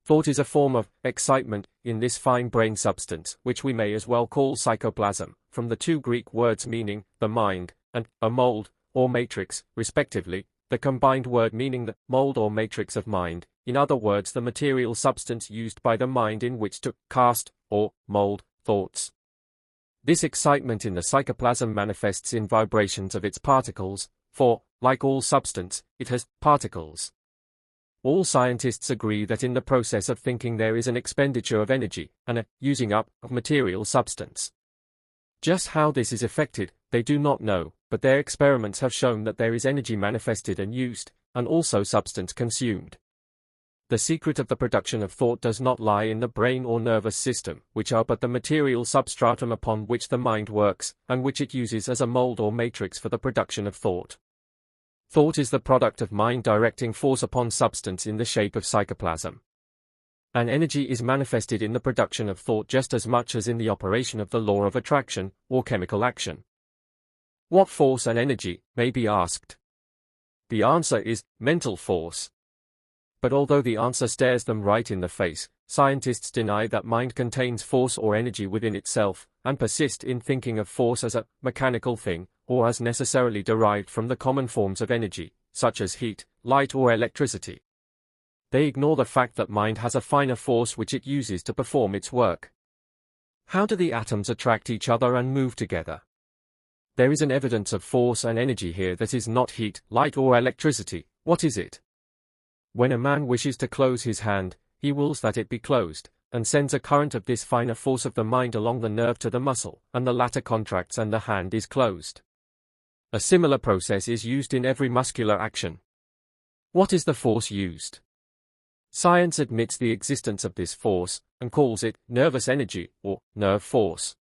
Thought is a form of excitement in this fine brain substance, which we may as well call psychoplasm, from the two Greek words meaning the mind and a mold or matrix, respectively, the combined word meaning the mold or matrix of mind, in other words the material substance used by the mind in which to cast or mold thoughts. This excitement in the psychoplasm manifests in vibrations of its particles, for, like all substance, it has particles. All scientists agree that in the process of thinking there is an expenditure of energy, and a using up of material substance. Just how this is effected, they do not know, but their experiments have shown that there is energy manifested and used, and also substance consumed. The secret of the production of thought does not lie in the brain or nervous system, which are but the material substratum upon which the mind works, and which it uses as a mold or matrix for the production of thought. Thought is the product of mind directing force upon substance in the shape of psychoplasm. And energy is manifested in the production of thought just as much as in the operation of the law of attraction, or chemical action. What force and energy, may be asked? The answer is mental force. But although the answer stares them right in the face, scientists deny that mind contains force or energy within itself, and persist in thinking of force as a mechanical thing, or as necessarily derived from the common forms of energy, such as heat, light or electricity. They ignore the fact that mind has a finer force which it uses to perform its work. How do the atoms attract each other and move together? There is an evidence of force and energy here that is not heat, light or electricity. What is it? When a man wishes to close his hand, he wills that it be closed, and sends a current of this finer force of the mind along the nerve to the muscle, and the latter contracts and the hand is closed. A similar process is used in every muscular action. What is the force used? Science admits the existence of this force, and calls it nervous energy, or nerve force.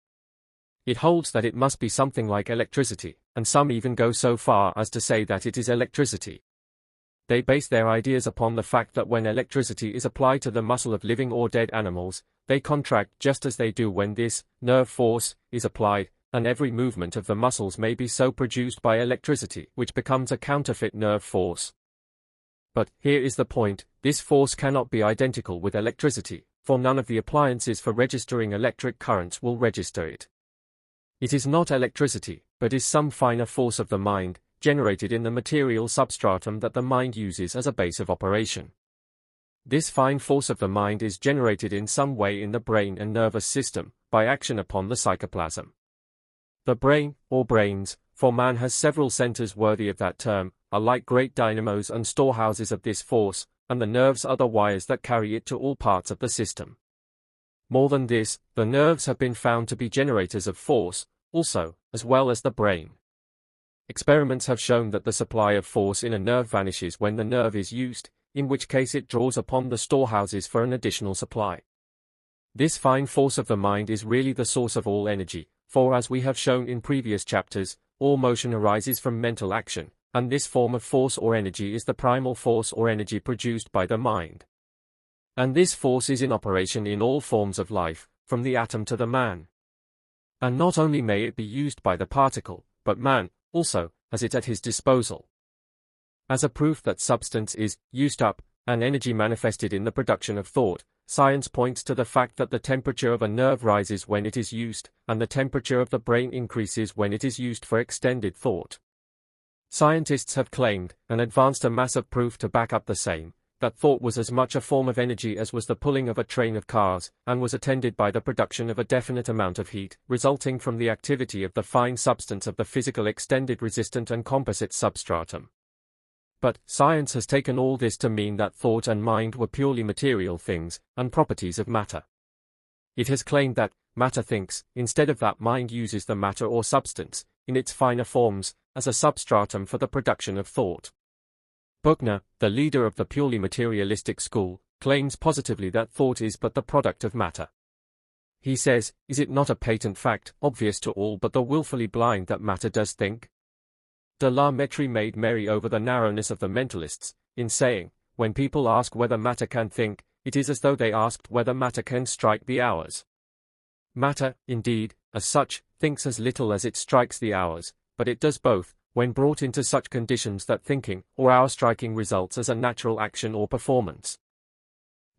It holds that it must be something like electricity, and some even go so far as to say that it is electricity. They base their ideas upon the fact that when electricity is applied to the muscle of living or dead animals, they contract just as they do when this nerve force is applied, and every movement of the muscles may be so produced by electricity, which becomes a counterfeit nerve force. But here is the point: this force cannot be identical with electricity, for none of the appliances for registering electric currents will register it. It is not electricity, but is some finer force of the mind, generated in the material substratum that the mind uses as a base of operation. This fine force of the mind is generated in some way in the brain and nervous system, by action upon the psychoplasm. The brain, or brains, for man has several centers worthy of that term, are like great dynamos and storehouses of this force, and the nerves are the wires that carry it to all parts of the system. More than this, the nerves have been found to be generators of force, also, as well as the brain. Experiments have shown that the supply of force in a nerve vanishes when the nerve is used, in which case it draws upon the storehouses for an additional supply. This fine force of the mind is really the source of all energy, for as we have shown in previous chapters, all motion arises from mental action, and this form of force or energy is the primal force or energy produced by the mind. And this force is in operation in all forms of life, from the atom to the man. And not only may it be used by the particle, but man, also, has it at his disposal. As a proof that substance is used up, and energy manifested in the production of thought, science points to the fact that the temperature of a nerve rises when it is used, and the temperature of the brain increases when it is used for extended thought. Scientists have claimed, and advanced a mass of proof to back up the same, that thought was as much a form of energy as was the pulling of a train of cars, and was attended by the production of a definite amount of heat, resulting from the activity of the fine substance of the physical extended resistant and composite substratum. But science has taken all this to mean that thought and mind were purely material things, and properties of matter. It has claimed that matter thinks, instead of that mind uses the matter or substance, in its finer forms, as a substratum for the production of thought. Buchner, the leader of the purely materialistic school, claims positively that thought is but the product of matter. He says, is it not a patent fact, obvious to all but the willfully blind, that matter does think? De la Mettrie made merry over the narrowness of the mentalists, in saying, when people ask whether matter can think, it is as though they asked whether matter can strike the hours. Matter, indeed, as such, thinks as little as it strikes the hours, but it does both, when brought into such conditions that thinking, or hour striking, results as a natural action or performance.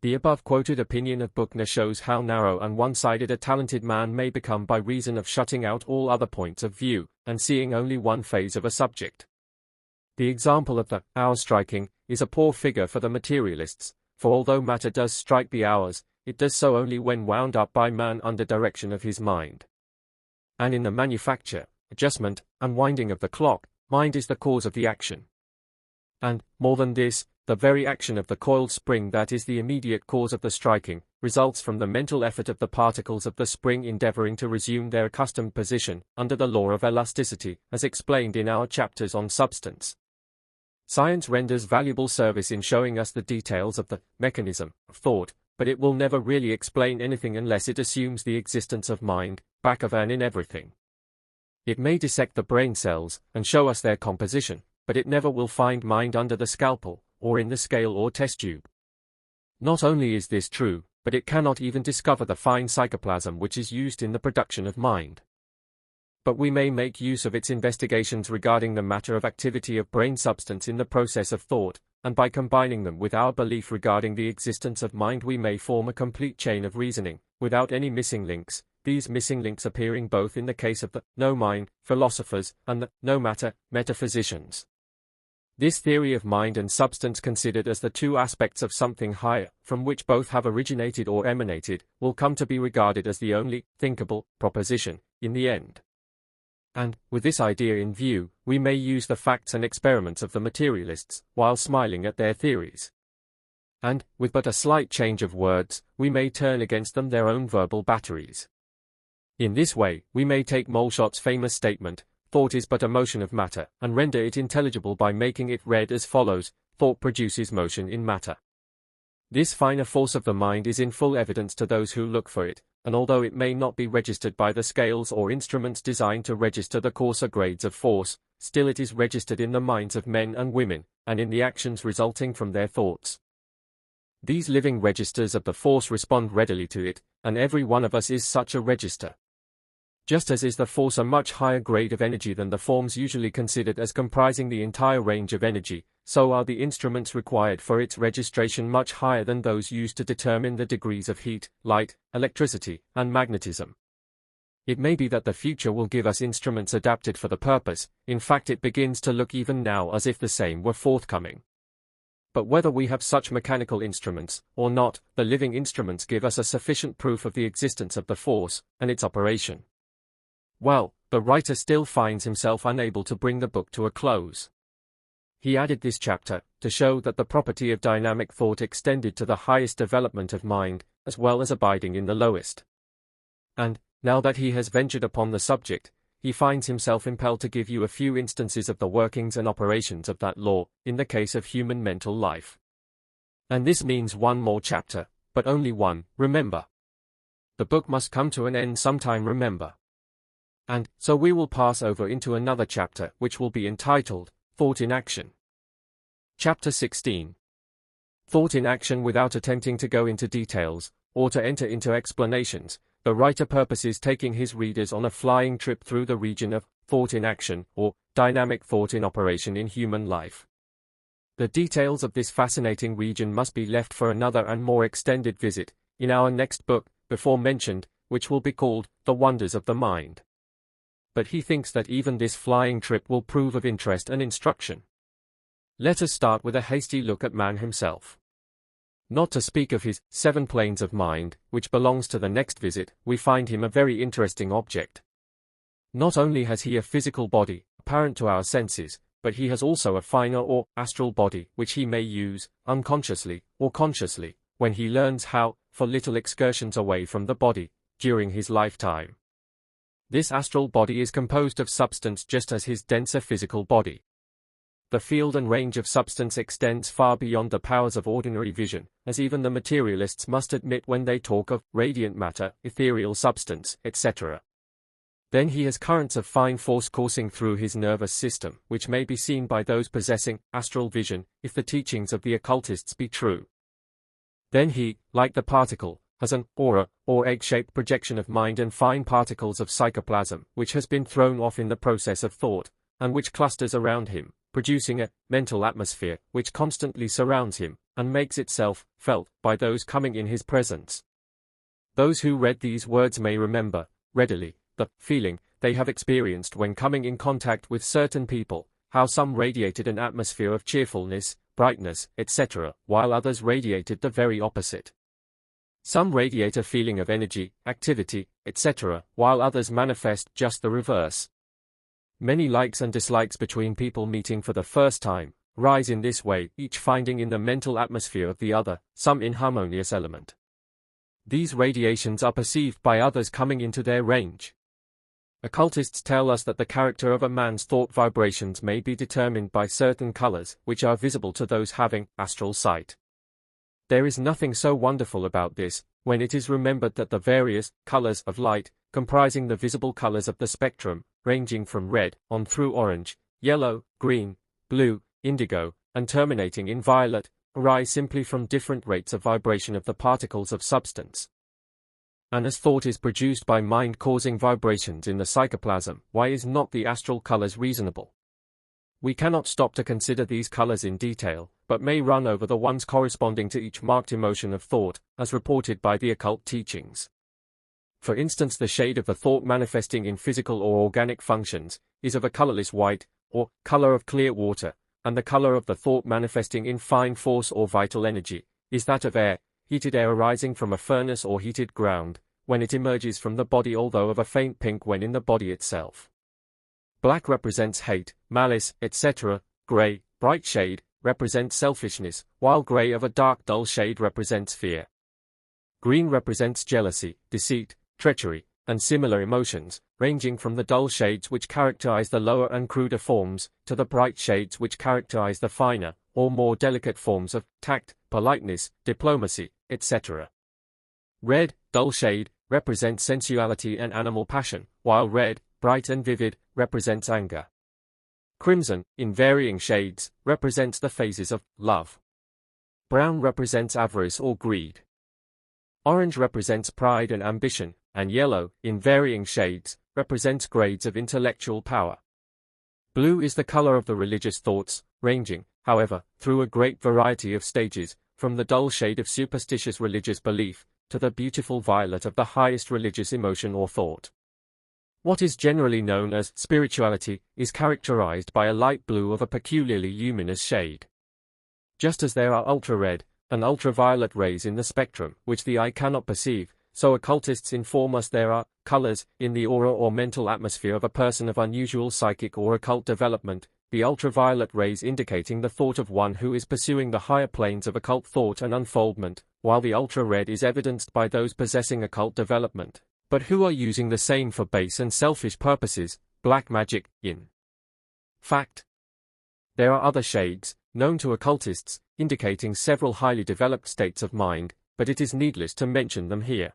The above-quoted opinion of Buchner shows how narrow and one-sided a talented man may become by reason of shutting out all other points of view, and seeing only one phase of a subject. The example of the hour striking is a poor figure for the materialists, for although matter does strike the hours, it does so only when wound up by man under direction of his mind. And in the manufacture, adjustment, and winding of the clock, mind is the cause of the action. And, more than this, the very action of the coiled spring that is the immediate cause of the striking, results from the mental effort of the particles of the spring endeavoring to resume their accustomed position, under the law of elasticity, as explained in our chapters on substance. Science renders valuable service in showing us the details of the mechanism of thought, but it will never really explain anything unless it assumes the existence of mind, back of and in everything. It may dissect the brain cells, and show us their composition, but it never will find mind under the scalpel, or in the scale or test tube. Not only is this true, but it cannot even discover the fine psychoplasm which is used in the production of mind. But we may make use of its investigations regarding the matter of activity of brain substance in the process of thought, and by combining them with our belief regarding the existence of mind we may form a complete chain of reasoning, without any missing links, these missing links appearing both in the case of the no-mind philosophers and the no-matter metaphysicians. This theory of mind and substance, considered as the two aspects of something higher, from which both have originated or emanated, will come to be regarded as the only thinkable proposition in the end. And, with this idea in view, we may use the facts and experiments of the materialists, while smiling at their theories. And, with but a slight change of words, we may turn against them their own verbal batteries. In this way, we may take Moleschot's famous statement, thought is but a motion of matter, and render it intelligible by making it read as follows, thought produces motion in matter. This finer force of the mind is in full evidence to those who look for it, and although it may not be registered by the scales or instruments designed to register the coarser grades of force, still it is registered in the minds of men and women, and in the actions resulting from their thoughts. These living registers of the force respond readily to it, and every one of us is such a register. Just as is the force a much higher grade of energy than the forms usually considered as comprising the entire range of energy, so are the instruments required for its registration much higher than those used to determine the degrees of heat, light, electricity, and magnetism. It may be that the future will give us instruments adapted for the purpose, in fact it begins to look even now as if the same were forthcoming. But whether we have such mechanical instruments, or not, the living instruments give us a sufficient proof of the existence of the force, and its operation. Well, the writer still finds himself unable to bring the book to a close. He added this chapter, to show that the property of dynamic thought extended to the highest development of mind, as well as abiding in the lowest. And, now that he has ventured upon the subject, he finds himself impelled to give you a few instances of the workings and operations of that law, in the case of human mental life. And this means one more chapter, but only one, remember. the book must come to an end sometime, remember. And so we will pass over into another chapter, which will be entitled, Thought in Action. Chapter 16. Thought in action. Without attempting to go into details, or to enter into explanations, the writer purposes taking his readers on a flying trip through the region of thought in action, or dynamic thought in operation in human life. The details of this fascinating region must be left for another and more extended visit, in our next book, before mentioned, which will be called, The Wonders of the Mind. But he thinks that even this flying trip will prove of interest and instruction. Let us start with a hasty look at man himself. Not to speak of his 7 planes of mind, which belongs to the next visit, we find him a very interesting object. Not only has he a physical body, apparent to our senses, but he has also a finer or astral body, which he may use, unconsciously, or consciously, when he learns how, for little excursions away from the body, during his lifetime. This astral body is composed of substance just as his denser physical body. The field and range of substance extends far beyond the powers of ordinary vision, as even the materialists must admit when they talk of radiant matter, ethereal substance, etc. Then he has currents of fine force coursing through his nervous system, which may be seen by those possessing astral vision, if the teachings of the occultists be true. Then he, like the particle, has an aura, or egg-shaped projection of mind and fine particles of psychoplasm, which has been thrown off in the process of thought, and which clusters around him, producing a mental atmosphere which constantly surrounds him, and makes itself felt by those coming in his presence. Those who read these words may remember, readily, the feeling they have experienced when coming in contact with certain people, how some radiated an atmosphere of cheerfulness, brightness, etc., while others radiated the very opposite. Some radiate a feeling of energy, activity, etc., while others manifest just the reverse. Many likes and dislikes between people meeting for the first time rise in this way, each finding in the mental atmosphere of the other some inharmonious element. These radiations are perceived by others coming into their range. Occultists tell us that the character of a man's thought vibrations may be determined by certain colors, which are visible to those having astral sight. There is nothing so wonderful about this, when it is remembered that the various colors of light, comprising the visible colors of the spectrum, ranging from red on through orange, yellow, green, blue, indigo, and terminating in violet, arise simply from different rates of vibration of the particles of substance. And as thought is produced by mind causing vibrations in the psychoplasm, why is not the astral colors reasonable? We cannot stop to consider these colors in detail, but may run over the ones corresponding to each marked emotion of thought, as reported by the occult teachings. For instance, the shade of the thought manifesting in physical or organic functions is of a colorless white, or color of clear water, and the color of the thought manifesting in fine force or vital energy is that of air, heated air arising from a furnace or heated ground, when it emerges from the body, although of a faint pink when in the body itself. Black represents hate, malice, etc. Gray, bright shade, represents selfishness, while gray of a dark dull shade represents fear. Green represents jealousy, deceit, treachery, and similar emotions, ranging from the dull shades which characterize the lower and cruder forms, to the bright shades which characterize the finer, or more delicate forms of tact, politeness, diplomacy, etc. Red, dull shade, represents sensuality and animal passion, while red, bright and vivid, represents anger. Crimson, in varying shades, represents the phases of love. Brown represents avarice or greed. Orange represents pride and ambition, and yellow, in varying shades, represents grades of intellectual power. Blue is the color of the religious thoughts, ranging, however, through a great variety of stages, from the dull shade of superstitious religious belief, to the beautiful violet of the highest religious emotion or thought. What is generally known as spirituality is characterized by a light blue of a peculiarly luminous shade. Just as there are ultra-red and ultraviolet rays in the spectrum, which the eye cannot perceive, so occultists inform us there are colors in the aura or mental atmosphere of a person of unusual psychic or occult development, the ultraviolet rays indicating the thought of one who is pursuing the higher planes of occult thought and unfoldment, while the ultra-red is evidenced by those possessing occult development, but who are using the same for base and selfish purposes, black magic, in fact. There are other shades, known to occultists, indicating several highly developed states of mind, but it is needless to mention them here.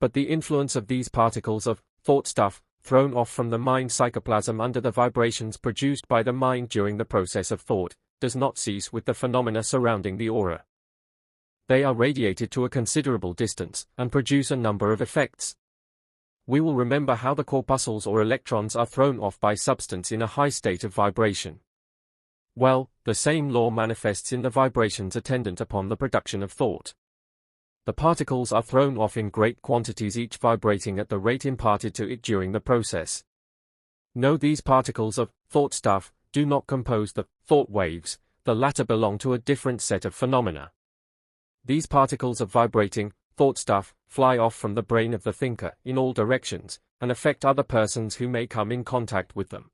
But the influence of these particles of thought stuff thrown off from the mind psychoplasm under the vibrations produced by the mind during the process of thought does not cease with the phenomena surrounding the aura. They are radiated to a considerable distance and produce a number of effects. We will remember how the corpuscles or electrons are thrown off by substance in a high state of vibration. Well, the same law manifests in the vibrations attendant upon the production of thought. The particles are thrown off in great quantities, each vibrating at the rate imparted to it during the process. No, these particles of thought stuff do not compose the thought waves, the latter belong to a different set of phenomena. These particles of vibrating thought stuff fly off from the brain of the thinker in all directions and affect other persons who may come in contact with them.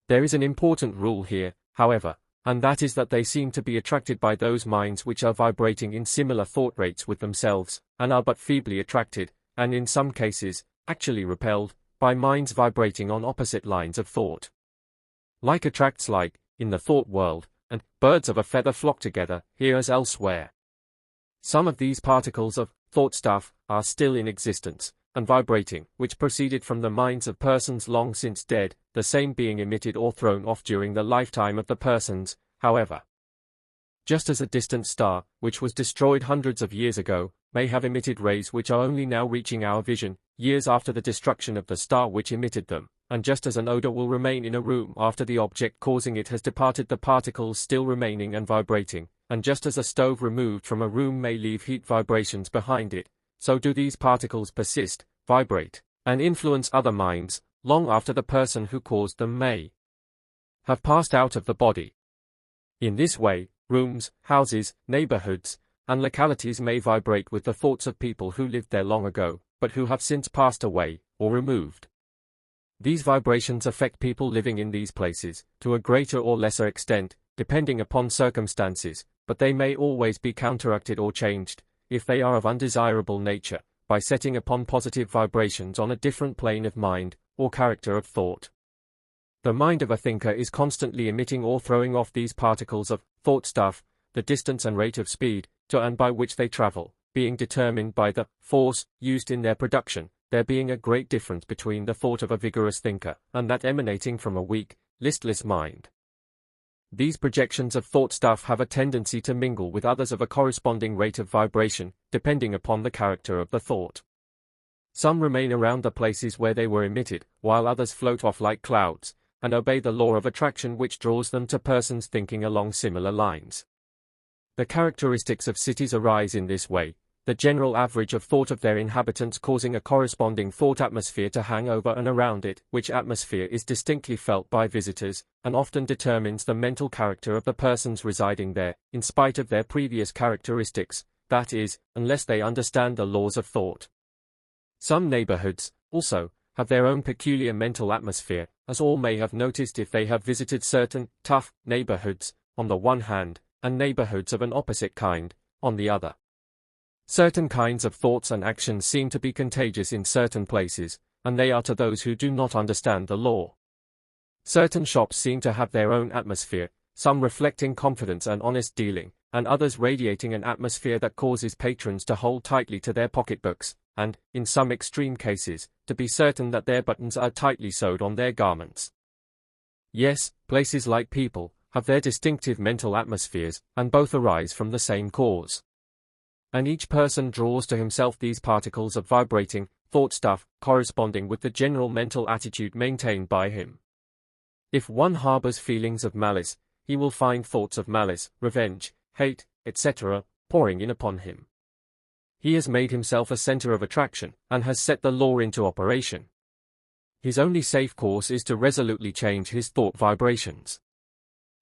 There is an important rule here, however, and that is that they seem to be attracted by those minds which are vibrating in similar thought rates with themselves, and are but feebly attracted, and in some cases, actually repelled, by minds vibrating on opposite lines of thought. Like attracts like, in the thought world, and birds of a feather flock together, here as elsewhere. Some of these particles of thought stuff are still in existence, and vibrating, which proceeded from the minds of persons long since dead, the same being emitted or thrown off during the lifetime of the persons, however. Just as a distant star, which was destroyed hundreds of years ago, may have emitted rays which are only now reaching our vision, years after the destruction of the star which emitted them, and just as an odor will remain in a room after the object causing it has departed, the particles still remaining and vibrating, and just as a stove removed from a room may leave heat vibrations behind it, so do these particles persist, vibrate, and influence other minds, long after the person who caused them may have passed out of the body. In this way, rooms, houses, neighborhoods, and localities may vibrate with the thoughts of people who lived there long ago, but who have since passed away, or removed. These vibrations affect people living in these places, to a greater or lesser extent, depending upon circumstances, but they may always be counteracted or changed, if they are of undesirable nature, by setting upon positive vibrations on a different plane of mind, or character of thought. The mind of a thinker is constantly emitting or throwing off these particles of thought stuff, the distance and rate of speed, to and by which they travel, being determined by the force used in their production, there being a great difference between the thought of a vigorous thinker, and that emanating from a weak, listless mind. These projections of thought stuff have a tendency to mingle with others of a corresponding rate of vibration, depending upon the character of the thought. Some remain around the places where they were emitted, while others float off like clouds, and obey the law of attraction which draws them to persons thinking along similar lines. The characteristics of cities arise in this way, the general average of thought of their inhabitants causing a corresponding thought atmosphere to hang over and around it, which atmosphere is distinctly felt by visitors, and often determines the mental character of the persons residing there, in spite of their previous characteristics, that is, unless they understand the laws of thought. Some neighborhoods, also, have their own peculiar mental atmosphere, as all may have noticed if they have visited certain tough neighborhoods, on the one hand, and neighborhoods of an opposite kind, on the other. Certain kinds of thoughts and actions seem to be contagious in certain places, and they are to those who do not understand the law. Certain shops seem to have their own atmosphere, some reflecting confidence and honest dealing, and others radiating an atmosphere that causes patrons to hold tightly to their pocketbooks, and, in some extreme cases, to be certain that their buttons are tightly sewed on their garments. Yes, places like people have their distinctive mental atmospheres, and both arise from the same cause. And each person draws to himself these particles of vibrating thought stuff, corresponding with the general mental attitude maintained by him. If one harbors feelings of malice, he will find thoughts of malice, revenge, hate, etc., pouring in upon him. He has made himself a center of attraction, and has set the law into operation. His only safe course is to resolutely change his thought vibrations.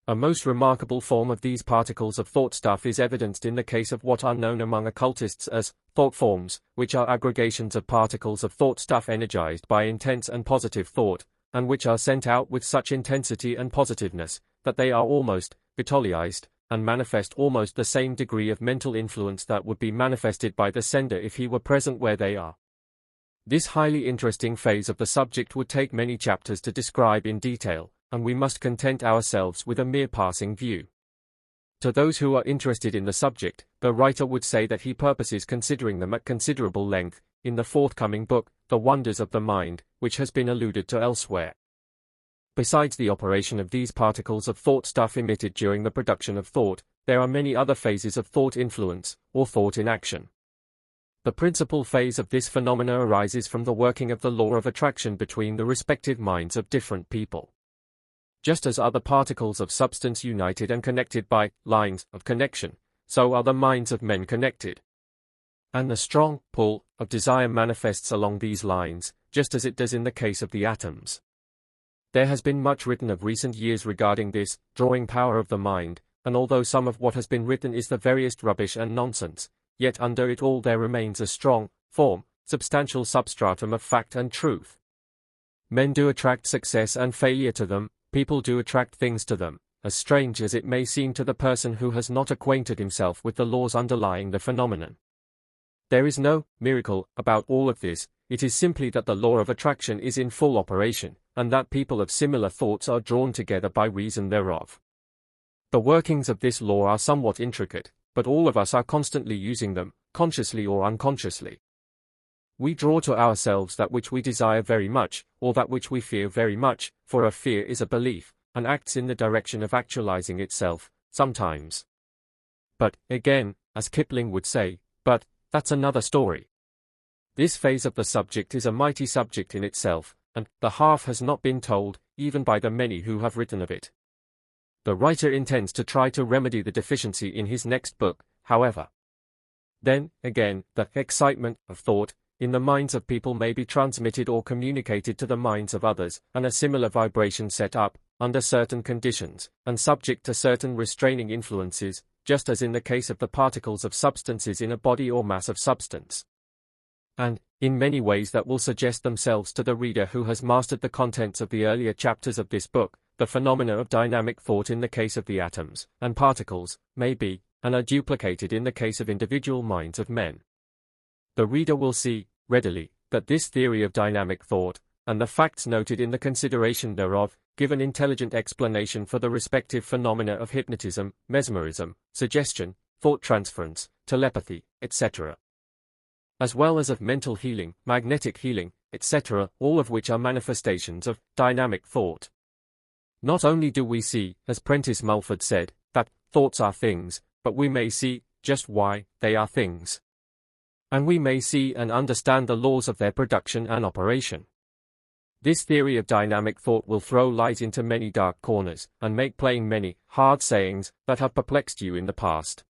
A most remarkable form of these particles of thought stuff is evidenced in the case of what are known among occultists as thought forms, which are aggregations of particles of thought stuff energized by intense and positive thought, and which are sent out with such intensity and positiveness, that they are almost vitalized, and manifest almost the same degree of mental influence that would be manifested by the sender if he were present where they are. This highly interesting phase of the subject would take many chapters to describe in detail, and we must content ourselves with a mere passing view. To those who are interested in the subject, the writer would say that he purposes considering them at considerable length, in the forthcoming book, The Wonders of the Mind, which has been alluded to elsewhere. Besides the operation of these particles of thought stuff emitted during the production of thought, there are many other phases of thought influence, or thought in action. The principal phase of this phenomena arises from the working of the law of attraction between the respective minds of different people. Just as are the particles of substance united and connected by lines of connection, so are the minds of men connected. And the strong pull of desire manifests along these lines, just as it does in the case of the atoms. There has been much written of recent years regarding this drawing power of the mind, and although some of what has been written is the veriest rubbish and nonsense, yet under it all there remains a strong, substantial substratum of fact and truth. Men do attract success and failure to them, people do attract things to them, as strange as it may seem to the person who has not acquainted himself with the laws underlying the phenomenon. There is no miracle about all of this, it is simply that the law of attraction is in full operation, and that people of similar thoughts are drawn together by reason thereof. The workings of this law are somewhat intricate, but all of us are constantly using them, consciously or unconsciously. We draw to ourselves that which we desire very much, or that which we fear very much, for a fear is a belief, and acts in the direction of actualizing itself, sometimes. But, again, as Kipling would say, that's another story. This phase of the subject is a mighty subject in itself, and the half has not been told, even by the many who have written of it. The writer intends to try to remedy the deficiency in his next book, however. Then, again, the excitement of thought in the minds of people may be transmitted or communicated to the minds of others, and a similar vibration set up, under certain conditions, and subject to certain restraining influences, just as in the case of the particles of substances in a body or mass of substance. And, in many ways that will suggest themselves to the reader who has mastered the contents of the earlier chapters of this book, the phenomena of dynamic thought in the case of the atoms and particles may be, and are duplicated in the case of individual minds of men. The reader will see, readily, that this theory of dynamic thought, and the facts noted in the consideration thereof, give an intelligent explanation for the respective phenomena of hypnotism, mesmerism, suggestion, thought transference, telepathy, etc. As well as of mental healing, magnetic healing, etc., all of which are manifestations of dynamic thought. Not only do we see, as Prentice Mulford said, that thoughts are things, but we may see just why they are things. And we may see and understand the laws of their production and operation. This theory of dynamic thought will throw light into many dark corners, and make plain many hard sayings that have perplexed you in the past.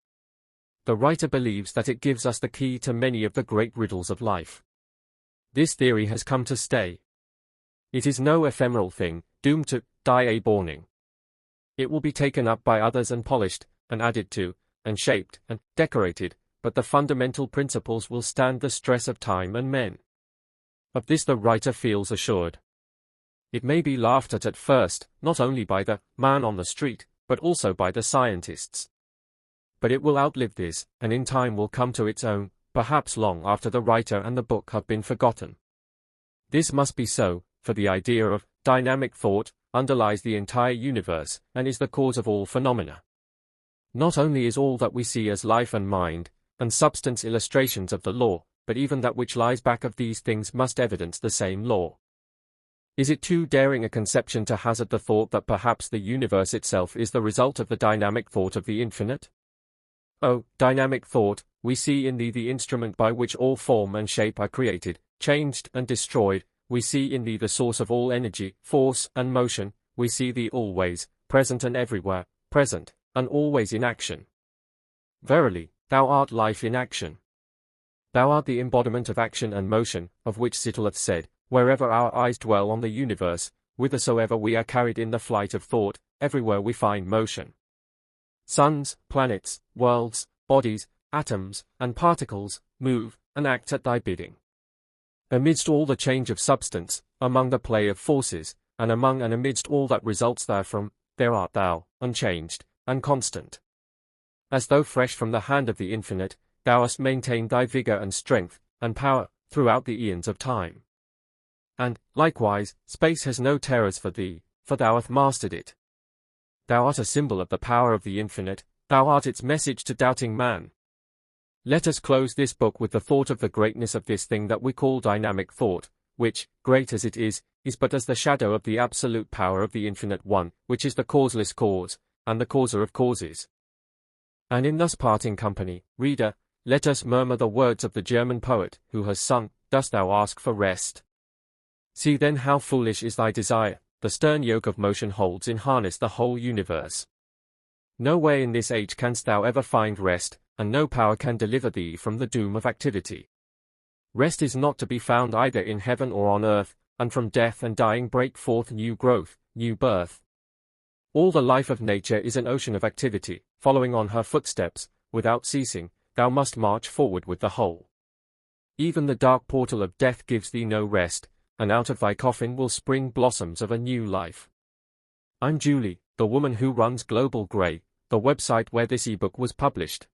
The writer believes that it gives us the key to many of the great riddles of life. This theory has come to stay. It is no ephemeral thing, doomed to die a borning. It will be taken up by others and polished, and added to, and shaped, and decorated, but the fundamental principles will stand the stress of time and men. Of this the writer feels assured. It may be laughed at first, not only by the man on the street, but also by the scientists. But it will outlive this, and in time will come to its own, perhaps long after the writer and the book have been forgotten. This must be so, for the idea of dynamic thought underlies the entire universe, and is the cause of all phenomena. Not only is all that we see as life and mind, and substance illustrations of the law, but even that which lies back of these things must evidence the same law. Is it too daring a conception to hazard the thought that perhaps the universe itself is the result of the dynamic thought of the infinite? O, dynamic thought, we see in thee the instrument by which all form and shape are created, changed and destroyed, we see in thee the source of all energy, force and motion, we see thee always, present and everywhere, present, and always in action. Verily, thou art life in action. Thou art the embodiment of action and motion, of which Siddle hath said, wherever our eyes dwell on the universe, whithersoever we are carried in the flight of thought, everywhere we find motion. Suns, planets, worlds, bodies, atoms, and particles, move, and act at thy bidding. Amidst all the change of substance, among the play of forces, and among and amidst all that results therefrom, there art thou, unchanged, and constant. As though fresh from the hand of the infinite, thou hast maintained thy vigor and strength, and power, throughout the eons of time. And, likewise, space has no terrors for thee, for thou hast mastered it. Thou art a symbol of the power of the infinite, thou art its message to doubting man. Let us close this book with the thought of the greatness of this thing that we call dynamic thought, which, great as it is but as the shadow of the absolute power of the Infinite One, which is the causeless cause, and the causer of causes. And in thus parting company, reader, let us murmur the words of the German poet, who has sung, "Dost thou ask for rest? See then how foolish is thy desire, the stern yoke of motion holds in harness the whole universe. Nowhere in this age canst thou ever find rest, and no power can deliver thee from the doom of activity. Rest is not to be found either in heaven or on earth, and from death and dying break forth new growth, new birth. All the life of nature is an ocean of activity, following on her footsteps, without ceasing, thou must march forward with the whole. Even the dark portal of death gives thee no rest, and out of thy coffin will spring blossoms of a new life." I'm Julie, the woman who runs Global Grey, the website where this ebook was published.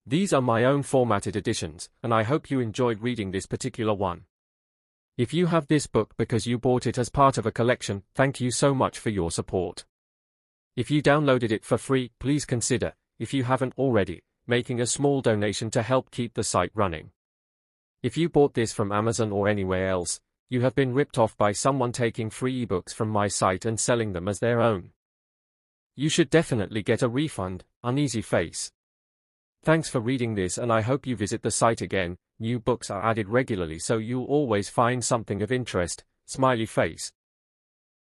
These are my own formatted editions, and I hope you enjoyed reading this particular one. If you have this book because you bought it as part of a collection, thank you so much for your support. If you downloaded it for free, please consider, if you haven't already, making a small donation to help keep the site running. If you bought this from Amazon or anywhere else, you have been ripped off by someone taking free ebooks from my site and selling them as their own. You should definitely get a refund, uneasy face. Thanks for reading this, and I hope you visit the site again. New books are added regularly, so you'll always find something of interest. Smiley face.